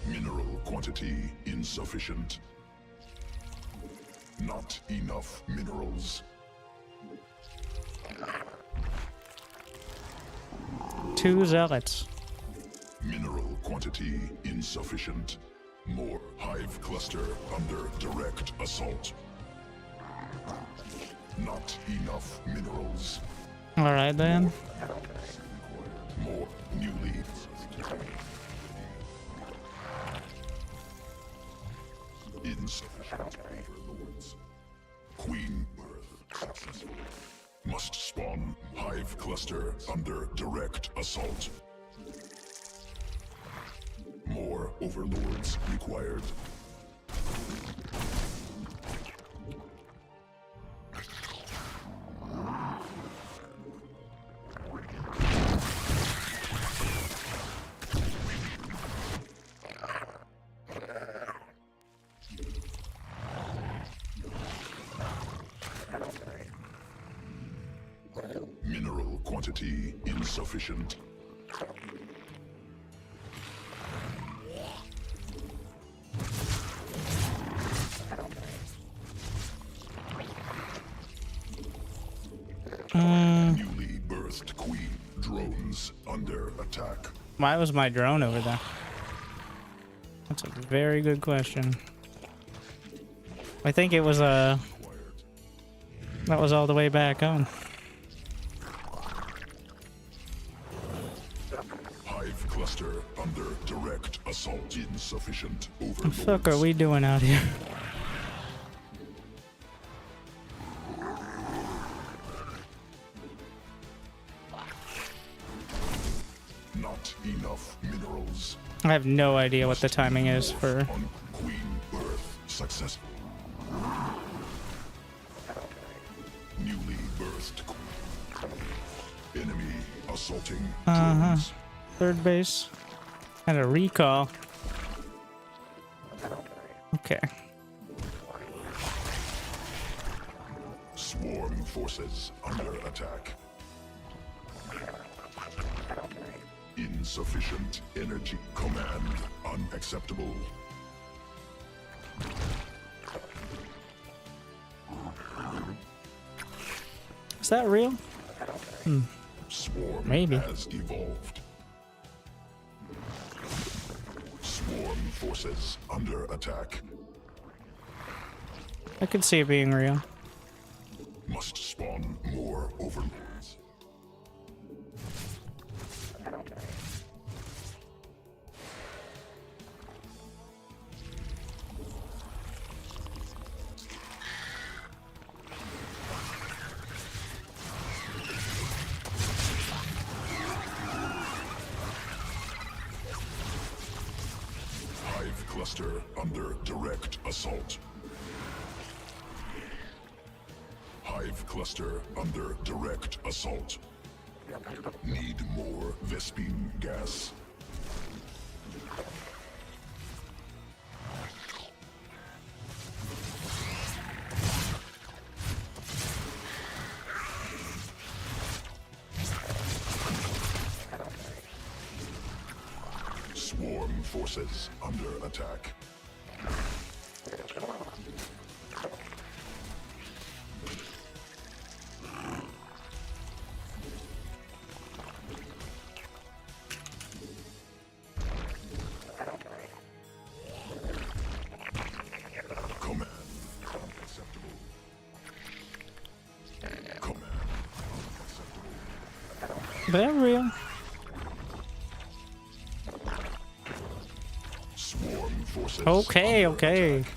Mineral quantity insufficient. Not enough minerals. 2 zealots. Mineral quantity insufficient. More hive cluster under direct assault. Not enough minerals. All right then. More new leads. Insufficient overlords. Queen birth successful. Must spawn hive cluster under direct assault. More overlords required. Mineral quantity insufficient. Why was my drone over there? That's a very good question. I think it was that was all the way back on. Hive cluster under direct assault. Insufficient What overload. the fuck are we doing out here? Not enough minerals. I have no idea what the timing is for. On Queen Earth successful. Newly birthed. Enemy assaulting drones. Third base. And a recall. Okay. Swarm forces under attack. Insufficient energy. Command unacceptable. Is that real? Swarm Maybe. has evolved. Swarm forces under attack. I could see it being real. Must spawn more overlords. Hive cluster under direct assault. Hive cluster under direct assault. Need more Vespine gas. Swarm forces under attack. Command unacceptable. Command unacceptable. They're real. Swarm forces. Okay, under okay. attack.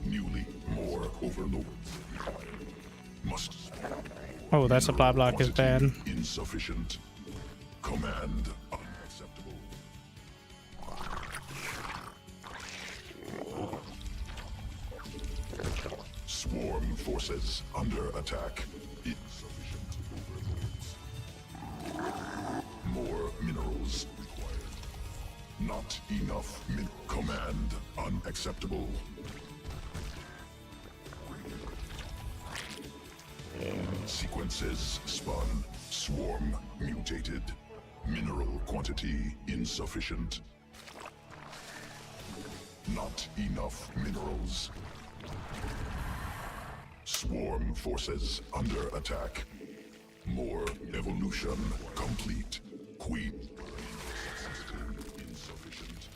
Newly more overlords. Must. Oh, that supply block is bad. Quantity insufficient. Command unacceptable. Swarm forces under attack. Insufficient overlords. More minerals required. Not enough command unacceptable. Sequences spun. Swarm mutated. Mineral quantity insufficient. Not enough minerals. Swarm forces under attack. More evolution complete. Queen insufficient.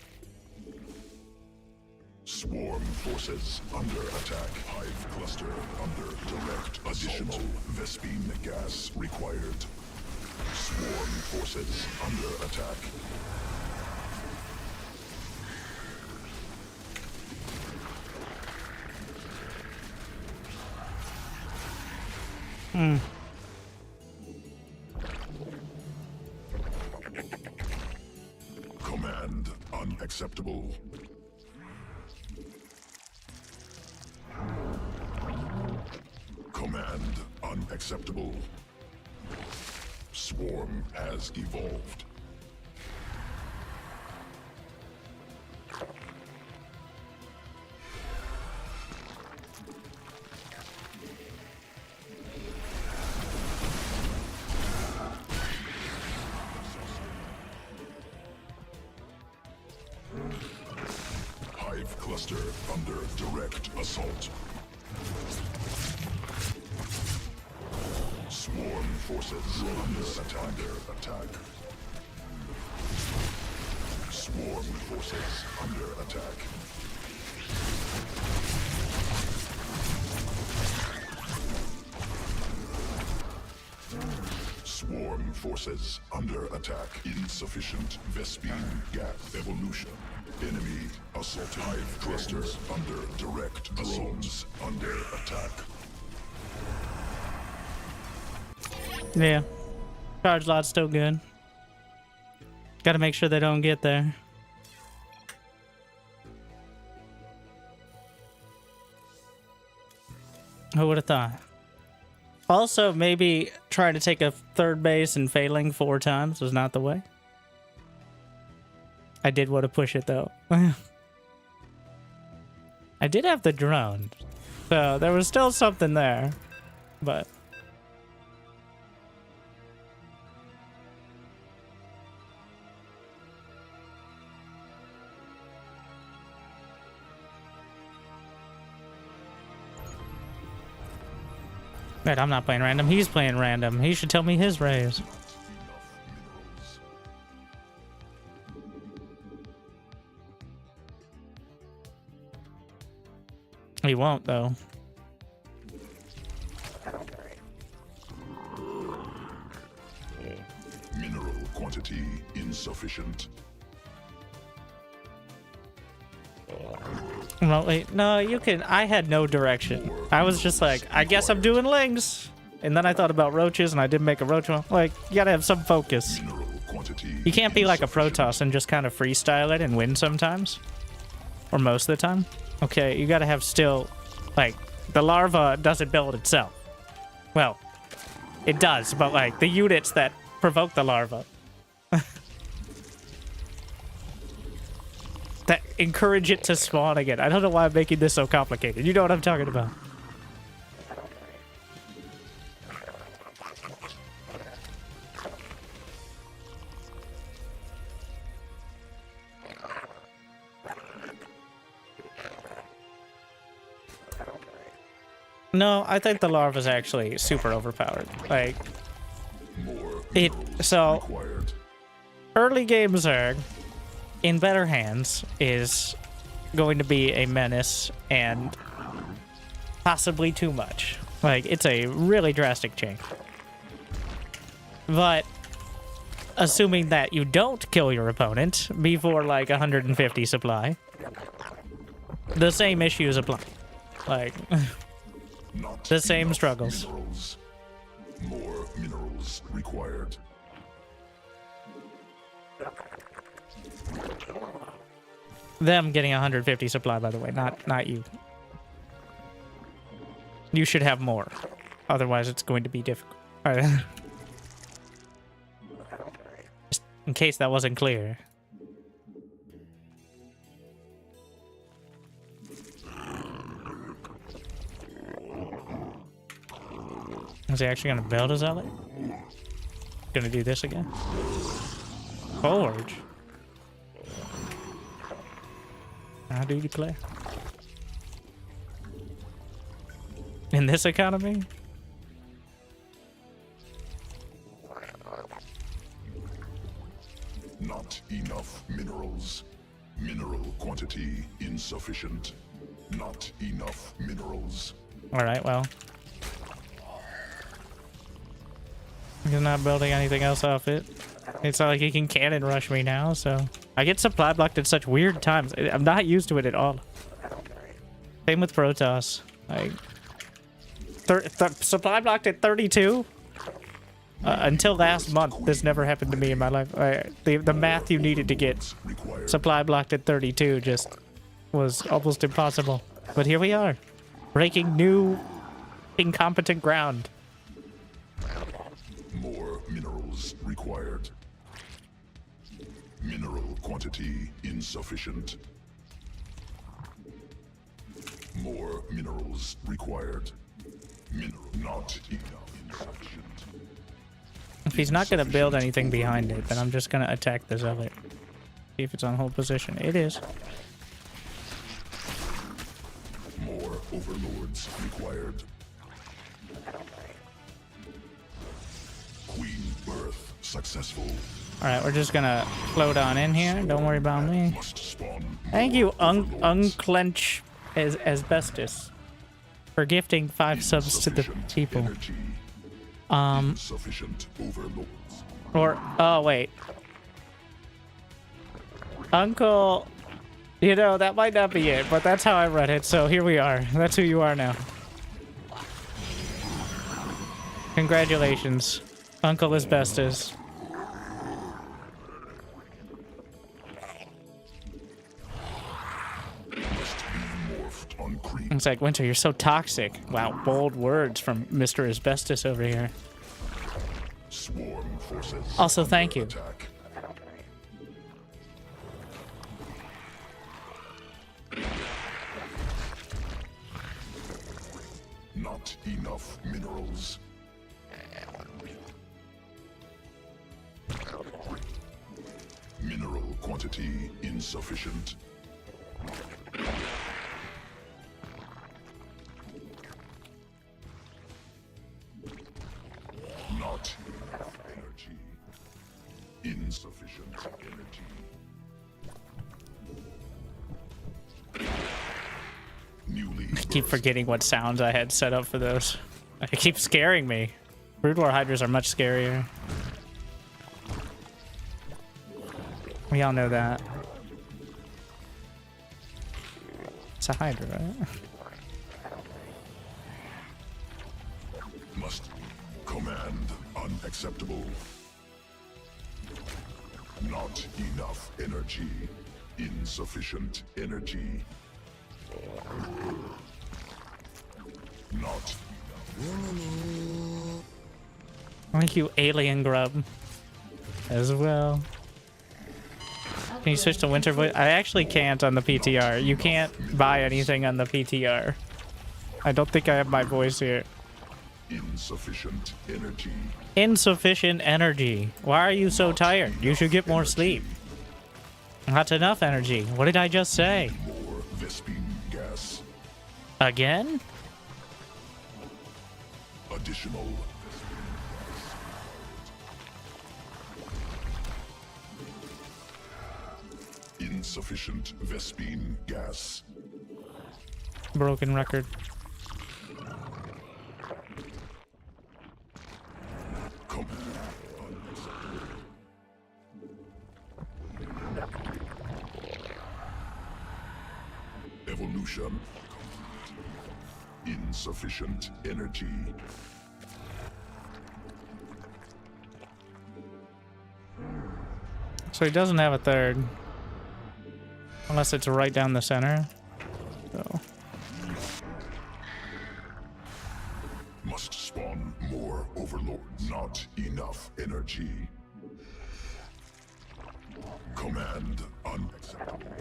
Swarm forces under attack. Hive cluster under direct additional Vespine gas required. Swarm forces under attack. Command unacceptable. Command unacceptable. Swarm has evolved. Hive cluster under direct assault. Swarm forces under attack. Swarm forces under attack. Swarm forces under attack. Insufficient Vespine gap evolution. Enemy assault. Hive cluster under direct assault. Under attack. Yeah. Charge lot's still good. Gotta make sure they don't get there. Who would have thought? Also, maybe trying to take a third base and failing 4 times was not the way. I did want to push it though. I did have the drone, so there was still something there, but. Wait, I'm not playing random. He's playing random. He should tell me his raise. He won't, though. Mineral quantity insufficient. Well, wait, no, you can. I had no direction. I was just like, I guess I'm doing lings. And then I thought about roaches, and I didn't make a roach one. Like, you gotta have some focus. You can't be like a Protoss and just kind of freestyle it and win sometimes. Or most of the time. Okay, you gotta have still, like, the larva doesn't build itself. Well, it does, but like, the units that provoke the larva. That encourage it to spawn again. I don't know why I'm making this so complicated. You know what I'm talking about. No, I think the larva is actually super overpowered. Like, so early game Zerg in better hands is going to be a menace and possibly too much. Like, it's a really drastic change. But assuming that you don't kill your opponent before like 150 supply, the same issues apply. Like, the same struggles. Minerals. More minerals required. Them getting 150 supply, by the way, not you. You should have more. Otherwise, it's going to be difficult. All right. Just in case that wasn't clear. Is he actually going to build a zealot? Going to do this again? Forge. How do you declare? In this economy? Not enough minerals. Mineral quantity insufficient. Not enough minerals. Alright, well. He's not building anything else off it. It's not like he can cannon rush me now, so... I get supply blocked at such weird times. I'm not used to it at all. Same with Protoss. Like... supply blocked at 32? Until last month, this never happened to me in my life. The math you needed to get supply blocked at 32 just was almost impossible. But here we are. Breaking new incompetent ground. More minerals required. Mineral quantity insufficient. More minerals required. Mineral not enough. Insufficient. If he's not going to build anything behind it, then I'm just going to attack the zealot. See if it's on hold position. It is. More overlords required. Queen birth successful. Alright, we're just gonna float on in here. Don't worry about me. Must spawn Thank you, overlords. Unclench Asbestos, for gifting 5 subs to the Insufficient people. energy. Insufficient overlords. Or, oh, wait. Uncle, you know, that might not be it, but that's how I read it, so here we are. That's who you are now. Congratulations, Uncle Asbestos. It's like, Winter, you're so toxic. Wow, bold words from Mr. Asbestos over here. Swarm forces Also, thank under you. attack. Not enough minerals. Mineral quantity insufficient. Not enough energy. Insufficient energy. Newly I keep forgetting what sounds I had set up for those. It keeps scaring me. Brood War Hydras are much scarier. We all know that. It's a Hydra, right? Must command unacceptable. Not enough energy. Insufficient energy. Not Thank you, Alien Grub, as well. Can you switch to Winter voice? I actually can't on the PTR. You can't buy anything on the PTR. I don't think I have my voice here. insufficient energy. Insufficient energy. Why are you so tired? You should get more sleep. Not enough energy. What did I just say? More Vespine gas. Again? Additional insufficient Vespine gas. Broken record. Evolution. Insufficient energy. So he doesn't have a third. Unless it's right down the center. So. Must spawn more overlords. Not enough energy. Command unacceptable.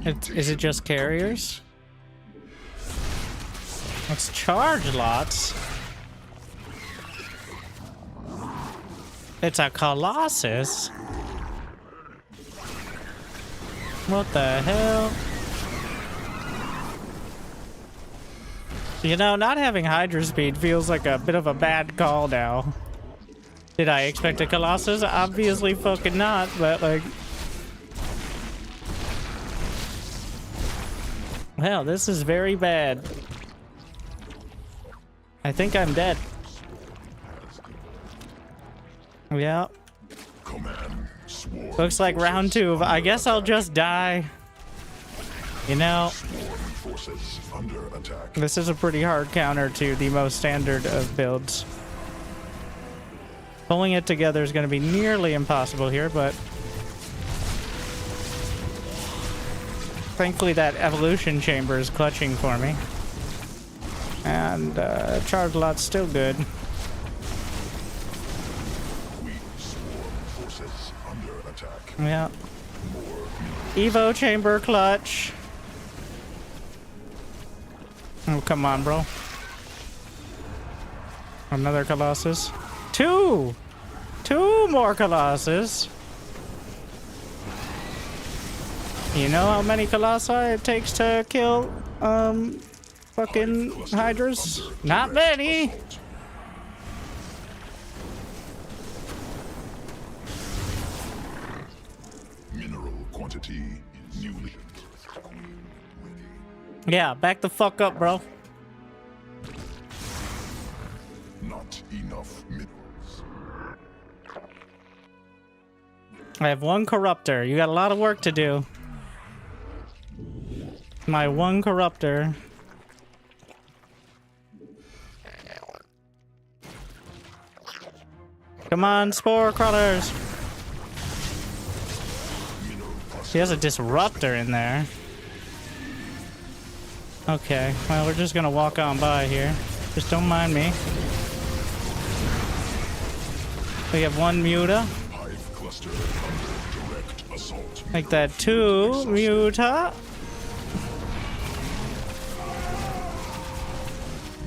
Is it just carriers? Let's charge lots. It's a Colossus. What the hell? You know, not having Hydra speed feels like a bit of a bad call now. Did I expect a Colossus? Obviously fucking not, but like... Well, this is very bad. I think I'm dead. Yeah. Command swarm Looks like round 2. I guess I'll just die. You know, forces under attack. this is a pretty hard counter to the most standard of builds. Pulling it together is going to be nearly impossible here, but thankfully that evolution chamber is clutching for me. And charge lot's still good. Forces under attack. Yeah. Evo chamber clutch. Oh, come on, bro. Another Colossus. 2! 2 more Colossus. You know how many Colossi it takes to kill, fucking Hydras? Not many! Mineral quantity newly. Yeah, back the fuck up, bro. Not enough minerals. I have 1 Corruptor. You got a lot of work to do. My 1 Corruptor. Come on, Spore Crawlers. She has a Disruptor in there. Okay, well, we're just gonna walk on by here. Just don't mind me. We have 1 Muta. Hive cluster under direct assault. Make that 2 Muta.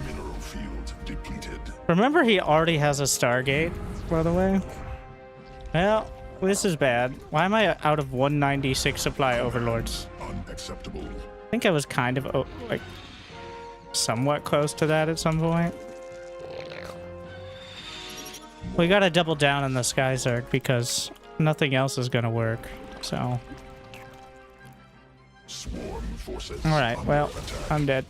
Mineral field depleted. Remember, he already has a Stargate, by the way. Well, this is bad. Why am I out of 196 supply overlords? Unacceptable. I think I was kind of, like, somewhat close to that at some point. We gotta double down on the Sky Zerg because nothing else is gonna work, so. Swarm forces. Alright, well, attack. I'm dead.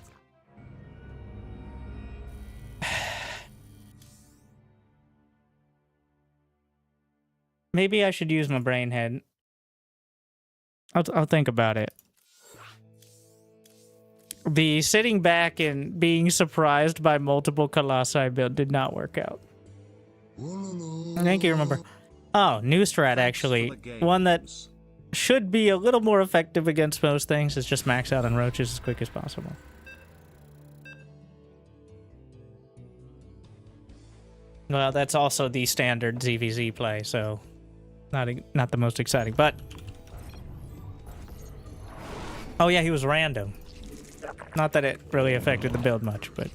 Maybe I should use my brain head. I'll think about it. The sitting back and being surprised by multiple Colossi build did not work out. I think you remember. Oh, new strat actually. One that should be a little more effective against most things is just max out on roaches as quick as possible. Well, that's also the standard ZVZ play, so not the most exciting, but oh yeah, he was random. Not that it really affected the build much, but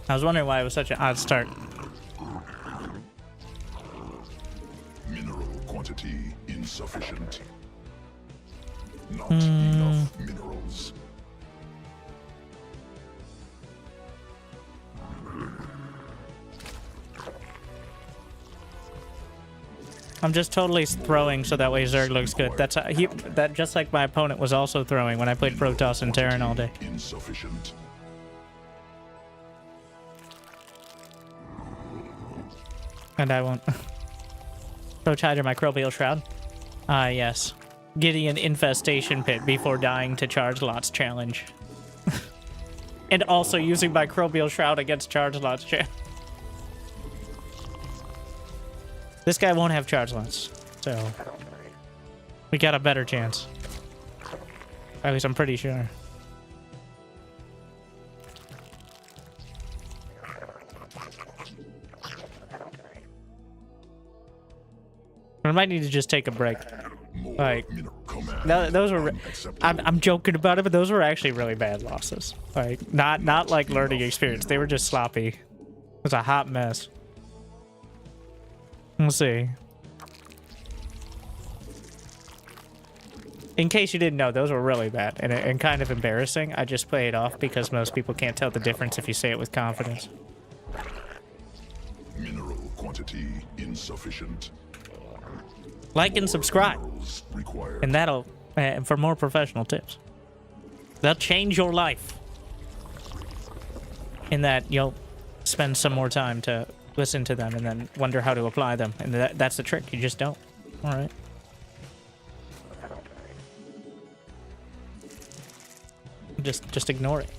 I was wondering why it was such an odd start. Mineral quantity insufficient. Not enough minerals. I'm just totally throwing so that way Zerg looks good. That's that just like my opponent was also throwing when I played Protoss and Terran all day. Insufficient. And I won't. Approach Hydra Microbial Shroud. Ah, yes. Getting an infestation pit before dying to charge lots challenge. And also using Microbial Shroud against charge lots challenge. This guy won't have charge lots, so we got a better chance. At least I'm pretty sure. I might need to just take a break. Like, those were. I'm joking about it, but those were actually really bad losses. Like, not like learning experience. They were just sloppy. It was a hot mess. We'll see. In case you didn't know, those were really bad and kind of embarrassing. I just play it off because most people can't tell the difference if you say it with confidence. Mineral quantity insufficient. Like and subscribe, and that'll for more professional tips. They'll change your life. In that you'll spend some more time to listen to them and then wonder how to apply them, and that's the trick. You just don't. All right. Just ignore it.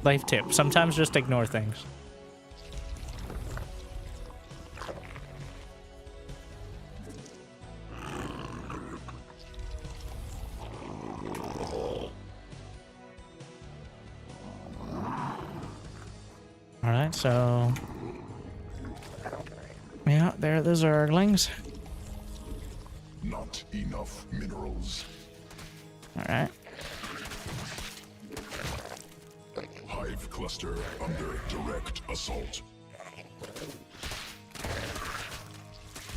Life tip: sometimes just ignore things. All right, so yeah, there are the Zerglings. Not enough minerals. All right. Hive cluster under direct assault.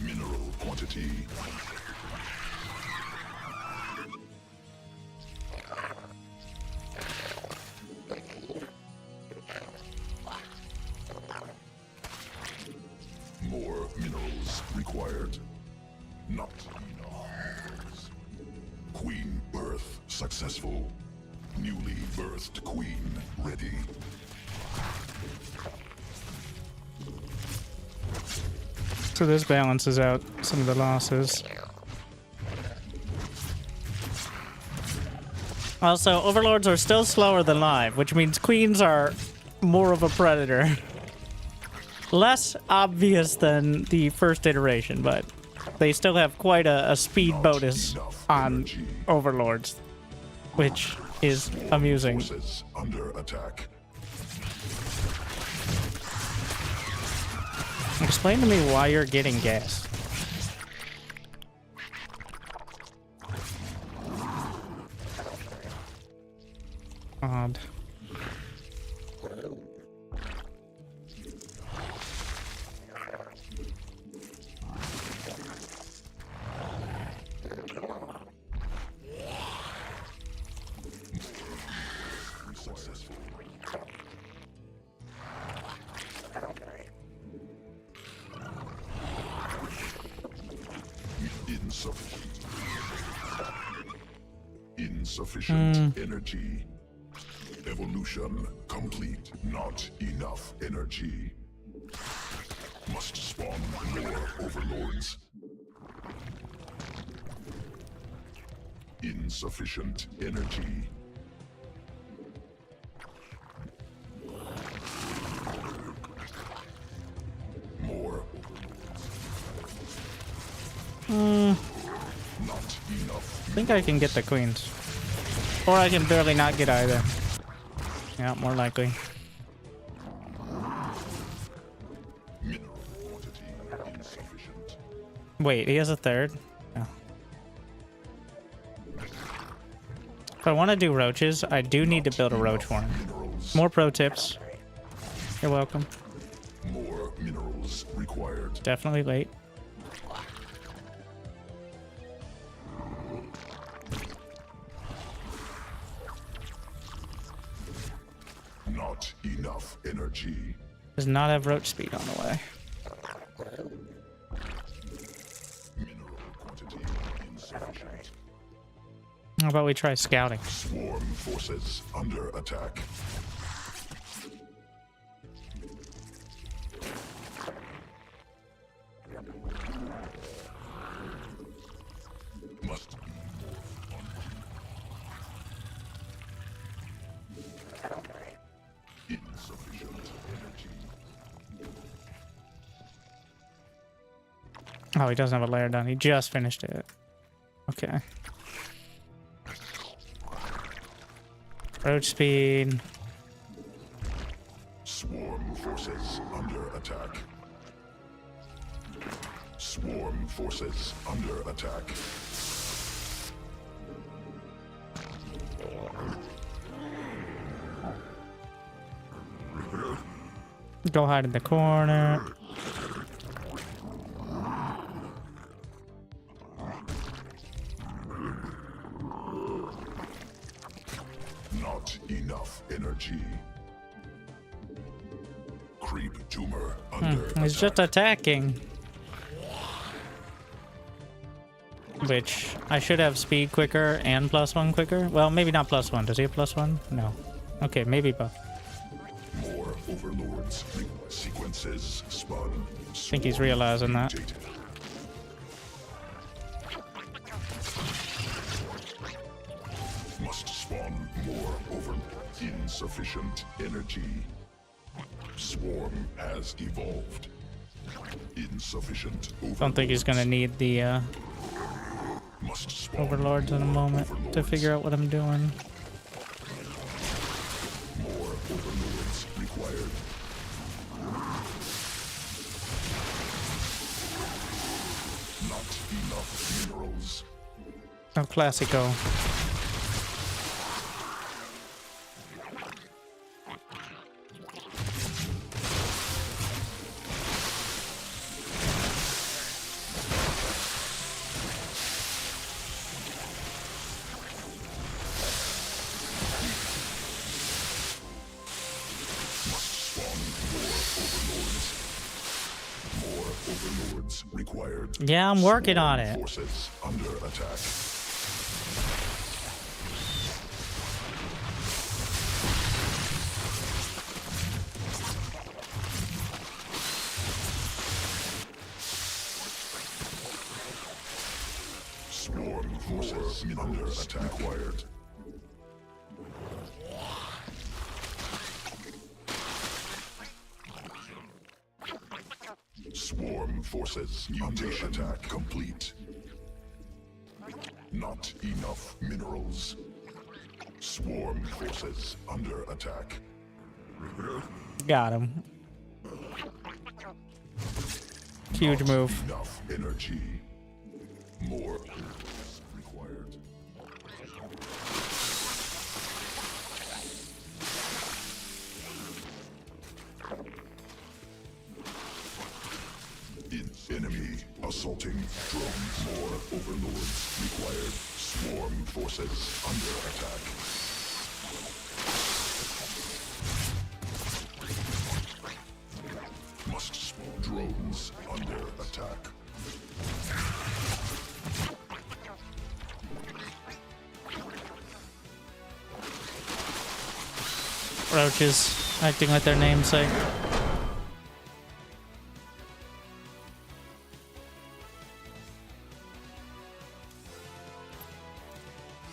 Mineral quantity. More minerals required. Not enough. Queen birth successful. Newly birthed queen ready. So this balances out some of the losses. Also, overlords are still slower than live, which means queens are more of a predator. Less obvious than the first iteration, but they still have quite a speed bonus on overlords, which is amusing. Forces under attack. Explain to me why you're getting gas. Odd. Successful. Insufficient energy. Evolution complete. Not enough energy. Must spawn more overlords. Insufficient energy. More overlords. Not enough. I think I can get the queens. Or I can barely not get either. Yeah, more likely. Mineral quantity insufficient. Wait, he has a third? No. If I want to do roaches, I do need to build a roach farm. More pro tips. You're welcome. More minerals required. Definitely late. Not enough energy. Does not have roach speed on the way. Mineral quantity insufficient. How about we try scouting? Swarm forces under attack. Must be more insufficient energy. Oh, he doesn't have a layer done. He just finished it. Okay. Roach speed. Swarm forces under attack. Swarm forces under attack. Go hide in the corner. Not enough energy. Creep tumor under He's attack. just attacking. Which, I should have speed quicker and +1 quicker. Well, maybe not +1. Does he have +1? No. Okay, maybe both. More overlords. Sequences spun. I think he's realizing that. Must spawn more overlords. Insufficient energy. Swarm has evolved. Insufficient overlords. Don't think he's gonna need the Must spawn overlords in a more moment to overlords. figure out what I'm doing. More overlords required. Not enough minerals. Oh, classico. overlords required. Yeah, I'm working on it. Forces under attack. Swarm forces under attack required. Swarm forces under attack complete. Not enough minerals. Swarm forces under attack. Got him. Huge move. Enough energy. More required. Enemy assaulting drone. More overlords required. Swarm forces under attack. Must spawn drones under attack. Roaches acting like their namesake.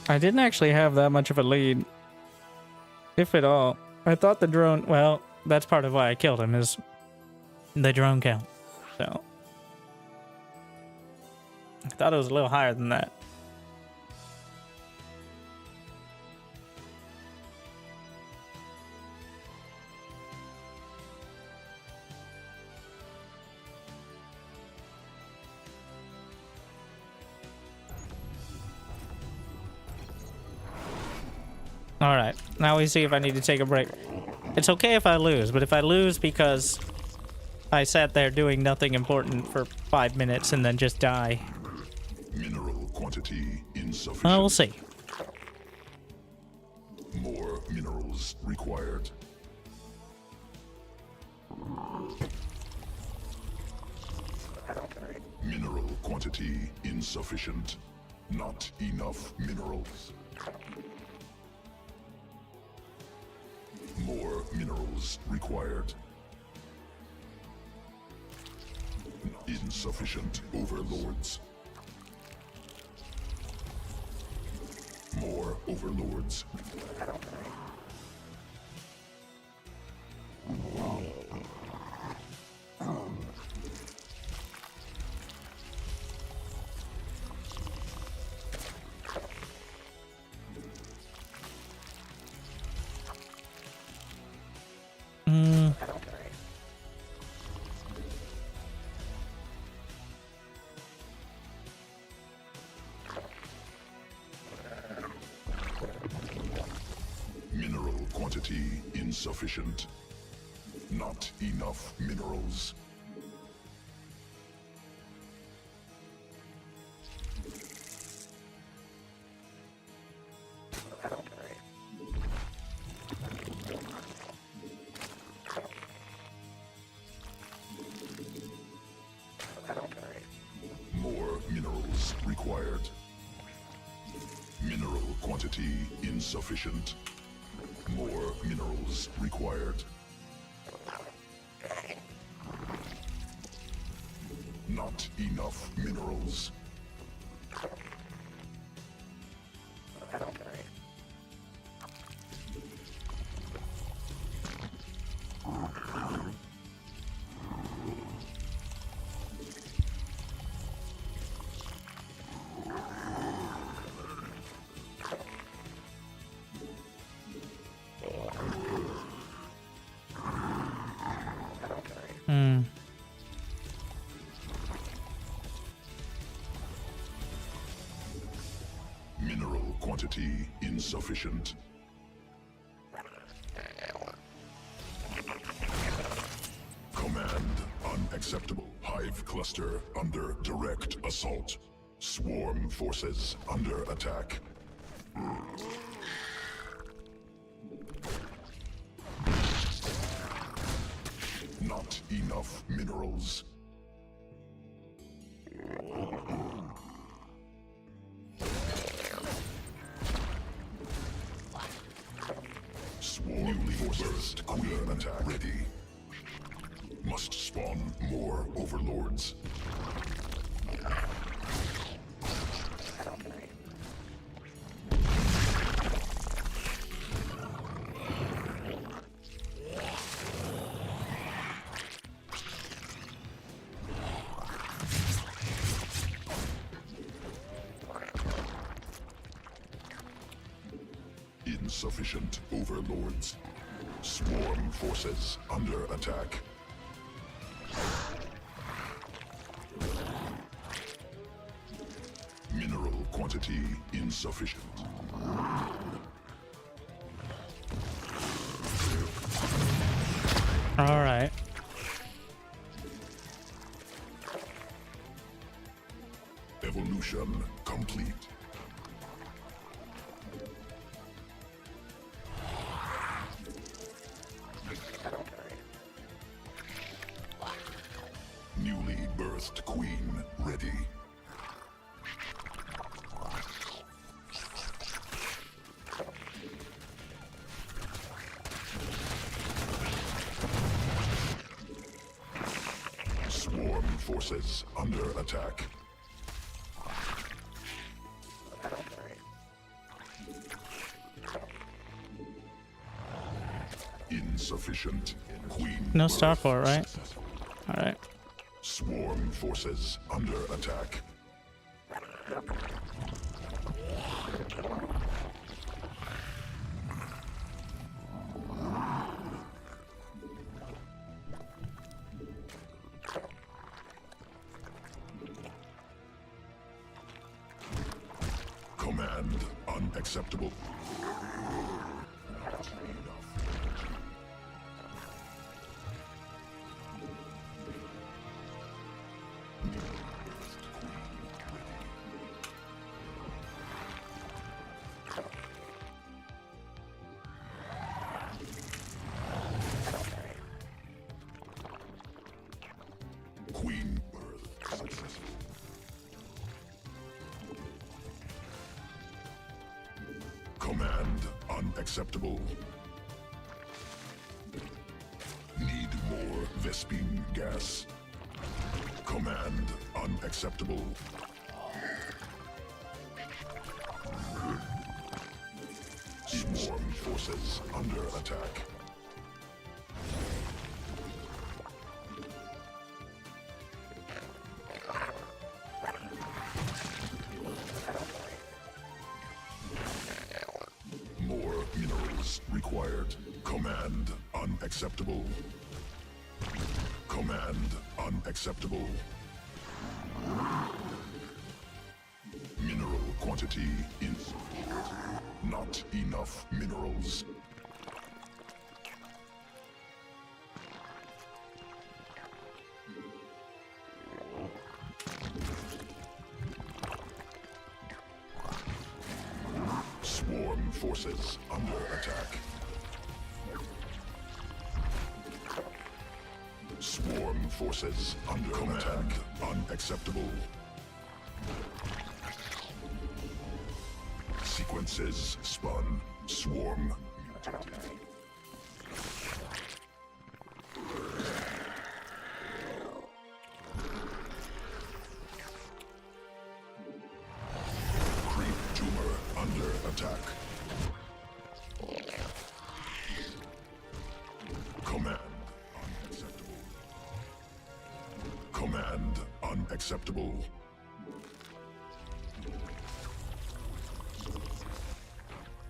I didn't actually have that much of a lead, if at all. I thought the drone, well, that's part of why I killed him, is the drone count. So I thought it was a little higher than that. Alright, now we see if I need to take a break. It's okay if I lose, but if I lose because I sat there doing nothing important for 5 minutes and then just die. Mineral quantity insufficient. Well, we'll see. More minerals required. Mineral quantity insufficient. Not enough minerals. More minerals required. Insufficient overlords. More overlords. Mineral quantity insufficient. Not enough minerals. More minerals required. Mineral quantity insufficient. More minerals required. Not enough minerals. Mineral quantity insufficient. Command unacceptable. Hive cluster under direct assault. Swarm forces under attack. Not enough minerals. attack. Ready. Must spawn more overlords. Insufficient overlords. Swarm forces under attack. Mineral quantity insufficient. All right. Evolution complete. Newly birthed queen ready. Swarm forces under attack. Insufficient queen. No birth starport, right? successful. All right. Swarm forces under attack. Command unacceptable. Queen birth successful. Command unacceptable. Need more Vespine gas. Command unacceptable. Swarm forces under attack. More minerals required. Command unacceptable. Command unacceptable. Mineral quantity insufficient. Not enough minerals. Swarm forces under attack. Swarm forces under attack. Unacceptable. Sequences spun. Swarm mutated. Creep tumor under attack. Command unacceptable. Command unacceptable.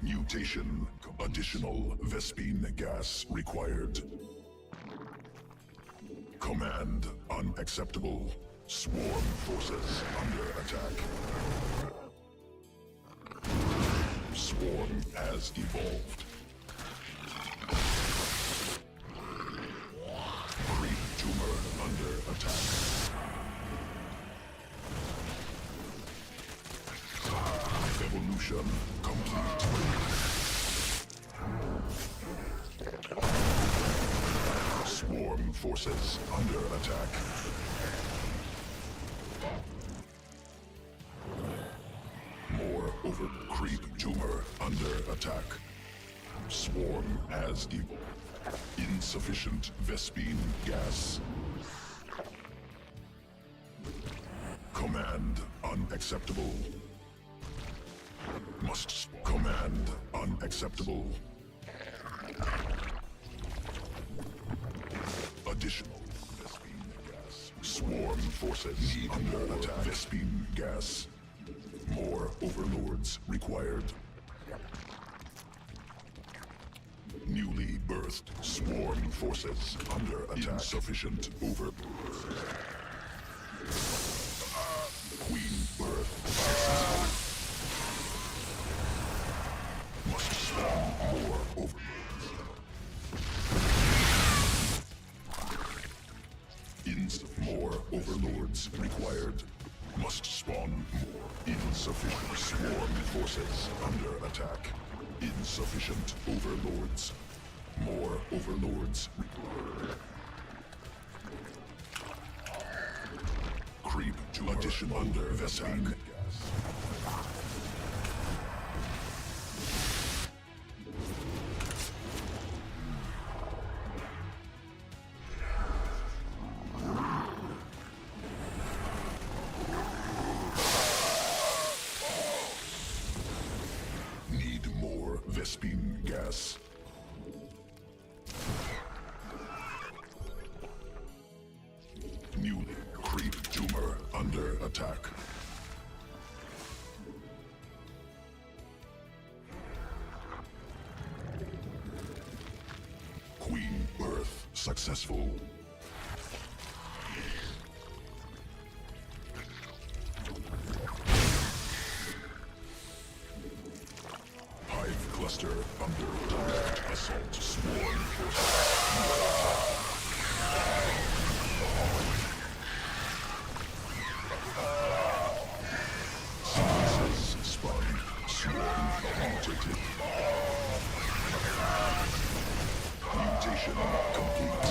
Mutation. Additional Vespine gas required. Command unacceptable. Swarm forces under attack. Swarm has evolved. Creep tumor under attack. Evolution complete. Swarm forces under attack. More over creep tumor under attack. Swarm has evolved. Insufficient Vespine gas. Command unacceptable. Command unacceptable. Additional Vespine gas. Swarm forces under attack. Vespine gas. More overlords required. Newly birthed swarm forces under attack. Insufficient overlords. Queen birth. Must spawn more overlords. More overlords required. Must spawn more. Insufficient swarm forces under attack. Insufficient overlords. More overlords required. Creep to additional under Vespine gas. Need more Vespine gas. Newly creep tumor under attack. Queen birth successful. Hive cluster under direct assault. Swarm forces under attack. Synthesis spun. Swarm mutated. Mutation complete.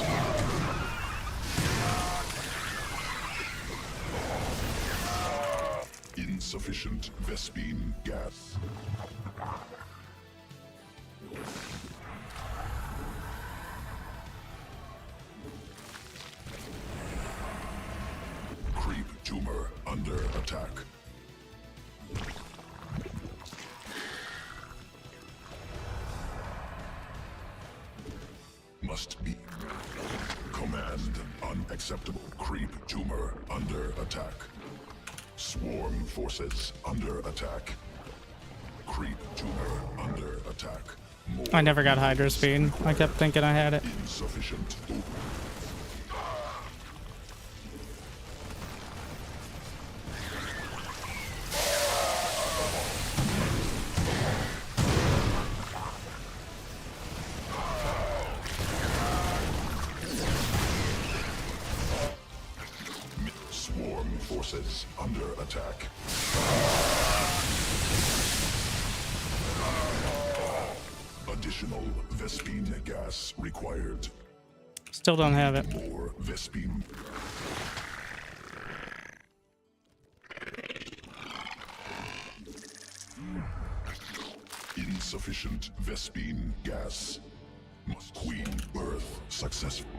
Insufficient Vespine gas. Creep tumor under attack. Must be. Command unacceptable. Creep tumor under attack. Swarm forces under attack. Creep tumor under attack. More I never got Hydra speed. I kept thinking I had it. insufficient. Swarm forces under attack. Additional Vespine gas required. Still don't have it. More Vespine. Insufficient Vespine gas. Must queen birth successful.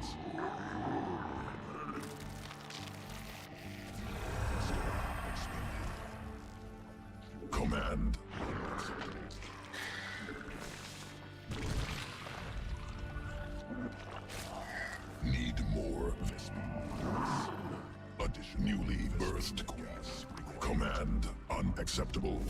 Command. Need more Vespine. Addition newly birthed gas. Command unacceptable.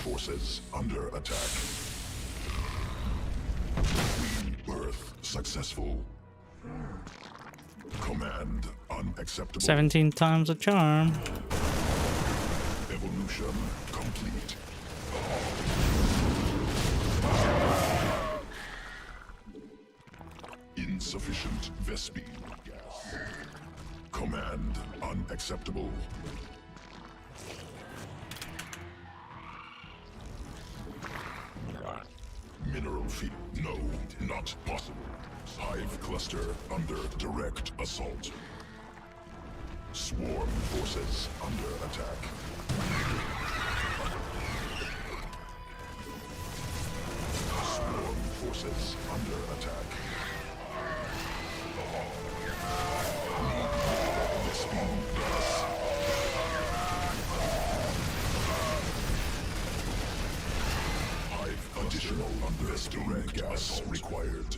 Forces under attack. Queen birth successful. Command unacceptable. 17 times a charm. Evolution complete. Insufficient Vespine gas. Command unacceptable. Mineral feed. No, not possible. Hive cluster under direct assault. Swarm forces under attack. Swarm forces under attack. Vespene gas. Hive additional Vespene gas required.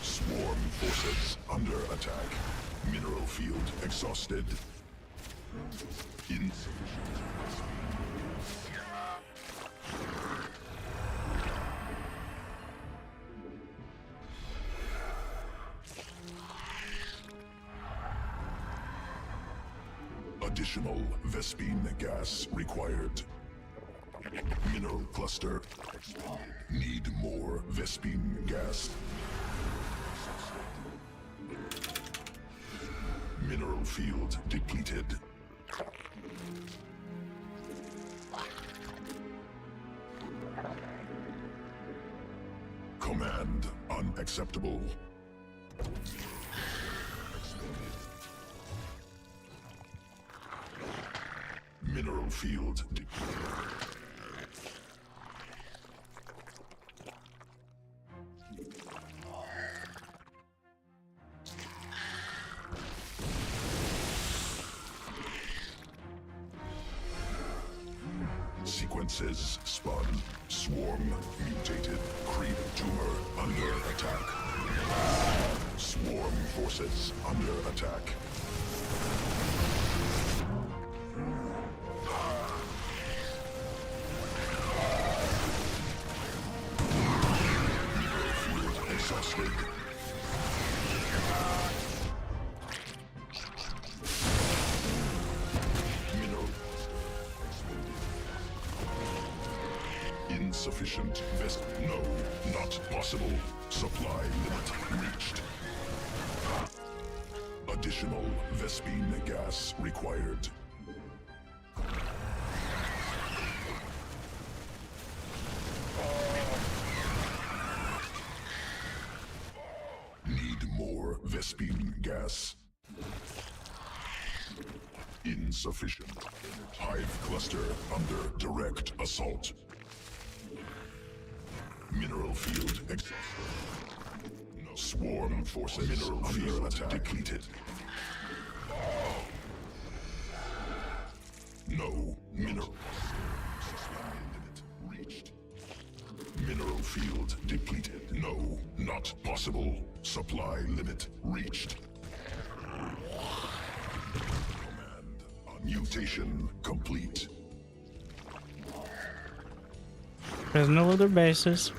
Swarm forces under attack. Mineral field exhausted. Insufficient. Additional Vespene gas required. Mineral cluster. Need more Vespene gas. Mineral field depleted. Command unacceptable. Mineral field depleted. Sequences spun. Swarm mutated. Creep tumor under attack. Swarm forces under attack. Mineral field exhausted. Insufficient vest. No, not possible. Supply limit reached. Additional Vespene gas required. Need more Vespene gas. Insufficient. Hive cluster under direct assault. Mineral field exhausted. No. Swarm forces. Mineral field attack depleted. No. Mineral. Supply limit reached. Mineral field depleted. No. Not possible. Supply limit reached. Command. Mutation complete. There's no other bases.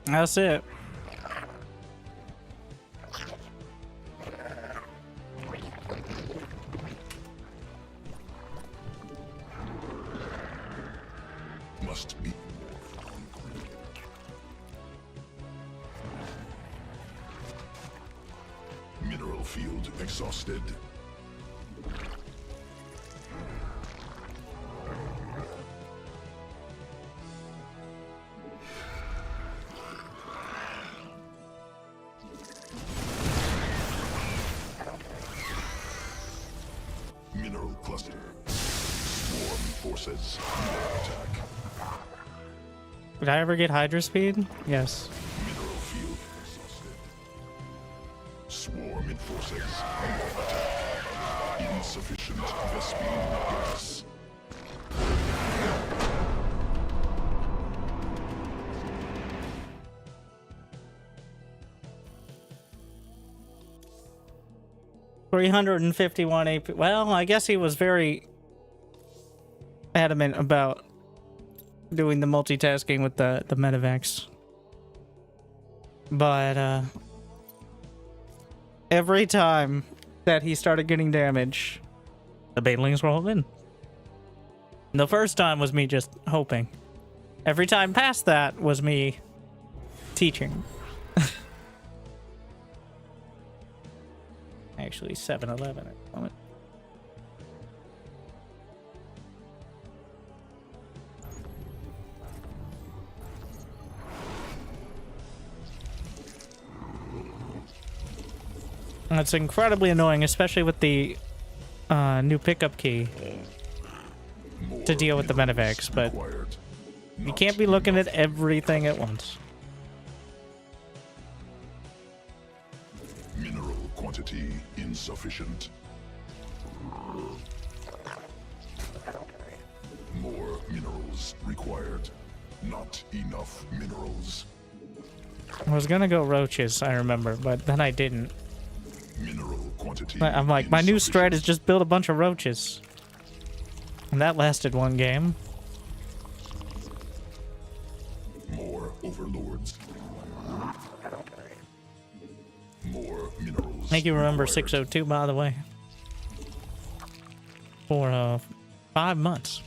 That's it. Must be. Mineral field exhausted. Mineral cluster. Swarm forces under attack. Did I ever get Hydra speed? Yes. Mineral field exhausted. Swarm forces under attack. Insufficient Vespene gas. $351 AP. Well, I guess he was very adamant about doing the multitasking with the medevacs. But every time that he started getting damage, the Banelings rolled in. The first time was me just hoping. Every time past that was me teaching. Actually, 7-11 at the moment. It's incredibly annoying, especially with the new pickup key to deal with the medevacs, but you can't be looking at everything at once. Mineral quantity insufficient. More minerals required. Not enough minerals. I was gonna go roaches, I remember, but then I didn't. Mineral quantity. I'm like, my new strat is just build a bunch of roaches. And that lasted one game. More overlords. More minerals. Make you remember required. 602, by the way. For 5 months.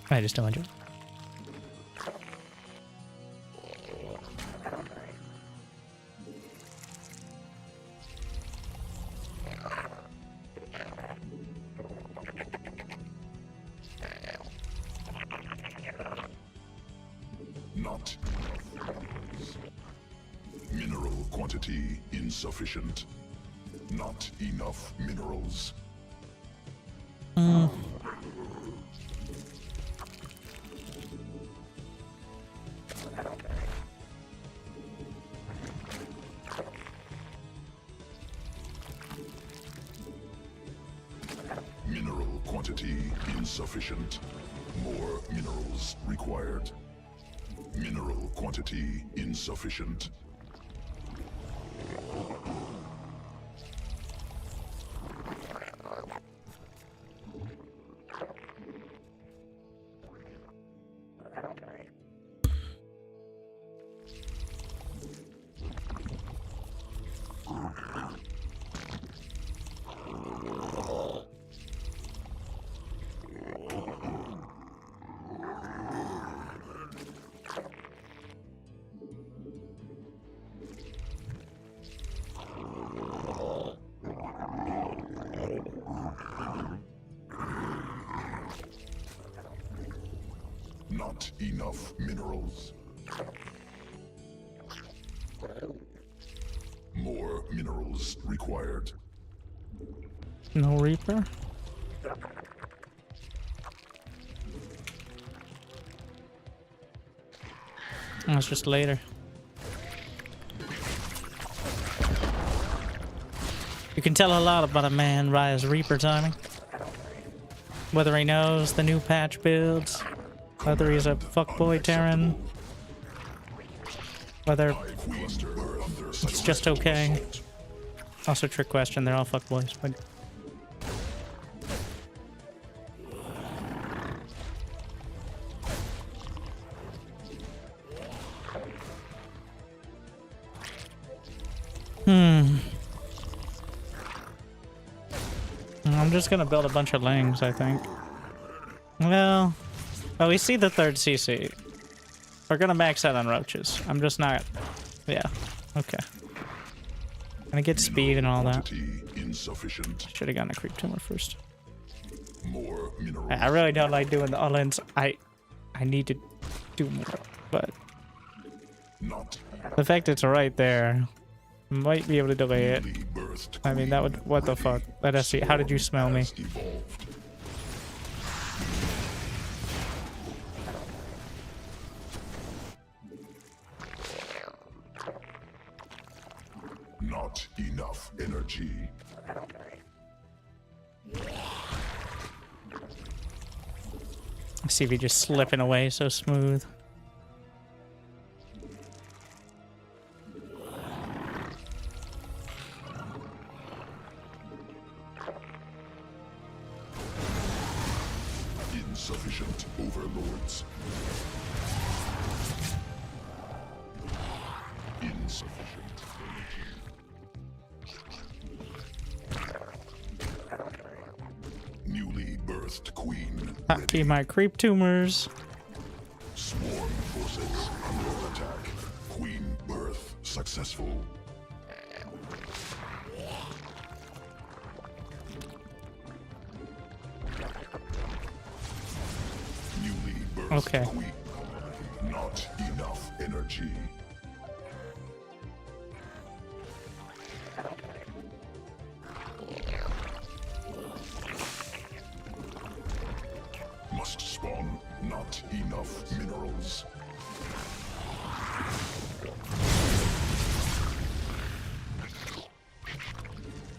I just don't enjoy it. Not mineral quantity insufficient. Not enough minerals. Mineral quantity insufficient. More minerals required. Mineral quantity insufficient. Not enough minerals. More minerals required. No Reaper? That's just later. You can tell a lot about a man by his Reaper timing. Whether he knows the new patch builds, whether he's a fuckboy Terran, whether it's just okay. Also, trick question, they're all fuckboys, but... I'm just gonna build a bunch of lings, I think. Well... Oh, we see the third CC. We're gonna max out on roaches. I'm just not... Yeah. Okay. Gonna get speed and all that. Should have gotten a creep tumor first. More minerals. I really don't like doing the all-ins. I need to do more, but... The fact it's right there... Might be able to delay it. I mean, that would... What the fuck? Let us see. How did you smell me? Not enough energy. See if he just slipping away so smooth. Insufficient overlords. Insufficient newly birthed queen. Hotkey my creep tumors. Swarm forces under attack. Queen birth successful. Newly birthed queen. Not enough energy. Not enough minerals.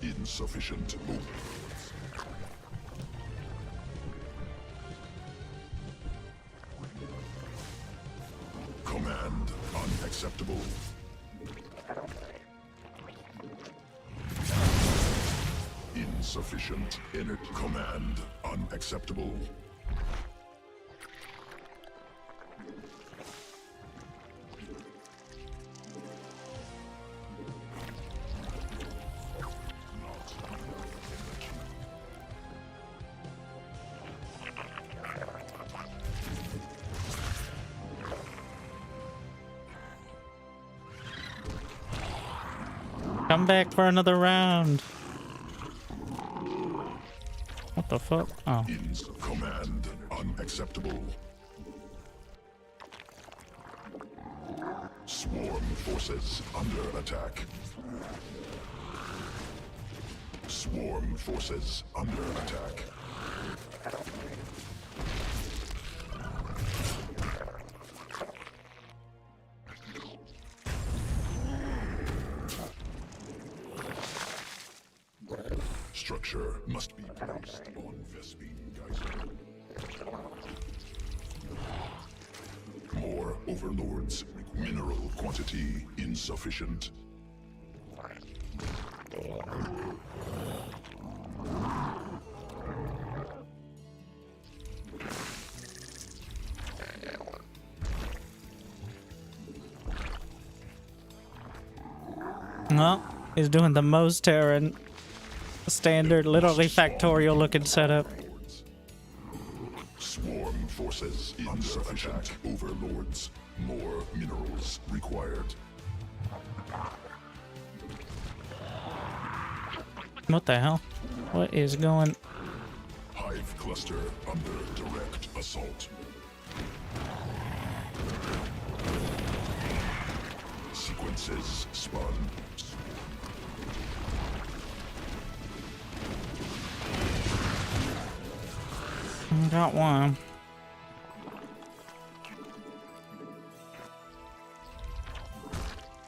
Insufficient movement. Command unacceptable. Insufficient energy. Command unacceptable. Come back for another round. What the fuck? Oh. Command unacceptable. Swarm forces under attack. Swarm forces under attack. Structure must be placed on Vespine Geyser. More overlords. Mineral quantity insufficient. Well, he's doing the most Terran. Standard, literally factorial looking setup. Swarm forces under attack. Overlords. More minerals required. What the hell? What is going? Hive cluster under direct assault. Sequences spun. Got one.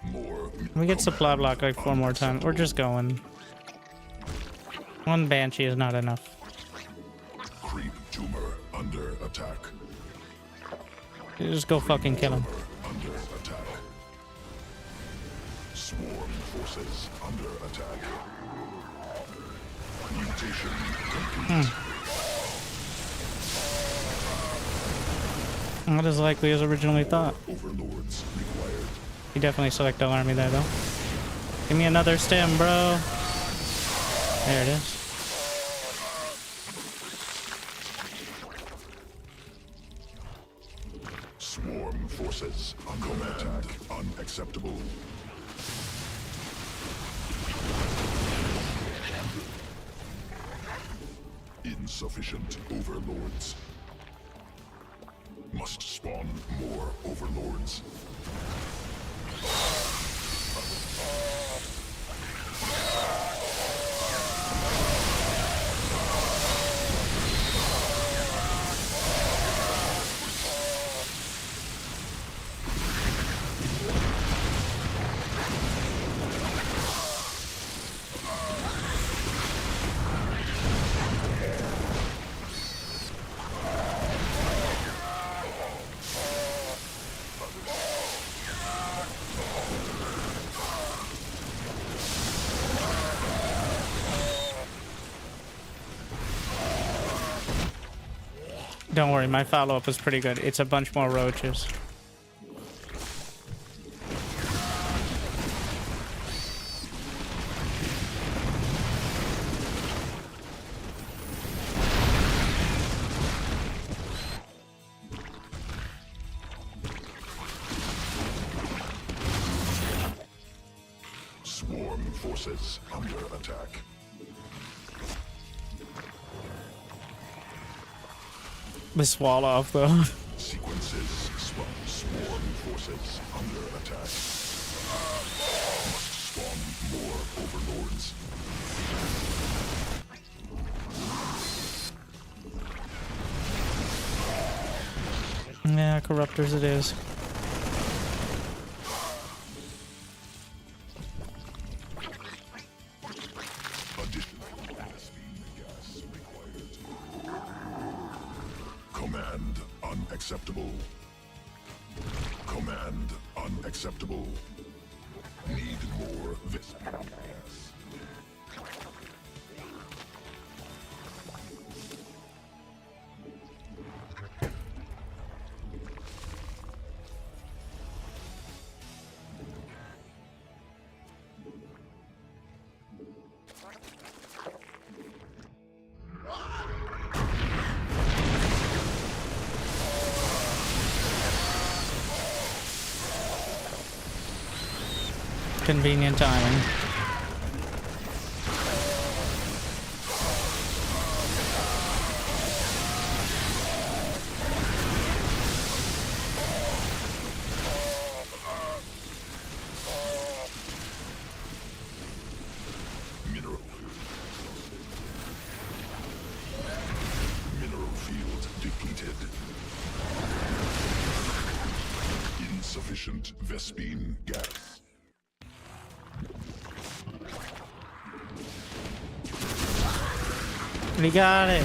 More. We get supply block like 4 more times. We're just going. One Banshee is not enough. Creep tumor under attack. You just go fucking kill him. Under attack. Swarm forces under attack. Mutation complete. Not as likely as originally thought. Overlords required. You definitely select the army there, though. Give me another stem, bro. There it is. Swarm forces under attack. Unacceptable. Insufficient overlords. Must spawn more overlords. Don't worry, my follow-up is pretty good. It's a bunch more roaches. Swarm forces under attack. The swallow off though. Sequences spawn. Swarm forces under attack. Must spawn more overlords. Yeah, corruptors it is. Additional Vespene gas required. Command unacceptable. Command unacceptable. Need more Vespene gas. Convenient timing. Mineral. Mineral field depleted. Insufficient Vespene gas. We got it.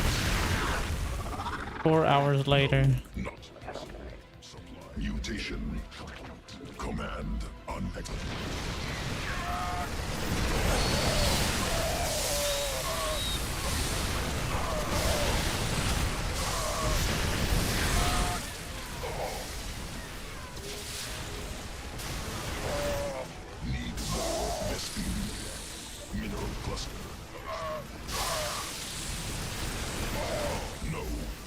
4 hours later. Not supply. Mutation. Command unacceptable. Need more Vespene. Mineral cluster. No,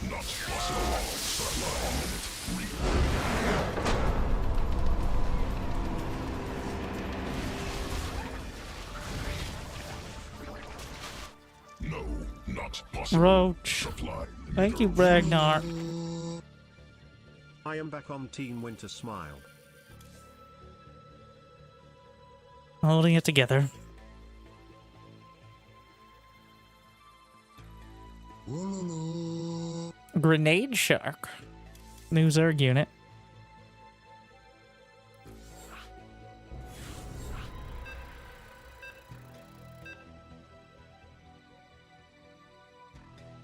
not possible. Supply unit No, not possible. Roach. Supply. Thank you, Ragnar. I am back on Team Winter Smile. Holding it together. Grenade Shark. New Zerg unit.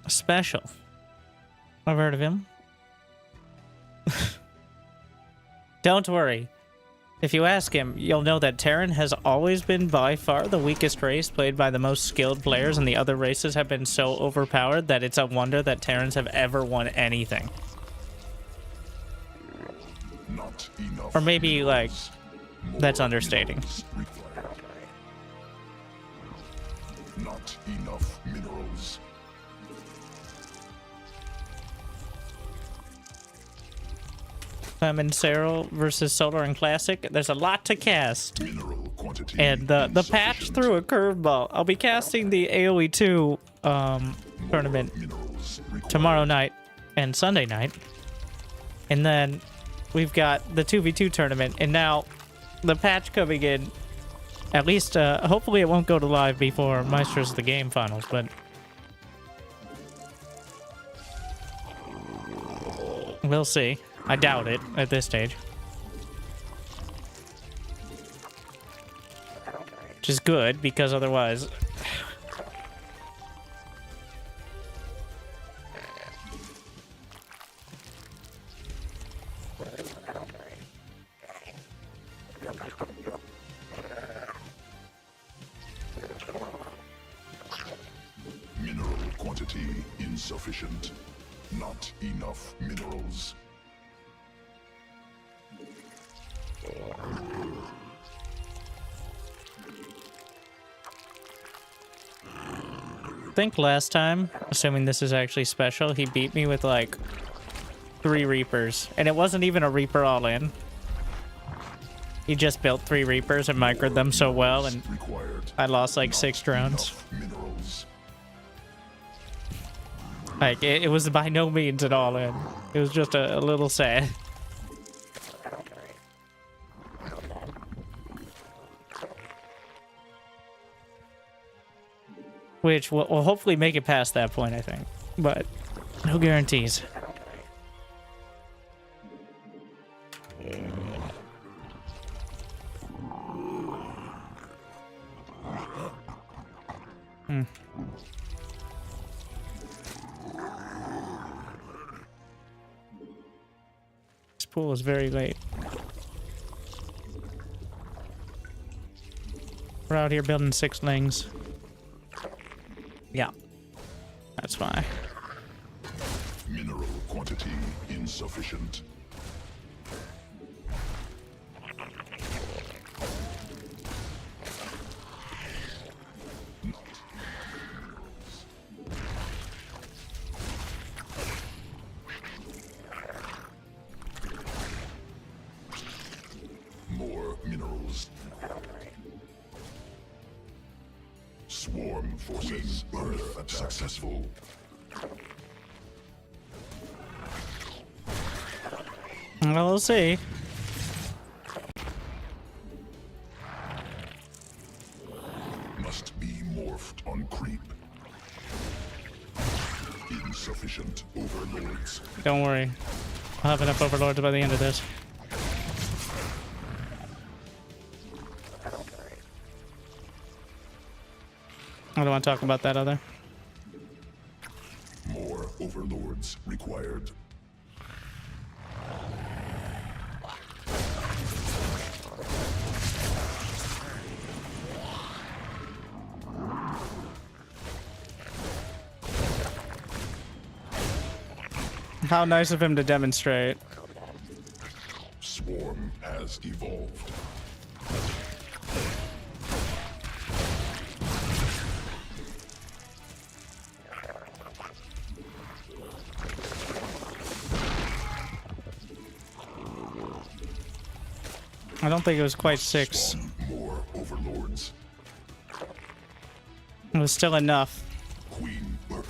Special. I've heard of him. Don't worry. If you ask him, you'll know that Terran has always been by far the weakest race, played by the most skilled players, and the other races have been so overpowered that it's a wonder that Terrans have ever won anything. Not enough. Or maybe, like, More that's understating. minerals required. Not enough minerals. Clement Cyril versus Solar and Classic. There's a lot to cast. Mineral quantity. And the patch insufficient. threw a curveball. I'll be casting the AoE 2 tournament Minerals required. tomorrow night and Sunday night. And then we've got the 2v2 tournament. And now the patch coming in. At least, hopefully it won't go to live before Maestros of the Game finals, but we'll see. I doubt it at this stage. Which is good, because otherwise... Mineral quantity insufficient. Not enough minerals. I think last time, assuming this is actually special, he beat me with like 3 Reapers. And it wasn't even a Reaper all-in. He just built 3 Reapers and microed them so well, and Required. I lost like 6 drones. Enough minerals. Like, it was by no means an all-in. It was just a little sad. Which will hopefully make it past that point, I think. But no guarantees. This pool is very late. We're out here building sixlings. Yeah. That's why. Mineral quantity insufficient. More minerals. Swarm forces under attack. Successful. Well, we'll see. Must be morphed on creep. Insufficient overlords. Don't worry. I'll have enough overlords by the end of this. I don't want to talk about that other. More overlords required. How nice of him to demonstrate. Swarm has evolved. I don't think it was quite 6. Spawn more overlords. It was still enough. Queen birth.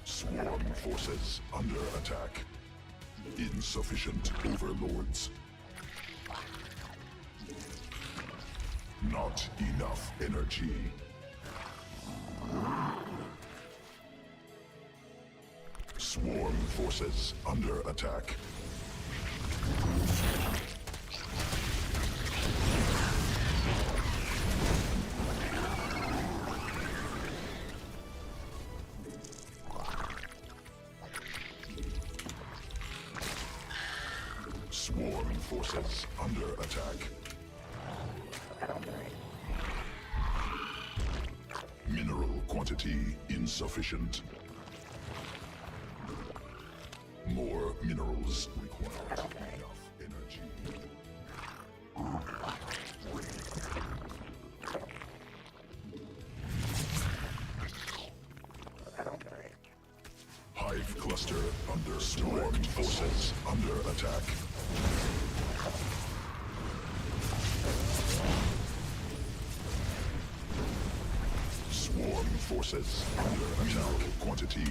Swarm forces under attack. Insufficient overlords. Not enough energy. Swarm forces under attack. Swarm forces under attack. Mineral quantity insufficient. More minerals required. Enough energy. Hive cluster under swarm forces under attack. Swarm forces under attack. Quantity.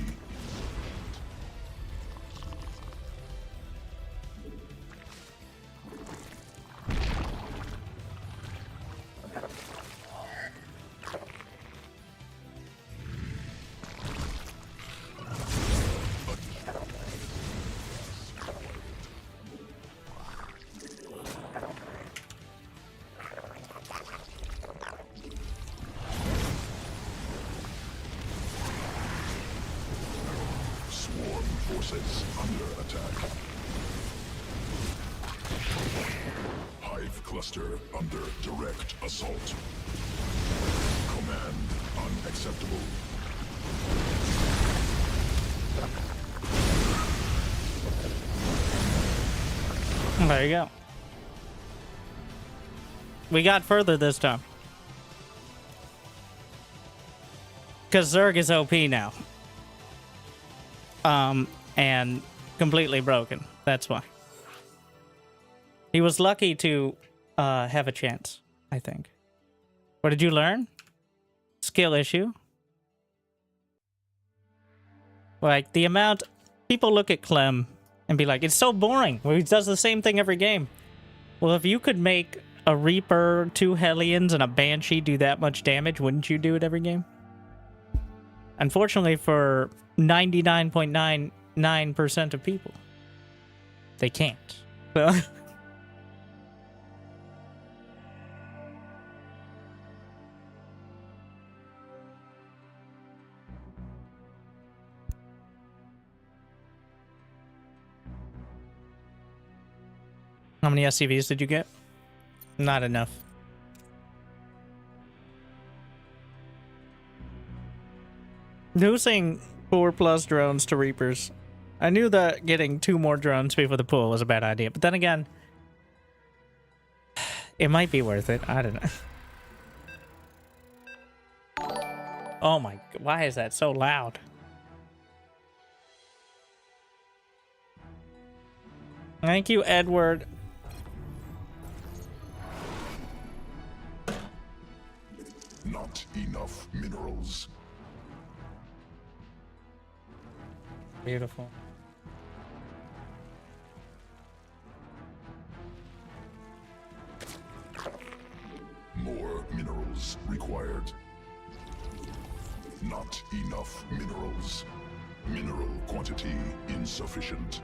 Forces under attack. Hive cluster under direct assault. Command unacceptable. There you go. We got further this time. Because Zerg is OP now. And completely broken. That's why. He was lucky to have a chance, I think. What did you learn? Skill issue. Like, the amount... People look at Clem and be like, it's so boring. He does the same thing every game. Well, if you could make a Reaper, 2 Hellions, and a Banshee do that much damage, wouldn't you do it every game? Unfortunately for 99.99% of people, they can't. So... How many SCVs did you get? Not enough. Losing 4+ drones to Reapers. I knew that getting 2 more drones before the pool was a bad idea, but then again, it might be worth it. I don't know. Oh my, why is that so loud? Thank you, Edward. Not enough minerals. Beautiful. More minerals required. Not enough minerals. Mineral quantity insufficient.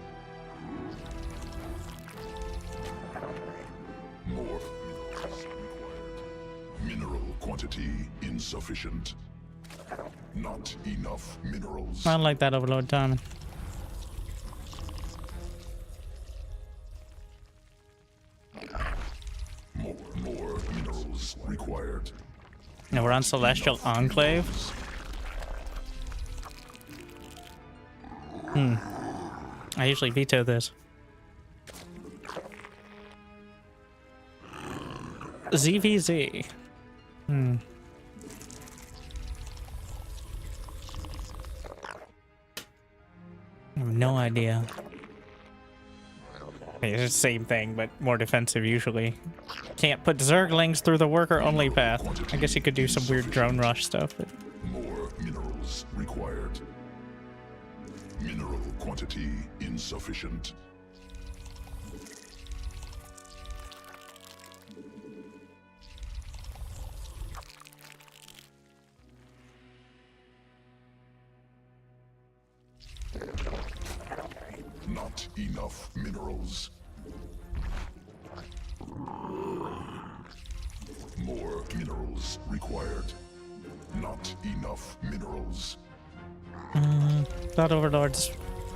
More minerals required. Mineral quantity insufficient. Not enough minerals. I don't like that overload timing. More minerals required. Now we're on Celestial Enclave. I usually veto this. ZVZ. I have no idea. It's the same thing, but more defensive usually. Can't put Zerglings through the worker-only path. I guess you could do some weird drone rush stuff, but... More minerals required. Mineral quantity insufficient. Not enough minerals. More minerals required. Not enough minerals. That Overlord's...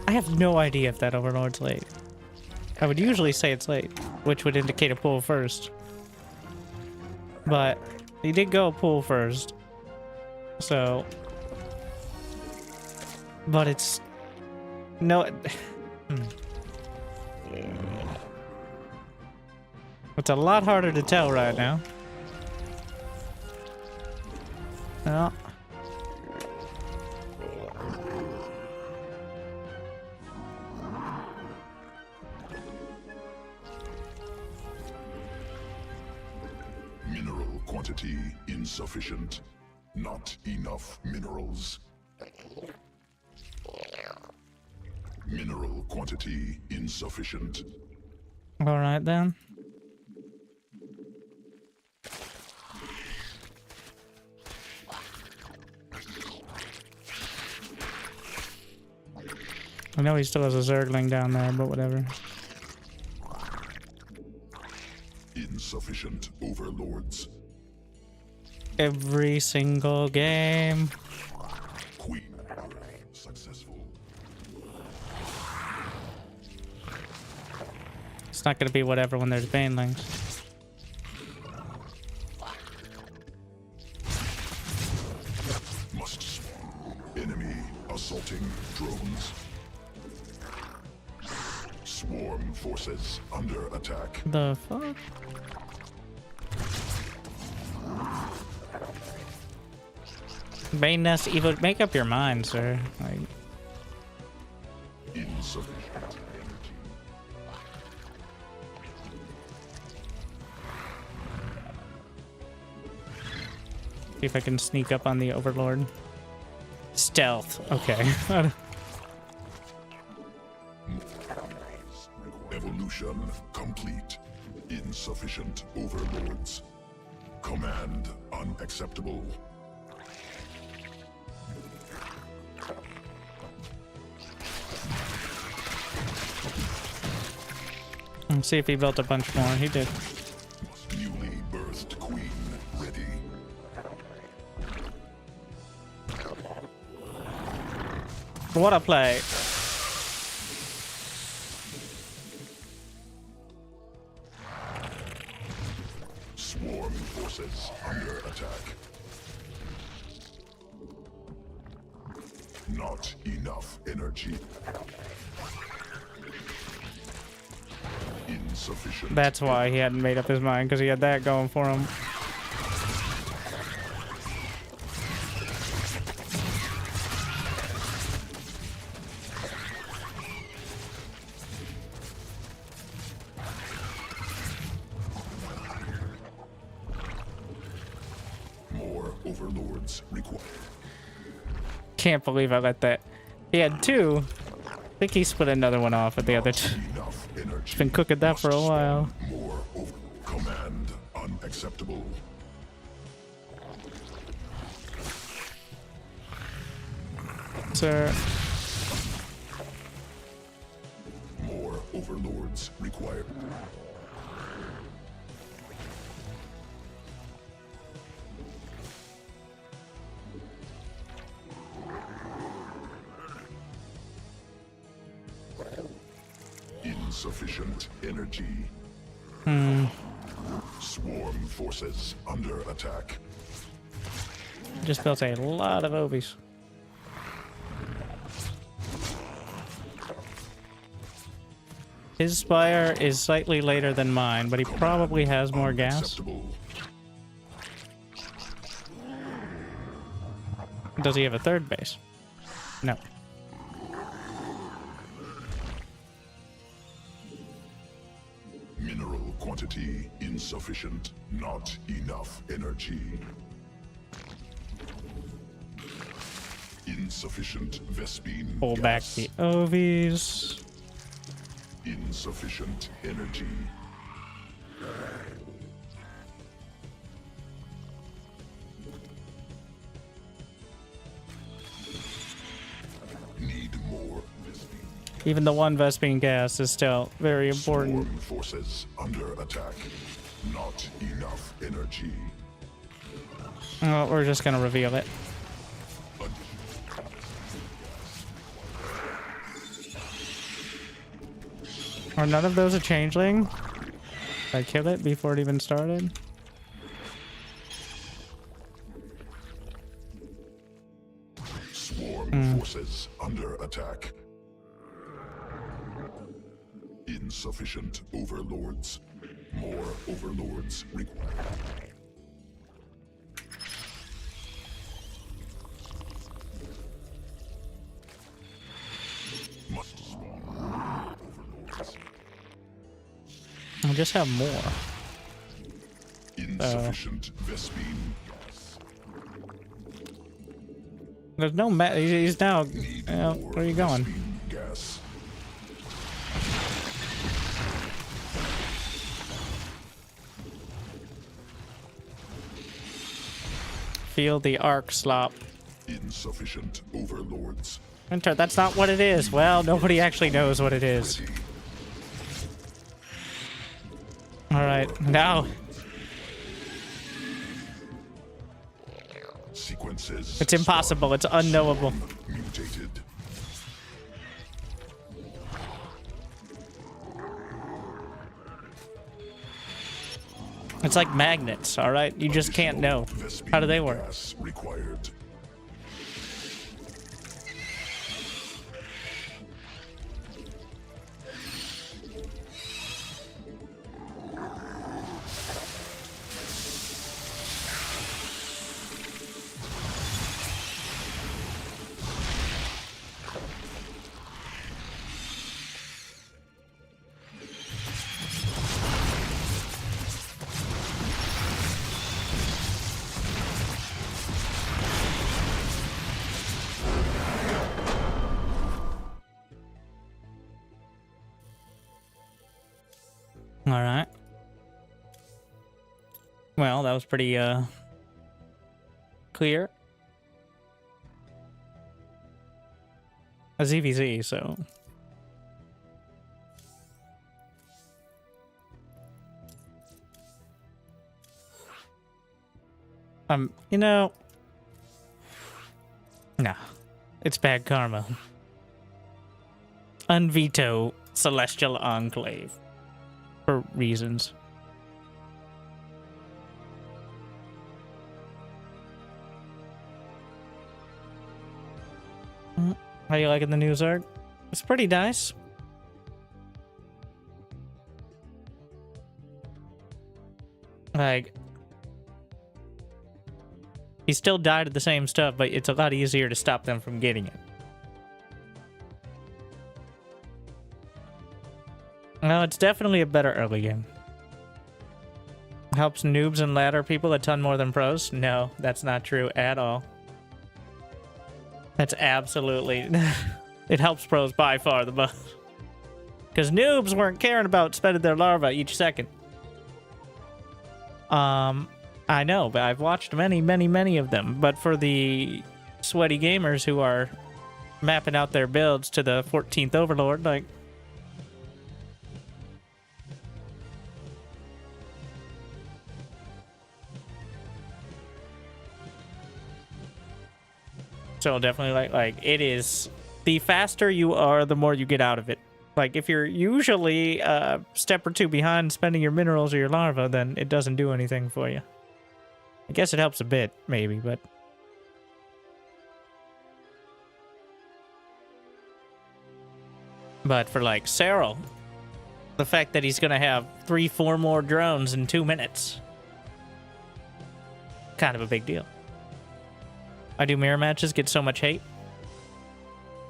I have no idea if that Overlord's late. I would usually say it's late, which would indicate a pull first. But he did go pull first. So... But it's... No... It's a lot harder to tell right now. No. Mineral quantity insufficient. Not enough minerals. Mineral quantity insufficient. All right then. I know he still has a Zergling down there, but whatever. Insufficient overlords. Every single game. Queen. Successful. It's not gonna be whatever when there's banelings. Must swarm. Enemy assaulting drones. Swarm forces under attack. The fuck? Bane Nest Evil, make up your mind, sir. Like, Insufficient energy. see if I can sneak up on the Overlord. Stealth. Okay. Evolution complete. Insufficient overlords. Command unacceptable. Let's see if he built a bunch more. He did. Newly birthed queen ready. What a play. forces under attack. Not enough energy. Insufficient. That's why he hadn't made up his mind, because he had that going for him. More overlords required. Can't believe I let that. He had two. I think he split another one off at the other two. Enough energy. Been cooking that for a while. More over. Command unacceptable. Sir. More overlords required. Insufficient energy. Swarm forces under attack. Just built a lot of obies. His spire is slightly later than mine, but he probably has more gas. Unacceptable. Does he have a third base? No. Mineral quantity insufficient. Not enough energy. Insufficient Vespine Pull back gas. the ovies. Insufficient energy. Need more Vespine. Even the one Vespine gas is still very important. Swarm forces under attack. Not enough energy. Well, we're just gonna reveal it. Are none of those a changeling? Did I kill it before it even started? Swarm forces under attack. Insufficient overlords. More overlords required. Must spawn overlords. I just have more. Insufficient Vespine gas. There's no he's now. Need Well, more where are you going? Vespine gas. Feel the arc slop. Insufficient overlords. Winter, that's not what it is. Well, nobody actually knows what it is. Alright, now. Sequences. It's impossible. It's unknowable. Mutated. It's like magnets, alright? You just can't know. How do they work? Gas required. Alright. Well, that was pretty, clear. A ZVZ, so... you know... Nah. It's bad karma. Unveto Celestial Enclave. For reasons. How you liking the news art? It's pretty nice. Like, he still died of the same stuff, but it's a lot easier to stop them from getting it. Well, it's definitely a better early game. Helps noobs and ladder people a ton more than pros? No, that's not true at all. That's absolutely... It helps pros by far the most. Because noobs weren't caring about spending their larva each second. I know, but I've watched many, many, many of them. But for the sweaty gamers who are mapping out their builds to the 14th Overlord, like... So definitely, like it is... The faster you are, the more you get out of it. Like, if you're usually a step or two behind spending your minerals or your larva, then it doesn't do anything for you. I guess it helps a bit, maybe, but... But for, like, Cyril, the fact that he's gonna have 3-4 more drones in 2 minutes... Kind of a big deal. I do mirror matches get so much hate.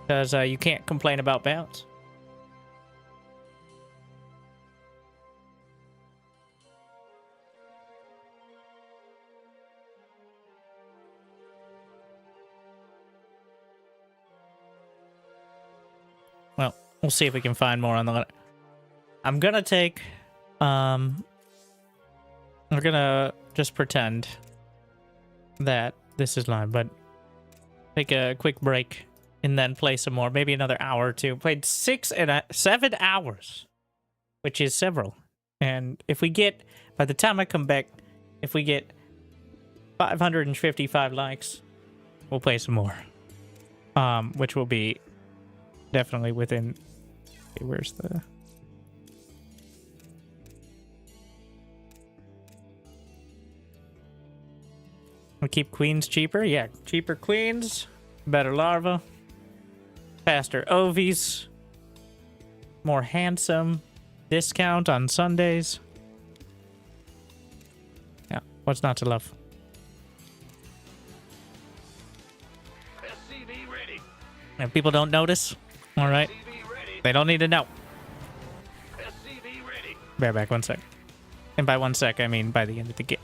Because you can't complain about bounce. Well, we'll see if we can find more on the... I'm gonna take... We're gonna just pretend that this is live, but take a quick break and then play some more. Maybe another hour or two. Played 7 hours, which is several. And if we get... By the time I come back, if we get 555 likes, we'll play some more. Which will be... Definitely within... Okay, where's the... We'll keep queens cheaper. Yeah, cheaper queens. Better larva. Faster ovies. More handsome. Discount on Sundays. Yeah, what's not to love? SCV ready. And people don't notice... All right. They don't need to know. SCV ready. Bear back 1 sec. And by 1 sec, I mean by the end of the game.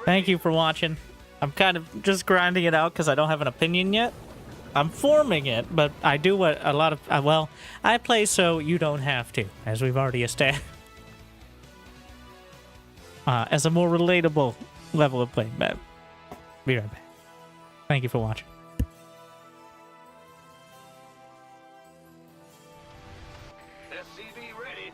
Thank you for watching. I'm kind of just grinding it out because I don't have an opinion yet. I'm forming it, but I do what a lot of... well, I play so you don't have to, as we've already established. As a more relatable level of play. But be right back. Thank you for watching. SCV ready.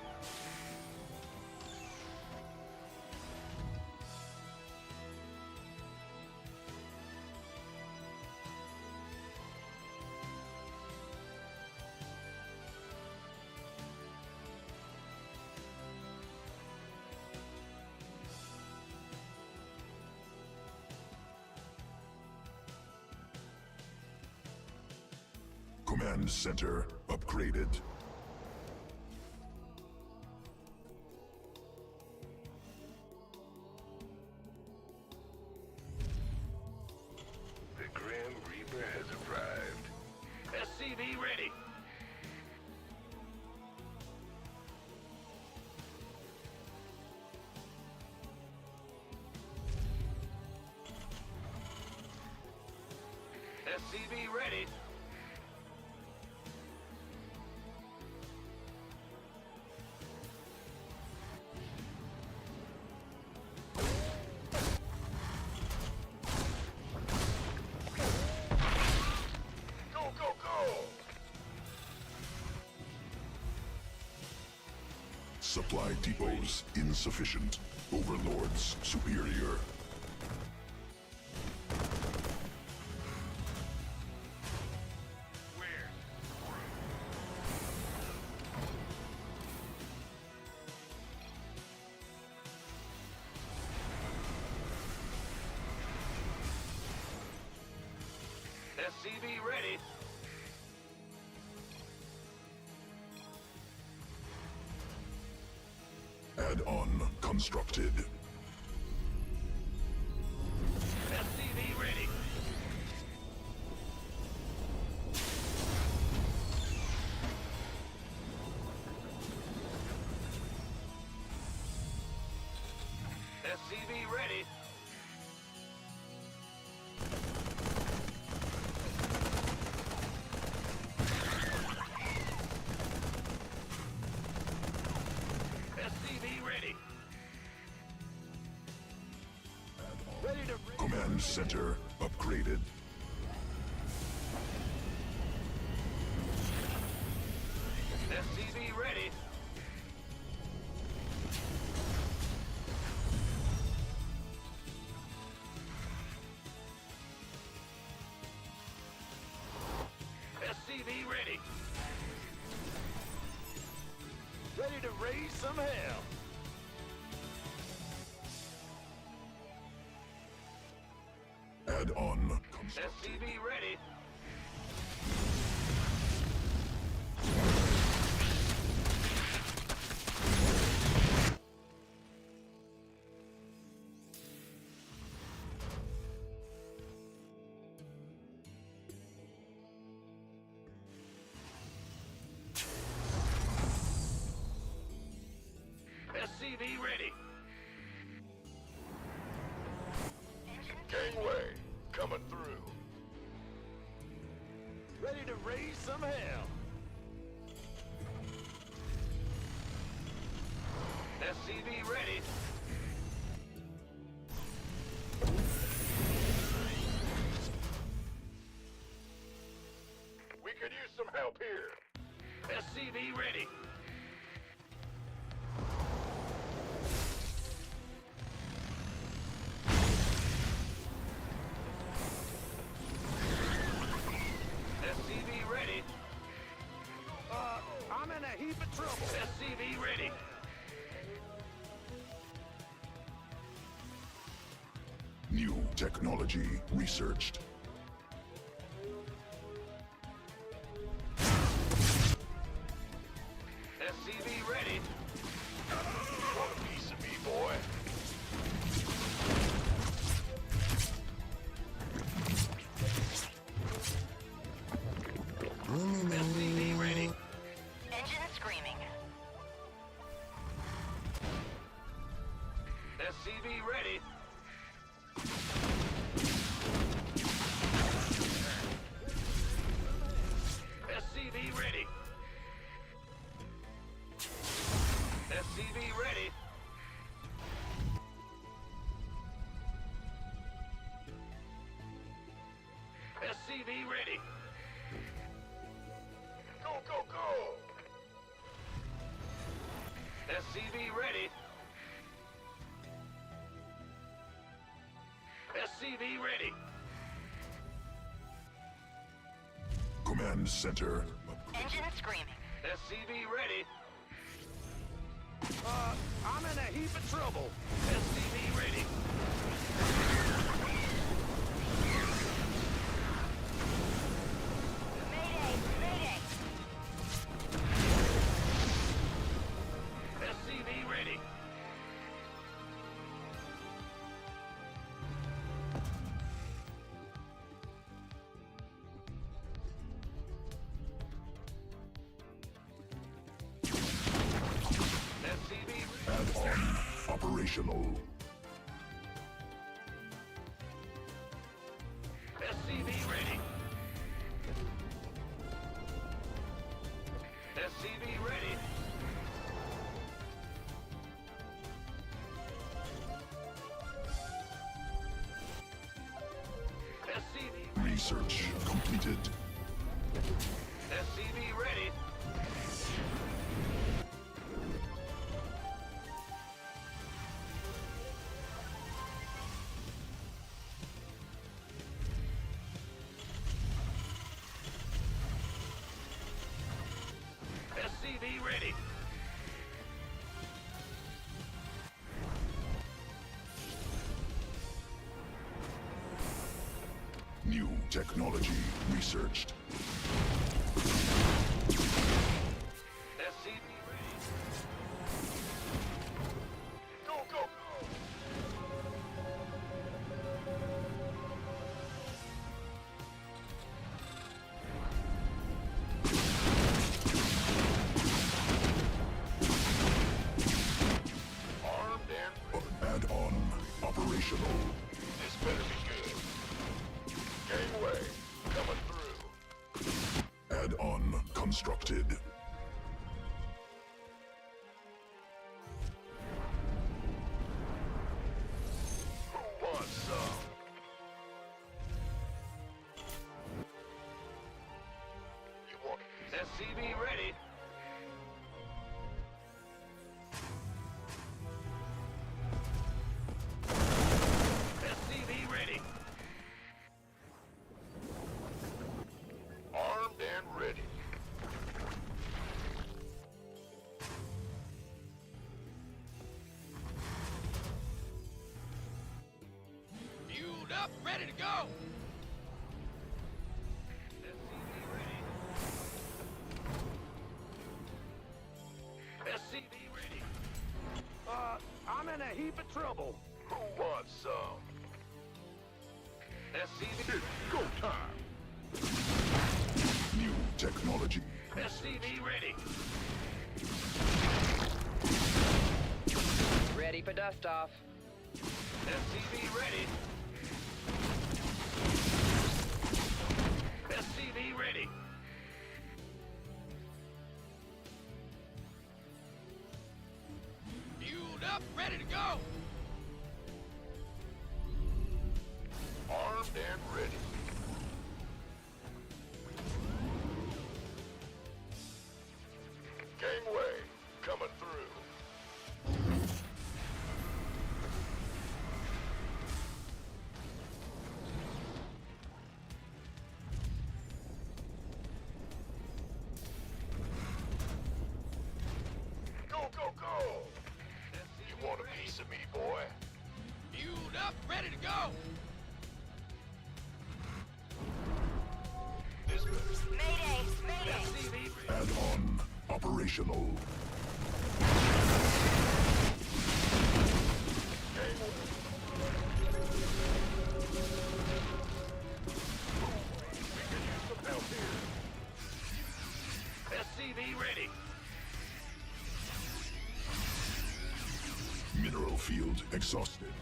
Command center upgraded. The Grim Reaper has arrived. SCV ready. SCV ready. Go, go, go! Supply depots insufficient. Overlords superior. SCV ready. Add-on constructed. SCV ready. SCV ready. SCV ready. Ready to Command center upgraded. SCV ready. SCV ready. Ready to raise some hell. Add-on constructed. SCV ready. SCV ready. Gangway coming through. Ready to raise some hell. SCV ready. We could use some help here. SCV ready. SCV ready. I'm in a heap of trouble. SCV ready. New technology researched. SCV ready. Want a piece of me, boy? SCV ready. Engine screaming. SCV ready. SCV ready. SCV ready. SCV ready. Go, go, go! SCV ready. SCV ready. Command center upgraded. Engine screaming. SCV ready. I'm in a heap of trouble. SCV ready. Mayday! Mayday! SCV ready. SCV Add-on operational. SCV ready. SCV ready. SCV. Research completed. SCV ready. SCV ready. New technology researched. SCV ready. Go, go, go! Armed and ready. Add-on operational. This better be good. Gangway, coming through. Add-on constructed. Who wants some? You want SCV ready? SCV ready. Armed and ready. Fueled up, ready to go. SCV ready. SCV ready. I'm in a heap of trouble. Who wants some? SCV, go time. New technology. SCV ready. Ready for dust off. SCV ready. SCV ready. Fueled up, ready to go. Armed and ready. Gangway, coming through. Go, go, go! You want a piece of me, boy? Fueled up, ready to go. This better. Mayday! Mayday! SCV ready. Add-on operational. SCV ready. Mineral field exhausted.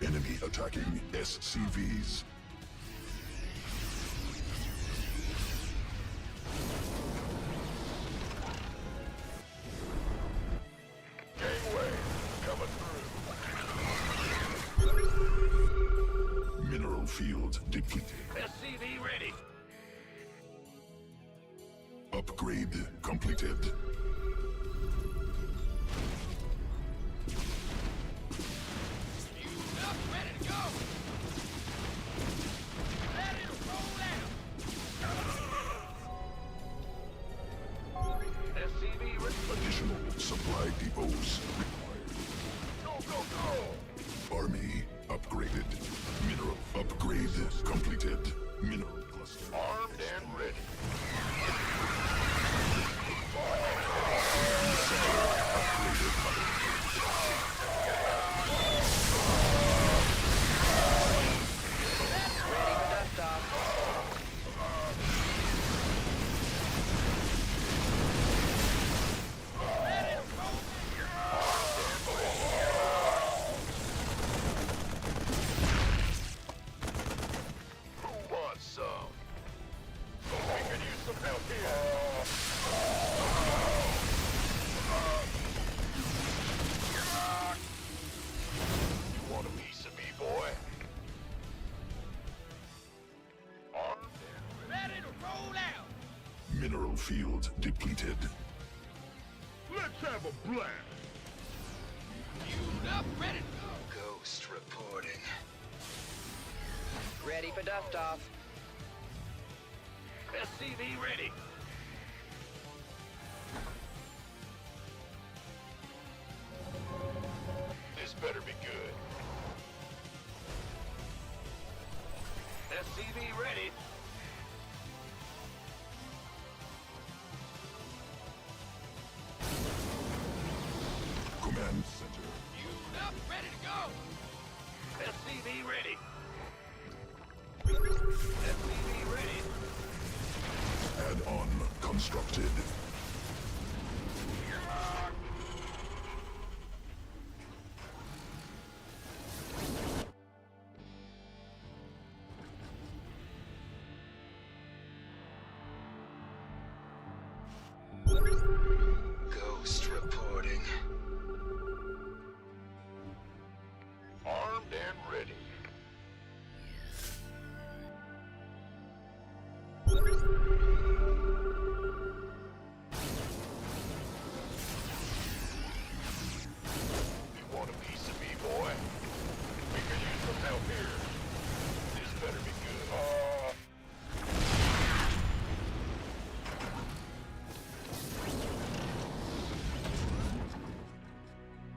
Enemy attacking SCVs. Gangway, coming through. Mineral field depleted. SCV ready. Upgrade completed. Fueled up, ready to go. Let it roll out. SCV ready. Additional supply depots required. Go, go, go! Army upgraded. Mineral upgrade completed. Mineral cluster. Armed and ready. Ready for dust off. Who wants some? We could use some help here. You want a piece of me, boy? Armed and Ready to roll out. Mineral field depleted. let's have a blast. Fueled up, ready to go. Ghost reporting. Ready for dust off. SCV ready. This better be good. SCV ready. SCV ready. Add-on constructed. Ghost reporting. Armed and ready. You want a piece of me, boy? We can use some help here. This better be good.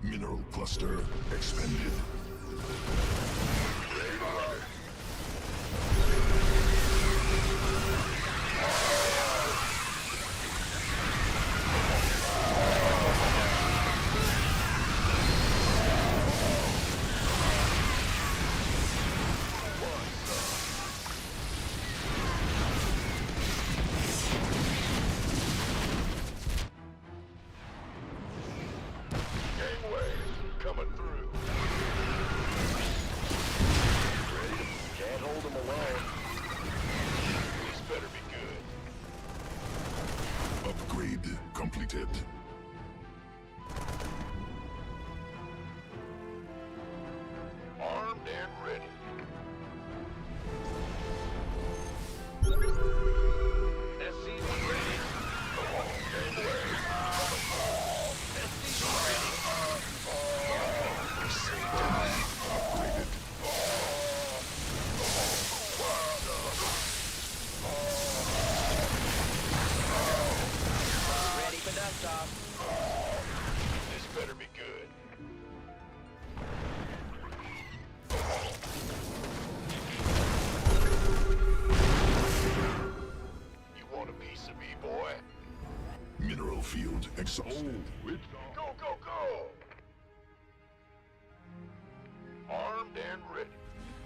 Mineral cluster expended. Gangway coming through. Can't hold them alone. This better be good. Upgrade completed. Armed and ready. SCV ready. Gangway. SCV ready. Ready for dust off. This better be good. You want a piece of me, boy? Mineral field exhausted. Go, go, go! Armed and ready.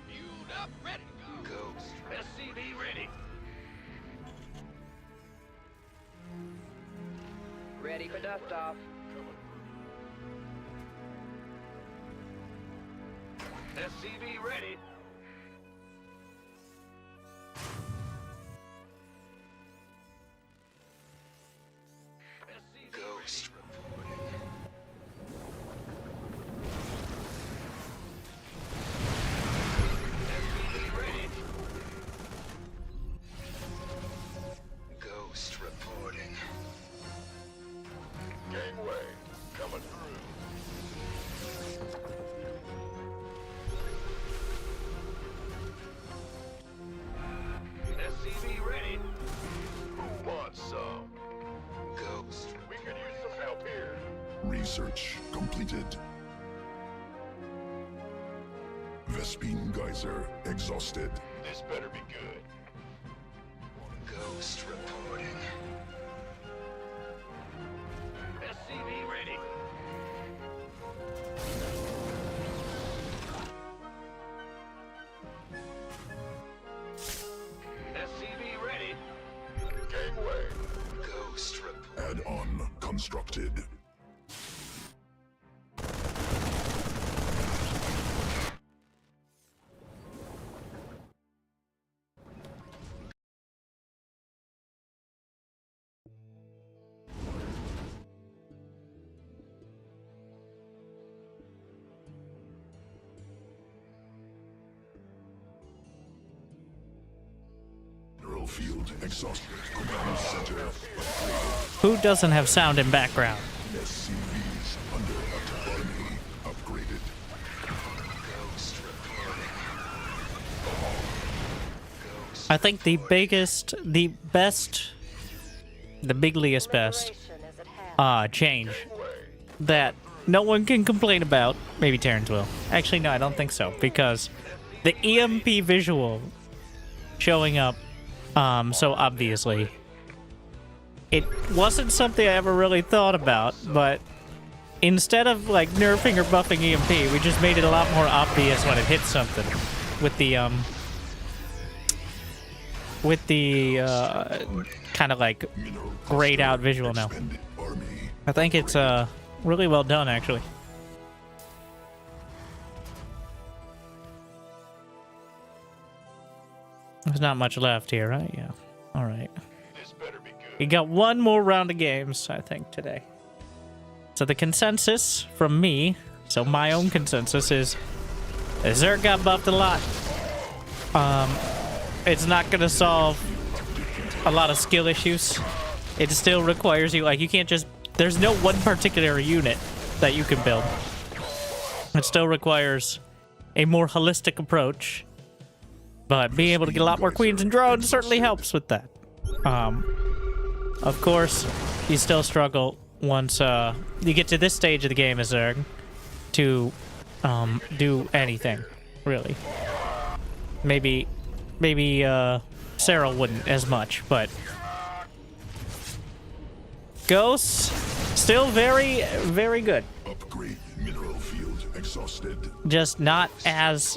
Fueled up, ready to go. Ghost. SCV ready. Ready for dust off. SCV ready. SCV Ghost reporting. SCV ready. Ghost reporting. Gangway coming through. SCV ready. Who wants some? Ghost. We could use some help here. Research completed. Vespine geyser exhausted. This better be good. Ghost reporting. SCV ready. SCV ready. Gangway. Ghost reporting. Add-on constructed. Mineral field exhausted. Command center upgraded. Who doesn't have sound in background? SCVs under attack. Enemy upgraded. Ghost reporting. I think the biggest, the best, the bigliest best Liberation is at hand. change that no one can complain about, maybe Terrence will. Actually, no, I don't think so, because the EMP visual showing up so obviously, it wasn't something I ever really thought about, but instead of like nerfing or buffing EMP, we just made it a lot more obvious when it hits something with the kind of like grayed out visual now. I think it's really well done actually. There's not much left here, right? Yeah. All right. We got one more round of games, I think, today. So the consensus from me, so my own consensus is Zerg got buffed a lot. It's not going to solve a lot of skill issues. It still requires you, like, you can't just... There's no one particular unit that you can build. It still requires a more holistic approach. But being able to get a lot more queens and drones certainly helps with that. Of course, you still struggle once you get to this stage of the game as Zerg to do anything, really. Maybe Sarah wouldn't as much, but Ghosts still very, very good. Upgrade mineral field exhausted. Just not as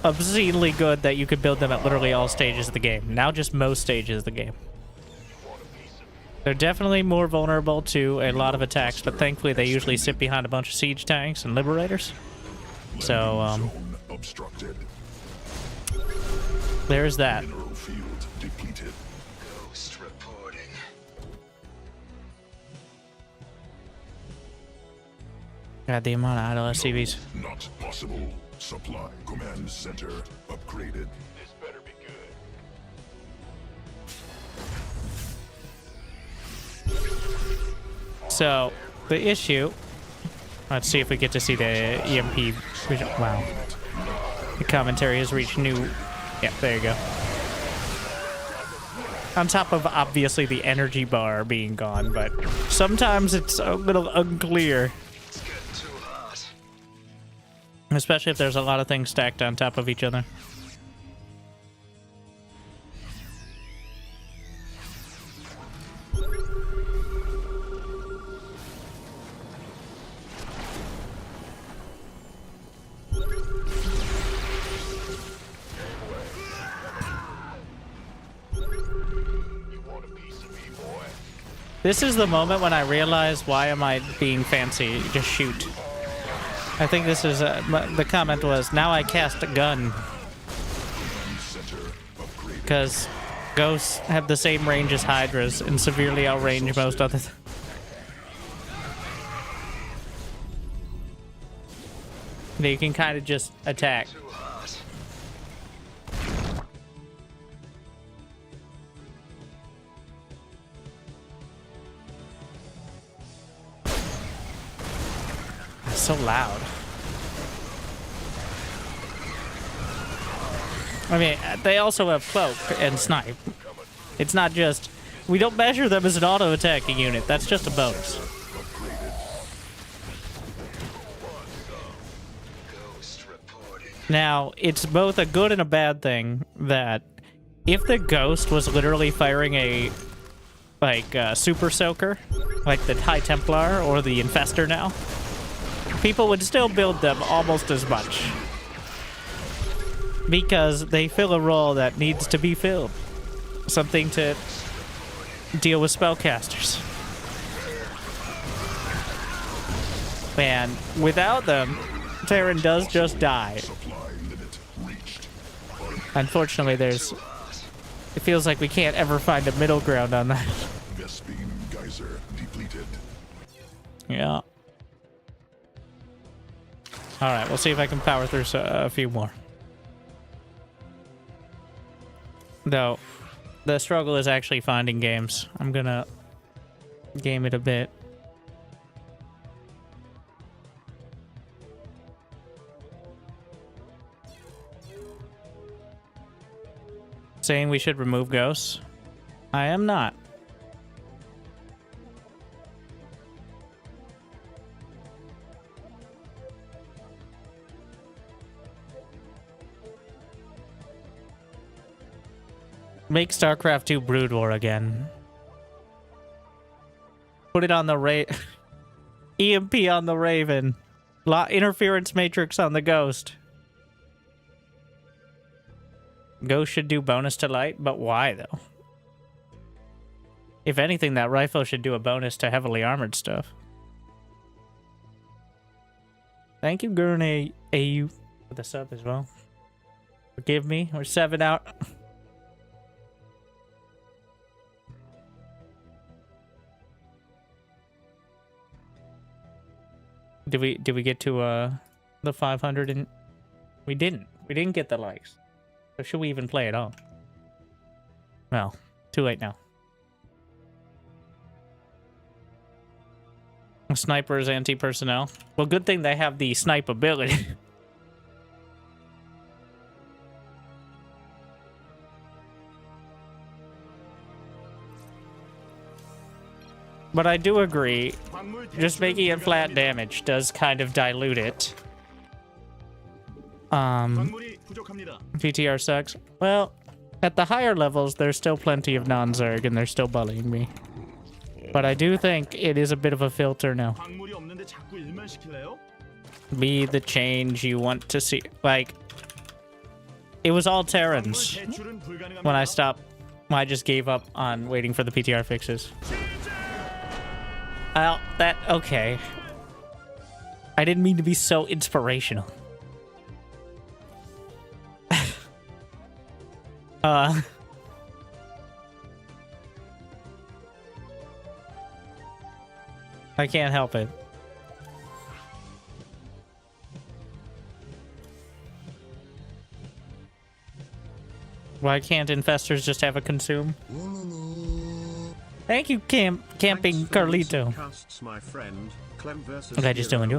obscenely good that you could build them at literally all stages of the game. Now just most stages of the game. They're definitely more vulnerable to a lot of attacks, but thankfully they usually sit behind a bunch of siege tanks and liberators. So, there's that. Mineral field depleted. Ghost reporting. God, the amount of idle SCVs. Not possible. Supply command center upgraded. This better be good. So, the issue... Let's see if we get to see the EMP... Wow. The commentary has reached new... Yeah, there you go. On top of, obviously, the energy bar being gone, but sometimes it's a little unclear. It's getting too hot. Especially if there's a lot of things stacked on top of each other. This is the moment when I realize, why am I being fancy? Just shoot. I think this is, the comment was, now I cast a gun. Because ghosts have the same range as hydras and severely outrange most other They can kind of just attack. So loud. I mean, they also have cloak and snipe. It's not just... We don't measure them as an auto-attacking unit. That's just a bonus. Now, it's both a good and a bad thing that if the Ghost was literally firing a, like, Super Soaker, like the High Templar or the Infestor now, people would still build them almost as much. Because they fill a role that needs to be filled. Something to deal with spellcasters. And without them, Terran does just die. Unfortunately, there's... It feels like we can't ever find a middle ground on that. Yeah. Alright, we'll see if I can power through a few more. Though, the struggle is actually finding games. I'm gonna game it a bit. Saying we should remove ghosts? I am not. Make StarCraft 2 Brood War again. Put it on the EMP on the Raven. Interference matrix on the Ghost. Ghost should do bonus to light, but why though? If anything, that rifle should do a bonus to heavily armored stuff. Thank you, Gurn AU, for the sub as well. Forgive me, we're 7 out. Did we get to the 500 and we didn't get the likes. So should we even play at all? Well, too late now. Snipers anti-personnel. Well, good thing they have the snipe ability. But I do agree, just making it flat damage does kind of dilute it. PTR sucks. Well, at the higher levels, there's still plenty of non-Zerg, and they're still bullying me. But I do think it is a bit of a filter now. Be the change you want to see. Like, it was all Terrans when I stopped. I just gave up on waiting for the PTR fixes. Well, okay. I didn't mean to be so inspirational. I can't help it. Why can't infestors just have a consume? Thank you, Camping Carlito. Okay, just doing you.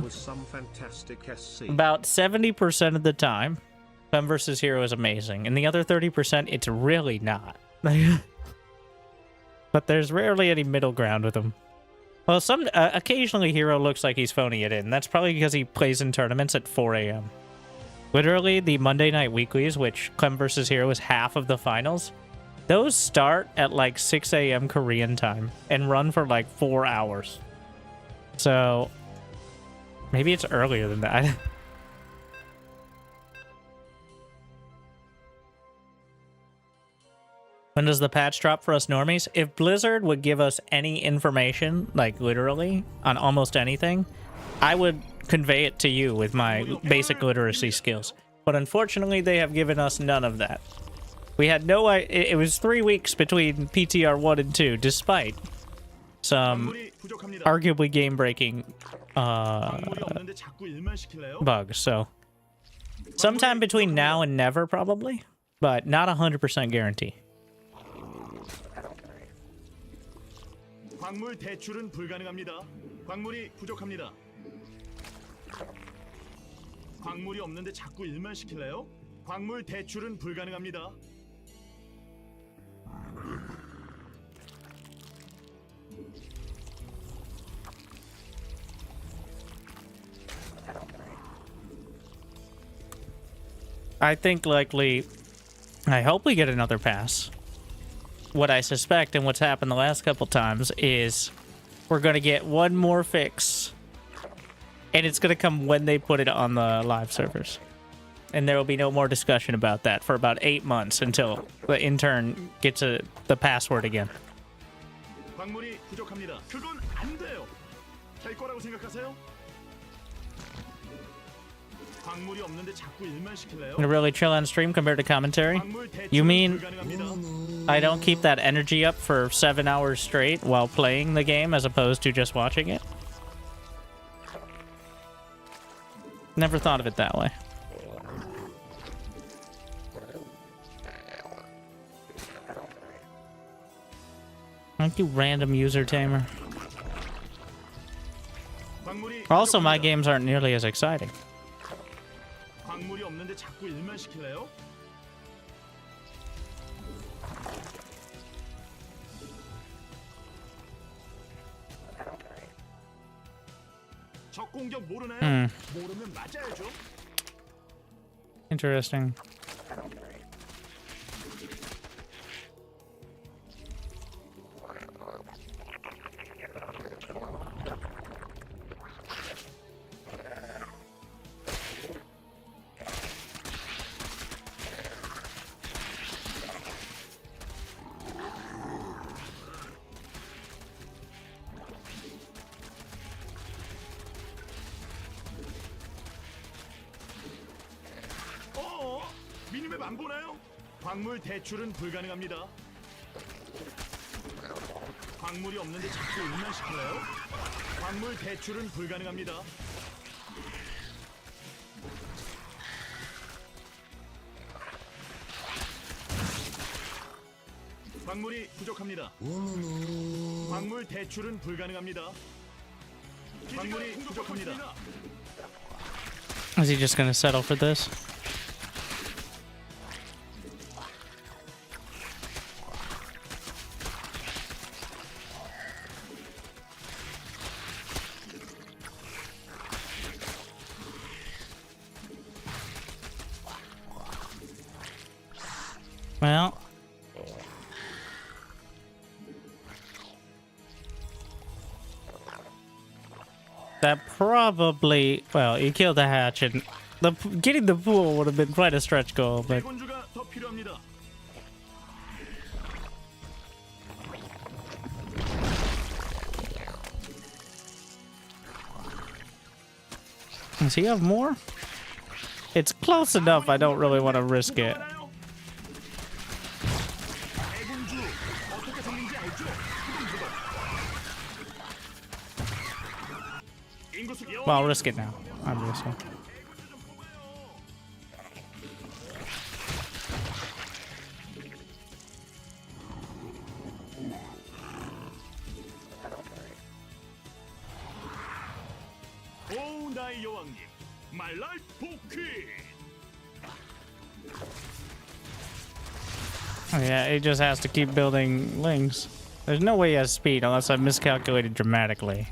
About 70% of the time, Clem vs. Hero is amazing. And the other 30%, it's really not. But there's rarely any middle ground with him. Well, occasionally Hero looks like he's phoning it in. That's probably because he plays in tournaments at 4 a.m. Literally, the Monday night weeklies, which Clem vs. Hero is half of the finals, those start at like 6 a.m. Korean time and run for like 4 hours. So maybe it's earlier than that. When does the patch drop for us normies? If Blizzard would give us any information, like literally, on almost anything, I would convey it to you with my basic literacy skills. But unfortunately, they have given us none of that. We had no idea. It was 3 weeks between PTR 1 and 2, despite some arguably game-breaking bugs. So, sometime between now and never, probably, but not 100% guarantee. 광물 대출은 불가능합니다. 광물이 부족합니다. 광물이 없는데 자꾸 일만 시킬래요? 광물 대출은 불가능합니다. I think likely, I hope we get another pass. What I suspect and what's happened the last couple times is we're going to get one more fix. And it's going to come when they put it on the live servers. And there will be no more discussion about that for about 8 months until the intern gets the password again. 광물이 부족합니다. 그건 안 돼요. 될 거라고 생각하세요? 광물이 없는데 자꾸 일만 시킬래요? To really chill on stream compared to commentary? You mean I don't keep that energy up for 7 hours straight while playing the game as opposed to just watching it? Never thought of it that way. Thank you, random user tamer. Also, my games aren't nearly as exciting. 광물이 없는데 자꾸 일만 시킬래요? 적 공격 모르나요? 모르면 맞아야죠. Interesting. 미니맵 안 보나요? 광물 대출은 불가능합니다. 광물이 없는데 자꾸 운난시킬래요? 광물 대출은 불가능합니다. 광물이 부족합니다. 광물 대출은 불가능합니다. 광물이 부족합니다. Is he just gonna settle for this? Well, that probably, well, you killed the hatch, and getting the pool would have been quite a stretch goal, but 대군주가 더 필요합니다. does he have more? It's close enough, I don't really want to risk it. 대군주 어떻게 생긴지 알죠? 인구수 Well, I'll risk it now. I'm risking. 오 나의 여왕님 말랄 복귀. Yeah, he just has to keep building lings. There's no way he has speed unless I've miscalculated dramatically.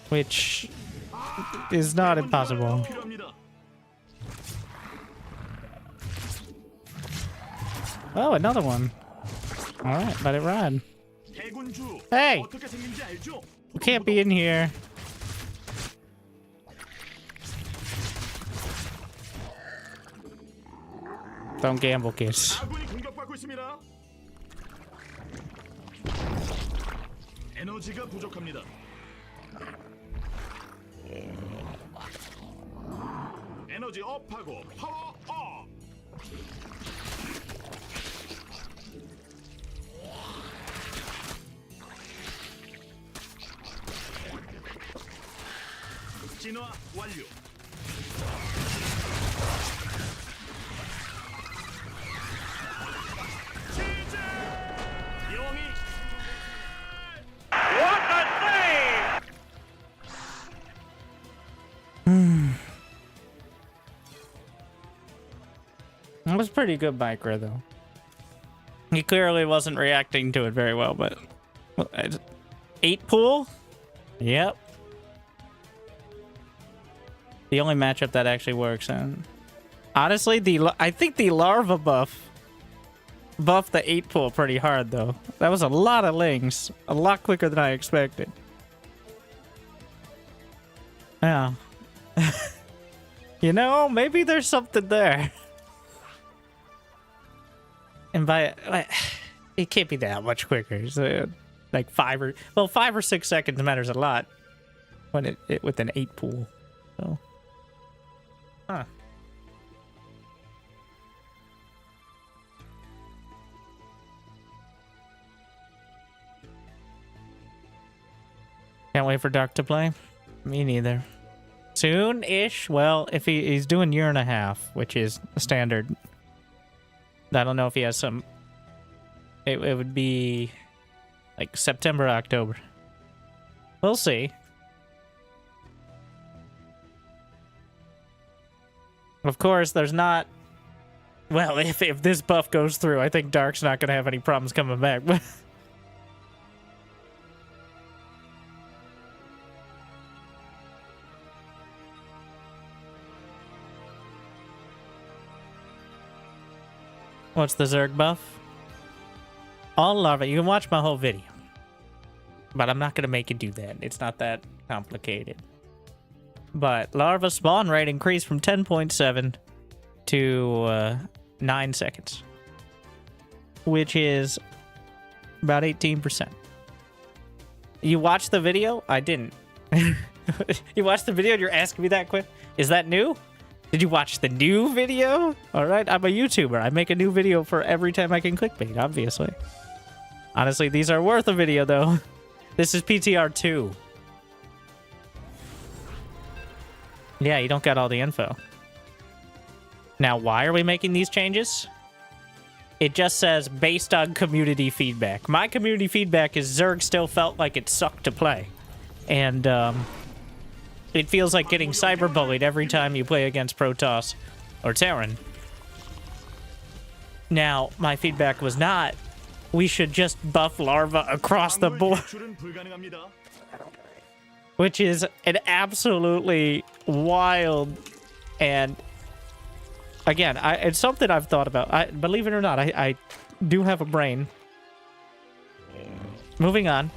Which is not impossible. Oh, another one. Alright, let it ride. 대군주 Hey! 어떻게 생긴지 알죠? You can't be in here. Don't gamble, kids. 아군이 공격받고 있습니다. 에너지가 부족합니다. 에너지 업하고 파워 업. 진화 완료. 시작! 여왕이 That was pretty good micro, though. He clearly wasn't reacting to it very well, but... 8 pool? Yep. The only matchup that actually works. And honestly, I think the larva buffed the 8 pool pretty hard, though. That was a lot of lings. A lot quicker than I expected. Yeah. You know, maybe there's something there. And it can't be that much quicker. So, like 5 or 6 seconds matters a lot when it with an 8 pool. So, huh. Can't wait for Dark to play. Me neither. Soon-ish. Well, if he's doing year and a half, which is standard. I don't know if he has some... It would be like September, October. We'll see. Of course, there's not... Well, if this buff goes through, I think Dark's not going to have any problems coming back. What's the Zerg buff? All larvae. You can watch my whole video. But I'm not going to make you do that. It's not that complicated. But larva spawn rate increased from 10.7 to 9 seconds. Which is about 18%. You watched the video? I didn't. You watched the video and you're asking me that quick? Is that new? Did you watch the new video? All right, I'm a YouTuber. I make a new video for every time I can clickbait, obviously. Honestly, these are worth a video, though. This is PTR 2. Yeah, you don't get all the info. Now, why are we making these changes? It just says, based on community feedback. My community feedback is Zerg still felt like it sucked to play. And, it feels like getting cyberbullied every time you play against Protoss or Terran. Now, my feedback was not, we should just buff larva across the board. Which is an absolutely wild and... Again, it's something I've thought about. Believe it or not, I do have a brain. Moving on.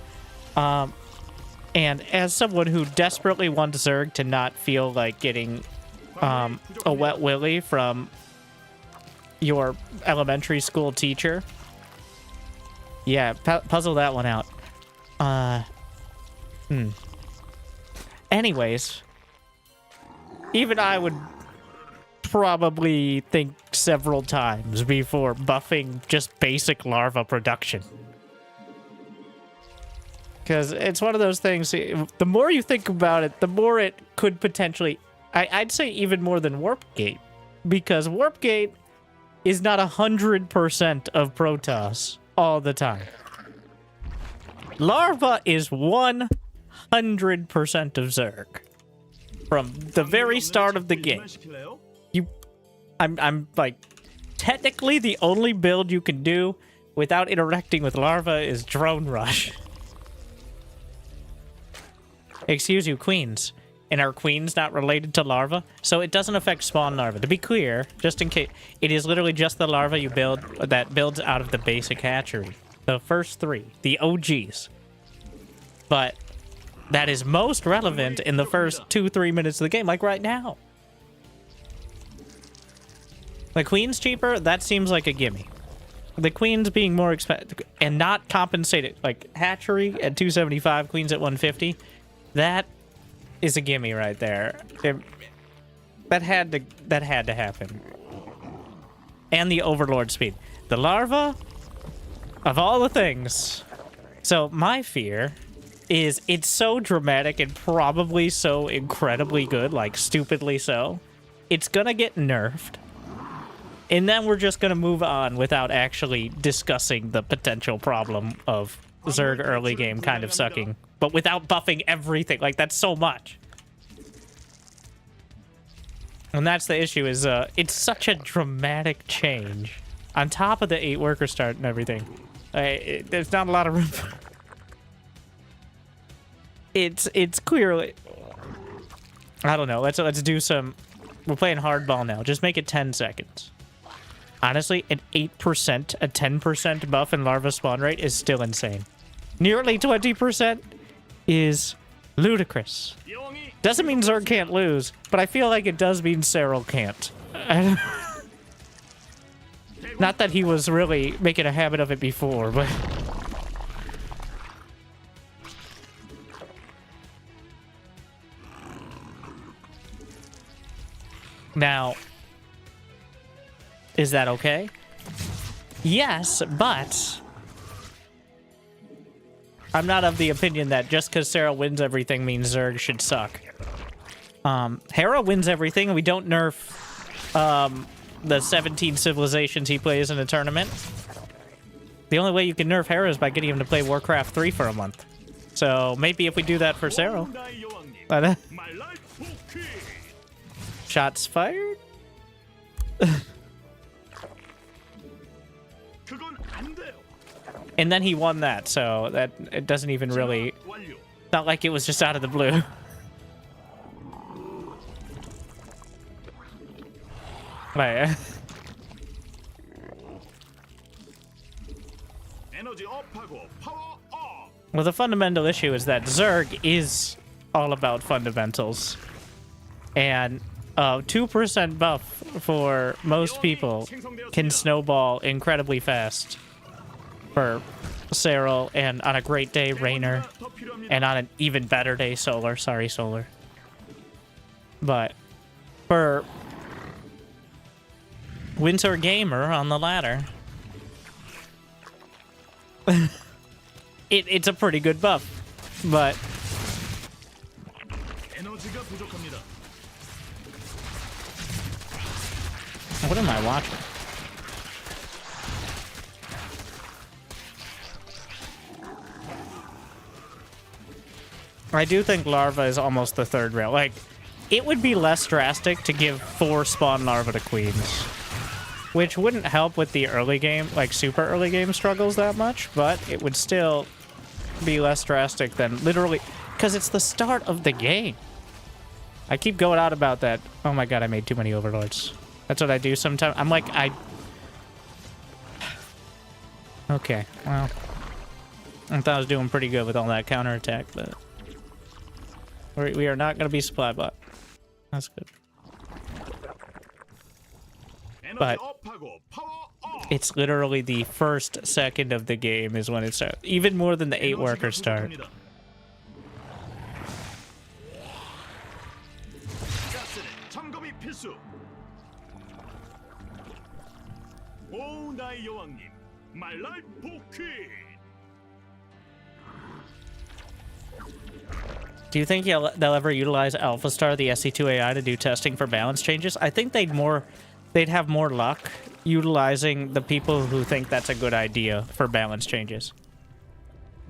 And as someone who desperately wants Zerg to not feel like getting a wet willy from your elementary school teacher. Yeah, puzzle that one out. Anyways, even I would probably think several times before buffing just basic larva production. Because it's one of those things, the more you think about it, the more it could potentially... I'd say even more than Warp Gate. Because Warp Gate is not 100% of Protoss all the time. Larva is 100% of Zerg. From the very start of the game. I'm like, technically the only build you can do without interacting with larva is Drone Rush. Excuse you, queens. And are queens not related to larva? So it doesn't affect spawn larva. To be clear, just in case, it is literally just the larva you build that builds out of the basic hatchery. The first 3, the OGs. But that is most relevant in the first 2-3 minutes of the game, like right now. The queen's cheaper, that seems like a gimme. The queens being more expensive and not compensated, like hatchery at 275, queens at 150, that is a gimme right there. That had to happen. And the overlord speed. The larva, of all the things. So my fear is it's so dramatic and probably so incredibly good, like stupidly so. It's gonna get nerfed. And then we're just gonna move on without actually discussing the potential problem of Zerg early game kind of sucking. But without buffing everything. Like, that's so much. And that's the issue, is it's such a dramatic change. On top of the 8 worker start and everything. There's not a lot of room. It's clearly... I don't know. Let's do some... We're playing hardball now. Just make it 10 seconds. Honestly, an 8%, a 10% buff in larva spawn rate is still insane. Nearly 20% is ludicrous. Doesn't mean Zerg can't lose, but I feel like it does mean Cyril can't. Not that he was really making a habit of it before, but... Now, is that okay? Yes, but I'm not of the opinion that just because Sarah wins everything means Zerg should suck. Hera wins everything, and we don't nerf the 17 civilizations he plays in a tournament. The only way you can nerf Hera is by getting him to play Warcraft 3 for a month. So maybe if we do that for Sarah. Shots fired? And then he won that, so that it doesn't even really... It's not like it was just out of the blue. Right. Well, the fundamental issue is that Zerg is all about fundamentals. And 2% buff for most people can snowball incredibly fast for Cyril, and on a great day, Raynor, and on an even better day, Solar. Sorry, Solar. But for Winter Gamer on the ladder. It's a pretty good buff, but 에너지가 부족합니다. what am I watching? I do think larva is almost the third rail. Like, it would be less drastic to give 4 spawn larva to queens, which wouldn't help with the early game, like super early game struggles that much, but it would still be less drastic than literally, because it's the start of the game. I keep going out about that. Oh my god, I made too many overlords. That's what I do sometimes. I'm like, okay, well, I thought I was doing pretty good with all that counterattack, but we are not going to be supply bot. That's good. But it's literally the first second of the game is when it starts. Even more than the 8 workers start. 점검이 필수. 오 나의 여왕님, my life 복귀. Do you think they'll ever utilize Alpha Star, the SC2 AI, to do testing for balance changes? I think they'd have more luck utilizing the people who think that's a good idea for balance changes.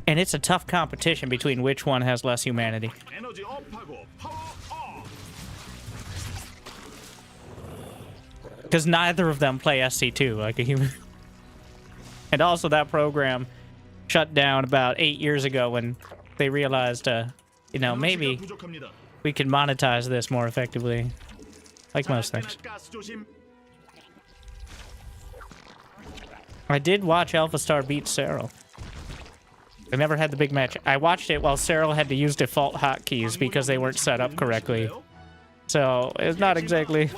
And it's a tough competition between which one has less humanity. 에너지 업하고 파워 업. Because neither of them play SC2 like a human. And also that program shut down about 8 years ago when they realized, you know, maybe we can monetize this more effectively. Like most things. I did watch Alpha Star beat Cyril. I never had the big match. I watched it while Cyril had to use default hotkeys because they weren't set up correctly. So, it's not exactly...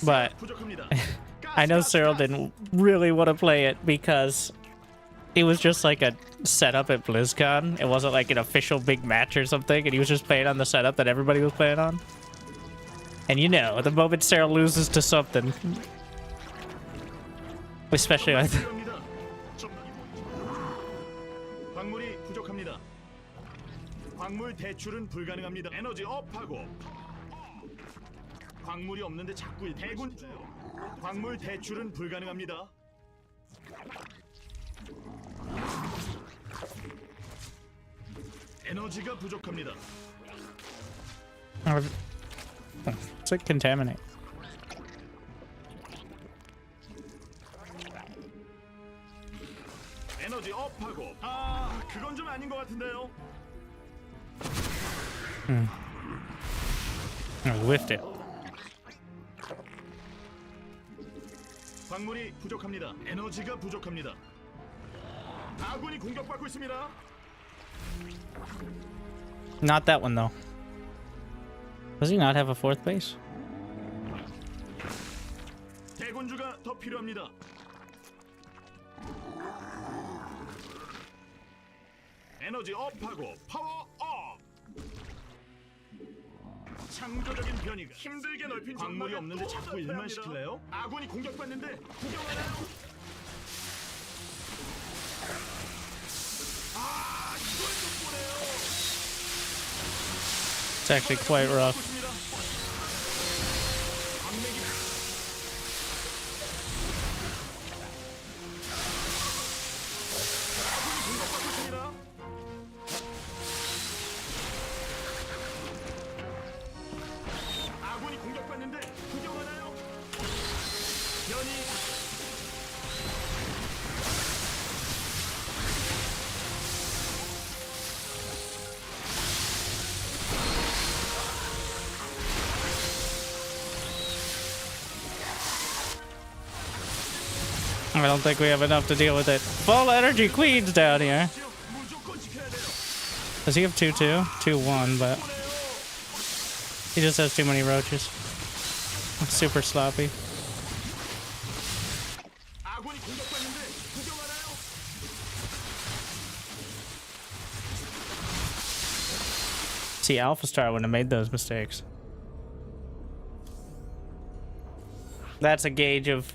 But I know Cyril didn't really want to play it because it was just like a setup at BlizzCon. It wasn't like an official big match or something, and he was just playing on the setup that everybody was playing on. And you know, the moment Cyril loses to something, especially like 광물이 부족합니다. 광물 대출은 불가능합니다. 에너지 업하고. 광물이 없는데 자꾸 대군. 광물 대출은 불가능합니다. 에너지가 부족합니다. It's like contaminate. 에너지 업하고. 아, 그건 좀 아닌 것 같은데요. I whiffed it. 광물이 부족합니다. 에너지가 부족합니다. 아군이 공격받고 있습니다. Not that one though. Does he not have a 4th base? 대군주가 더 필요합니다. 에너지 업하고 파워 업. 창조적인 변이가 힘들게 넓힌 광물이 없는데 자꾸 일만 시킬래요? 아군이 공격받는데 구경하나요? 아, 이걸 좀 보네요. It's actually quite rough. 아군이 공격받는데 구경하나요? 변이. I don't think we have enough to deal with it. Full energy queens down here. Does he have 2-2? 2-1, but he just has too many roaches. It's super sloppy. see Alpha Star wouldn't have made those mistakes. That's a gauge of...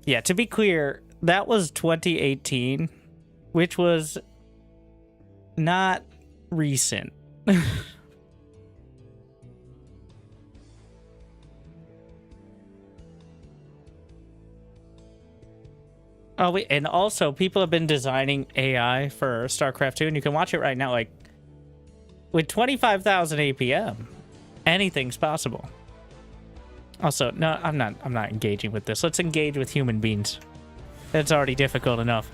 Yeah, to be clear, that was 2018, which was not recent. Oh, wait, and also, people have been designing AI for StarCraft 2, and you can watch it right now, like, with 25,000 APM, anything's possible. Also, no, I'm not engaging with this. Let's engage with human beings. It's already difficult enough.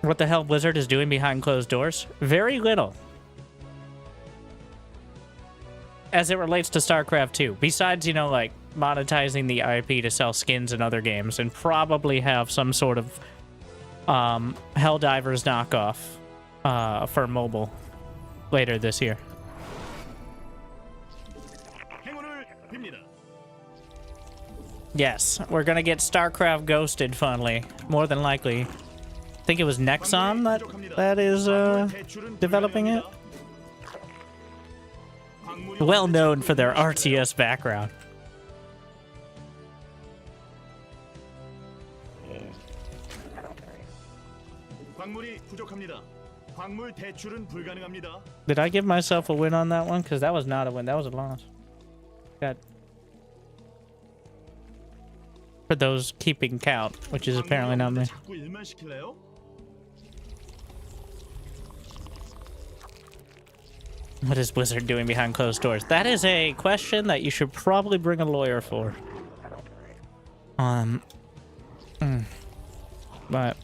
What the hell Blizzard is doing behind closed doors? Very little. As it relates to StarCraft 2, besides, you know, like, monetizing the IP to sell skins in other games, and probably have some sort of Helldivers knockoff for mobile later this year. Yes, we're gonna get StarCraft Ghosted finally, more than likely. I think it was Nexon that is developing it. Well known for their RTS background. Did I give myself a win on that one? Because that was not a win. That was a loss. Got for those keeping count, which is apparently not me. What is Blizzard doing behind closed doors? That is a question that you should probably bring a lawyer for. But,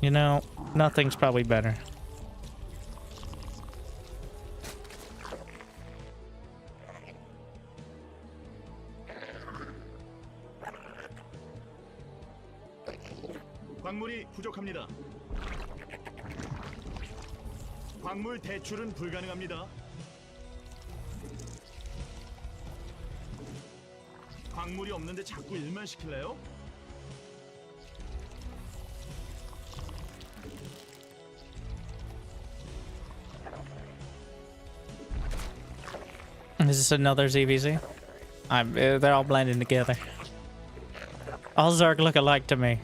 you know, nothing's probably better. 광물이 부족합니다. 광물 대출은 불가능합니다. 광물이 없는데 자꾸 일만 시킬래요? Is this another ZVZ? They're all blending together. All Zerg look alike to me.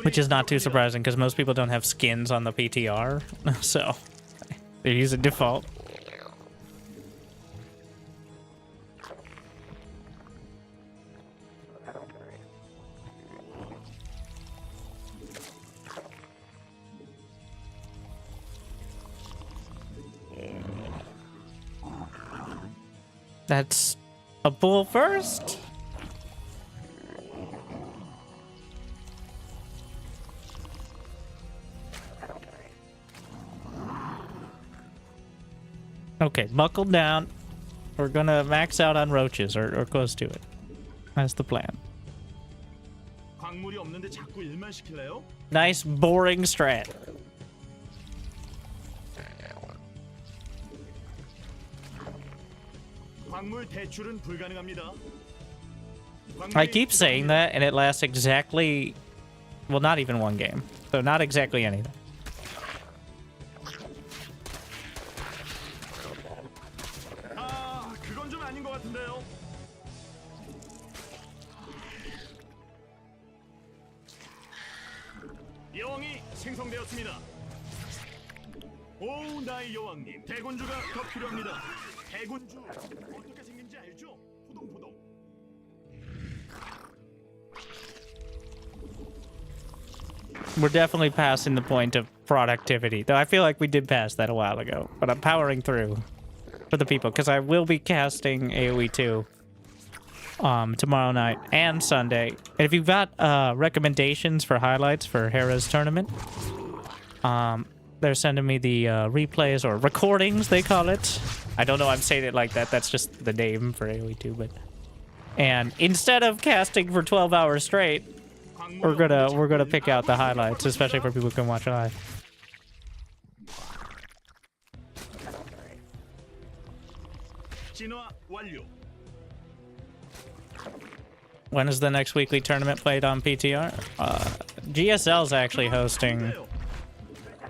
Which is not too surprising because most people don't have skins on the PTR, so they're using default. That's a bull first. Okay, buckle down. We're gonna max out on roaches, or close to it. That's the plan. Nice, boring strat. I keep saying that, and it lasts exactly... Well, not even one game. So not exactly anything. 여왕이 생성되었습니다. 오, 나의 여왕님, 대군주가 더 필요합니다. 대군주 어떻게 생긴지 알죠? 포동포동. We're definitely passing the point of productivity, though I feel like we did pass that a while ago. But I'm powering through for the people because I will be casting AoE 2 tomorrow night and Sunday. And if you've got recommendations for highlights for Hera's tournament, they're sending me the replays or recordings, they call it. I don't know, I'm saying it like that. That's just the name for AoE 2, but... And instead of casting for 12 hours straight, we're gonna pick out the highlights, especially for people who can watch live. 진화 완료. When is the next weekly tournament played on PTR? GSL's actually hosting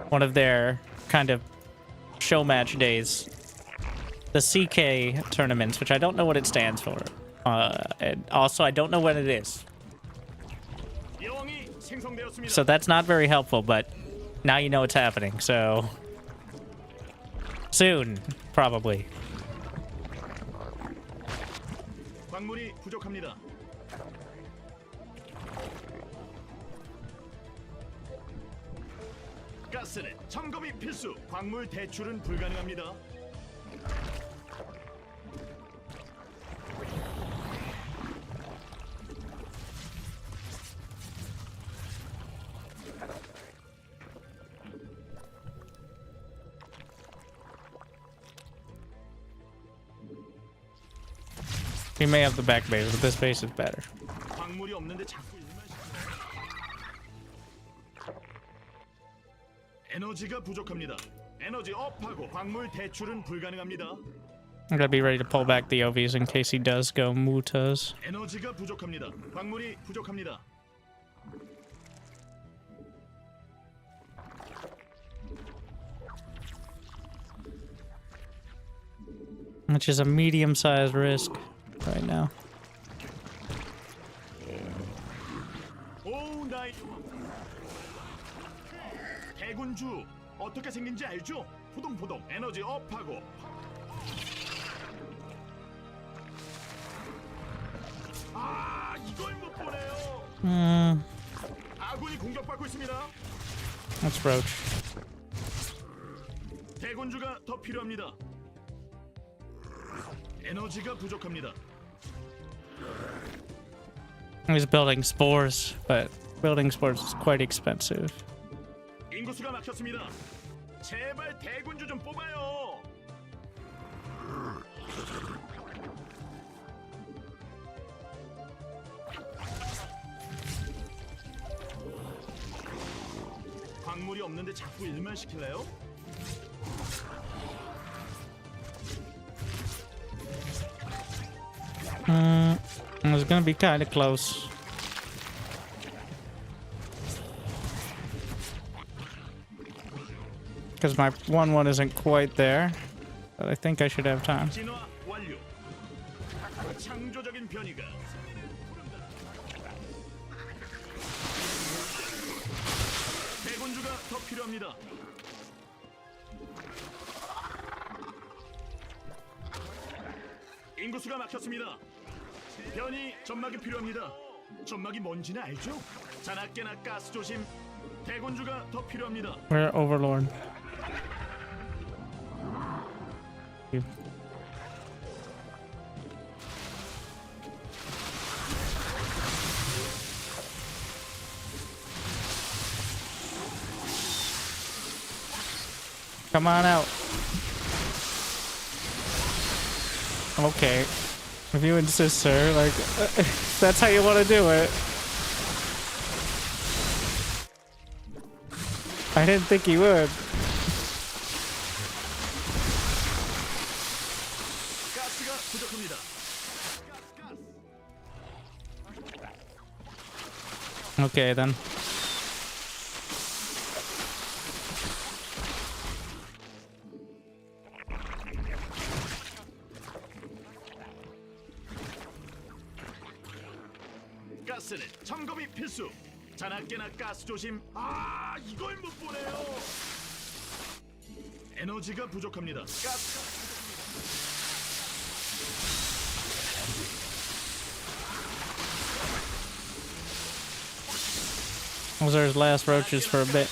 one of their kind of show match days. The CK tournaments, which I don't know what it stands for. And also, I don't know when it is. So that's not very helpful, but now you know it's happening, so... soon, probably. 광물이 부족합니다. 가스는 점검이 필수. 광물 대출은 불가능합니다. We may have the back base, but this base is better. 광물이 없는데 자꾸 일만 에너지가 부족합니다. 에너지 업하고 광물 대출은 불가능합니다. I'm gonna be ready to pull back the OVs in case he does go mutas. 에너지가 부족합니다. 광물이 부족합니다. Which is a medium-sized risk right now. 오, 나이 대군주 어떻게 생긴지 알죠? 포동포동 에너지 업하고 아 이걸 못 보네요. 아군이 공격받고 있습니다. That's Roach. 대군주가 더 필요합니다. 에너지가 부족합니다. He's building spores, but building spores is quite expensive. 인구수가 막혔습니다. 제발 대군주 좀 뽑아요. 광물이 없는데 자꾸 일만 시킬래요? It's gonna be kind of close. Because my 1-1 isn't quite there. But I think I should have time. 진화 완료. 창조적인 변이가 대군주가 더 필요합니다. 인구수가 막혔습니다. 변이 점막이 필요합니다. 점막이 뭔지는 알죠? 자나깨나 가스 조심. 대군주가 더 필요합니다. We're Overlord. Come on out. Okay. If you insist, sir, like, that's how you want to do it. I didn't think he would. 가스가 부족합니다. Okay, then. 가스는 점검이 필수. 자나깨나 가스 조심. 아, 이걸 못 보네요. 에너지가 부족합니다. 가스가 Those are his last roaches for a bit.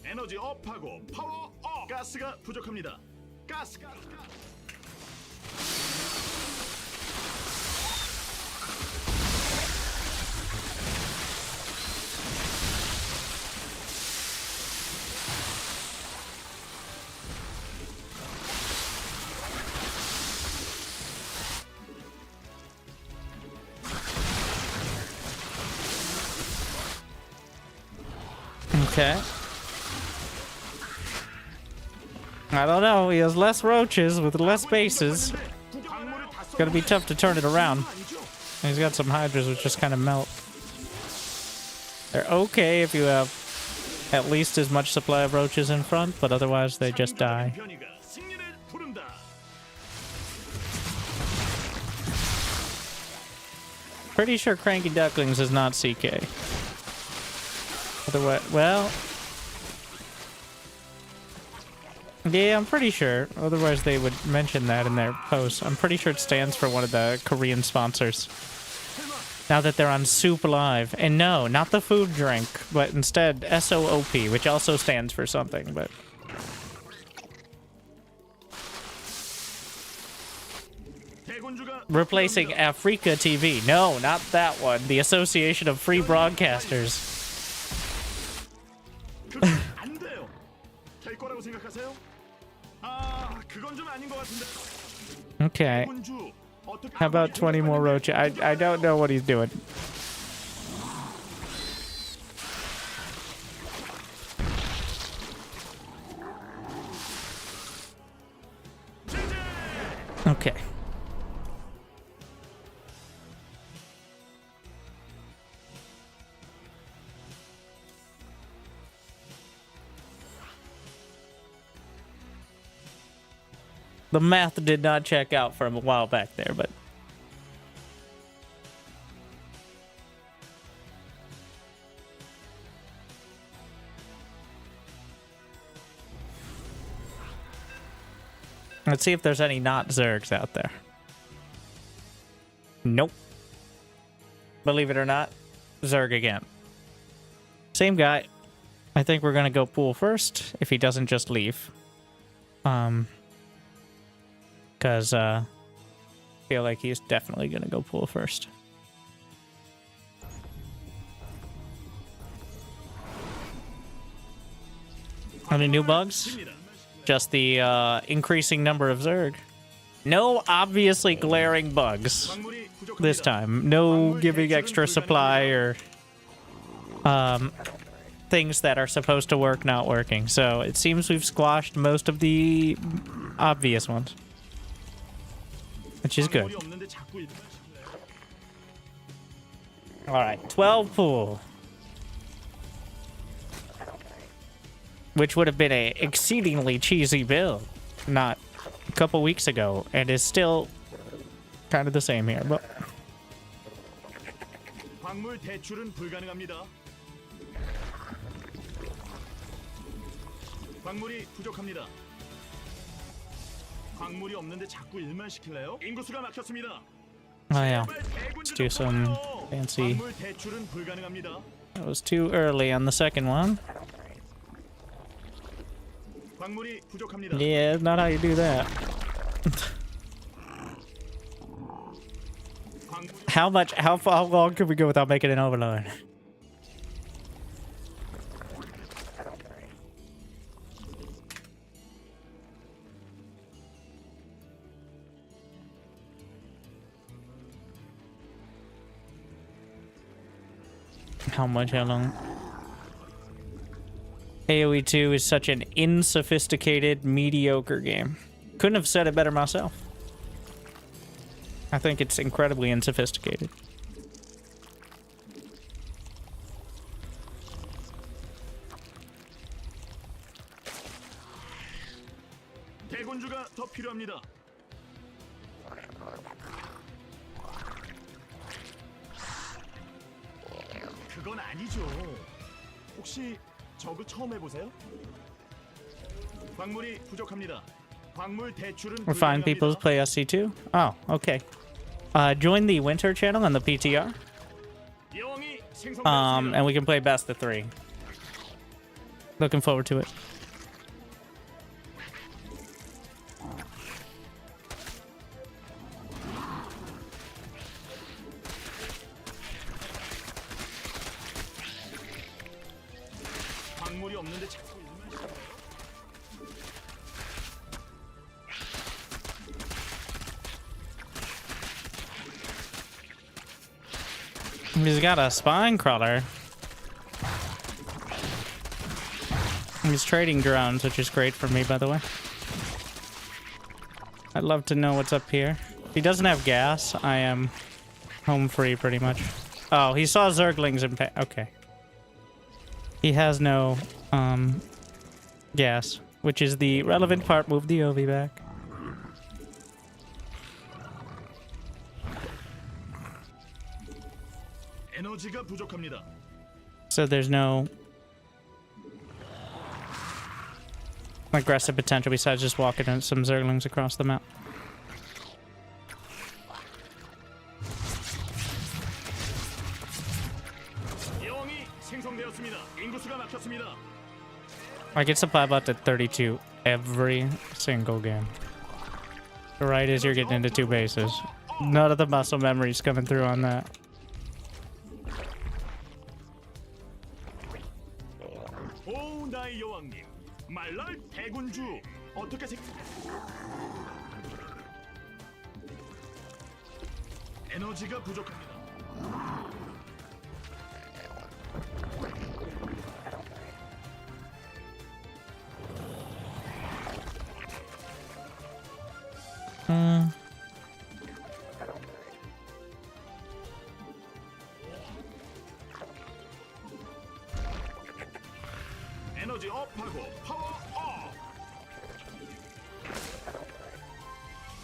에너지 업하고 파워 업. 가스가 부족합니다. 가스. Okay. I don't know. He has less roaches with less bases. It's gonna be tough to turn it around. He's got some hydras which just kind of melt. They're okay if you have at least as much supply of roaches in front, but otherwise they just die. 변이가 승리를 부른다. Pretty sure Cranky Ducklings is not CK. Otherwise, well... Yeah, I'm pretty sure. Otherwise they would mention that in their post. I'm pretty sure it stands for one of the Korean sponsors. Now that they're on Soup Live. And no, not the food drink, but instead SOOP, which also stands for something, but... Replacing Africa TV. No, not that one. The Association of Free Broadcasters. 안 돼요. 될 거라고 생각하세요? 아, 그건 좀 아닌 것 같은데. Okay. 군주, 어떻게 How about 20 more roaches? I don't know what he's doing. Okay. The math did not check out from a while back there, but... Let's see if there's any not Zergs out there. Nope. Believe it or not, Zerg again. Same guy. I think we're gonna go pool first, if he doesn't just leave. Because, I feel like he's definitely gonna go pool first. Any new bugs? Just the, increasing number of Zerg. No obviously glaring bugs this time. No giving extra supply or, things that are supposed to work not working. So it seems we've squashed most of the obvious ones. Which is good. Alright, 12 pool. Which would have been a exceedingly cheesy build not a couple weeks ago, and is still kind of the same here. But 광물 대출은 불가능합니다. 광물이 부족합니다. 광물이 없는데 자꾸 일만 시킬래요? 인구수가 막혔습니다. oh yeah, let's do some fancy. 광물 대출은 불가능합니다. That was too early on the second one. 광물이 부족합니다. Yeah, not how you do that. How long could we go without making an overload? How long? AoE 2 is such an unsophisticated, mediocre game. Couldn't have said it better myself. I think it's incredibly unsophisticated. 대군주가 더 필요합니다. 그건 아니죠. 혹시 저그 처음 해보세요? 광물이 부족합니다. 광물 대출은 We're fine people to play SC2? Oh, okay. Join the Winter channel on the PTR. And we can play best of 3. Looking forward to it. 광물이 없는데 자꾸 일만 시켜요? He's got a spine crawler. He's trading drones, which is great for me, by the way. I'd love to know what's up here. If he doesn't have gas, I am home free pretty much. Oh, he saw Zerglings and okay. He has no gas, which is the relevant part. Move the OV back. 에너지가 부족합니다. So there's no aggressive potential besides just walking in some Zerglings across the map. 여왕이 생성되었습니다. 인구수가 막혔습니다. I get supply bot at 32 every single game. Right as you're getting into 2 bases. None of the muscle memory's coming through on that. 오, 나의 여왕님. 말랄 대군주. 어떻게 에너지가 부족합니다. 에너지 업하고 파워 업.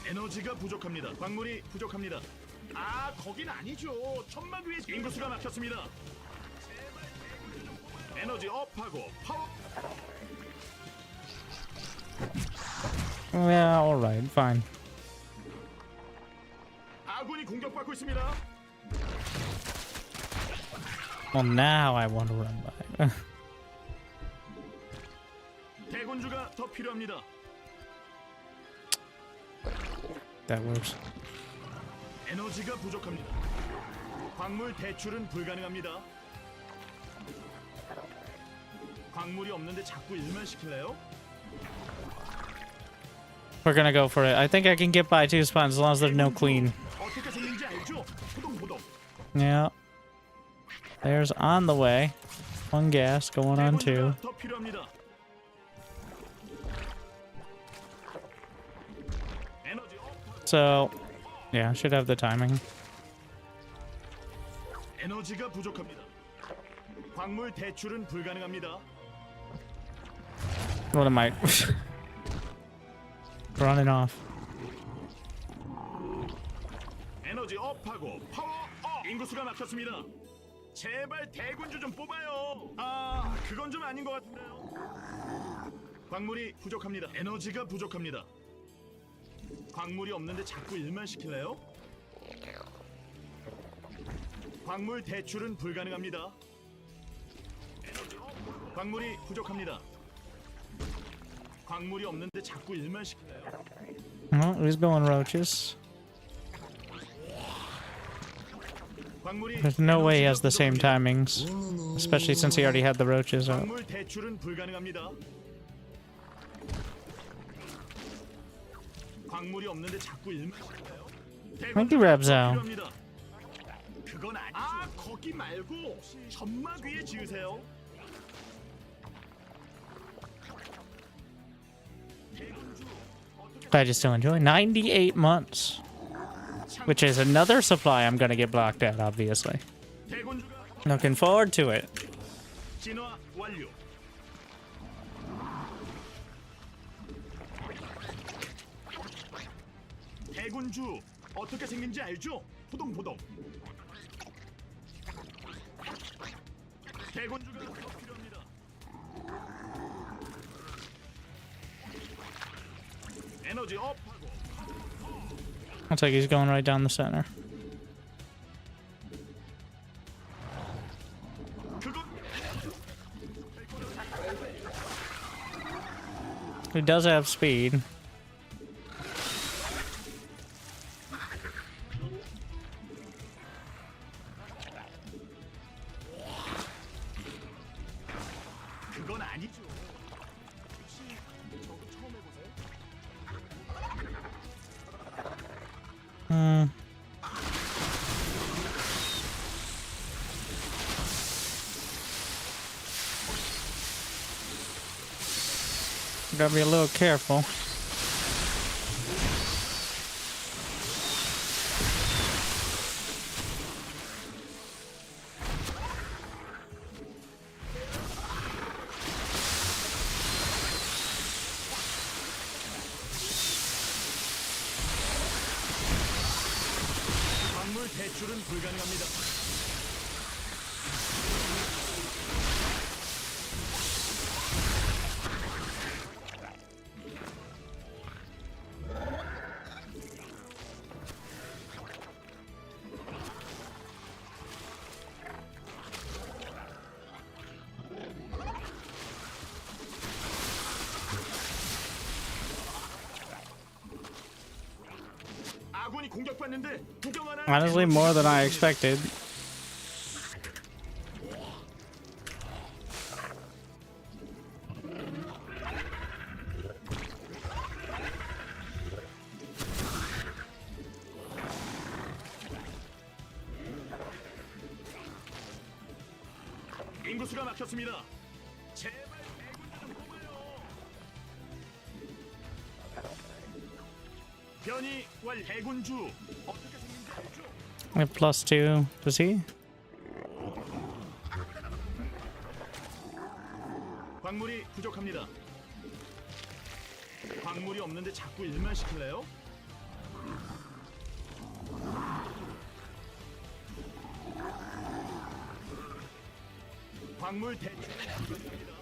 에너지가 부족합니다. 광물이 부족합니다. 아, 거긴 아니죠. 천막 위에 인구수가 막혔습니다. 에너지 업하고 파워. Yeah, alright, fine. 아군이 공격받고 있습니다. Well, now I want to run by. 대군주가 더 필요합니다. That works. 에너지가 부족합니다. 광물 대출은 불가능합니다. 광물이 없는데 자꾸 일만 시킬래요? We're gonna go for it. I think I can get by 2 spawns as long as there's no queen. 어떻게 생긴지 알죠? 포동포동. Yeah. There's on the way. 1 gas going on 2. 대군주가 더 필요합니다. 에너지 업. So, yeah, should have the timing. 에너지가 부족합니다. 광물 대출은 불가능합니다. What am I? Running off. 에너지 업하고 파워 업. 인구수가 막혔습니다. 제발 대군주 좀 뽑아요. 아, 그건 좀 아닌 것 같은데요. 광물이 부족합니다. 에너지가 부족합니다. 광물이 없는데 자꾸 일만 시킬래요? 광물 대출은 불가능합니다. 광물이 부족합니다. 광물이 없는데 자꾸 일만 시킬래요? Oh, he's going roaches. 광물이 There's no way he has the same timings, especially since he already had the roaches out. 광물 대출은 불가능합니다. 광물이 없는데 자꾸 일만 시킬래요? Thank you, Rabzao. 그건 아니죠. 아, 거기 말고 점막 위에 지으세요. Glad you still enjoy. 98 months. Which is another supply I'm gonna get blocked at, obviously. Looking forward to it. 진화 완료. 대군주 어떻게 생긴지 알죠? 포동포동. 대군주가 더 필요합니다. 에너지 업하고. Looks like he's going right down the center. He does have speed. 그건 아니죠. Gotta be a little careful. 탈출은 불가능합니다. 아군이 공격받는데 구경하나? Honestly, more than I expected. 인구수가 막혔습니다. 제발 대군 좀 뽑아요. 변이 완 대군주 어떻게 생긴지 알죠? I have +2. Does he? 광물이 부족합니다. 광물이 없는데 자꾸 일만 시킬래요? 광물 대출 부족합니다.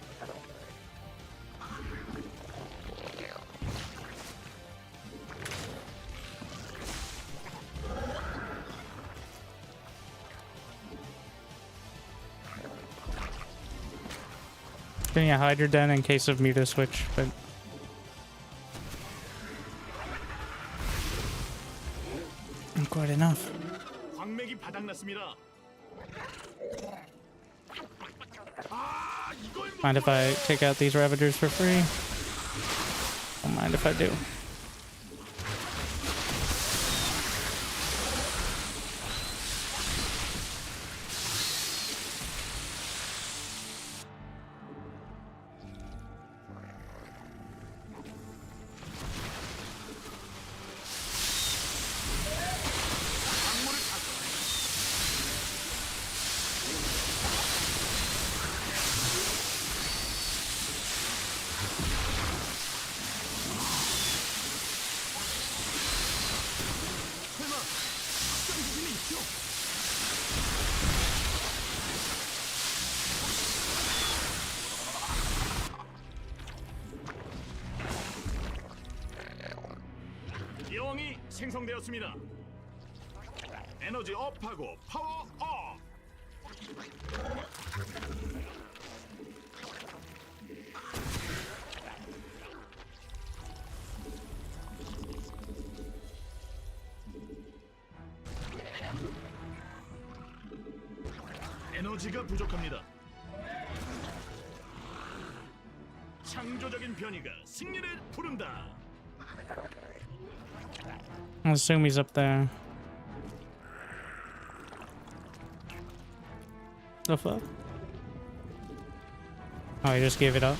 Getting a Hydra Den in case of Muta switch, but quite enough. 광맥이 바닥났습니다. Mind if I take out these Ravagers for free? Don't mind if I do. 여왕이 생성되었습니다. 에너지 업하고 파워 업. 에너지가 부족합니다. 창조적인 변이가 승리를 부른다. I assume he's up there. The fuck? Oh, he just gave it up.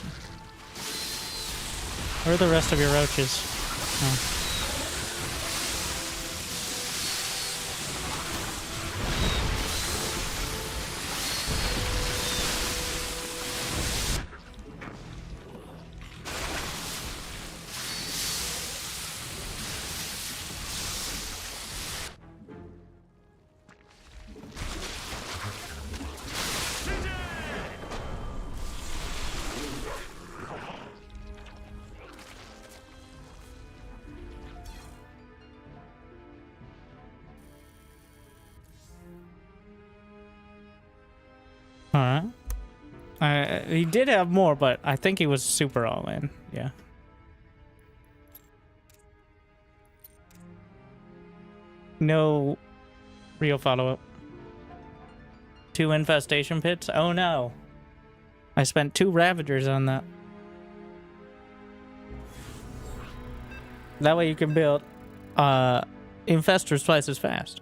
Where are the rest of your roaches? Oh. Alright. He did have more, but I think he was super all in. Yeah. No real follow-up. 2 infestation pits? Oh no. I spent 2 Ravagers on that. That way you can build infestors twice as fast.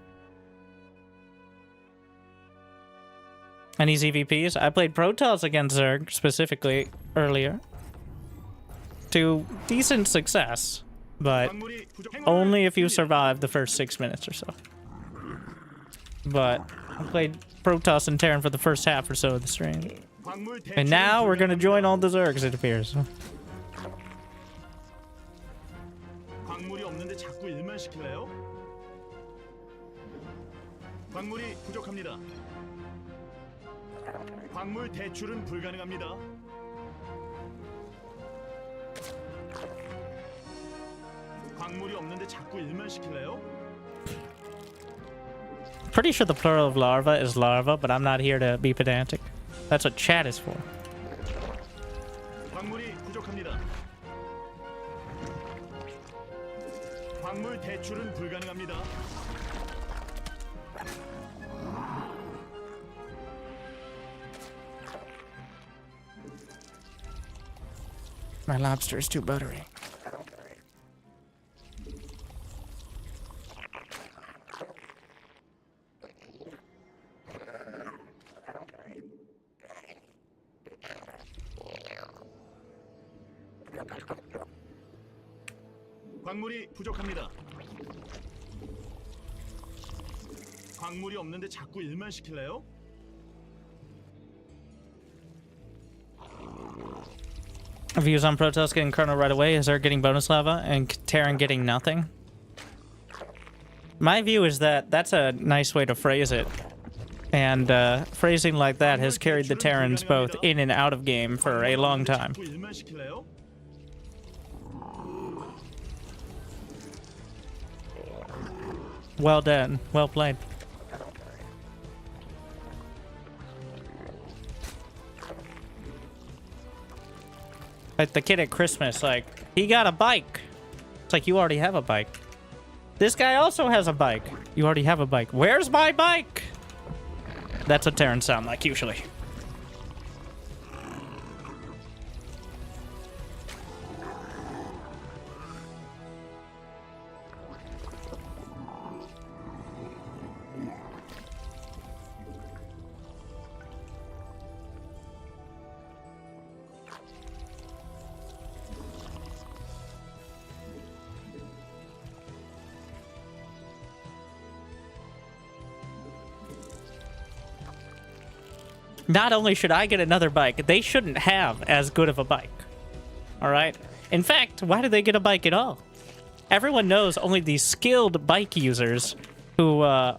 Any EVPs? I played Protoss against Zerg specifically earlier. To decent success, but only if you survive the first 6 minutes or so. But I played Protoss and Terran for the first half or so of the stream. And now we're gonna join all the Zergs, it appears. 광물이 없는데 자꾸 일만 시킬래요? 광물이 부족합니다. 광물 대출은 불가능합니다. 광물이 없는데 자꾸 일만 시킬래요? Pretty sure the plural of larva is larva, but I'm not here to be pedantic. That's what chat is for. 광물이 부족합니다. 광물 대출은 불가능합니다. My lobster is too buttery. 광물이 부족합니다. 광물이 없는데 자꾸 일만 시킬래요? Views on Protoss getting Colonel right away, is Zerg getting bonus lava, and Terran getting nothing? My view is that that's a nice way to phrase it. And phrasing like that has carried the Terrans both in and out of game for a long time. 자꾸 일만 시킬래요? Well done. Well played. Like the kid at Christmas, like, he got a bike. It's like, you already have a bike. This guy also has a bike. You already have a bike. Where's my bike? That's what Terrans sound like, usually. Not only should I get another bike, they shouldn't have as good of a bike. Alright? In fact, why do they get a bike at all? Everyone knows only the skilled bike users who are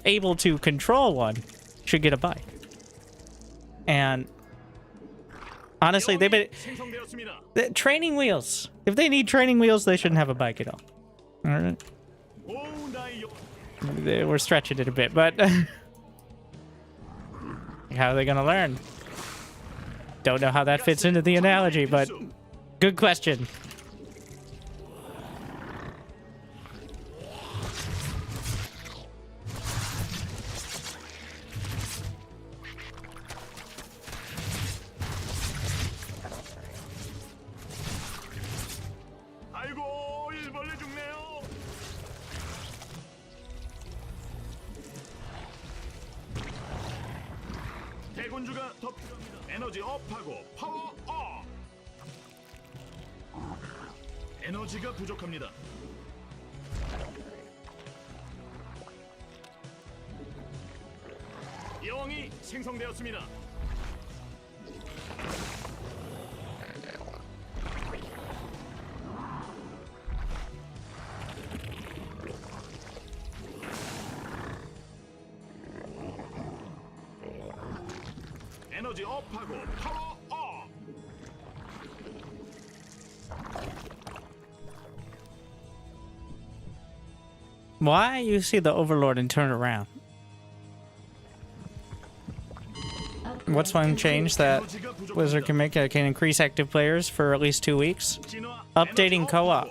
able to control one should get a bike. And honestly, they've been... training wheels. If they need training wheels, they shouldn't have a bike at all. Alright? We're stretching it a bit, but... How are they gonna learn? Don't know how that fits into the analogy, but good question. 아이고, 일벌레 죽네요. 대군주가 더 필요합니다. 에너지 업하고 파워 업. 에너지가 부족합니다. 여왕이 생성되었습니다. 에너지 업하고 파워 업. Why you see the Overlord and turn around? What's one change that Wizard can make that can increase active players for at least 2 weeks? Updating co-op.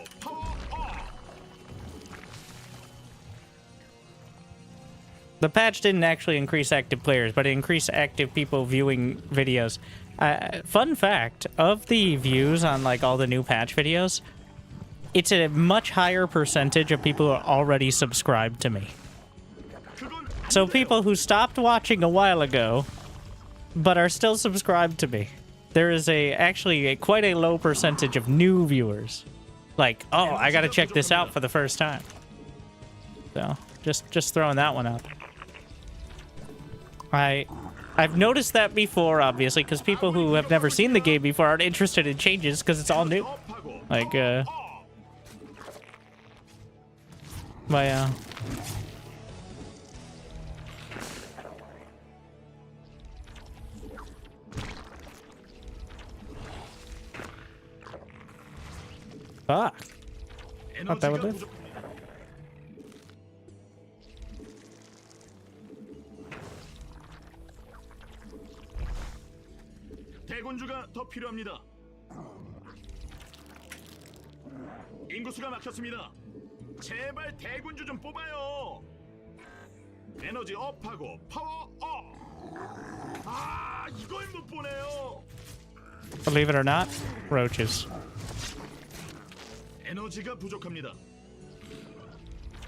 The patch didn't actually increase active players, but it increased active people viewing videos. Fun fact, of the views on like all the new patch videos, it's a much higher percentage of people who are already subscribed to me. So people who stopped watching a while ago, but are still subscribed to me. There is actually quite a low percentage of new viewers. Like, oh, I gotta check this out for the first time. So, just throwing that one out. I've noticed that before, obviously, because people who have never seen the game before aren't interested in changes because it's all new. Like, Fuck. Thought that would 에너지가 live. 부족합니다. 대군주가 더 필요합니다. 인구수가 막혔습니다. 제발 대군주 좀 뽑아요. 에너지 업하고 파워 업. 아, 이걸 못 보네요. Believe it or not, roaches. 에너지가 부족합니다.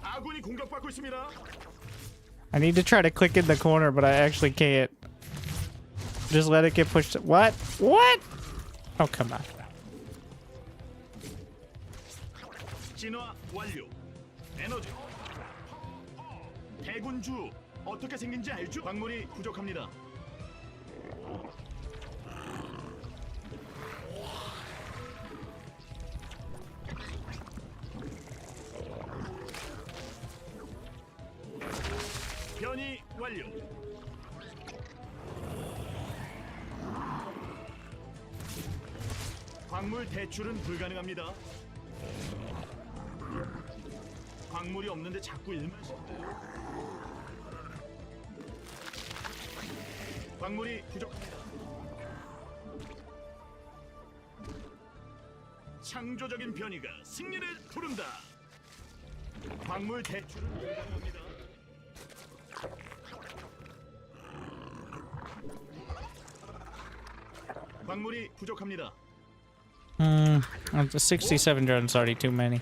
아군이 공격받고 있습니다. I need to try to click in the corner, but I actually can't. Just let it get pushed. What? What? Oh, come on. 진화 완료. 에너지 대군주 어떻게 생긴지 알죠? 광물이 부족합니다. 변이 완료. 광물 대출은 불가능합니다. 광물이 없는데 자꾸 일만 시킨대요. 광물이 부족합니다. 창조적인 변이가 승리를 부른다. 광물 대출은 불가능합니다. 광물이 부족합니다. 67 drones already too many.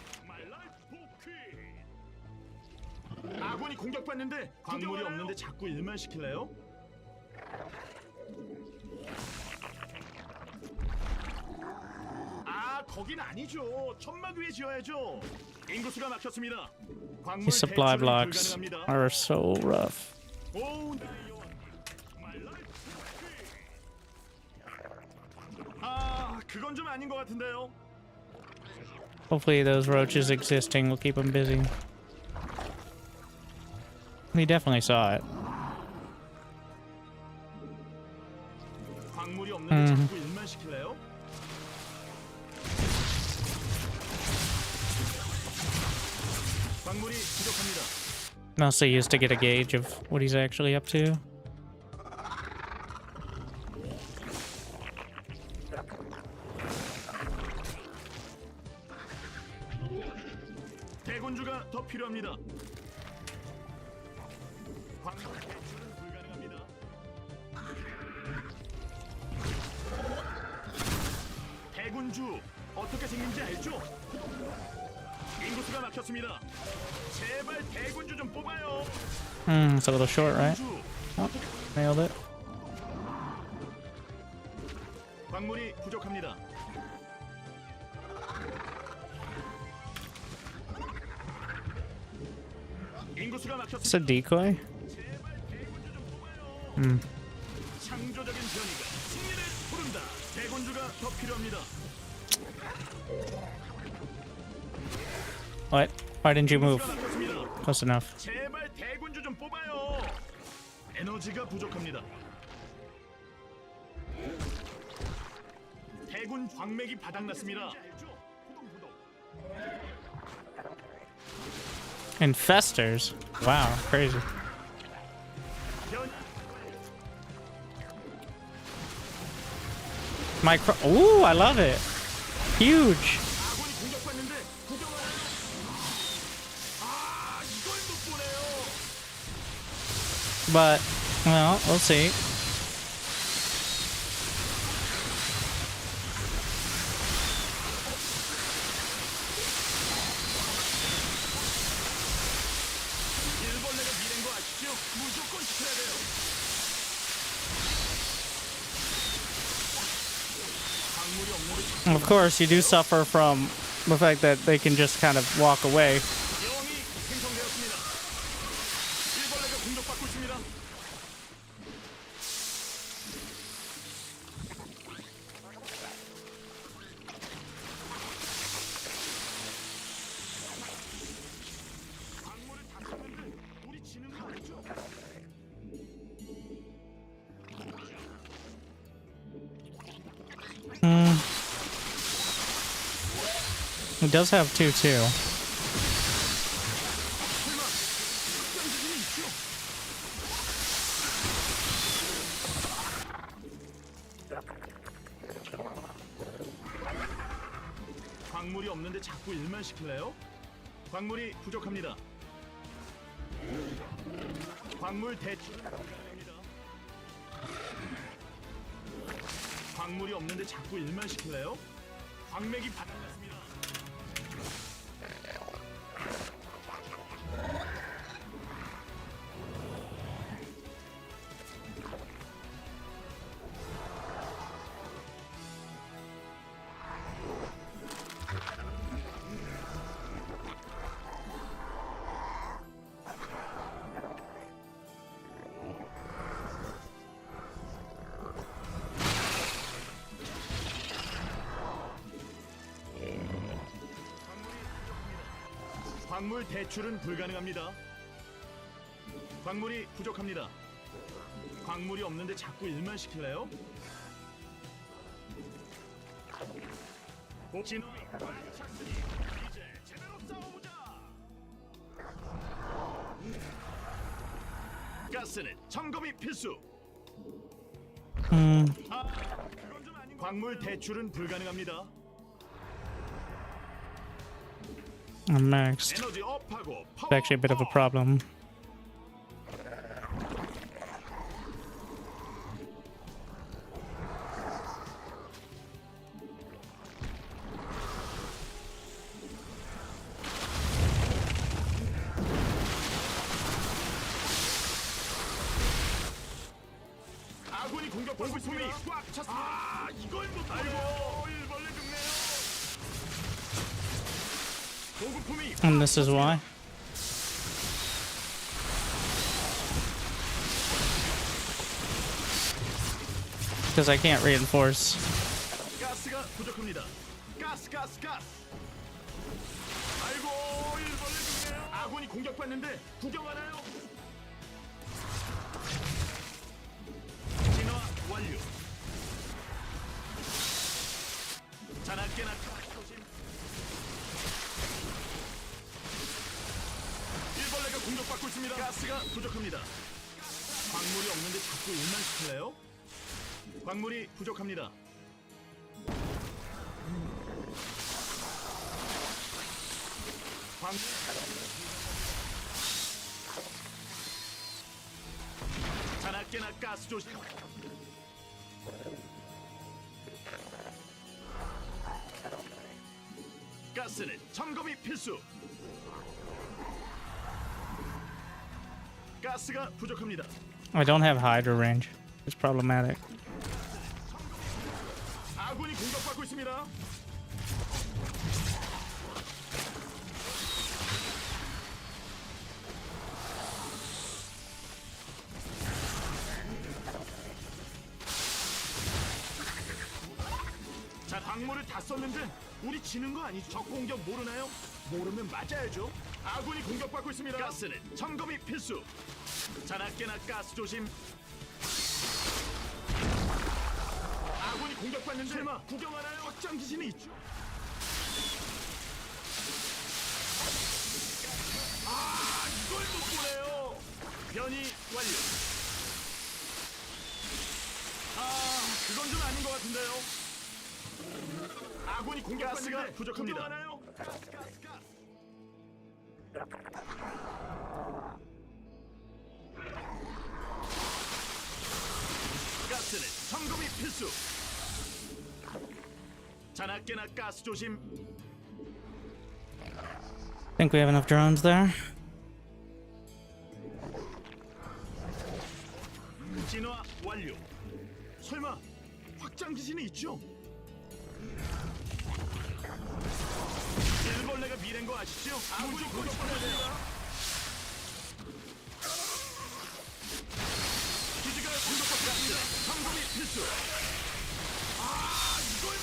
아군이 공격받는데 광물이 없는데 자꾸 일만 시킬래요? 아, 거긴 아니죠. 천막 위에 지어야죠. 인구수가 막혔습니다. 광물 These supply 대출은 blocks 불가능합니다. are so rough. 오, 나의 여왕. My life 아, 그건 좀 아닌 것 같은데요. Hopefully those roaches existing will keep them busy. We definitely saw it. 광물이 없는데 자꾸 일만 시킬래요? 광물이 부족합니다. Mostly used to get a gauge of what he's actually up to. 대군주가 더 필요합니다. 광물 대출은 불가능합니다. 대군주 어떻게 생긴지 알죠? 인구수가 막혔습니다. 제발 대군주 좀 뽑아요. It's a little short, right? Oh, nailed it. 광물이 부족합니다. 인구수가 막혔습니다. It's a decoy. 창조적인 변이가 승리를 부른다. 대군주가 더 필요합니다. What? Why didn't you move? 인구수가 막혔습니다. Close enough. 제발 대군주 좀 뽑아요. 에너지가 부족합니다. 대군 광맥이 바닥났습니다. Infestors? Wow, crazy. Micro. Ooh, I love it. Huge. 아군이 공격받는데 구경을. 아, 이걸 못 보네요. But, well, we'll see. 일벌레가 미는 거 아시죠? 무조건 지켜야 돼요. 광물이 없는데 Of course, you do suffer from the fact that they can just kind of walk away. 여왕이 생성되었습니다. 일벌레가 공격받고 있습니다. 광물을 다 썼는데 우리 지는 거 아니죠? He does have 2-2. 광물이 없는데 자꾸 일만 시킬래요? 광물이 부족합니다. 광물 대출. 광물이 없는데 자꾸 일만 시킬래요? 광맥이 바닥났습니다. 광물 대출은 불가능합니다. 광물이 부족합니다. 광물이 없는데 자꾸 일만 시킬래요? 진호 찼으니 이제 제대로 싸워보자. 가스는 점검이 필수. 그건 좀 아닌 광물 대출은 불가능합니다. I'm maxed. 에너지 업하고 It's actually a bit of a problem. 아군이 공격받고 있습니다. 꽉 찼습니다. 아, 이걸 못 아이고, 일벌레 죽네요. 보급품이 And this is why. Because I can't reinforce. 가스가 부족합니다. 가스. 아이고, 일벌레 죽네요. 아군이 공격받는데 구경하나요? 진화 완료. 자나깨나 조심. 일벌레가 공격받고 있습니다. 가스가 부족합니다. 광물이 없는데 자꾸 일만 시킬래요? 광물이 부족합니다. 자나깨나 가스 조심. 가스는 점검이 필수. 가스가 부족합니다. I don't have Hydra range. It's problematic. 아군이 공격받고 있습니다. 자, 광물을 다 썼는데 우리 지는 거 아니죠? 적 공격 모르나요? 모르면 맞아야죠. 아군이 공격받고 있습니다. 가스는 점검이 필수. 자나깨나 가스 조심. 아군이 공격받는데 설마 구경하나요? 확장 기신이 있죠. 아, 이걸 못 보네요. 변이 완료. 아, 그건 좀 아닌 것 같은데요. 아군이 공격받는데 부족합니다. 구경하나요? 가스. 가스는 점검이 필수. 자나깨나 가스 조심. Think we have enough drones there. 진화 완료. 설마 확장 기신이 있죠? 일벌레가 미래인 거 아시죠? 아군이 공격받습니다. 기지가 공격받고 있습니다. 점검이 필수.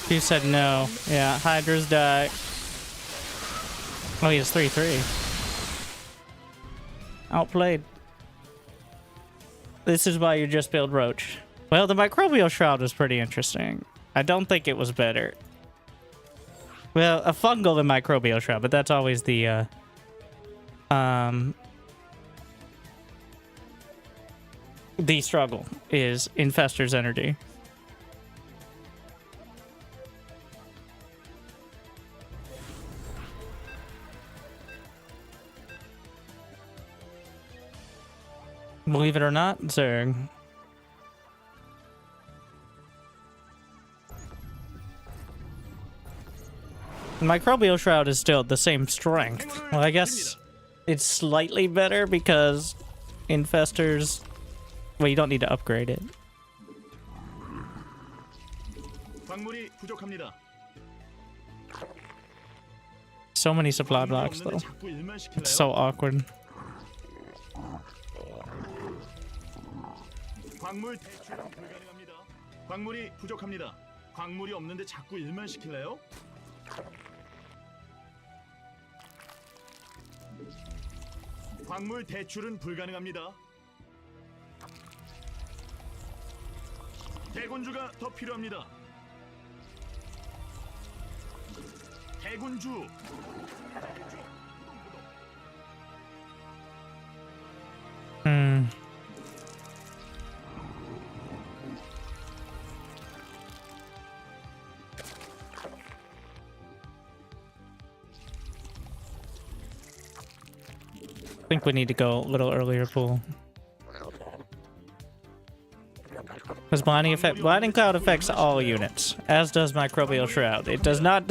You said no. Yeah, Hydra's die. Oh, he has 3-3. Outplayed. This is why you just build Roach. Well, the Microbial Shroud was pretty interesting. I don't think it was better. Well, a fungal and microbial shroud, but that's always the struggle is Infester's energy. Believe it or not, Zerg. Microbial shroud is still the same strength. Well, I guess it's slightly better because Infestors... Well, you don't need to upgrade it. 광물이 부족합니다. So many supply blocks, though. It's so awkward. 광물 대출은 불가능합니다. 광물이 부족합니다. 광물이 없는데 자꾸 일만 시킬래요? 광물 대출은 불가능합니다. 대군주가 더 필요합니다. 대군주. I think we need to go a little earlier, pool. Because blinding cloud affects all units, as does microbial shroud. It does not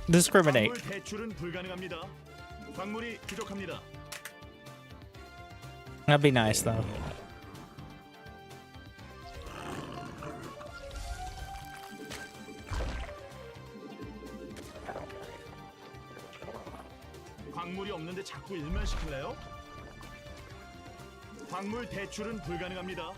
discriminate. That'd be nice, though. 광물이 없는데 자꾸 일만 시킬래요? 광물 대출은 불가능합니다.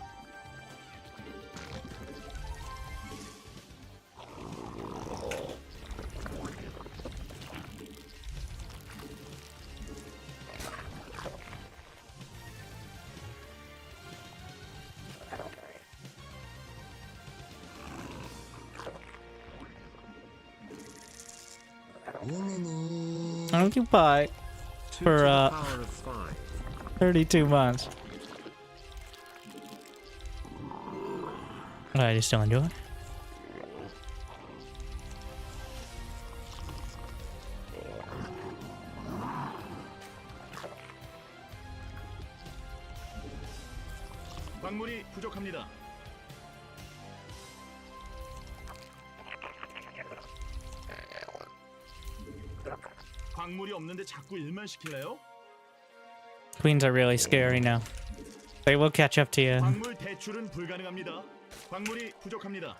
Occupied for 32 months. Alright, you still enjoy it? 광물이 부족합니다. 광물이 없는데 자꾸 일만 시킬래요? Queens are really scary now. They will catch up to you. 광물 대출은 불가능합니다. 광물이 부족합니다.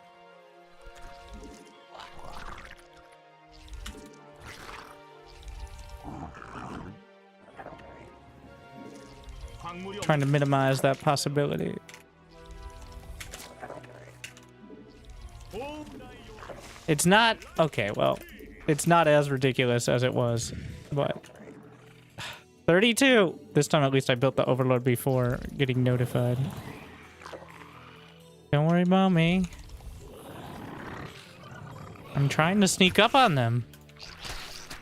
Trying to minimize that possibility. It's not okay. Well, it's not as ridiculous as it was, but 32. This time, at least, I built the Overlord before getting notified. Don't worry about me. I'm trying to sneak up on them.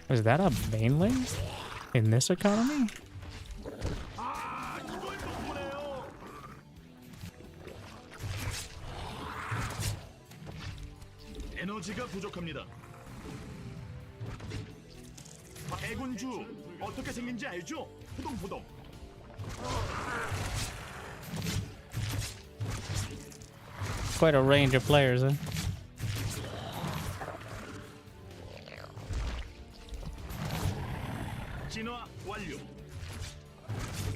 Is that a mainling in this economy? 에너지가 부족합니다. 대군주 어떻게 생긴지 알죠? 포동포동. Quite a range of players, huh? 진화 완료.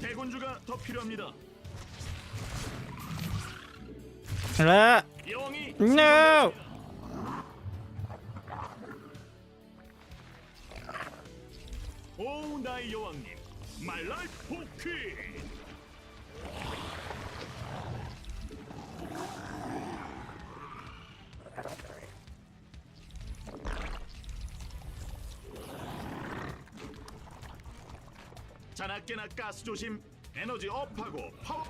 대군주가 더 필요합니다. No! 오 나의 여왕님, My Life Pocket. 자나깨나 가스 조심. 에너지 업하고 파워.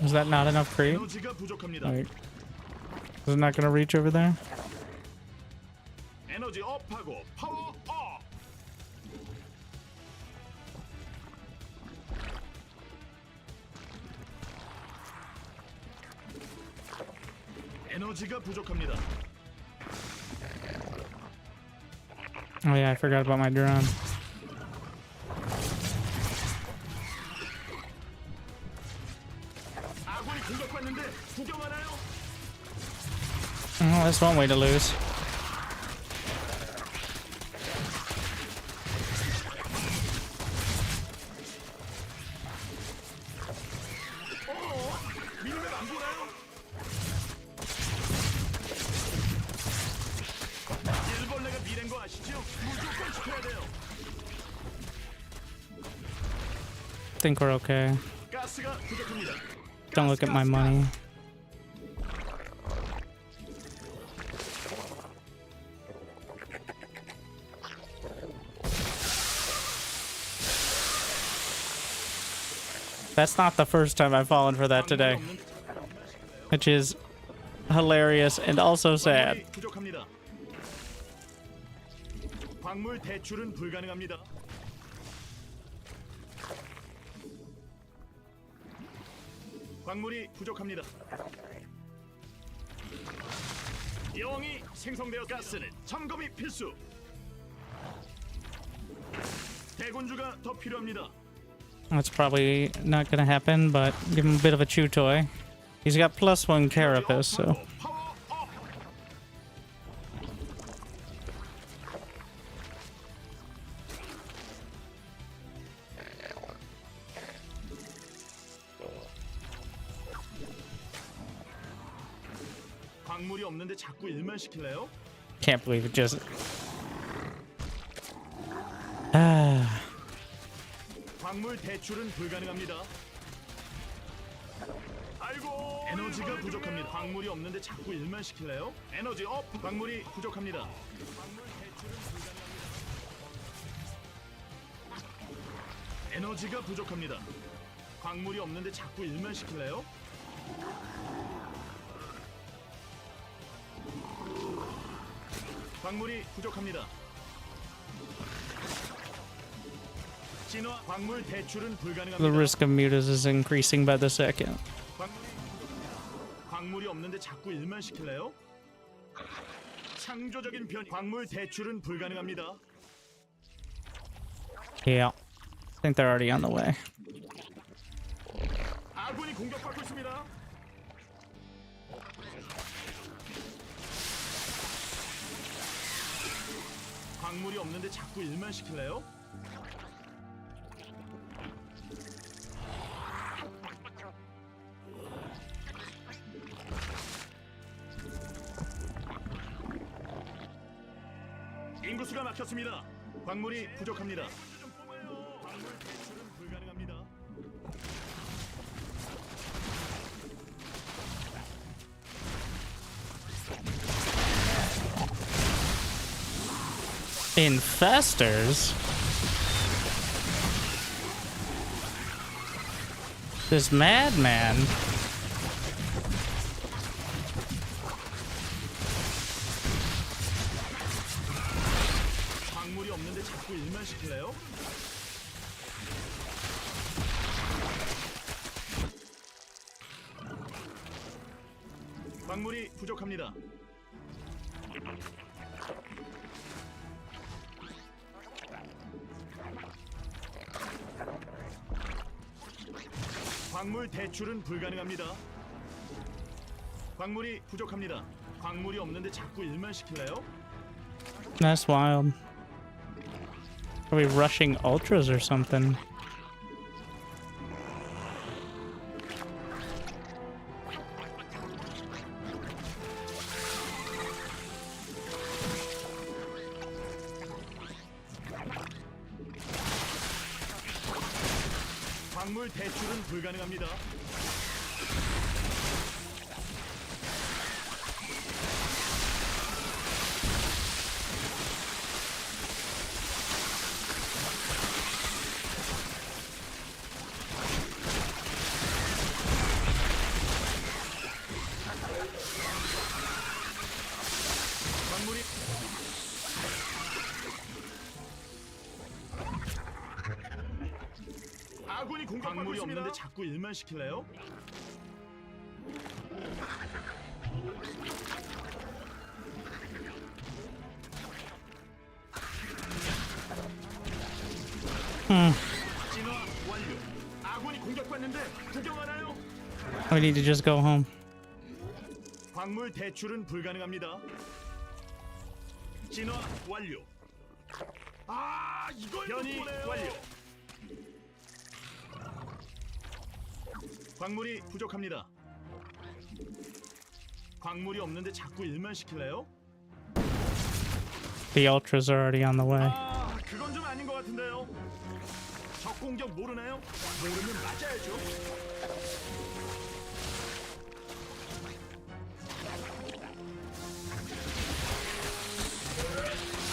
Is that not enough creep? 에너지가 부족합니다. Like, is it not gonna reach over there? 에너지 업하고 파워 업. 에너지가 부족합니다. Oh yeah, I forgot about my drone. 아군이 공격받는데 구경하나요? Oh, that's one way to lose. 미니맵 안 보나요? 일벌레가 미래인 거 아시죠? 무조건 지켜야 돼요. I think we're okay. 가스가 부족합니다. Don't look at my money. That's not the first time I've fallen for that today, which is hilarious and also sad. 부족합니다. 광물 대출은 불가능합니다. 광물이 부족합니다. 여왕이 생성되어 가스는 점검이 필수. 대군주가 더 필요합니다. That's probably not gonna happen, but give him a bit of a chew toy. He's got +1 carapace, so. 파워 업. 광물이 없는데 자꾸 일만 시킬래요? Can't believe it just. 광물 대출은 불가능합니다. 아이고, 에너지가 부족합니다. 광물이 없는데 자꾸 일만 시킬래요? 에너지 업. 광물이 부족합니다. 광물 대출은 불가능합니다. 에너지가 부족합니다. 광물이 없는데 자꾸 일만 시킬래요? 광물이 부족합니다. 진화 광물 대출은 불가능합니다. The risk of mutas is increasing by the second. 광물이 없는데 자꾸 일만 시킬래요? 창조적인 변이. 광물 대출은 불가능합니다. Yeah. I think they're already on the way. 아군이 공격받고 있습니다. 광물이 없는데 자꾸 일만 시킬래요? 인구수가 막혔습니다. 광물이 부족합니다. 광물 대출은 불가능합니다. Infestors? This madman. 광물이 없는데 자꾸 일만 시킬래요? 광물이 부족합니다. 광물 대출은 불가능합니다. 광물이 부족합니다. 광물이 없는데 자꾸 일만 시킬래요? That's wild. Are we rushing ultras or something? 광물 대출은 불가능합니다. 아군이 광물이 없는데 자꾸 일만 시킬래요? 진화 완료. 아군이 공격받는데 구경하나요? We need to just go home. 광물 대출은 불가능합니다. 진화 완료. 아, 이걸 변이 완료. 광물이 부족합니다. 광물이 없는데 자꾸 일만 시킬래요? The ultras are already on the way. 아, 그건 좀 아닌 것 같은데요. 적 공격 모르나요? 모르면 맞아야죠.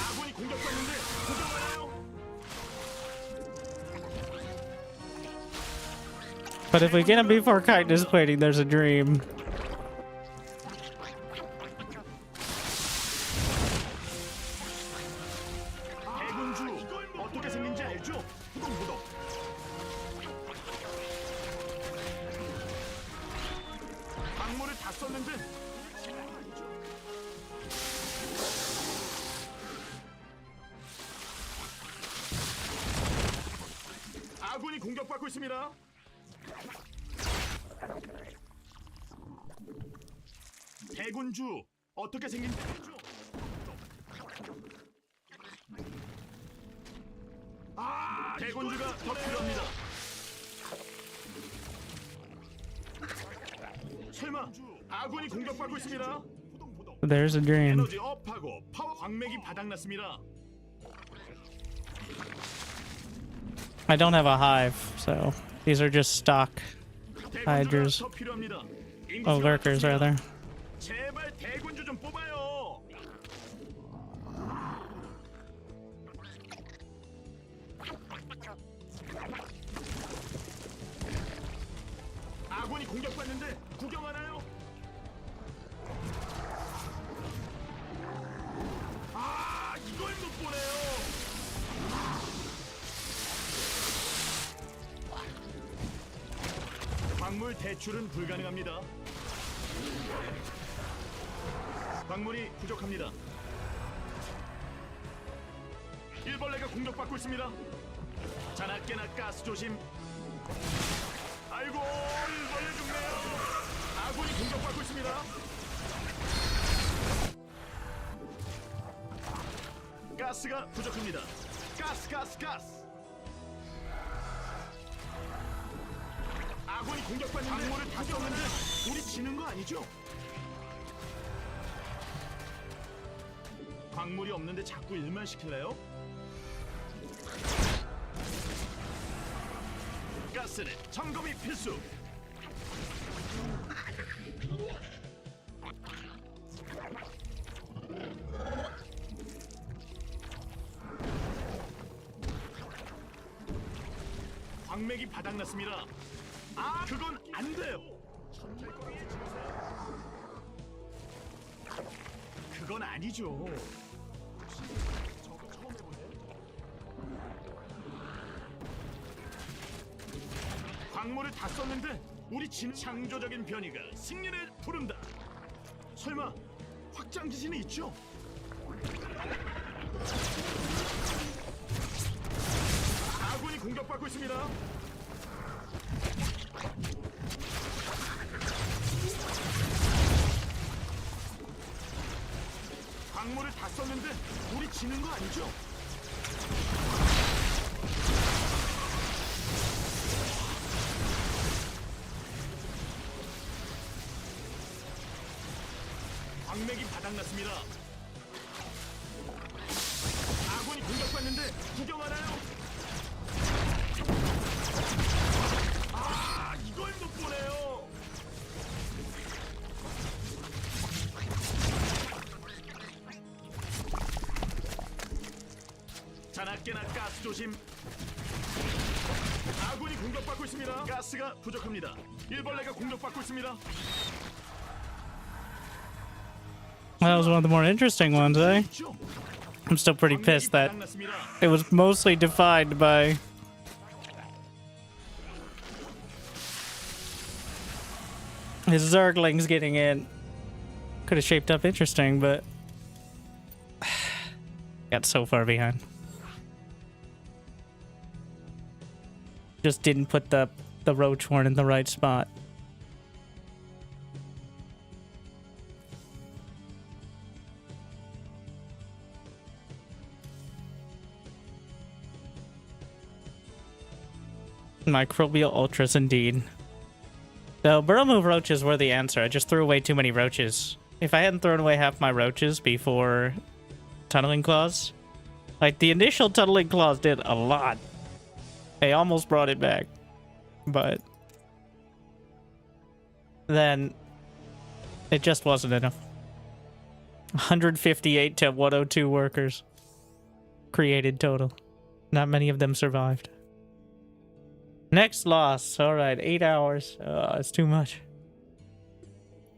아군이 공격받는데 구경하나요? But if we get him before kindness plating, there's a dream. 대군주 어떻게 생긴지 알죠? 후동부동. 광물을 다 썼는데 아군이 공격받고 있습니다. 대군주 어떻게 생긴지 알죠? 아, 대군주가 더 필요합니다. 설마 아군이 공격받고 있습니다. There's a dream. 에너지 업하고 파워 광맥이 바닥났습니다. I don't have a hive, so these are just stock hydras. 더 필요합니다. Oh, lurkers, rather. 제발 대군주 좀 뽑아요. 아군이 공격받는데 구경하나요? 아, 이걸 못 보네요. 광물 대출은 불가능합니다. 광물이 부족합니다. 일벌레가 공격받고 있습니다. 자나깨나 가스 조심. 아이고, 일벌레 죽네요. 아군이 공격받고 있습니다. 가스가 부족합니다. 가스. 아군이 공격받는데 광물을 다 썼는데 우리 지는 거 아니죠? 광물이 없는데 자꾸 일만 시킬래요? 가스는 점검이 필수. 광맥이 바닥났습니다. 아, 그건 안 돼요. 그건 아니죠. 광물을 다 썼는데 우리 창조적인 변이가 승리를 부른다. 설마 확장 기신이 있죠? 아군이 공격받고 있습니다. 광물을 다 썼는데 우리 지는 거 아니죠? 광맥이 바닥났습니다. 아군이 공격받는데 구경하나요? 아, 이걸 못 보네요. 자나깨나 가스 조심. 아군이 공격받고 있습니다. 가스가 부족합니다. 일벌레가 공격받고 있습니다. That was one of the more interesting ones, eh? I'm still pretty pissed that it was mostly defined by His Zergling's getting in. Could have shaped up interesting, but got so far behind. Just didn't put the roach horn in the right spot. Microbial ultras indeed. The burrow move roaches were the answer. I just threw away too many roaches. If I hadn't thrown away half my roaches before tunneling claws, like the initial tunneling claws did a lot. I almost brought it back, but then it just wasn't enough. 158 to 102 workers created total. Not many of them survived. Next loss. All right, 8 hours. It's too much.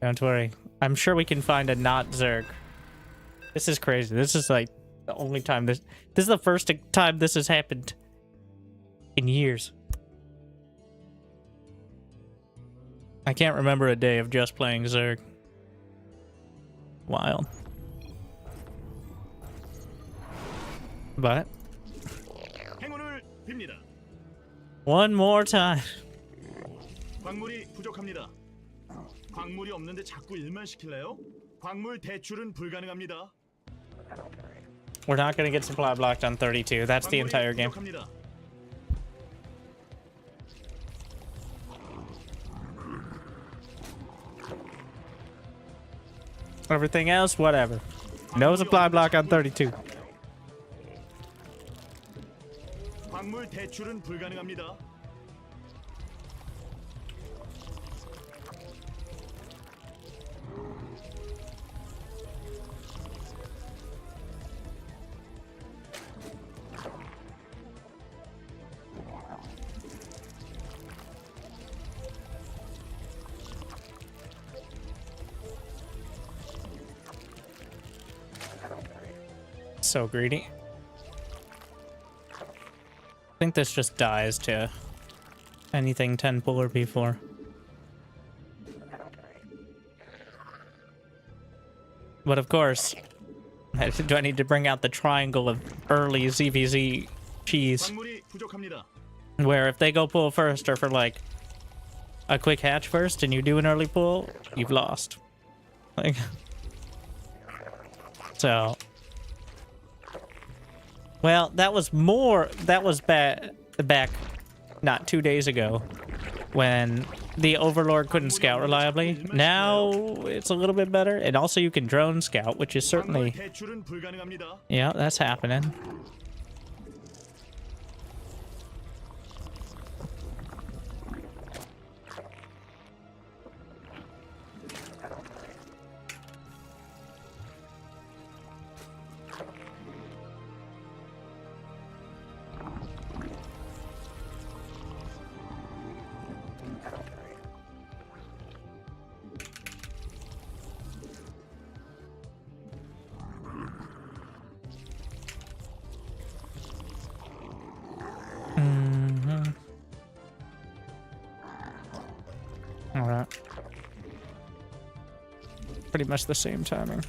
Don't worry. I'm sure we can find a not Zerg. This is crazy. This is like the only time this is the first time this has happened in years. I can't remember a day of just playing Zerg. Wild. But one more time. 광물이 부족합니다. 광물이 없는데 자꾸 일만 시킬래요? 광물 대출은 불가능합니다. We're not going to get supply blocked on 32. That's the entire game. Everything else, whatever. No supply block on 32. 광물 대출은 불가능합니다. So greedy. I think this just dies to anything 10 pull or P4. But of course, do I need to bring out the triangle of early ZVZ cheese? Where if they go pull first or for like a quick hatch first and you do an early pull, you've lost. Like, so... Well, that was back not 2 days ago when the Overlord couldn't scout reliably. Now it's a little bit better. And also you can drone scout, which is certainly... Yeah, that's happening. Alright. Pretty much the same timing.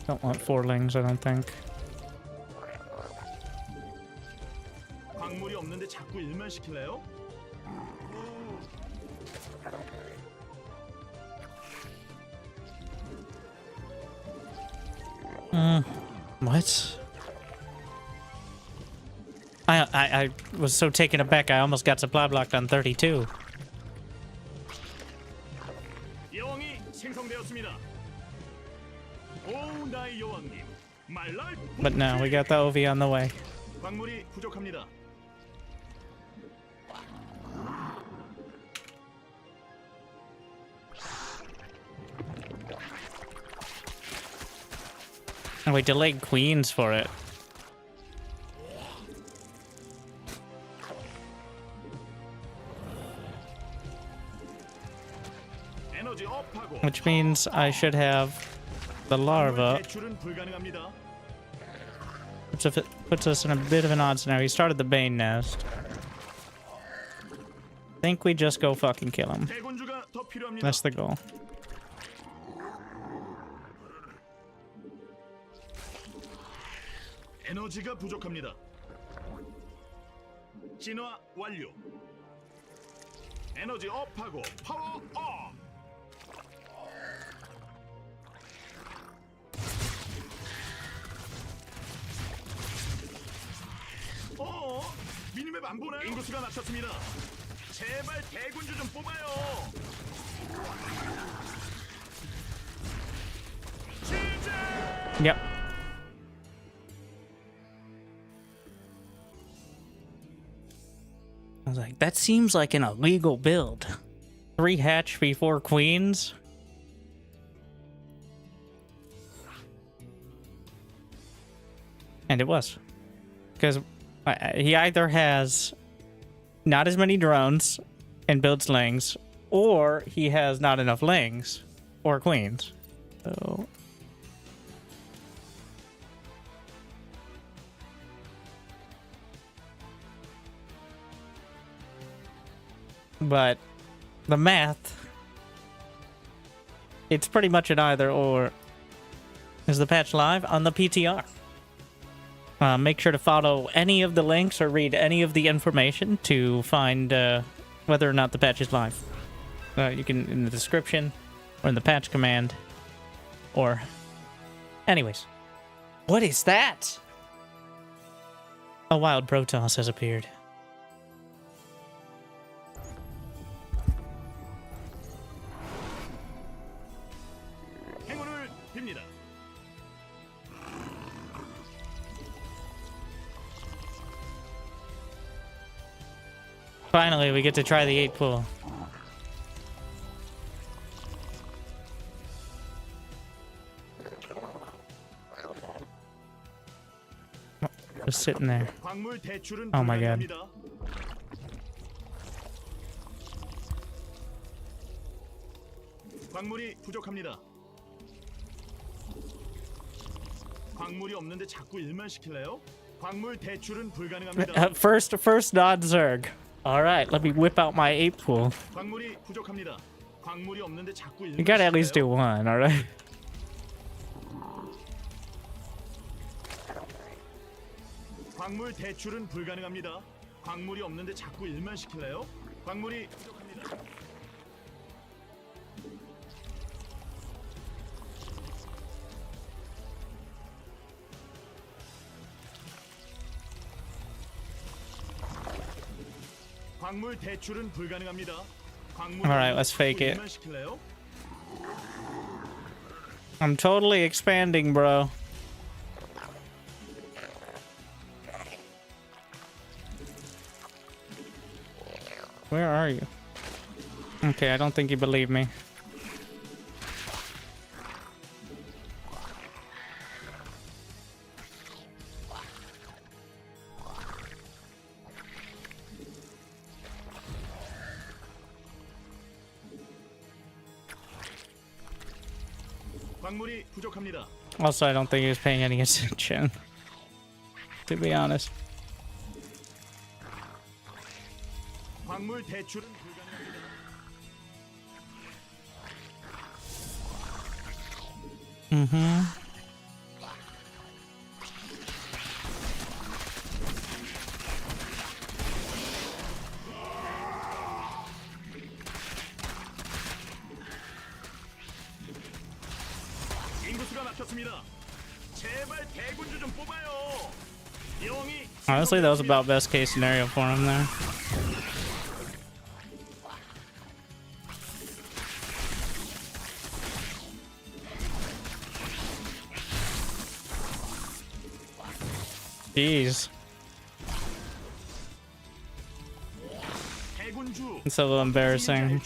Don't want fourlings, I don't think. 광물이 없는데 자꾸 일만 시킬래요? What? I was so taken aback I almost got supply blocked on 32. 여왕이 생성되었습니다. 오, 나의 여왕님. But no, we got the OV on the way. 광물이 부족합니다. And we delayed queens for it. Which means I should have the larva. Which puts us in a bit of an odd scenario. He started the Bane nest. think we just go fucking kill him. 대군주가 더 필요합니다. That's the goal. 에너지가 부족합니다. 진화 완료. 에너지 업하고 파워 업. 미니맵 안 보나요? 인구수가 낮췄습니다. 제발 대군주 좀 뽑아요. Yep. I was like, that seems like an illegal build. 3 hatch before queens. And it was. Because he either has not as many drones and builds lings, or he has not enough lings or queens. So... But the math, it's pretty much an either or. Is the patch live on the PTR? Make sure to follow any of the links or read any of the information to find whether or not the patch is live. You can in the description or in the patch command or... Anyways. What is that? A wild Protoss has appeared. Finally, we get to try the 8 pool. Just sitting there. Oh my god. 광물이 부족합니다. 광물이 없는데 자꾸 일만 시킬래요? 광물 대출은 불가능합니다. First non-Zerg. Alright, let me whip out my 8 pool. 광물이 부족합니다. 광물이 없는데 자꾸 일만 You gotta at least do one, alright? 광물 대출은 불가능합니다. 광물이 없는데 자꾸 일만 시킬래요? 광물이 부족합니다. 광물 대출은 불가능합니다. Alright, let's fake it. I'm totally expanding, bro. Where are you? Okay, I don't think you believe me. 광물이 부족합니다. Also, I don't think he was paying any attention, to be honest. 광물 대출은 불가능합니다. Mm-hmm. 인구수가 막혔습니다. 제발 대군주 좀 뽑아요. 영이 Honestly, that was about best case scenario for him there. Jeez. It's a little embarrassing.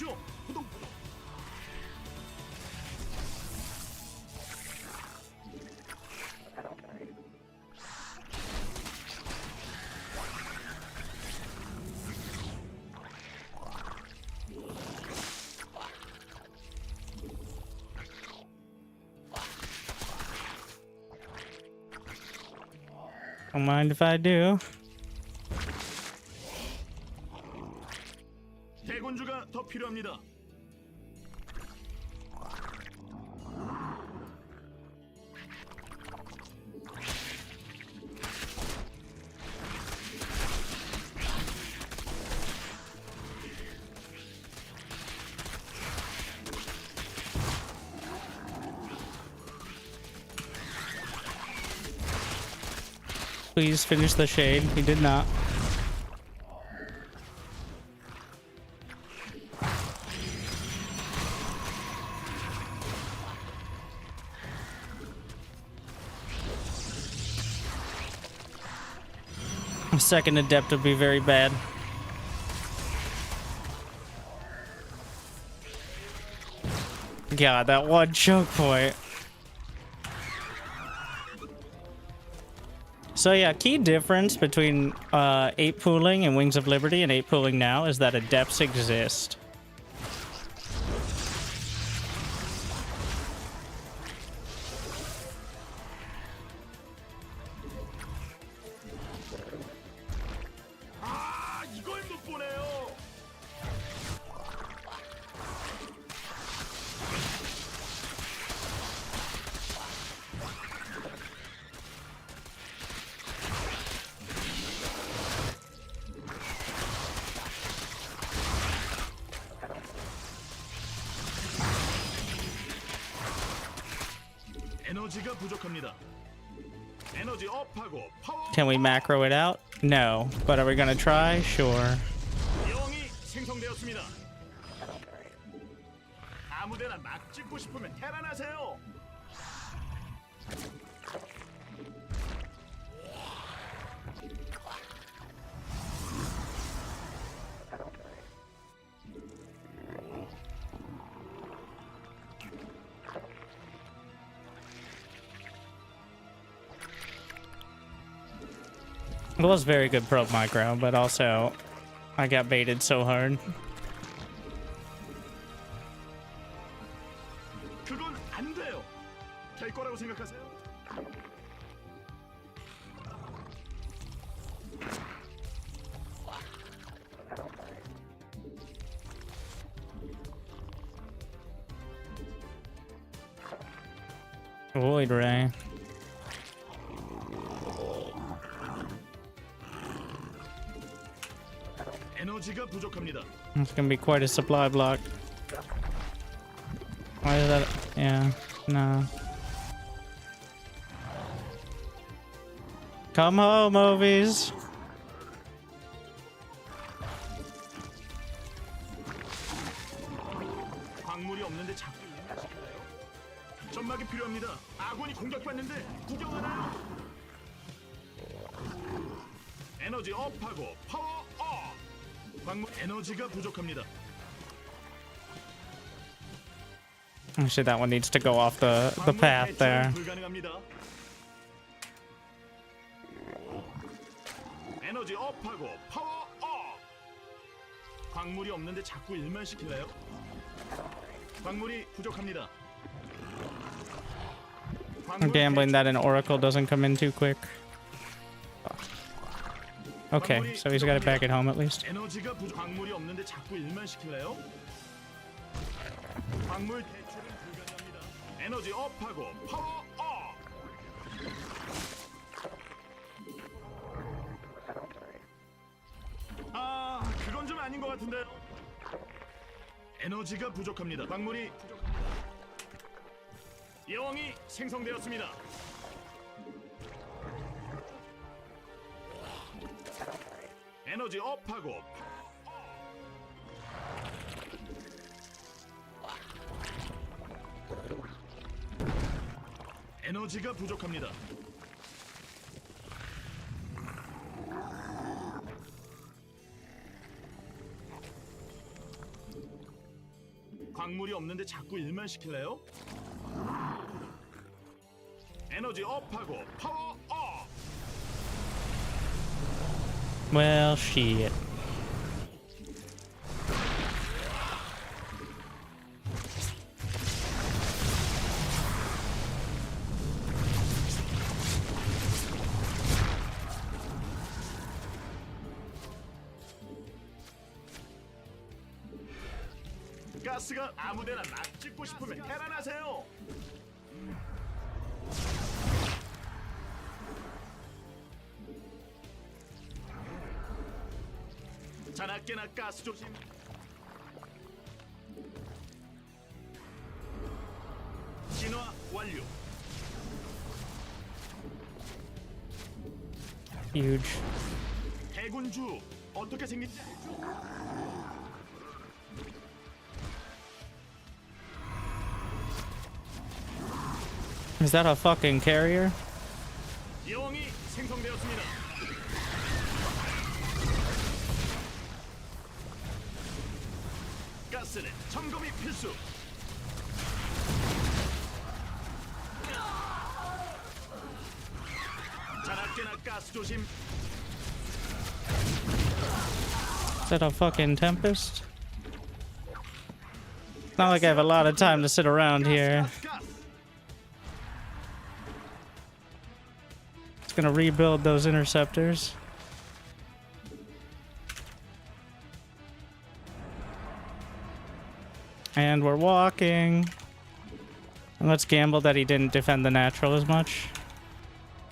Don't mind if I do. 대군주가 더 필요합니다. Please finish the shade. He did not. A second adept would be very bad. God, that one choke point. So yeah, key difference between 8 pooling and Wings of Liberty and 8 pooling now is that adepts exist. 아, 이걸 못 보네요. 에너지가 부족합니다. 에너지 업하고 파워. Can we macro it out? No. But are we gonna try? Sure. 영이 생성되었습니다. 아무데나 막 찍고 싶으면 테란하세요. It was very good probe micro, but also I got baited so hard. 그건 안 돼요. 될 거라고 생각하세요? Void Ray. 에너지가 부족합니다. It's gonna be quite a supply block. Why is that? Yeah, no. Come home, movies. 광물이 없는데 자꾸 일하시나요? 점막이 필요합니다. 아군이 공격받는데 구경하나요? 에너지 업하고 파워 업. 광물 에너지가 부족합니다. Actually, that one needs to go off the path there. 불가능합니다. 에너지 업하고 파워 업. 광물이 없는데 자꾸 일만 시킬래요? 광물이 부족합니다. I'm gambling that an oracle doesn't come in too quick. Okay, so he's got it back at home at least. 에너지가 광물이 없는데 자꾸 일만 시킬래요? 광물 대출은 불가능합니다. 에너지 업하고 파워 업. 아, 그건 좀 아닌 것 같은데요. 에너지가 부족합니다. 광물이 부족합니다. 여왕이 생성되었습니다. 에너지 업하고 에너지가 부족합니다. 광물이 없는데 자꾸 일만 시킬래요? 에너지 업하고 파워 업. Well, shit. 가스가 아무데나 막 찍고 싶으면 해란하세요. 자나깨나 가스 조심. 진화 완료. Huge. 대군주 어떻게 생긴지 알죠? Is that a fucking carrier? 여왕이 생성되었습니다. 가스는 점검이 필수. 자나깨나 가스 조심. Is that a fucking Tempest? It's not like I have a lot of time to sit around here. It's gonna rebuild those interceptors. And we're walking. And let's gamble that he didn't defend the natural as much.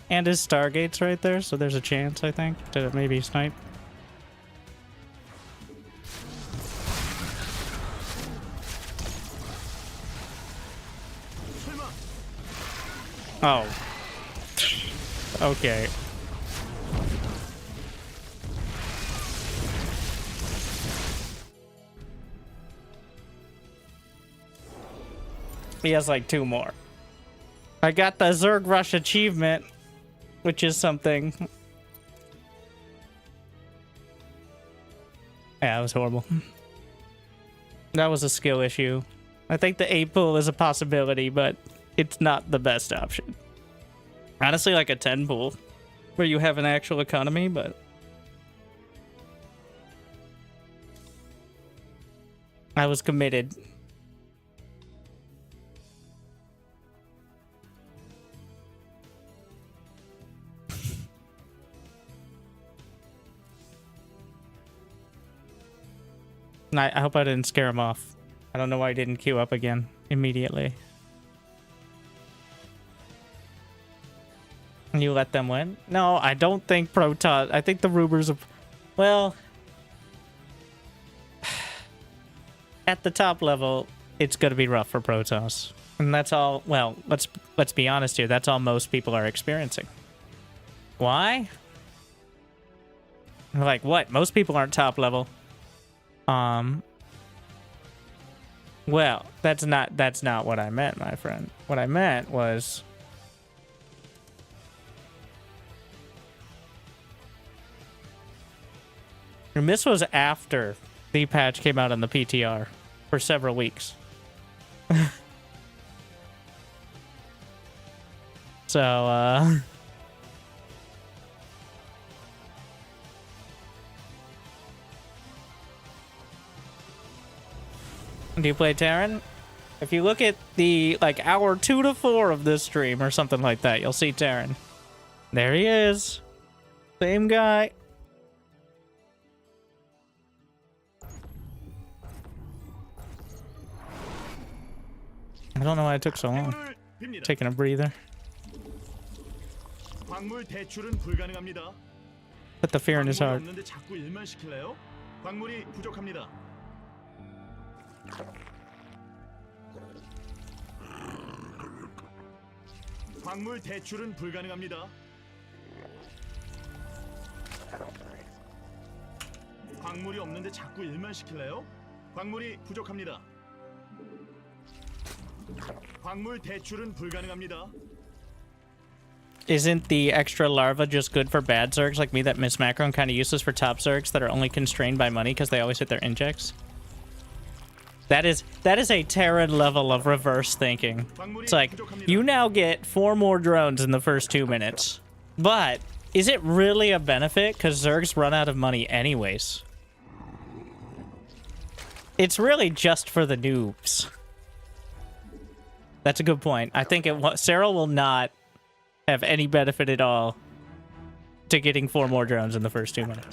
And his Stargate's right there, so there's a chance, I think, to maybe snipe. Oh. Okay. He has like 2 more. I got the Zerg Rush achievement, which is something. Yeah, that was horrible. That was a skill issue. I think the 8 pool is a possibility, but it's not the best option. Honestly, like a 10 pool, where you have an actual economy, but... I was committed. I hope I didn't scare him off. I don't know why I didn't queue up again immediately. You let them win? No, I don't think Protoss... I think the rumors of... Well... At the top level, it's going to be rough for Protoss. And that's all... Well, let's be honest here. That's all most people are experiencing. Why? Like, what? Most people aren't top level. Well, that's not what I meant, my friend. What I meant was... And this was after the patch came out on the PTR for several weeks. So, do you play Terran? If you look at the, like, hour 2 to 4 of this stream or something like that, you'll see Terran. There he is. Same guy. I don't know why it took so long. Taking a breather. 광물 대출은 불가능합니다. Put the fear in his heart. 없는데 자꾸 일만 시킬래요? 광물이 부족합니다. 광물 대출은 불가능합니다. 광물이 없는데 자꾸 일만 시킬래요? 광물이 부족합니다. 광물 대출은 불가능합니다. Isn't the extra larva just good for bad Zergs like me that miss macro and kind of useless for top Zergs that are only constrained by money because they always hit their injects? That is a Terran level of reverse thinking. It's like, you now get 4 more drones in the first 2 minutes. But, is it really a benefit? Because Zergs run out of money anyways. It's really just for the noobs. That's a good point. I think Cyril will not have any benefit at all to getting 4 more drones in the first 2 minutes.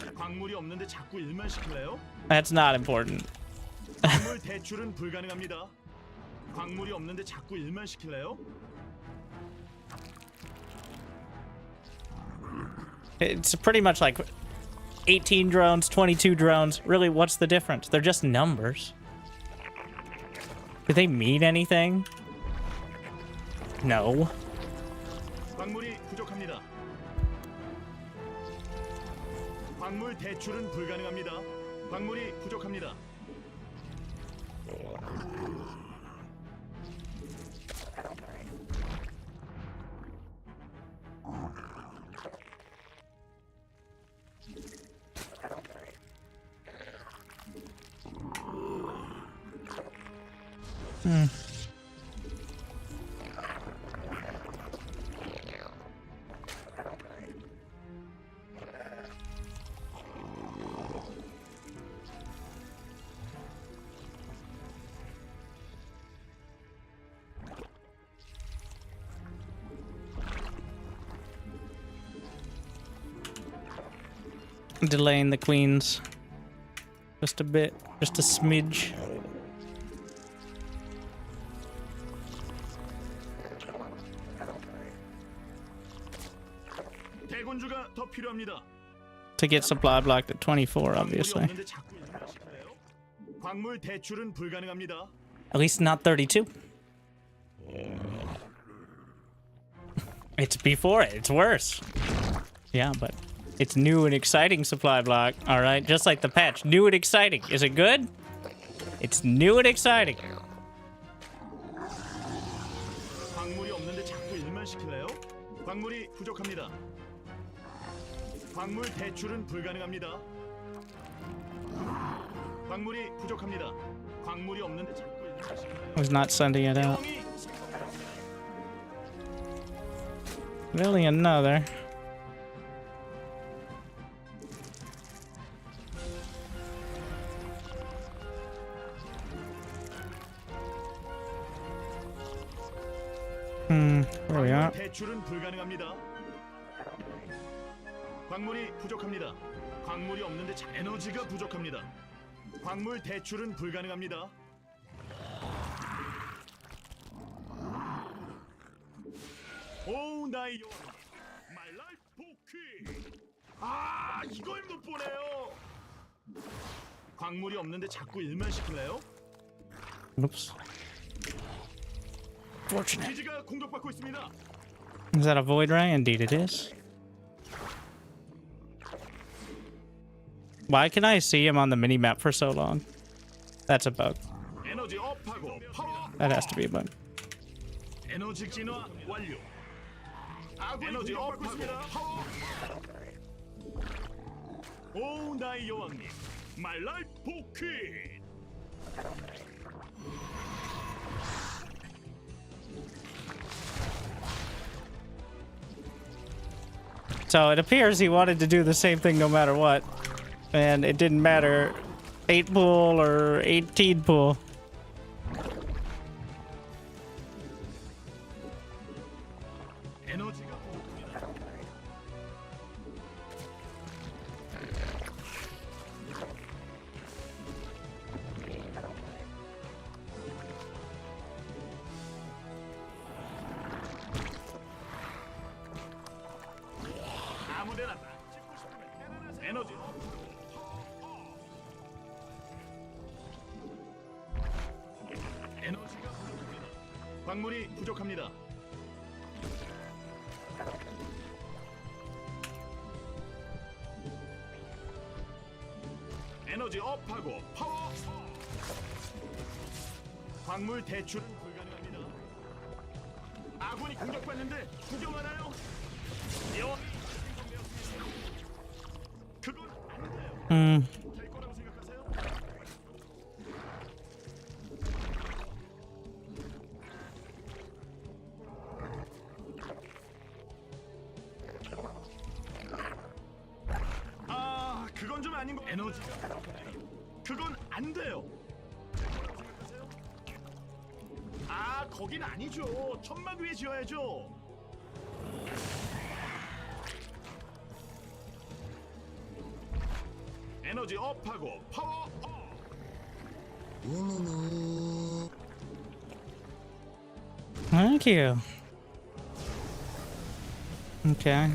That's not important. 광물 대출은 불가능합니다. 광물이 없는데 자꾸 일만 시킬래요? It's pretty much like 18 drones, 22 drones. Really, what's the difference? They're just numbers. Do they mean anything? No. 광물이 부족합니다. 광물 대출은 불가능합니다. 광물이 부족합니다. Delaying the queens just a bit, just a smidge. 대군주가 더 필요합니다. To get supply blocked at 24, obviously. 없는데 자꾸 일만 시킬래요? 광물 대출은 불가능합니다. At least not 32. It's before it. It's worse. Yeah, but it's new and exciting supply block. All right, just like the patch. New and exciting. Is it good? It's new and exciting. 광물이 없는데 자꾸 일만 시킬래요? 광물이 부족합니다. 광물 대출은 불가능합니다. 광물이 부족합니다. 광물이 없는데 자꾸 일만 시킬래요? Who's not sending it out? Really another. There we are. 대출은 불가능합니다. 광물이 부족합니다. 광물이 없는데 에너지가 부족합니다. 광물 대출은 불가능합니다. 오 나의 여왕, My Life Poké. 아 이걸 못 보네요. 광물이 없는데 자꾸 일만 시킬래요? Oops. Fortunate. 기지가 공격받고 있습니다. Is that a void ray? Indeed it is. Why can I see him on the mini-map for so long? That's a bug. 에너지 업하고 파워. That has to be a bug. 에너지 진화 완료. 에너지 업하고 파워. 오 나의 여왕님, My Life Poké. So it appears he wanted to do the same thing no matter what. And it didn't matter 8 pool or 18 pool. 에너지가 부족합니다. 아무데나 딱 찍고 싶으면 테러나세요. 에너지 에너지가 부족합니다. 광물이 부족합니다. 에너지 업하고 파워. 광물 대출은 불가능합니다. 아군이 공격받는데 구경하나요? 여왕이 생성되었습니다. 그건 안 돼요. 될 거라고 생각하세요? 아, 그건 좀 아닌 거. 에너지가 그건 안 돼요. 아, 거긴 아니죠. 천막 위에 지어야죠. 에너지 업하고 파워 업. Thank you. Okay.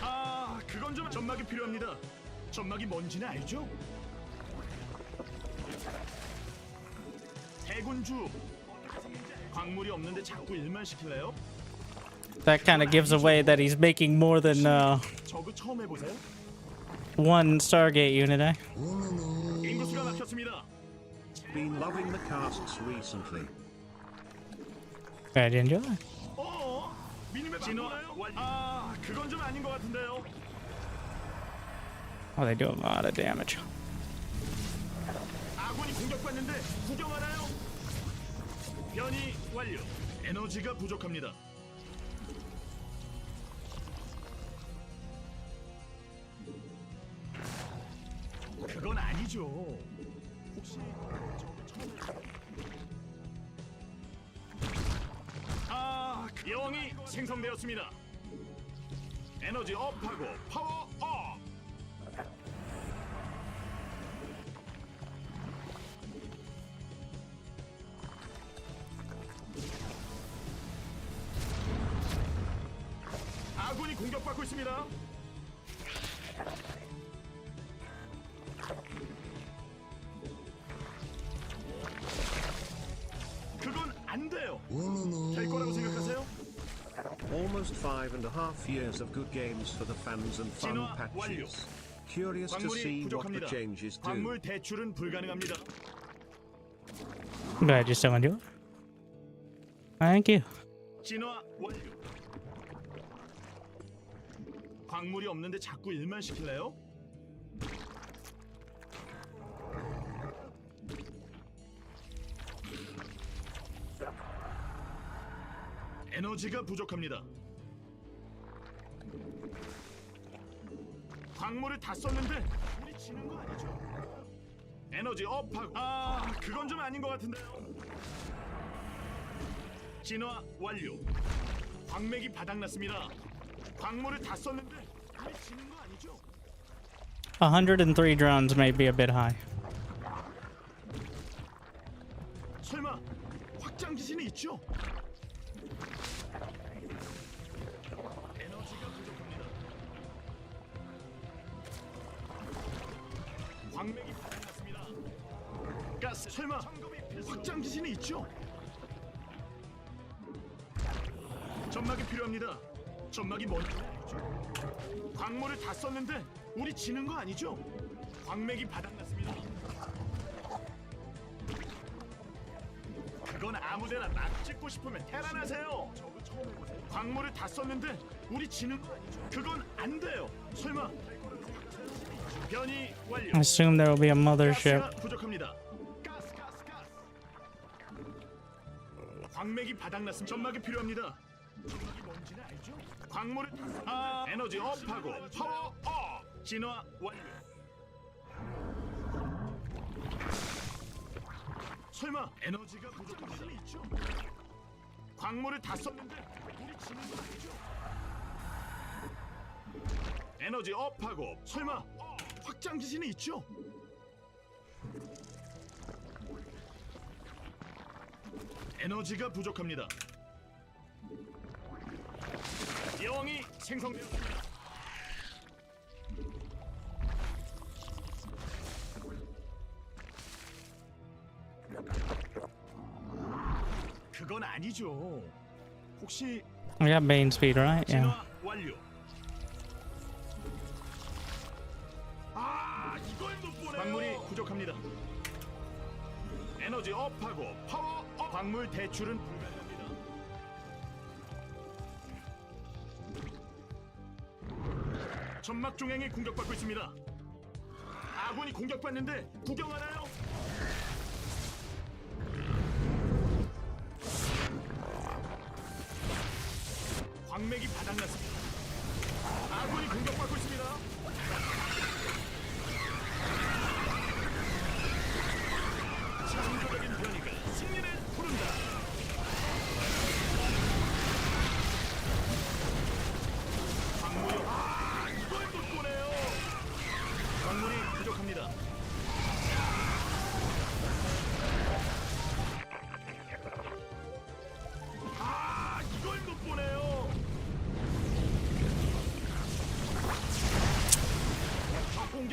아, 그건 좀 점막이 필요합니다. 점막이 뭔지는 알죠? 대군주. 광물이 없는데 자꾸 일만 시킬래요? That kind of gives away that he's making more than 저그 처음 해보세요. one Stargate unit, eh? 인구수가 막혔습니다. Been loving the casts recently. I enjoy. 어? 미니맵 진화요? 아, 그건 좀 아닌 것 같은데요. Oh, they do a lot of damage. 아군이 공격받는데 구경하나요? 변이 완료. 에너지가 부족합니다. 그건 아니죠. 혹시 아, 여왕이 생성되었습니다. 에너지 업하고 파워 업. 아군이 공격받고 있습니다. 그건 안 돼요. 될 거라고 생각하세요? Almost 5.5 years of good games for the fans and fun 진화 완료. patches. Curious to 광물이 see what the 부족합니다. changes do. 광물 대출은 불가능합니다. Glad you still enjoy. Thank you. 진화 완료. 광물이 없는데 자꾸 일만 시킬래요? 에너지가 부족합니다. 광물을 다 썼는데 우리 지는 거 아니죠? 에너지 업하고 아, 그건 좀 아닌 것 같은데요. 진화 완료. 광맥이 바닥났습니다. 광물을 다 썼는데 우리 지는 거 아니죠? 103 drones may be a bit high. 설마 확장 기신이 있죠? 에너지가 부족합니다. 광맥이 바닥났습니다. 가스 설마 확장 기신이 있죠? 점막이 필요합니다. 점막이 뭔지 알죠? 광물을 다 썼는데 우리 지는 거 아니죠? 광맥이 바닥났습니다. 그건 아무데나 막 찍고 싶으면 테란하세요. 광물을 다 썼는데 우리 지는 거 아니죠? 그건 안 돼요. 설마 변이 완료. I assume there will be a mothership. 가스가 부족합니다. 가스. 광맥이 바닥났습니다. 점막이 필요합니다. 점막이 뭔지는 알죠? 광물을 에너지 업하고 파워 업. 진화 완료. 설마 에너지가 부족한 것이 있죠? 광물을 다 썼는데 우리 지는 거 아니죠? 에너지 업하고 설마 확장 기신이 있죠? 에너지가 부족합니다. 여왕이 생성되었습니다. 그건 아니죠. 혹시 We got main speed, right? Yeah. 진화 완료. 아, 이걸 못 보네요. 광물이 부족합니다. 에너지 업하고 파워 업. 광물 대출은 불가능합니다. 점막 중앙이 공격받고 있습니다. 아군이 공격받는데 구경하나요? 광맥이 바닥났습니다. 아군이 공격받고 있습니다. 장전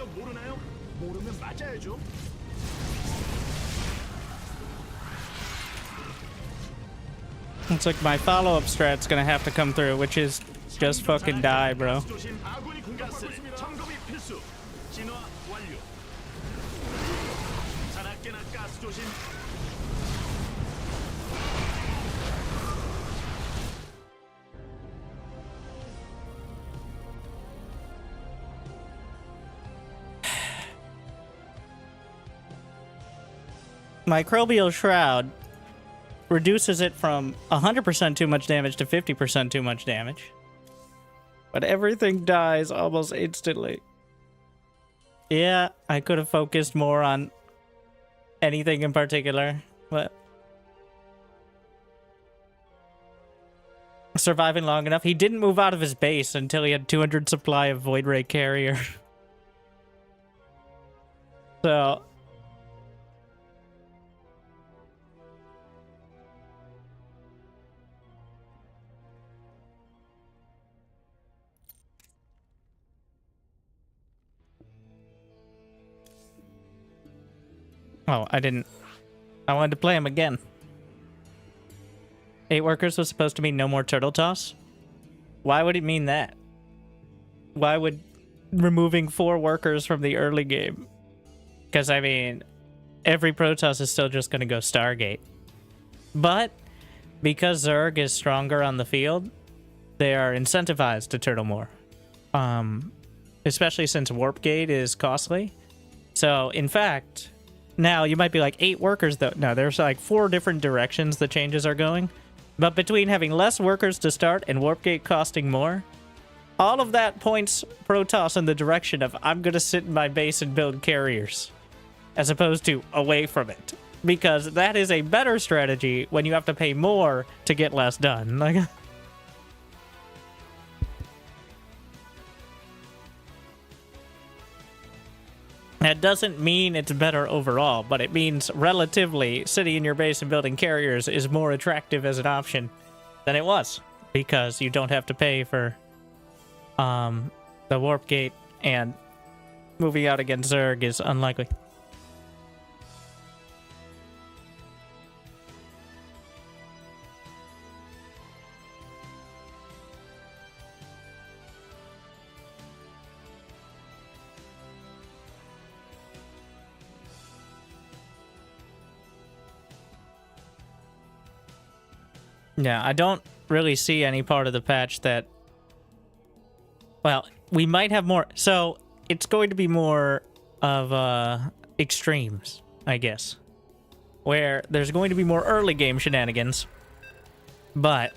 공격 모르나요? 모르면 맞아야죠. Looks like my follow-up strat's gonna have to come through, which is just fucking die, bro. 조심. 아군이 공격받고 있습니다. 점검이 필수. 진화 완료. 자나깨나 가스 조심. Microbial Shroud reduces it from 100% too much damage to 50% too much damage. But everything dies almost instantly. Yeah, I could have focused more on anything in particular, but surviving long enough. He didn't move out of his base until he had 200 supply of Void Ray Carrier. So oh, I didn't. I wanted to play him again. 8 workers was supposed to mean no more turtle toss? Why would it mean that? Why would removing 4 workers from the early game? Because, I mean, every Protoss is still just going to go Stargate. But, because Zerg is stronger on the field, they are incentivized to turtle more. Especially since Warp Gate is costly. So, in fact, now you might be like 8 workers though. No, there's like 4 different directions the changes are going. But between having less workers to start and Warp Gate costing more, all of that points Protoss in the direction of I'm going to sit in my base and build carriers, as opposed to away from it. Because that is a better strategy when you have to pay more to get less done. Like, that doesn't mean it's better overall, but it means relatively sitting in your base and building carriers is more attractive as an option than it was, because you don't have to pay for the Warp Gate, and moving out against Zerg is unlikely. Yeah, I don't really see any part of the patch that... Well, we might have more... So, it's going to be more of extremes, I guess. Where there's going to be more early game shenanigans. But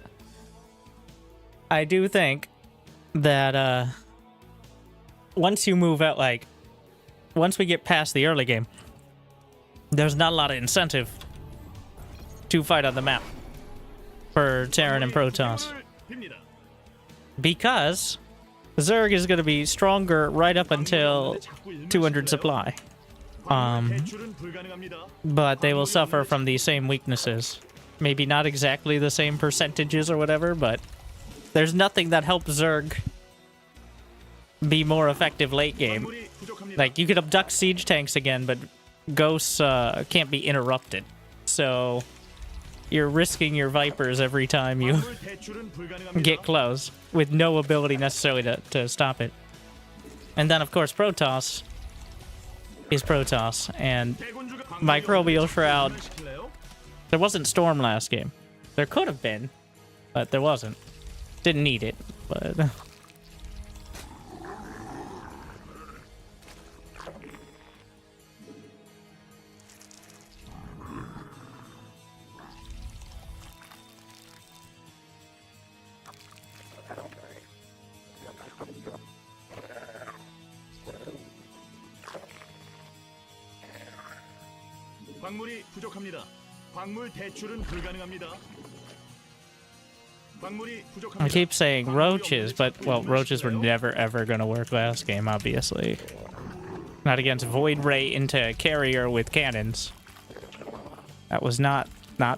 I do think that once you move out, like... Once we get past the early game, there's not a lot of incentive to fight on the map for Terran and Protoss, because Zerg is going to be stronger right up until 200 supply, but they will suffer from the same weaknesses. Maybe not exactly the same percentages or whatever, but there's nothing that helps Zerg be more effective late game. Like, you could abduct siege tanks again, but ghosts can't be interrupted, so you're risking your Vipers every time you get close, with no ability necessarily to stop it. And then, of course, Protoss is Protoss, and Microbial Shroud... There wasn't Storm last game. There could have been, but there wasn't. Didn't need it, but... 광물이 부족합니다. 광물 대출은 불가능합니다. 광물이 부족합니다. I keep saying roaches, but, well, roaches were never ever going to work last game, obviously. Not against Void Ray into carrier with cannons. That was not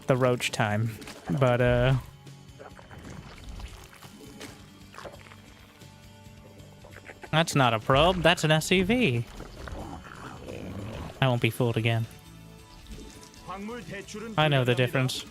the roach time, but, that's not a probe, that's an SCV. I won't be fooled again. 광물 대출은 I know the 불가능합니다. difference.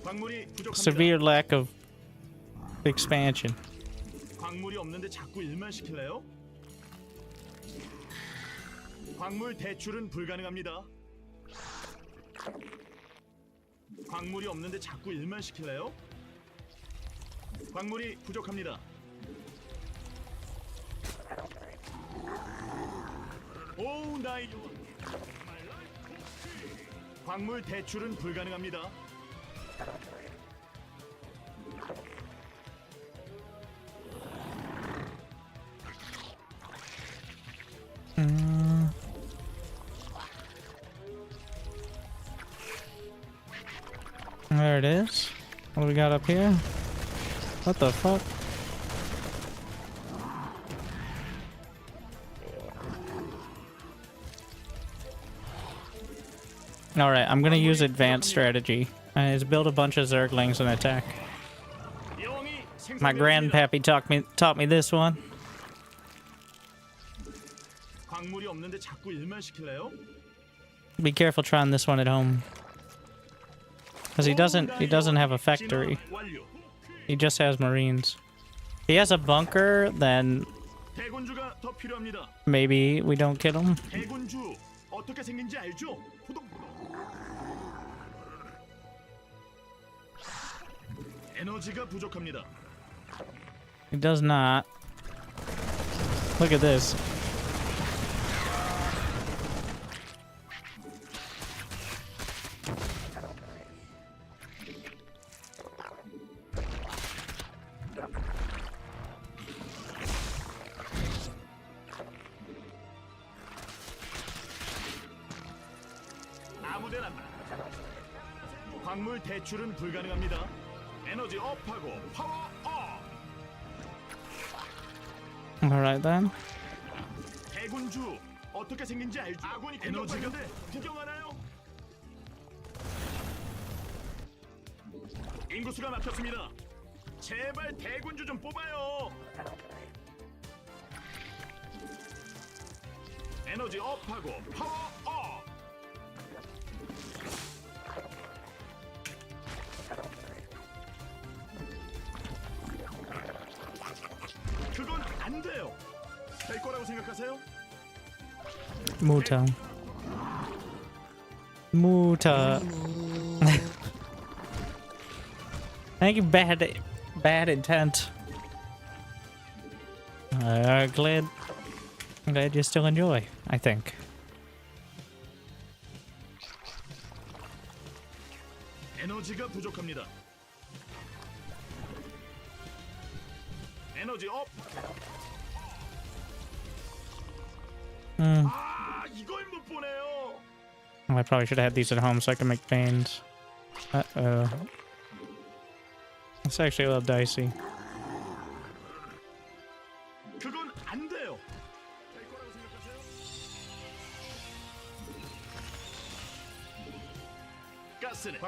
광물이 부족합니다. Severe lack of expansion. 광물이 없는데 자꾸 일만 시킬래요? 광물 대출은 불가능합니다. 광물이 없는데 자꾸 일만 시킬래요? 광물이 부족합니다. 오우 나이 광물 대출은 불가능합니다. There it is. What do we got up here? What the fuck? Alright, I'm gonna use advanced strategy. And it's build a bunch of Zerglings and attack. My grandpappy taught me this one. 광물이 없는데 자꾸 일만 시킬래요? Be careful trying this one at home. Because he doesn't have a factory. He just has marines. If he has a bunker, then 대군주가 더 필요합니다. maybe we don't kill him. 대군주 어떻게 생긴지 알죠? 에너지가 부족합니다. He does not. Look at this. 아무데나 광물 대출은 불가능합니다. 에너지 업하고 파워 업. Alright then. 대군주 어떻게 생긴지 알죠? 아군이 에너지인데 구경하나요? 인구수가 막혔습니다. 제발 대군주 좀 뽑아요. 에너지 업하고 파워 업. 그건 안 돼요. 될 거라고 생각하세요? Muta. Muta. I think bad intent. Glad you still enjoy, I think. 에너지가 부족합니다. 에너지 업. 아, 이걸 못 보네요. I probably should have had these at home so I can make veins. Uh-oh. It's actually a little dicey. 그건 안 돼요. 될 거라고 생각하세요? 가스는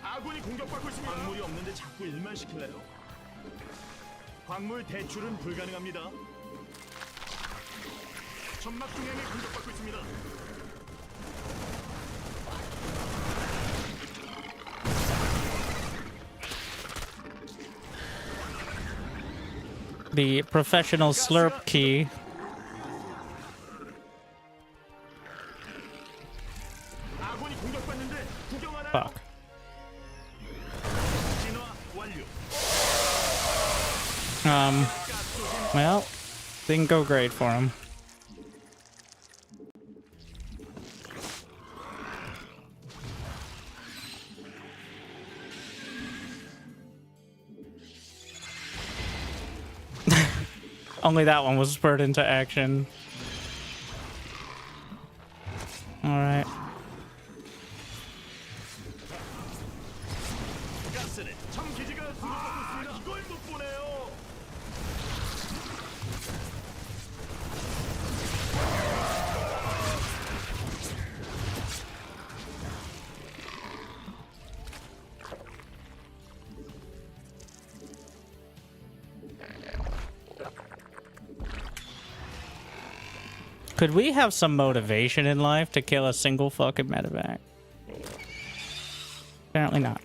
아군이 공격받고 있습니다. 광물이 없는데 자꾸 일만 시킬래요? 광물 대출은 불가능합니다. 점막 중앙이 공격받고 있습니다. The professional slurp key. 아군이 공격받는데 구경하나요? Fuck. Well, didn't go great for him. Only that one was spurred into action. Alright. 가스는 참 기지가 공격받고 있습니다. 이걸 못 보네요. Could we have some motivation in life to kill a single fucking medevac? Apparently not.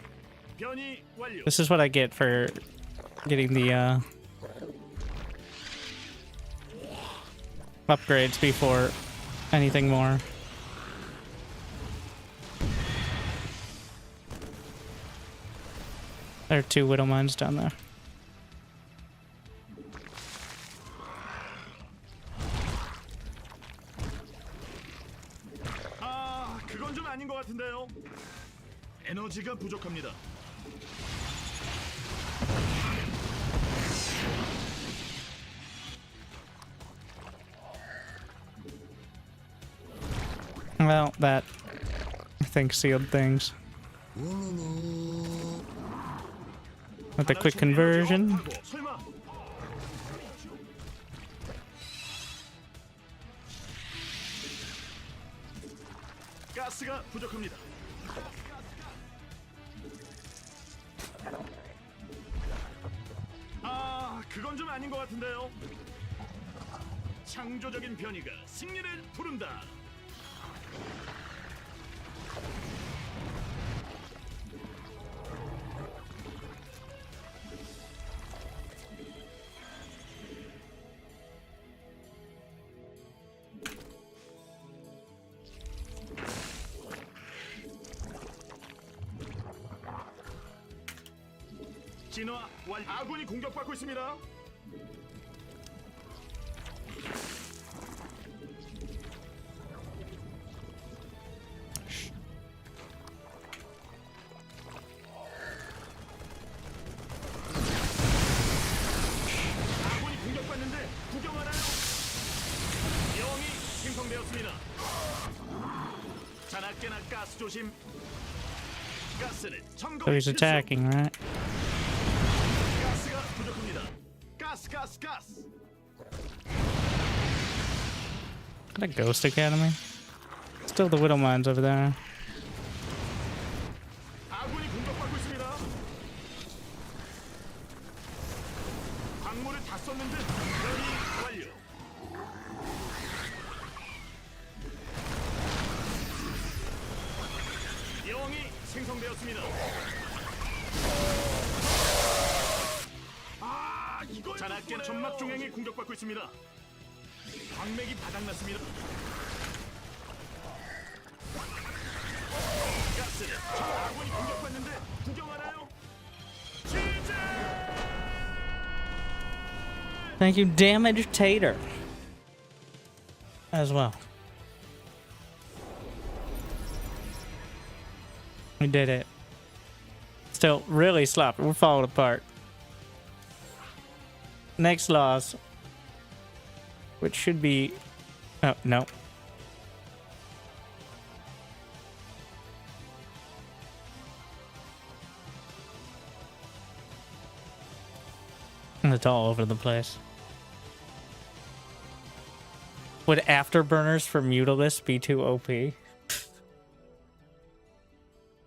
변이 완료. This is what I get for getting the upgrades before anything more. There are 2 widow mines down there. 아, 그건 좀 아닌 것 같은데요. 에너지가 부족합니다. Well, that I think sealed things. With the quick conversion. 설마. 가스가 부족합니다. 아, 그건 좀 아닌 것 같은데요. 창조적인 변이가 승리를 부른다. 진화 완. 아군이 공격받고 있습니다. 아군이 공격받는데 구경하나요? 영이 생성되었습니다. 자나깨나 가스 조심. 가스는 점검. So he's attacking, right? 가스가 부족합니다. 가스. Got a ghost academy? Still the widow mines over there. 아군이 공격받고 있습니다. 광물을 다 썼는데 변이 완료. 여왕이 생성되었습니다. 아, 이걸 자나깨나 점막 중앙이 공격받고 있습니다. 광맥이 바닥났습니다. 가스는 저 아군이 공격받는데 구경하나요? 지지! Thank you, Damage Tater. As well. We did it. Still really sloppy. We're falling apart. Next loss. Which should be... Oh, no. It's all over the place. Would afterburners for Mutalisk be too OP?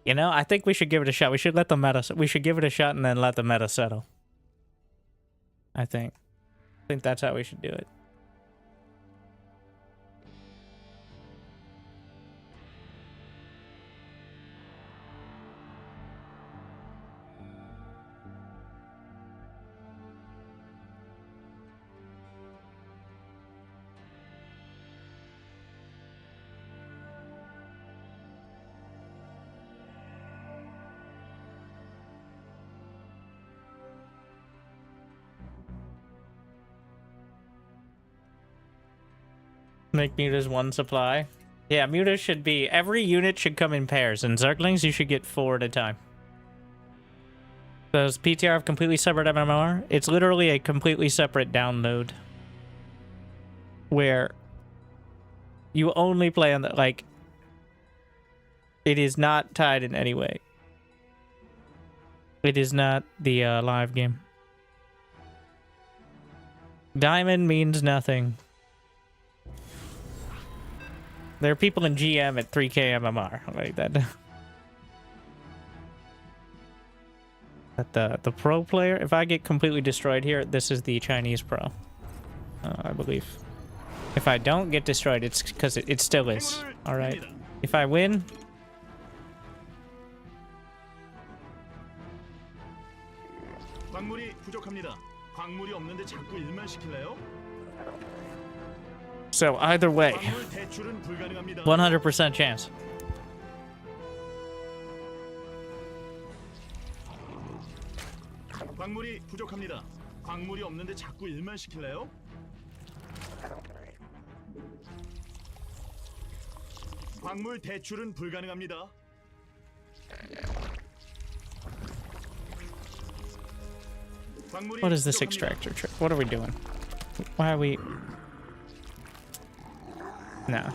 You know, I think we should give it a shot. We should let the meta... We should give it a shot and then let the meta settle. I think that's how we should do it. Make mutas one supply. Yeah, mutas should be... Every unit should come in pairs. And Zerglings, you should get 4 at a time. Does PTR have completely separate MMR? It's literally a completely separate download. Where you only play on the... Like... It is not tied in any way. It is not the live game. Diamond means nothing. There are people in GM at 3k MMR like that. But the pro player, if I get completely destroyed here, this is the Chinese pro, I believe. If I don't get destroyed, it's because it still is. All right. If I win. 광물이 부족합니다. 광물이 없는데 자꾸 일만 시킬래요? So either way, 100% chance. 광물이 부족합니다. 광물이 없는데 자꾸 일만 시킬래요? 광물 대출은 불가능합니다. What is this extractor trick? What are we doing? Why are we... No.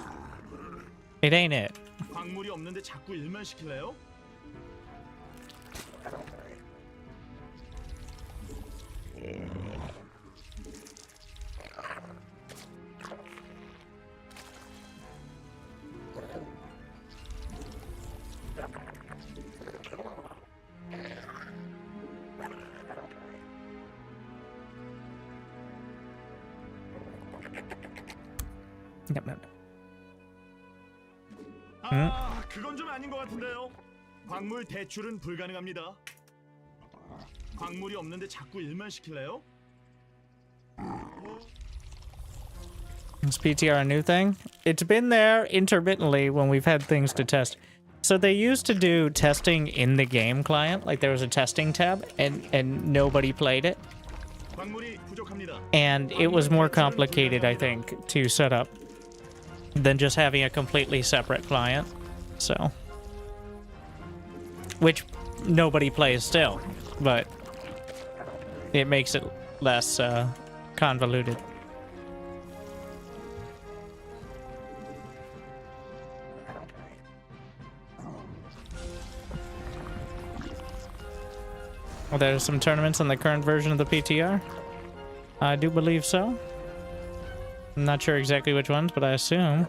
It ain't it. 광물이 없는데 자꾸 일만 시킬래요? 아, 그건 좀 아닌 것 같은데요. 광물 대출은 불가능합니다. 광물이 없는데 자꾸 일만 시킬래요? Is PTR a new thing? It's been there intermittently when we've had things to test. So they used to do testing in the game client, like there was a testing tab, and nobody played it. And it was more complicated, I think, to set up than just having a completely separate client. So, which nobody plays still, but it makes it less convoluted. Well, there's some tournaments on the current version of the PTR. I do believe so. I'm not sure exactly which ones, but I assume.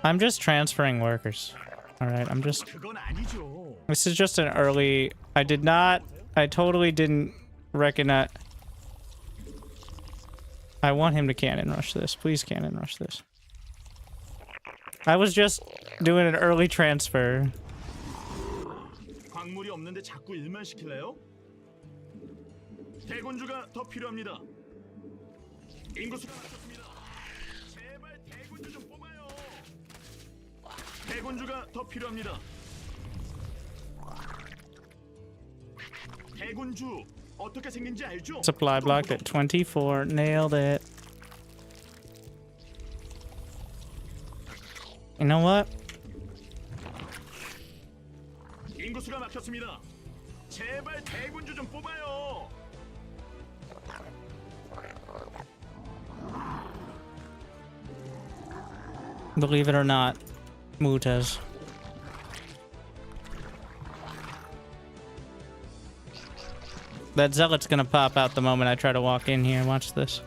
I'm just transferring workers. Alright, I'm just... This is just an early... I totally didn't recognize... I want him to cannon rush this. Please cannon rush this. I was just doing an early transfer. 광물이 없는데 자꾸 일만 시킬래요? 대군주가 더 필요합니다. 인구수가 낮췄습니다. 제발 대군주 좀 뽑아요. 대군주가 더 필요합니다. 대군주 어떻게 생긴지 알죠? Supply blocked at 24. Nailed it. You know what? 인구수가 막혔습니다. 제발 대군주 좀 뽑아요. Believe it or not, mutas. That zealot's gonna pop out the moment I try to walk in here. Watch this.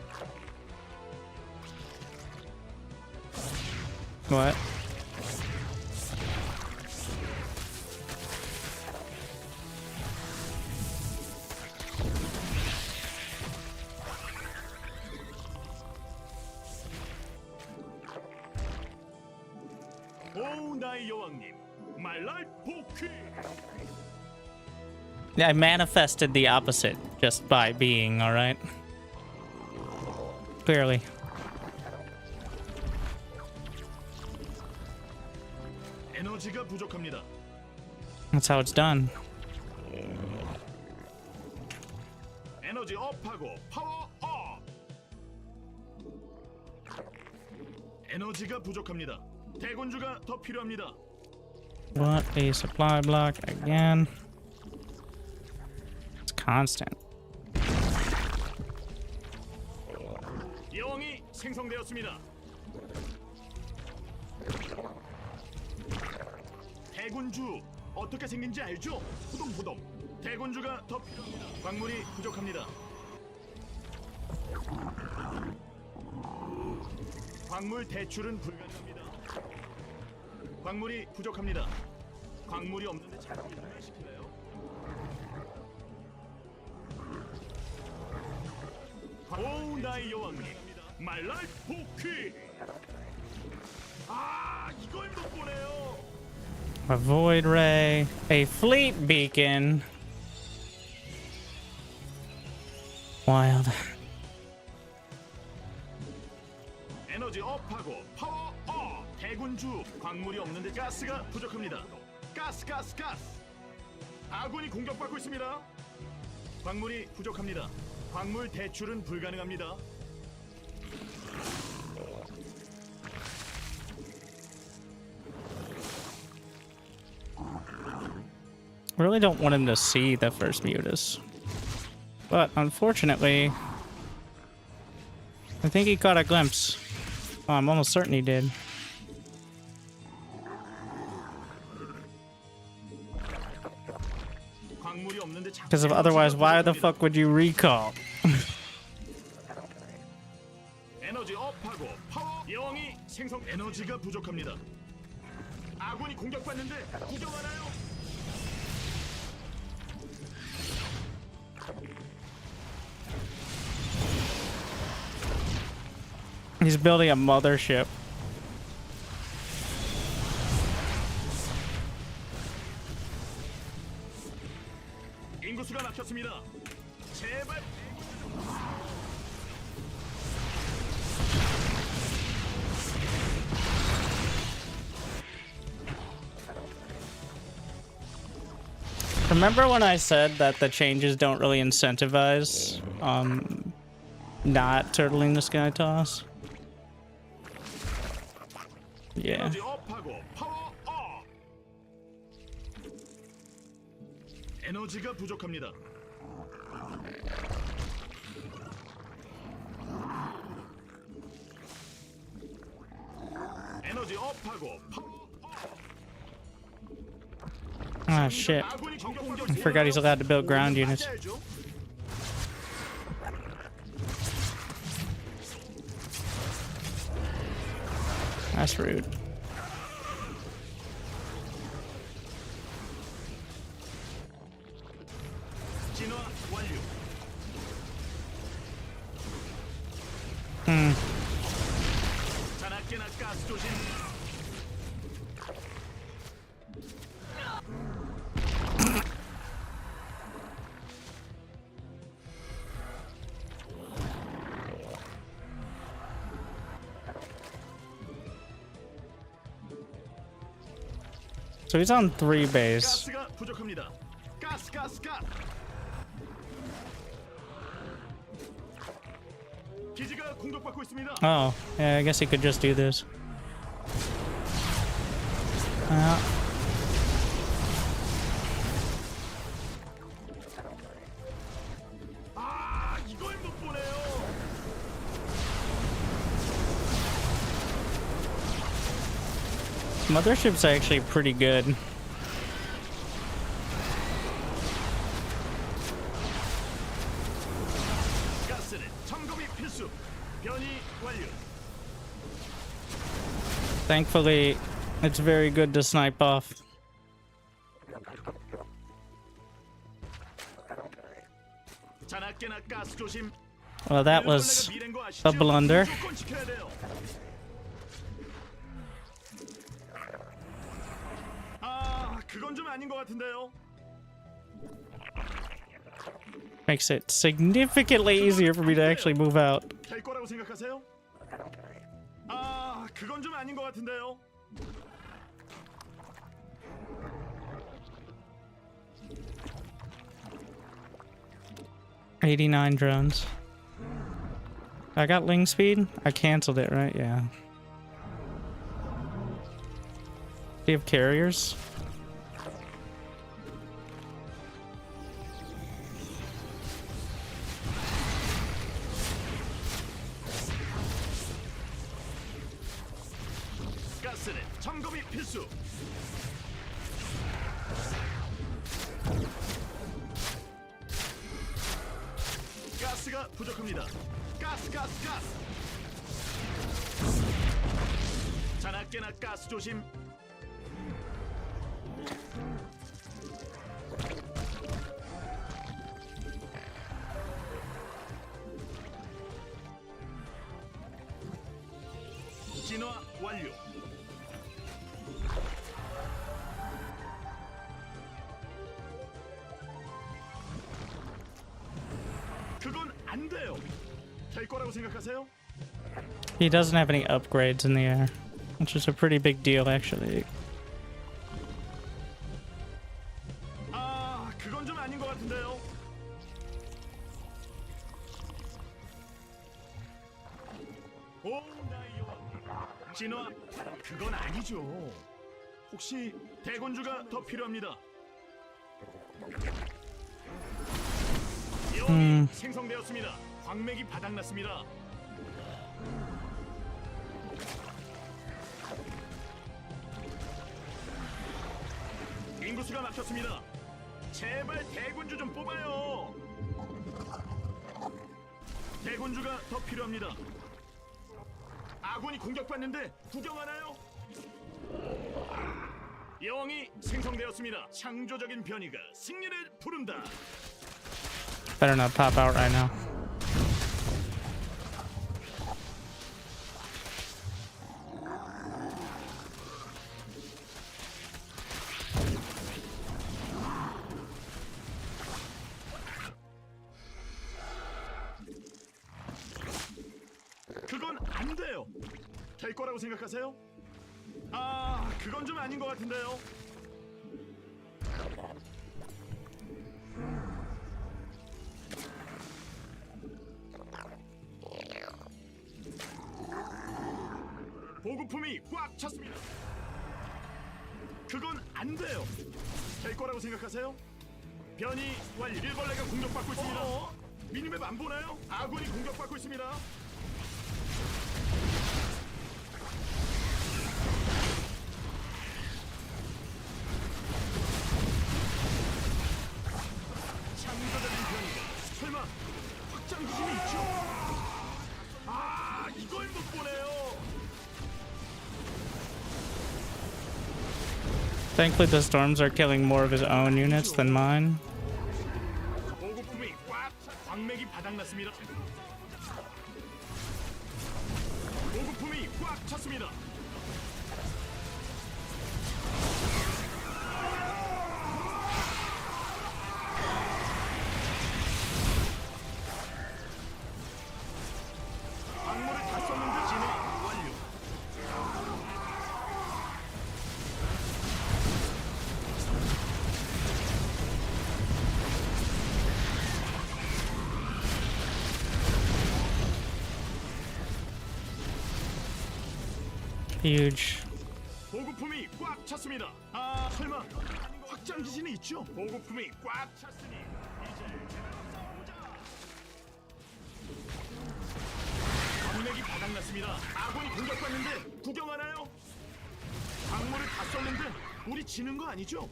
What? I manifested the opposite just by being, alright? Clearly. That's how it's done. 에너지 업하고 파워 에너지가 부족합니다. 대군주가 더 필요합니다. What a supply block again. It's constant. 여왕이 생성되었습니다. 대군주 어떻게 생긴지 알죠? 후동후동. 대군주가 더 필요합니다. 광물이 부족합니다. 광물 대출은 불가능합니다. 광물이 부족합니다. 광물이 없는데 자꾸 일을 시킬래요? 오, 나의 여왕님, 말랄 포퀴. 아, 이걸 못 보네요. A void ray, a fleet beacon. Wild. 에너지 업하고 파워 업. 대군주 광물이 없는데 가스가 부족합니다. 가스. 아군이 공격받고 있습니다. 광물이 부족합니다. 광물 대출은 불가능합니다. Really don't want him to see the first mutas. But unfortunately, I think he caught a glimpse. Oh, I'm almost certain he did. Because of otherwise, why the fuck would you recall? 에너지 업하고 파워 여왕이 생성 에너지가 부족합니다. 아군이 공격받는데 구경하나요? He's building a mothership. 인구수가 막혔습니다. 제발. Remember when I said that the changes don't really incentivize not turtling the sky toss? Yeah. 에너지 업하고 파워 업. 에너지가 부족합니다. 에너지 업하고 파워 업. Ah, shit. I forgot he's allowed to build ground units. That's rude. So he's on 3 base. Oh, yeah, I guess he could just do this. Motherships are actually pretty good. Thankfully, it's very good to snipe off. Well, that was a blunder. Makes it significantly easier for me to actually move out. 그건 좀 아닌 것 같은데요. 89 drones. I got ling speed? I canceled it, right? Yeah. Do you have carriers? 가스는 점검이 필수. 가스가 부족합니다. 가스. 자나깨나 가스 조심. 진화 완료. 그건 안 돼요. 될 거라고 생각하세요? He doesn't have any upgrades in the air, which is a pretty big deal, actually. 아, 그건 좀 아닌 것 같은데요. 오, 나의 여왕. 진화, 그건 아니죠. 혹시 대군주가 더 필요합니다. 여왕이 생성되었습니다. 광맥이 바닥났습니다. 인구수가 막혔습니다. 제발 대군주 좀 뽑아요. 대군주가 더 필요합니다. 아군이 공격받는데 구경하나요? 여왕이 생성되었습니다. 창조적인 변이가 승리를 부른다. Better not pop out right now. 그건 안 돼요. 될 거라고 생각하세요? 아, 그건 좀 아닌 것 같은데요. 보급품이 꽉 찼습니다. 그건 안 돼요. 될 거라고 생각하세요? 변이 완료. 일벌레가 공격받고 있습니다. 미니맵 안 보나요? 아군이 공격받고 있습니다. 창조적인 변이가 설마 확장 기술이 있죠? 아, 이걸 못 보네요. Thankfully, the storms are killing more of his own units than mine. 보급품이 꽉 차. 광맥이 바닥났습니다. 보급품이 꽉 찼습니다. 광물을 다 썼는데 진화 완료. Huge. 보급품이 꽉 찼습니다. 아, 설마 확장 기신이 있죠? 보급품이 꽉 찼으니 이제 제대로 싸우자. 광맥이 바닥났습니다. 아군이 공격받는데 구경하나요? 광물을 다 썼는데 우리 지는 거 아니죠?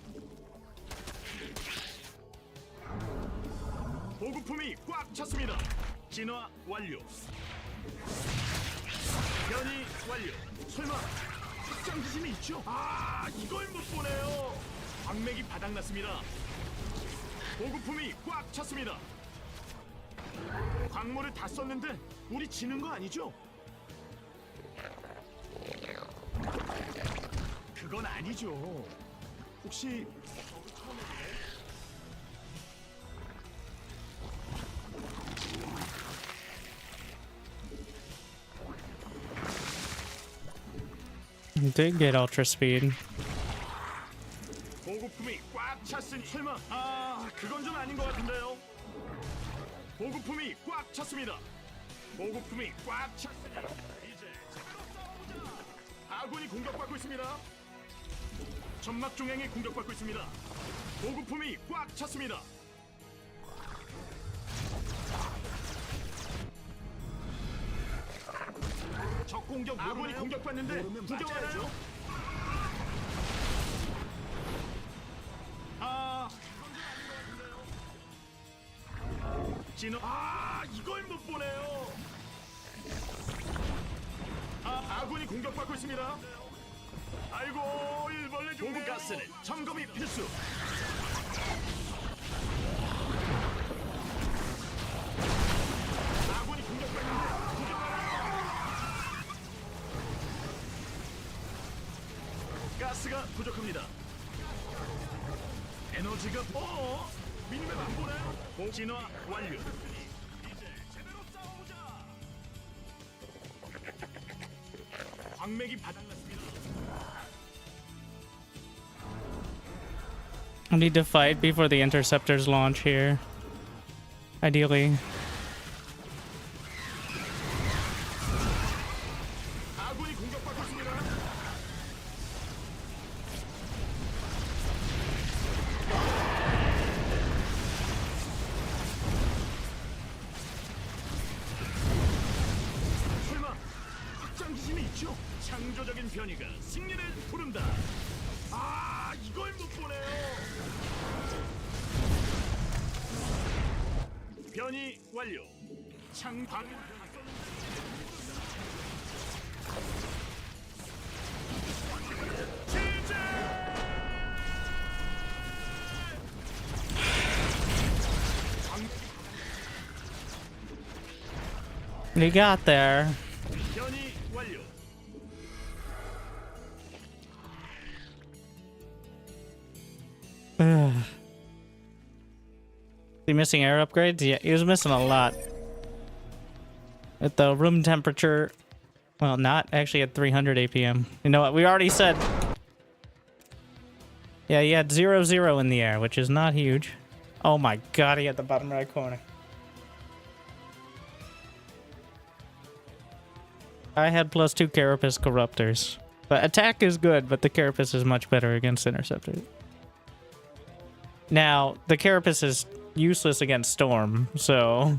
보급품이 꽉 찼습니다. 진화 완료. 변이 완료. 설마 확장 기신이 있죠? 아, 이걸 못 보네요. 광맥이 바닥났습니다. 보급품이 꽉 찼습니다. 광물을 다 썼는데 우리 지는 거 아니죠? 그건 아니죠. 혹시 Did get ultra speed. 보급품이 꽉 찼으니 설마 그건 좀 아닌 것 같은데요. 보급품이 꽉 찼습니다. 보급품이 꽉 찼으니 이제 제대로 싸우자. 아군이 공격받고 있습니다. 점막 중앙이 공격받고 있습니다. 보급품이 꽉 찼습니다. 적 공격 아군이 공격받는데 구경하나요? 진호 이걸 못 보네요. 아군이 공격받고 있습니다. 아이고 일벌레 중 보급가스는 점검이 필수. 아군이 공격받는데 구경하나요? 가스가 부족합니다. 에너지가 미니맵 안 보나요? 진화 완료. 이제 제대로 싸우자. 광맥이 바닥났습니다. I need to fight before the interceptors launch here. Ideally. 아군이 공격받고 있습니다. 설마 확장 기심이 있죠? 창조적인 변이가 승리를 부른다. 이걸 못 보네요. 변이 완료. 창방 You got there. 변이 완료. He missing air upgrades? Yeah, he was missing a lot. At the room temperature, well, not actually at 300 APM. You know what? We already said. Yeah, he had 0-0 in the air, which is not huge. Oh my god, he at the bottom right corner. I had +2 Carapace Corruptors. The attack is good, but the Carapace is much better against Interceptors. Now, the Carapace is useless against Storm, so...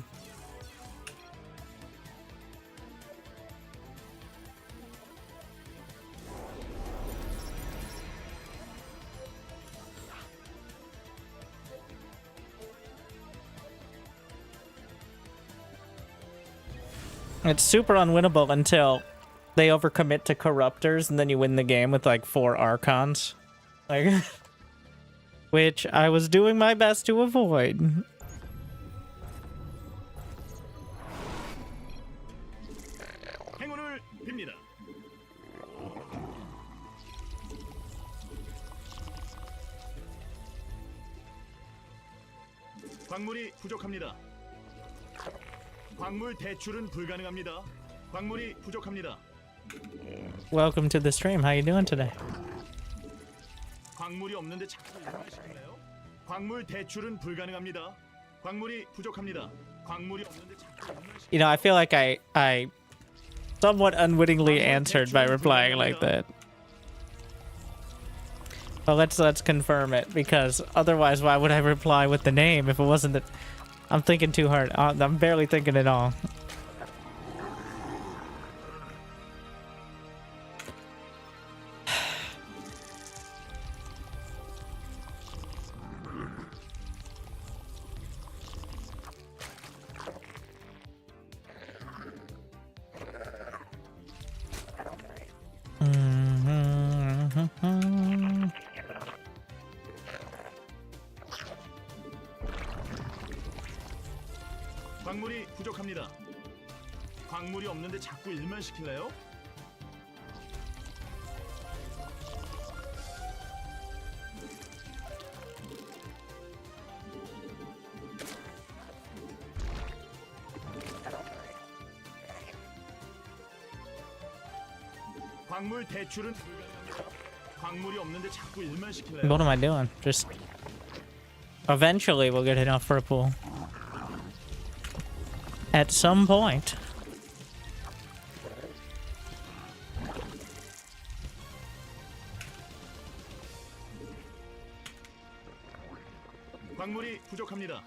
It's super unwinnable until they overcommit to Corruptors, and then you win the game with like 4 Archons. Like, which I was doing my best to avoid. 행운을 빕니다. 광물이 부족합니다. 광물 대출은 불가능합니다. 광물이 부족합니다. Welcome to the stream. How you doing today? 광물이 없는데 자꾸 일하시나요? 광물 대출은 불가능합니다. 광물이 부족합니다. 광물이 없는데 자꾸 You know, I feel like I somewhat unwittingly answered by replying like that. Well, let's confirm it, because otherwise, why would I reply with the name if it wasn't that? I'm thinking too hard. I'm barely thinking at all. 광물이 부족합니다. 광물이 없는데 자꾸 일만 시킬래요? 광물 대출은 불가능합니다. 광물이 없는데 자꾸 일만 시킬래요? What am I doing? Just eventually we'll get enough for a pool. At some point. 광물이 부족합니다.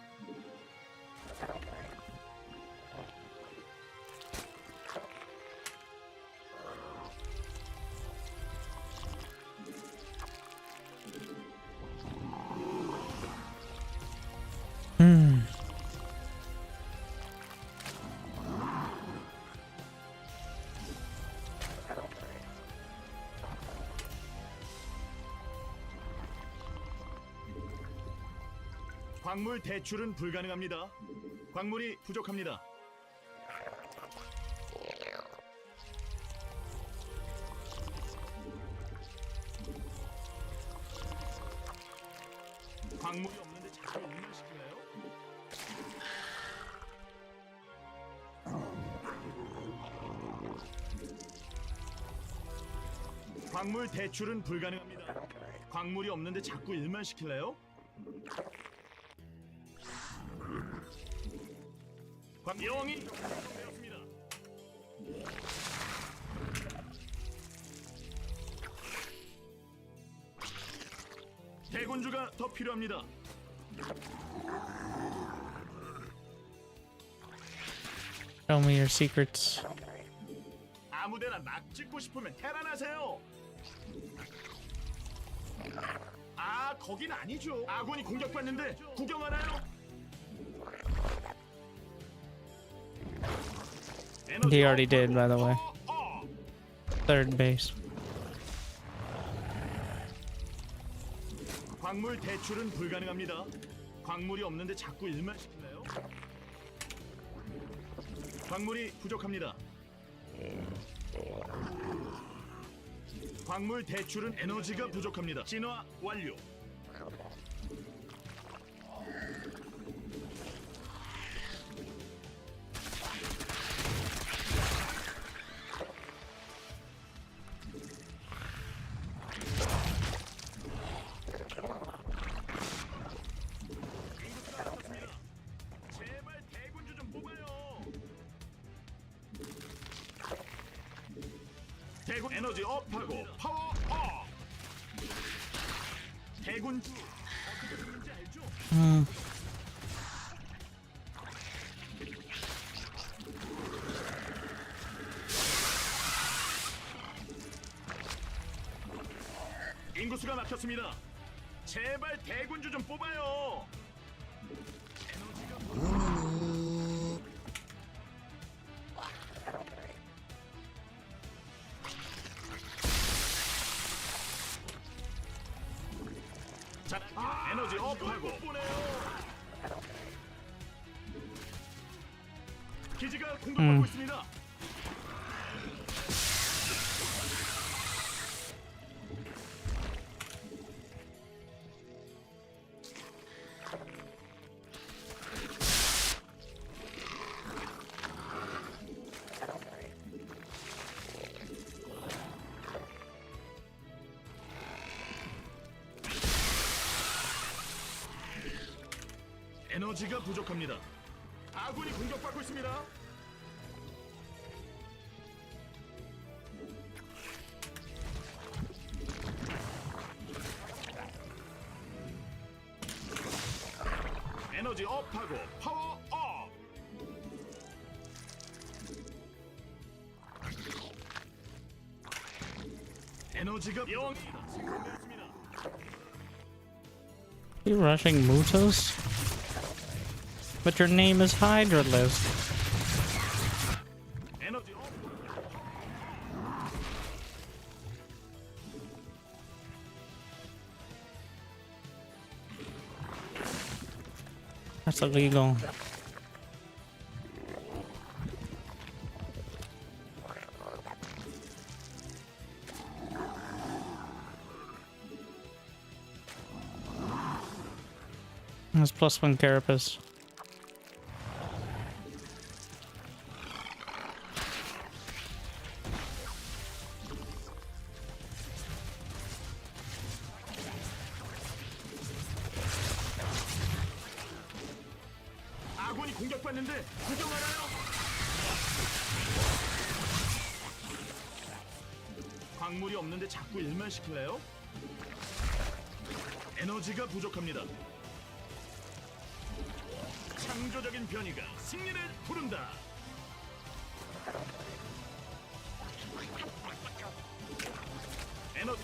광물 대출은 불가능합니다. 광물이 부족합니다. 광물이 없는데 자꾸 일만 시킬래요? 광물 대출은 불가능합니다. 광물이 없는데 자꾸 일만 시킬래요? 광명이 되었습니다. 대군주가 더 필요합니다. Show me your secrets. 아무데나 막 찍고 싶으면 테란하세요. 아, 거긴 아니죠. 아군이 공격받는데 구경하나요? He already did, by the way. Third base. 광물 대출은 불가능합니다. 광물이 없는데 자꾸 일만 시킬래요? 광물이 부족합니다. 광물 대출은 에너지가 부족합니다. 진화 완료. 제발 대군주 좀 뽑아요. 대군 에너지 업하고 파워 업. 대군주 어떻게 되는지 알죠? 인구수가 막혔습니다. 제발 대군주 좀 뽑아요. 자, 에너지 업하고 기지가 공격받고 있습니다. 에너지가 부족합니다. 아군이 공격받고 있습니다. 에너지 업하고 파워 업. 에너지가 생성되었습니다. You rushing Mutos? But your name is Hydralisk. 에너지 업. That's illegal. That's +1 carapace. 아군이 공격받는데 구경하나요? 광물이 없는데 자꾸 일만 시킬래요? 에너지가 부족합니다. 창조적인 변이가 승리를 부른다. 에너지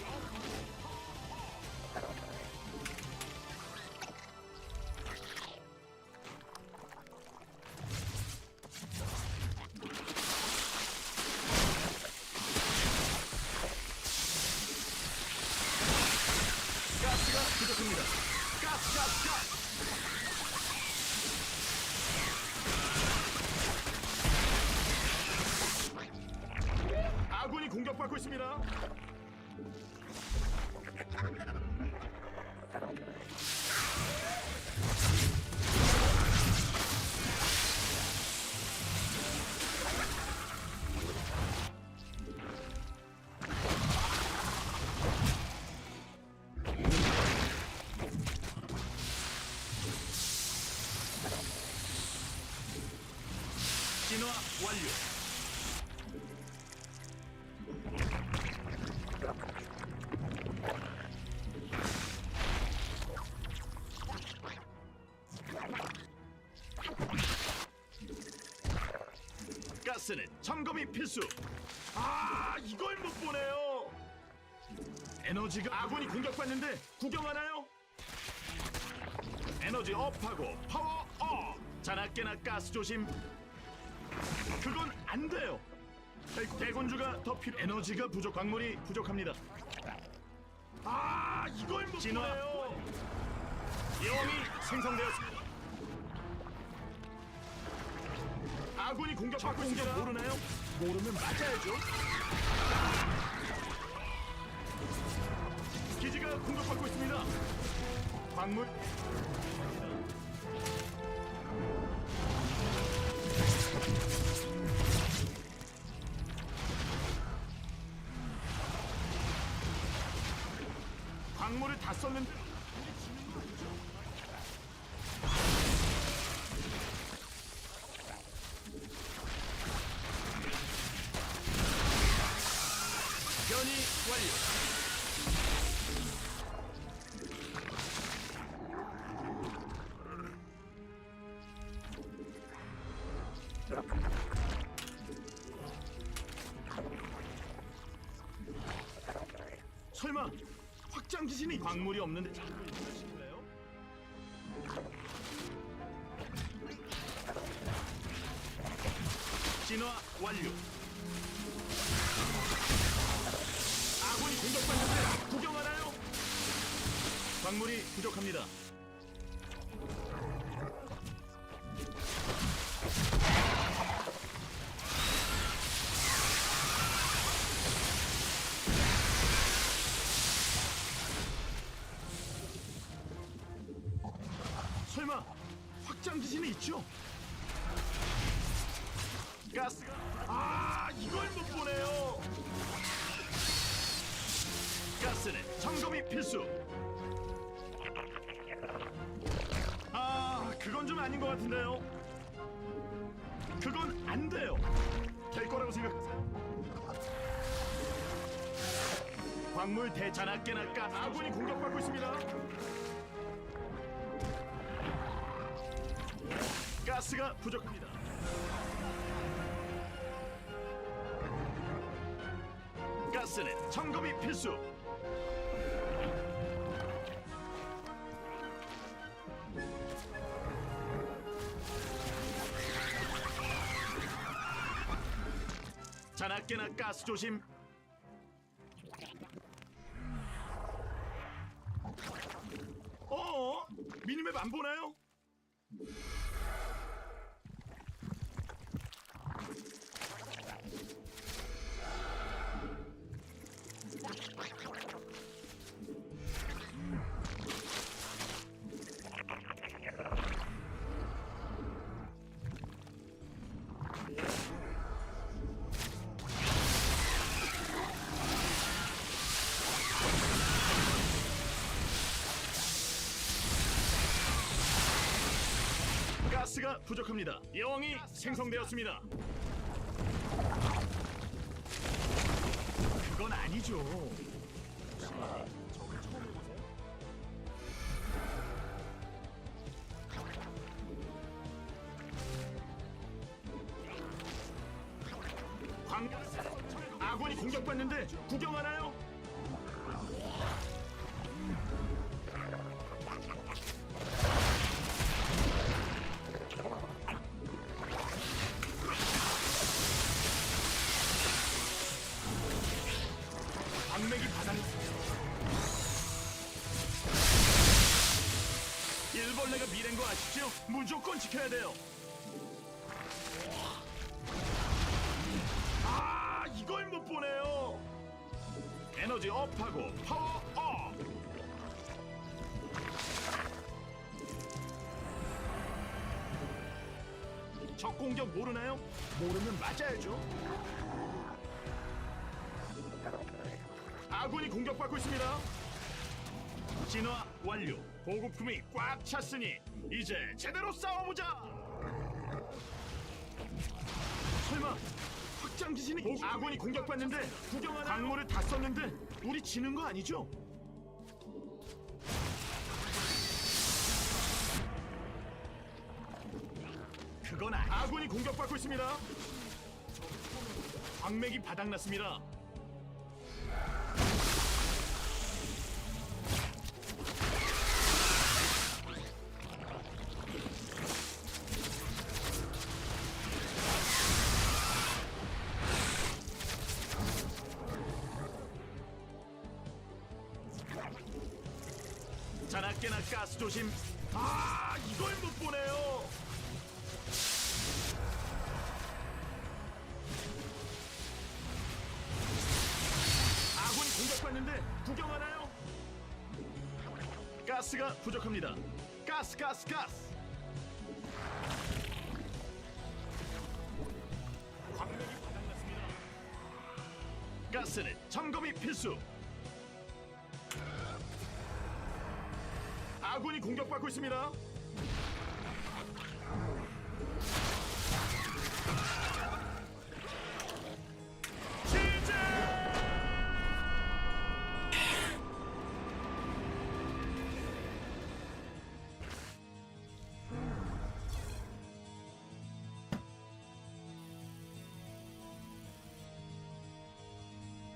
가스가 부족합니다. 가스. 아군이 공격받고 있습니다. 진화 완료. 가스는 점검이 필수. 이걸 못 보네요. 에너지가 아군이 공격받는데 구경하나요? 에너지 업하고 파워 업. 자나깨나 가스 조심. 그건 안 돼요. 대군주가 더 필요. 에너지가 부족. 광물이 부족합니다. 이걸 못 보네요. 여왕이 생성되었습니다. 아군이 공격받고 있습니다. 모르나요? 모르면 맞아야죠. 기지가 공격받고 있습니다. 광물 광물을 다 썼는데 변이 완료. 설마 확장 기신이 광물이 없는데 자꾸 이걸 시킬래요? 진화 완료. 아군이 공격받는데 구경하나요? 광물이 부족합니다. 설마 확장 기신이 있죠? 가스가 이걸 못 보네요. 가스는 점검이 필수. 그건 좀 아닌 것 같은데요. 그건 안 돼요. 될 거라고 생각하세요? 광물 대자나깨나 아군이 공격받고 있습니다. 가스가 부족합니다. 가스는 점검이 필수. 자나깨나 가스 조심. 미니맵 안 보나요? 가스가 부족합니다. 여왕이 생성되었습니다. 그건 아니죠. 저걸 처음 해보세요? 아군이 공격받는데 구경하나요? 악맥이 바닥. 일벌레가 미래인 거 아시죠? 무조건 지켜야 돼요. 아, 이걸 못 보네요. 에너지 업하고 파워 업. 적 공격 모르나요? 모르면 맞아야죠. 아군이 공격받고 있습니다. 진화 완료. 보급품이 꽉 찼으니 이제 제대로 싸워보자. 설마 확장 기신이 아군이 공격받는데 구경하나? 광물을 다 썼는데 우리 지는 거 아니죠? 그건 아군이 공격받고 있습니다. 광맥이 바닥났습니다. 자나깨나 가스 조심. 아, 이걸 못 보네요. 아군이 공격받는데 구경하나요? 가스가 부족합니다. 가스. 광맥이 바닥났습니다. 가스는 점검이 필수. 아군이 공격받고 있습니다.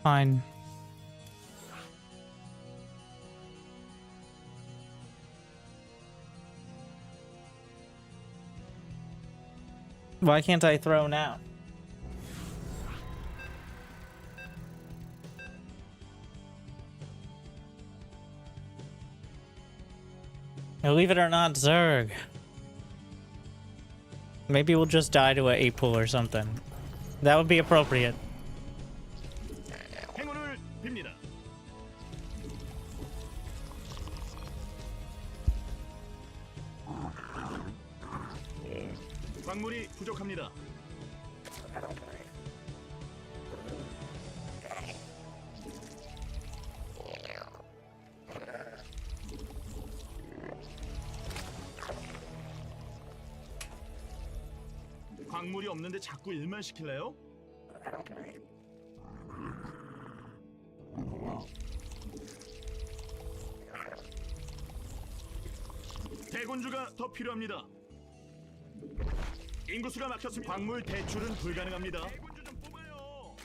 Fine. Why can't I throw now? Believe it or not, Zerg. Maybe we'll just die to an 8-pool or something. That would be appropriate. 행운을 빕니다. 광물이 부족합니다. 광물이 없는데 자꾸 일만 시킬래요? 대군주가 더 필요합니다. 인구수가 막혔습니다. 광물 대출은 불가능합니다. 대군주 좀 뽑아요.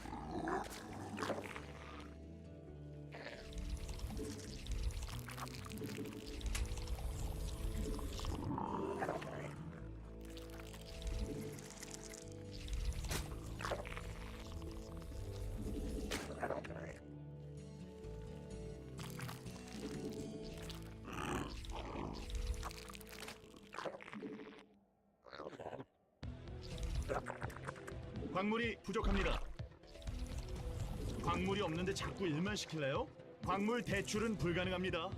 광물이 부족합니다. 광물이 없는데 자꾸 일만 시킬래요? 광물 대출은 불가능합니다.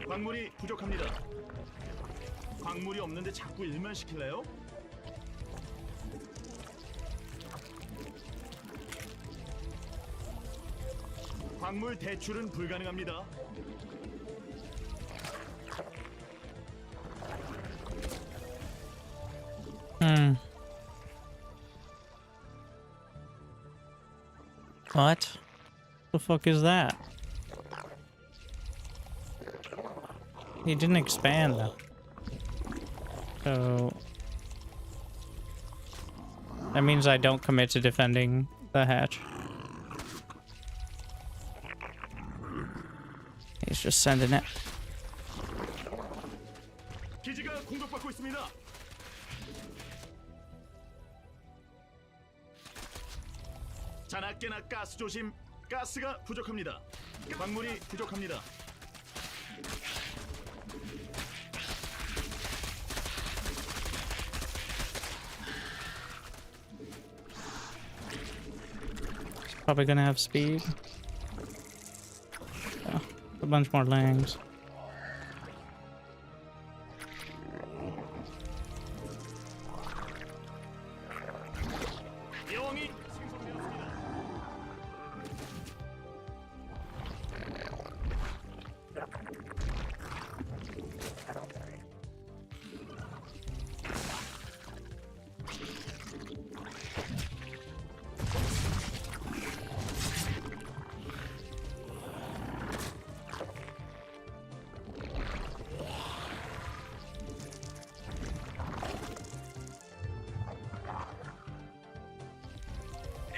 광물이 부족합니다. 광물이 없는데 자꾸 일만 시킬래요? 광물 대출은 불가능합니다. What? The fuck is that? He didn't expand though. So that means I don't commit to defending the hatch. He's just sending it. 기지가 공격받고 있습니다. 자나깨나 가스 조심. 가스가 부족합니다. 광물이 부족합니다. Probably gonna have speed. Yeah, a bunch more langs. 여왕이 생성되었습니다.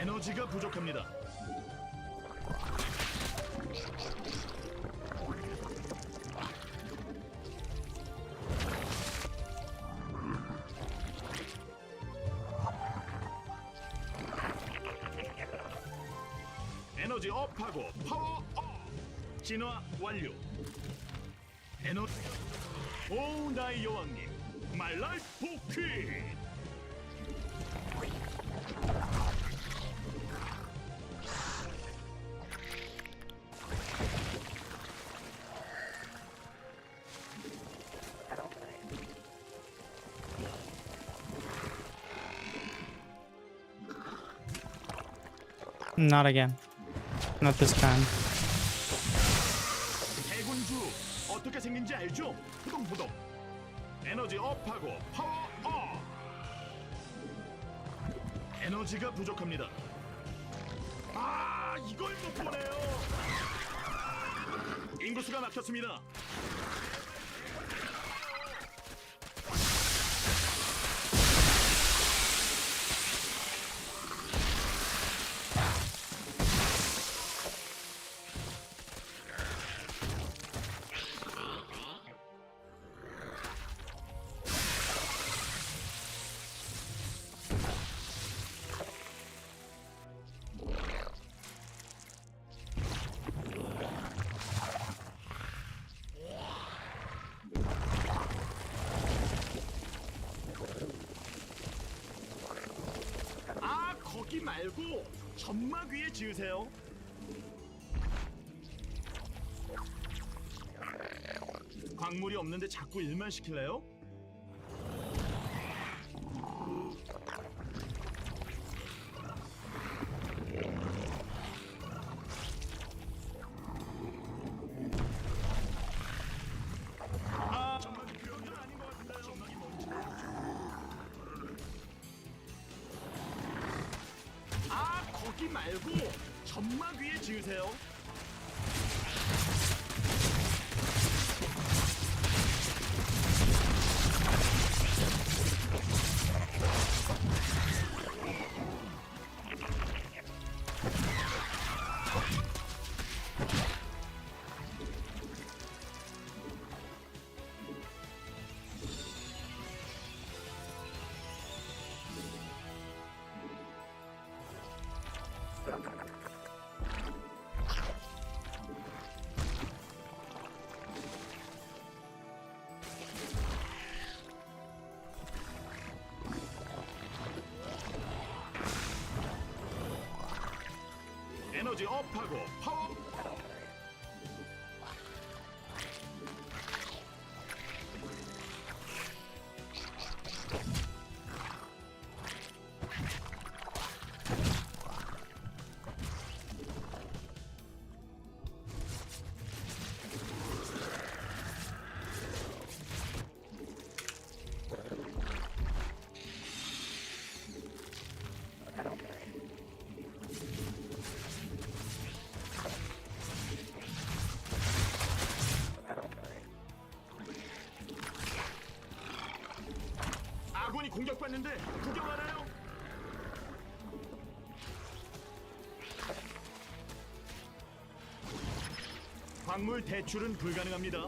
에너지가 부족합니다. 에너지 업하고 파워 업. 진화 완료. 에너지. 오 나의 여왕님, My Life Pocket. Not again. Not this time. 대군주 어떻게 생긴지 알죠? 후동후동. 에너지 업하고 파워 업. 에너지가 부족합니다. 아, 이걸 못 보네요. 인구수가 막혔습니다. 거기 말고 점막 위에 지으세요. 광물이 없는데 자꾸 일만 시킬래요? 아, 점막이 필요한 건 아닌 것 같은데요. 점막이 뭔지. 아, 거기 말고 점막 위에 지으세요. 에너지 업하고 파워. 공격받는데 구경하나요? 광물 대출은 불가능합니다.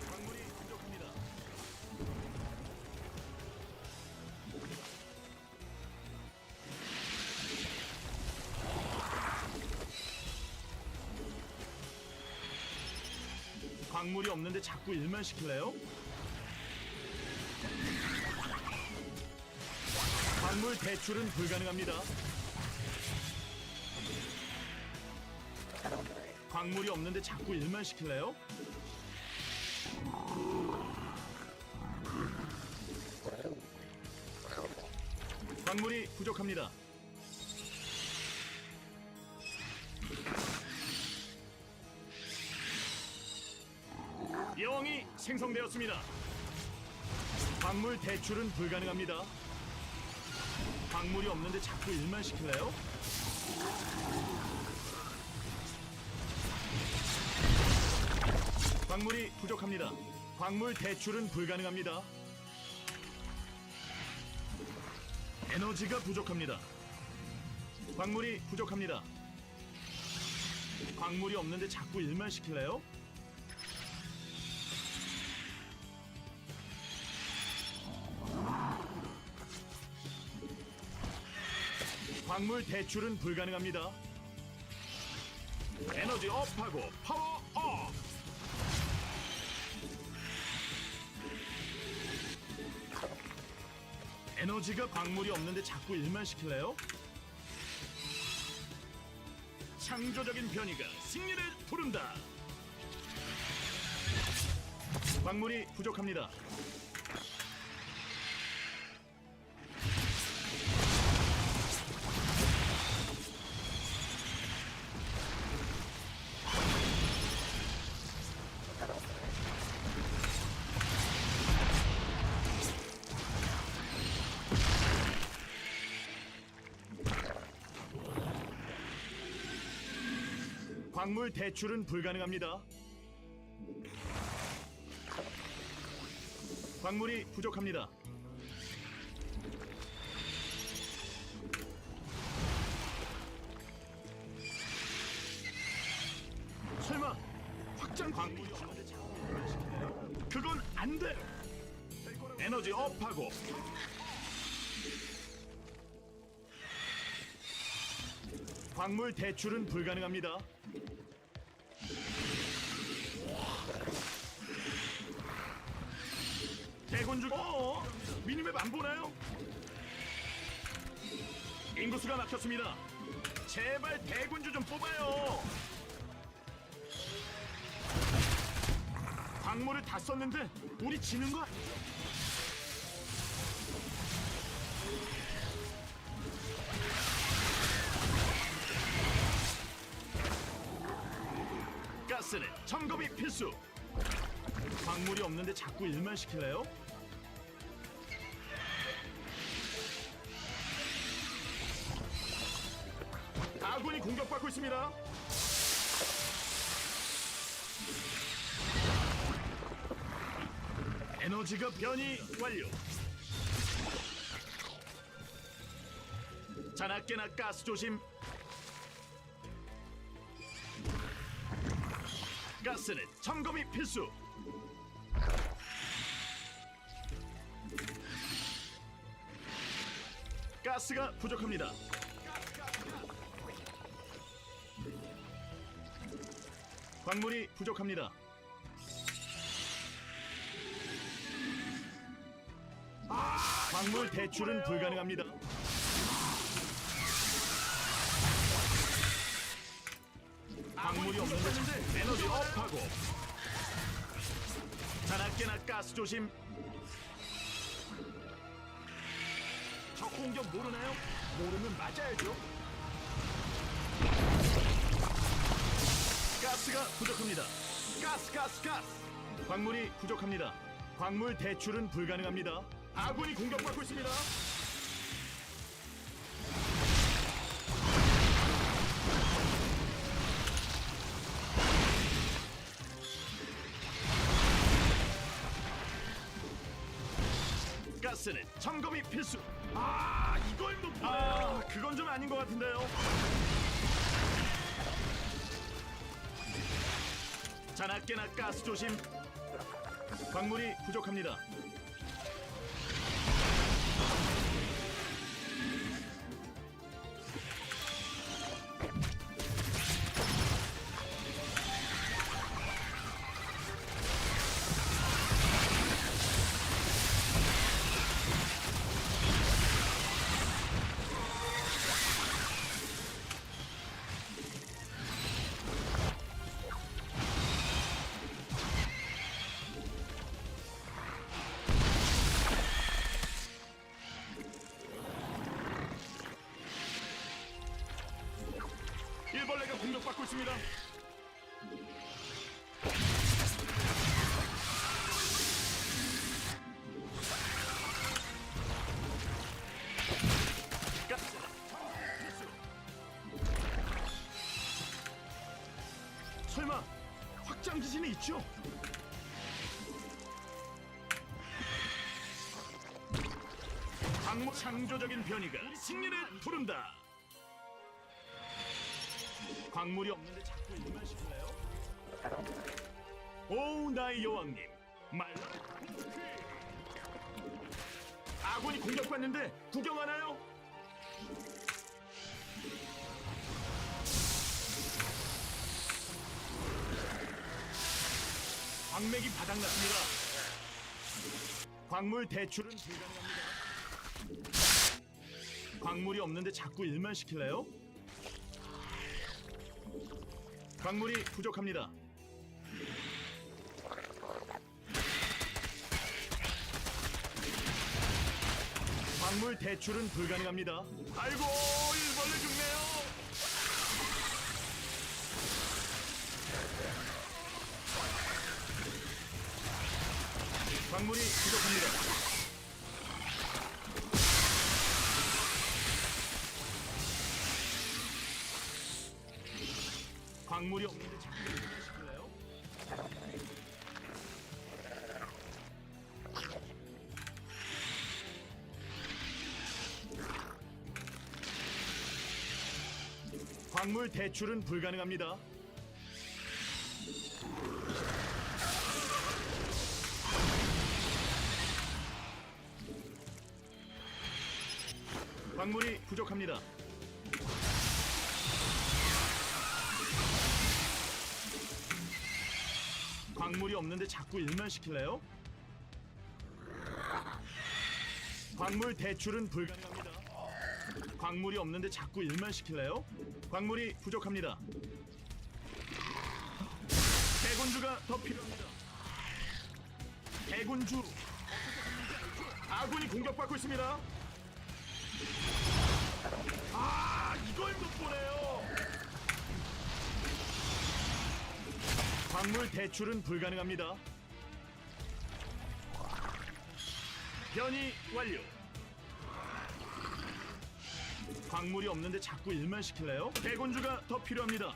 광물이 부족합니다. 광물이 없는데 자꾸 일만 시킬래요? 광물 대출은 불가능합니다. 광물이 없는데 자꾸 일만 시킬래요? 광물이 부족합니다. 여왕이 생성되었습니다. 광물 대출은 불가능합니다. 광물이 없는데 자꾸 일만 시킬래요? 광물이 부족합니다. 광물 대출은 불가능합니다. 에너지가 부족합니다. 광물이 부족합니다. 광물이 없는데 자꾸 일만 시킬래요? 광물 대출은 불가능합니다. 에너지 업하고 파워 업! 에너지가 광물이 없는데 자꾸 일만 시킬래요? 창조적인 변이가 승리를 부른다. 광물이 부족합니다. 광물 대출은 불가능합니다. 광물이 부족합니다. 설마 확장 광물이 없는데 자꾸 일만 시키나요? 그건 안 돼. 에너지 업하고 광물 대출은 불가능합니다. 대군주 미니맵 안 보나요? 인구수가 막혔습니다. 제발 대군주 좀 뽑아요. 광물을 다 썼는데 우리 지는 거 아니야? 가스는 점검이 필수. 광물이 없는데 자꾸 일만 시킬래요? 아군이 공격받고 있습니다. 에너지가 변이 완료. 자나깨나 가스 조심. 가스는 점검이 필수. 가스가 부족합니다. 광물이 부족합니다. 광물 대출은 불가능합니다. 광물이 없는데 에너지 업하고 자나깨나 가스 조심. 적 공격 모르나요? 모르면 맞아야죠. 가스가 부족합니다. 가스. 광물이 부족합니다. 광물 대출은 불가능합니다. 아군이 공격받고 있습니다. 가스는 점검이 필수. 이걸 못 보네요. 그건 좀 아닌 것 같은데요. 자나깨나 가스 조심. 광물이 부족합니다. 일벌레가 공격받고 있습니다. 설마 확장 기진이 있죠? 광물 창조적인 변이가 승리를 부른다. 광물이 없는데 자꾸 일만 시킬래요? 오, 나의 여왕님, 말라. 아군이 공격받는데 구경하나요? 광맥이 바닥났습니다. 광물 대출은 불가능합니다. 광물이 없는데 자꾸 일만 시킬래요? 광물이 부족합니다. 광물 대출은 불가능합니다. 아이고, 일벌레 죽네요. 광물이 부족합니다. 광물이 없는데 자꾸 시킬래요? 광물 대출은 불가능합니다. 광물이 부족합니다. 광물이 없는데 자꾸 일만 시킬래요? 광물 대출은 불가능합니다. 광물이 없는데 자꾸 일만 시킬래요? 광물이 부족합니다. 대군주가 더 필요합니다. 대군주. 아군이 공격받고 있습니다. 이걸 못 보네요. 광물 대출은 불가능합니다. 변이 완료. 광물이 없는데 자꾸 일만 시킬래요? 대군주가 더 필요합니다.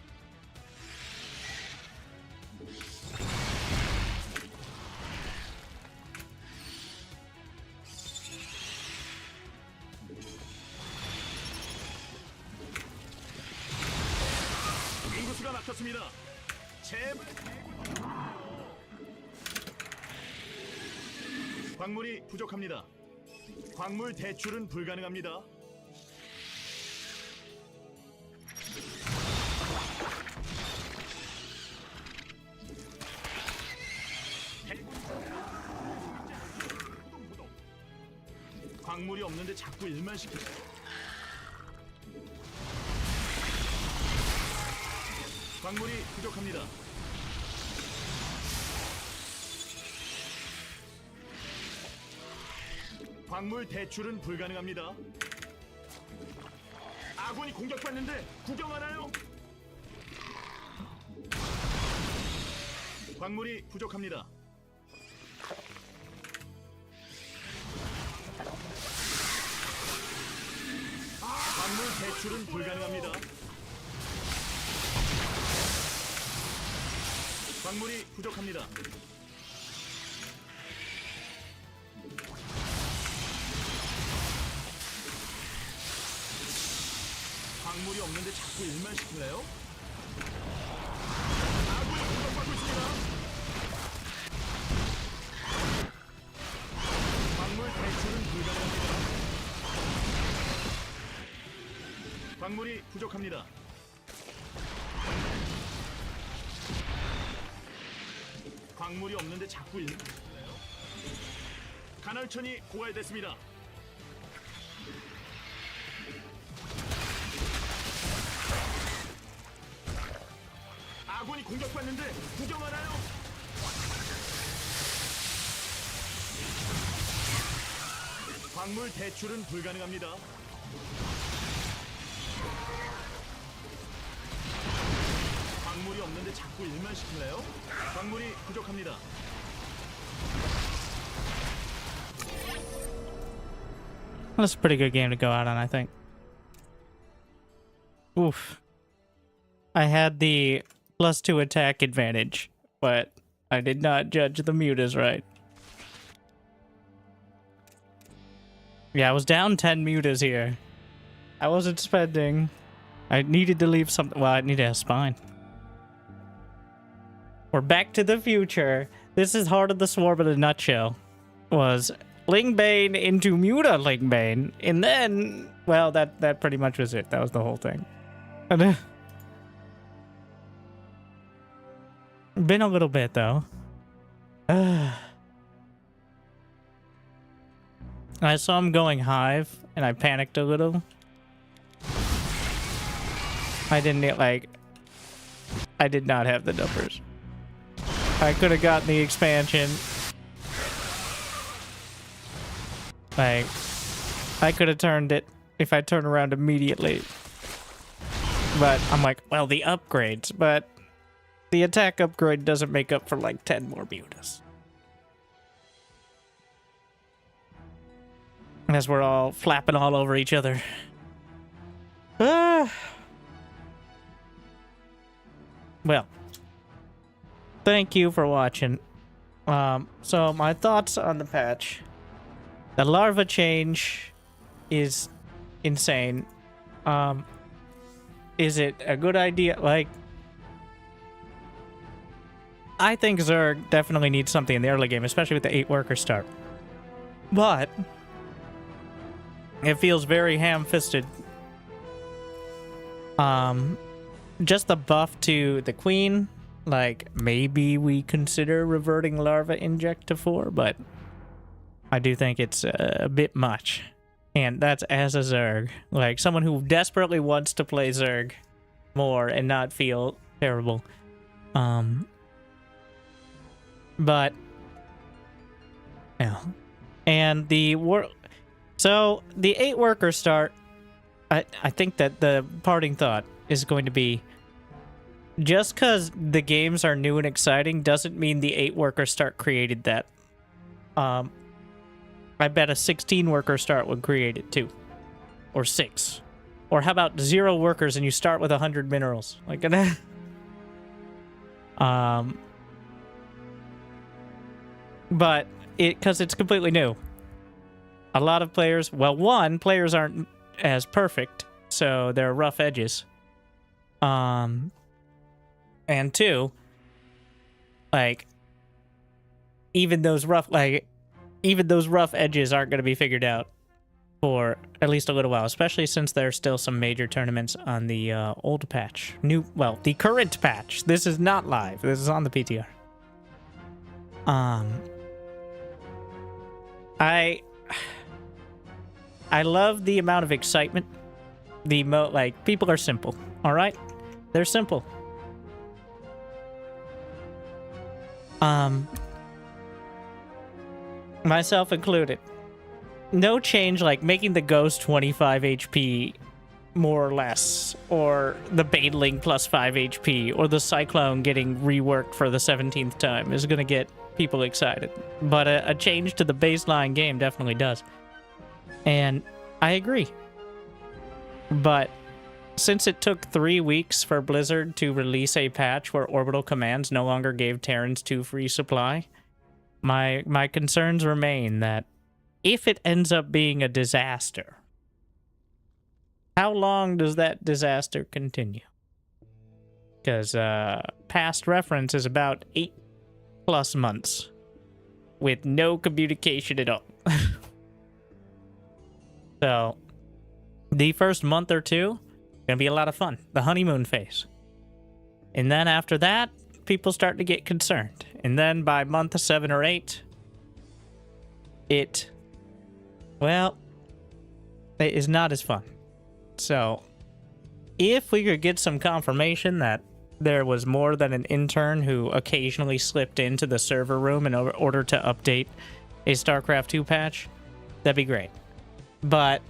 인구수가 막혔습니다. 제발. 광물이 부족합니다. 광물 대출은 불가능합니다. 광물이 없는데 자꾸 일만 시키죠. 광물이 부족합니다. 광물 대출은 불가능합니다. 아군이 공격받는데 구경하나요? 광물이 부족합니다. 광물 대출은 불가능합니다. 광물이 부족합니다. 없는데 자꾸 일만 시킬래요? 아군이 공격받고 있습니다. 광물 대출은 불가능합니다. 광물이 부족합니다. 광물이 없는데 자꾸 일만 시킬래요? 간헐천이 고갈됐습니다. 아군이 공격받는데 구경하나요? 광물 대출은 불가능합니다. 광물이 없는데 자꾸 일만 시킬래요? 광물이 부족합니다. That's a pretty good game to go out on, I think. Oof. I had the +2 attack advantage, but I did not judge the mutas right. Yeah, I was down 10 mutas here. I wasn't spending. I needed to leave something. Well, I needed a spine. We're back to the future. This is Heart of the Swarm in a nutshell. Was Lingbane into Muta Lingbane, and then, well, that pretty much was it. That was the whole thing. And been a little bit though. I saw him going Hive, and I panicked a little. I did not have the numbers. I could have gotten the expansion. Like, I could have turned it if I turned around immediately. But I'm like, well, the upgrades, but the attack upgrade doesn't make up for like 10 more mutas. As we're all flapping all over each other. Well, thank you for watching. So my thoughts on the patch. The larva change is insane. Is it a good idea? Like, I think Zerg definitely needs something in the early game, especially with the 8-worker start. But it feels very ham-fisted. Just the buff to the queen, like, maybe we consider reverting larva inject to 4, but I do think it's a bit much. And that's as a Zerg. Like, someone who desperately wants to play Zerg more and not feel terrible. But, yeah. And the so the 8-worker start, I think that the parting thought is going to be, just because the games are new and exciting doesn't mean the 8-worker start created that. I bet a 16-worker start would create it too. Or 6. Or how about 0 workers and you start with 100 minerals? Like, but because it's completely new. A lot of players, well, one, players aren't as perfect, so there are rough edges. And 2, like, even those rough edges aren't going to be figured out for at least a little while, especially since there's still some major tournaments on the old patch. The current patch. This is not live. This is on the PTR. I love the amount of excitement. People are simple, all right? They're simple. Myself included. No change, like making the Ghost 25 HP more or less, or the Baneling plus 5 HP, or the Cyclone getting reworked for the 17th time is going to get people excited. But a change to the baseline game definitely does. And I agree. But since it took 3 weeks for Blizzard to release a patch where orbital commands no longer gave Terrans 2 free supply, my concerns remain that if it ends up being a disaster, How long does that disaster continue? Because past reference is about 8+ months with no communication at all. So, the first month or two, gonna be a lot of fun. The honeymoon phase. And then after that, people start to get concerned. And then by month 7 or 8, it is not as fun. So, if we could get some confirmation that there was more than an intern who occasionally slipped into the server room in order to update a StarCraft 2 patch, that'd be great. But,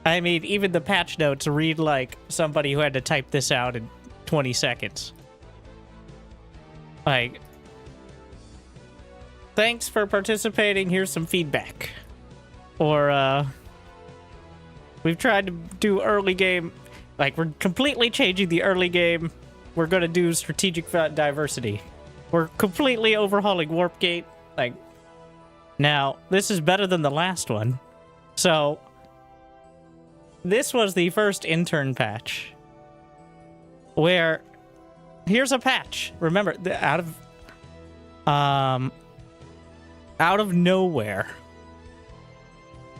I mean, even the patch notes read like somebody who had to type this out in 20 seconds. Like, thanks for participating, here's some feedback. Or, we've tried to do early game, like, we're completely changing the early game. We're gonna do strategic diversity. We're completely overhauling Warpgate. Like, now, this is better than the last one. So, this was the first intern patch. Where, here's a patch. Remember, out of nowhere.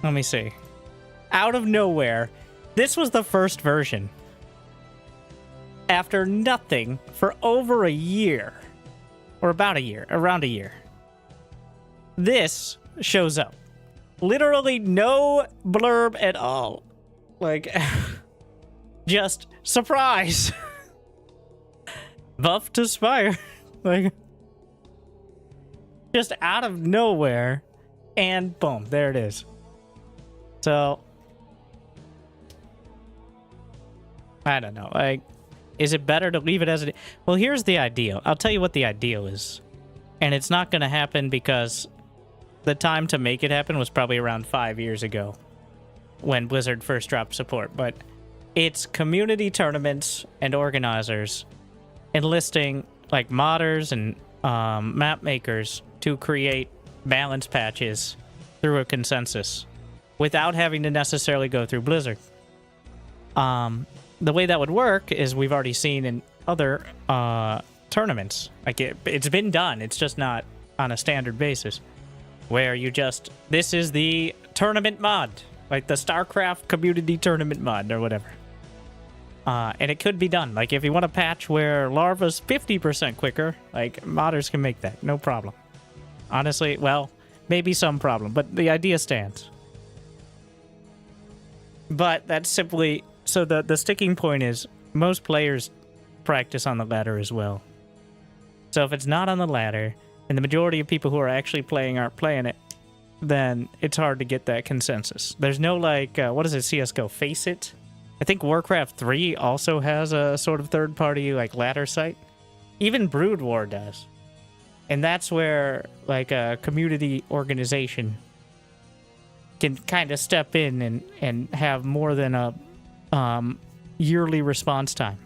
Let me see. Out of nowhere, this was the first version. After nothing for over a year. Or about a year. Around a year. This shows up. Literally no blurb at all. Like, just surprise. Buff to Spire. Like, just out of nowhere. And boom, there it is. So, I don't know. Like, is it better to leave it as it? Well, here's the ideal. I'll tell you what the ideal is. And it's not going to happen because the time to make it happen was probably around 5 years ago when Blizzard first dropped support. But it's community tournaments and organizers enlisting like modders and map makers to create balance patches through a consensus without having to necessarily go through Blizzard. The way that would work is we've already seen in other tournaments. Like it's been done. It's just not on a standard basis. Where you just, this is the tournament mod. Like the StarCraft community tournament mod or whatever. And it could be done. Like if you want a patch where larva's 50% quicker, like modders can make that. No problem. Honestly, well, maybe some problem. But the idea stands. But that's simply, so the sticking point is most players practice on the ladder as well. So if it's not on the ladder, and the majority of people who are actually playing aren't playing it, then it's hard to get that consensus. There's no, like, what is it, CSGO? Face It? I think Warcraft 3 also has a sort of third-party, like, ladder site. Even Brood War does. And that's where, like, a community organization can kind of step in and have more than a yearly response time.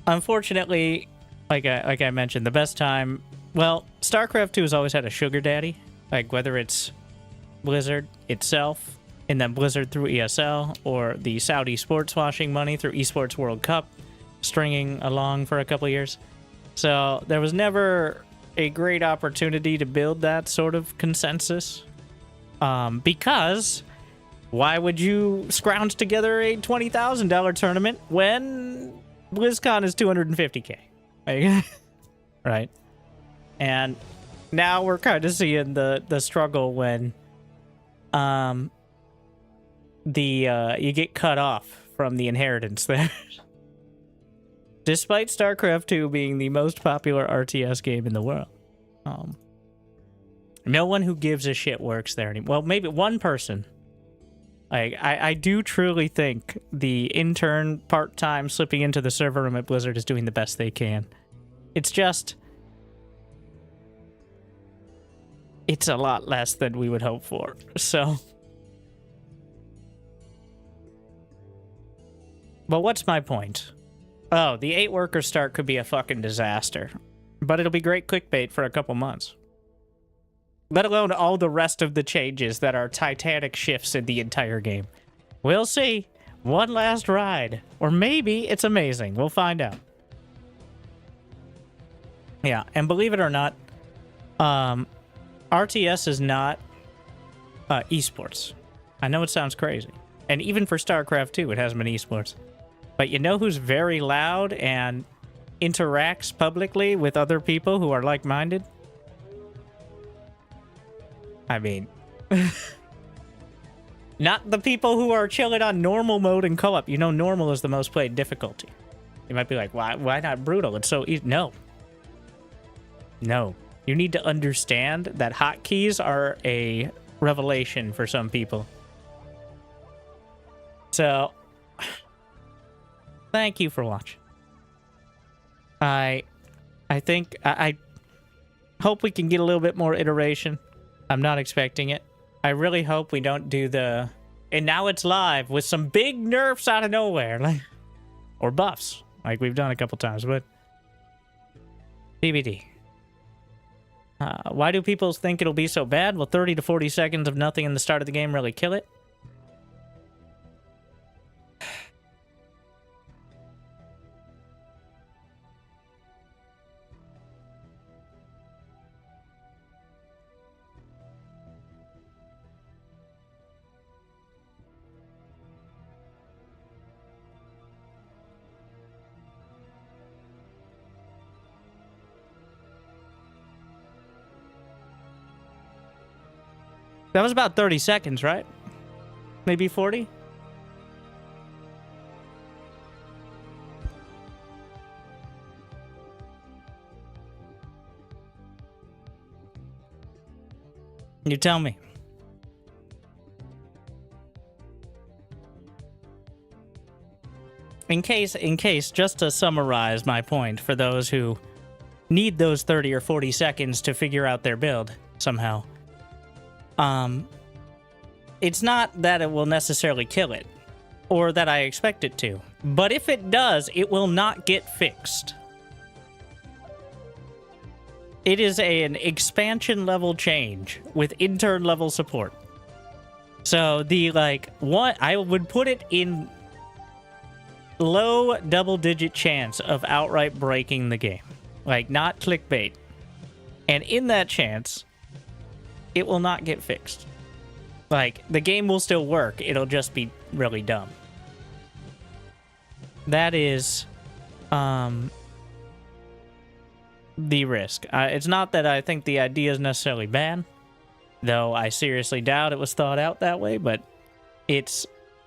Unfortunately, like I mentioned, the best time... Well, StarCraft 2 has always had a sugar daddy. Like, whether it's Blizzard itself, and then Blizzard through ESL, or the Saudi sports washing money through Esports World Cup, stringing along for a couple of years. So, there was never a great opportunity to build that sort of consensus. Because... why would you scrounge together a $20,000 tournament when BlizzCon is $250K? Like, right? And now we're kind of seeing the struggle when you get cut off from the inheritance there. Despite StarCraft 2 being the most popular RTS game in the world. No one who gives a shit works there anymore. Well, maybe one person. I do truly think the intern part-time slipping into the server room at Blizzard is doing the best they can. It's just... it's a lot less than we would hope for, so... But what's my point? Oh, the 8-worker start could be a fucking disaster. But it'll be great clickbait for a couple months. let alone all the rest of the changes that are titanic shifts in the entire game. We'll see. One last ride. Or maybe it's amazing. We'll find out. Yeah, and believe it or not, RTS is not esports. I know it sounds crazy. And even for StarCraft 2, it hasn't been esports. But you know who's very loud and interacts publicly with other people who are like-minded? I mean, not the people who are chilling on normal mode and co-op. You know, normal is the most played difficulty. You might be like, why not brutal? It's so easy. No. No. You need to understand that hotkeys are a revelation for some people. So, thank you for watching. I think, I hope we can get a little bit more iteration. I'm not expecting it. I really hope we don't do the... And now it's live with some big nerfs out of nowhere. Like, or buffs, like we've done a couple times, but... TBD. Why do people think it'll be so bad? Will 30 to 40 seconds of nothing in the start of the game really kill it? That was about 30 seconds, right? Maybe 40? You tell me. In case, just to summarize my point for those who need those 30 or 40 seconds to figure out their build somehow. It's not that it will necessarily kill it, or that I expect it to, but if it does, it will not get fixed. It is an expansion level change with intern level support. So the, like, what I would put it in low double-digit chance of outright breaking the game. Like, not clickbait. And in that chance, it will not get fixed. Like, the game will still work. It'll just be really dumb. That is, the risk. It's not that I think the idea is necessarily bad, though I seriously doubt it was thought out that way, but it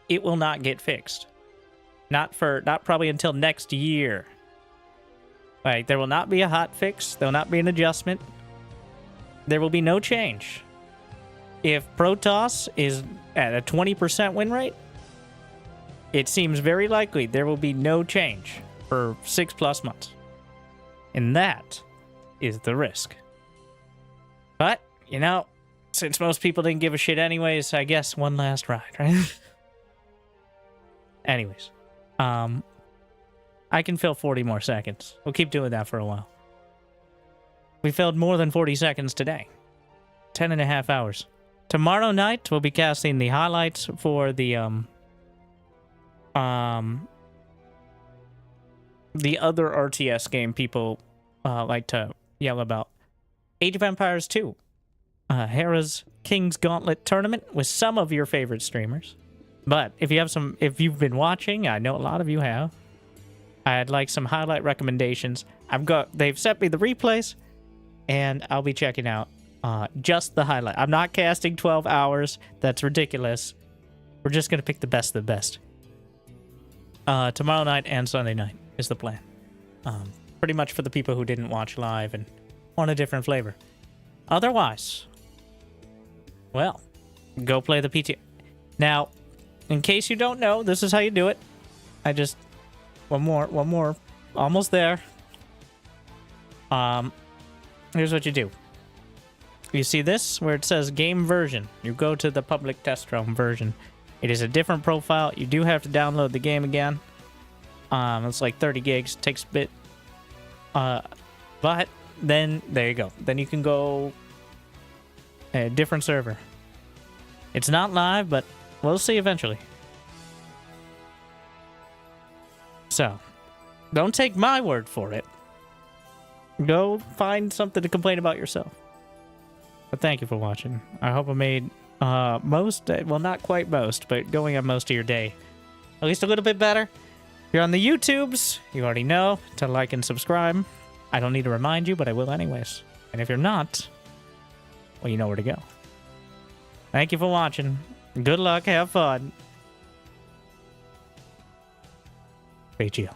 will not get fixed. Not probably until next year. Like, there will not be a hot fix. There will not be an adjustment. There will be no change. If Protoss is at a 20% win rate, it seems very likely there will be no change for 6+ months. And that is the risk. But, you know, since most people didn't give a shit anyways, I guess one last ride, right? Anyways, I can fill 40 more seconds. We'll keep doing that for a while. We filled more than 40 seconds today. 10.5 hours. Tomorrow night, we'll be casting the highlights for the other RTS game people like to yell about. Age of Empires 2. Hera's King's Gauntlet tournament with some of your favorite streamers. But if you've been watching, I know a lot of you have. I'd like some highlight recommendations. They've sent me the replays, and I'll be checking out just the highlight. I'm not casting 12 hours. That's ridiculous. We're just going to pick the best of the best. Tomorrow night and Sunday night is the plan. Pretty much for the people who didn't watch live and want a different flavor. Otherwise, well, go play the PT. Now, in case you don't know, this is how you do it. One more. Almost there. Here's what you do. You see this where it says game version. You go to the public test realm version. It is a different profile. You do have to download the game again. It's like 30 gigs. It takes a bit. But then there you go. Then you can go A different server. It's not live, but we'll see eventually. So, don't take my word for it. Go find something to complain about yourself. But thank you for watching. I hope I made most, well, not quite most, but going on most of your day at least a little bit better. If you're on the YouTubes, you already know to like and subscribe. I don't need to remind you, but I will anyways. And if you're not, well, you know where to go. Thank you for watching. Good luck. Have fun. Great you.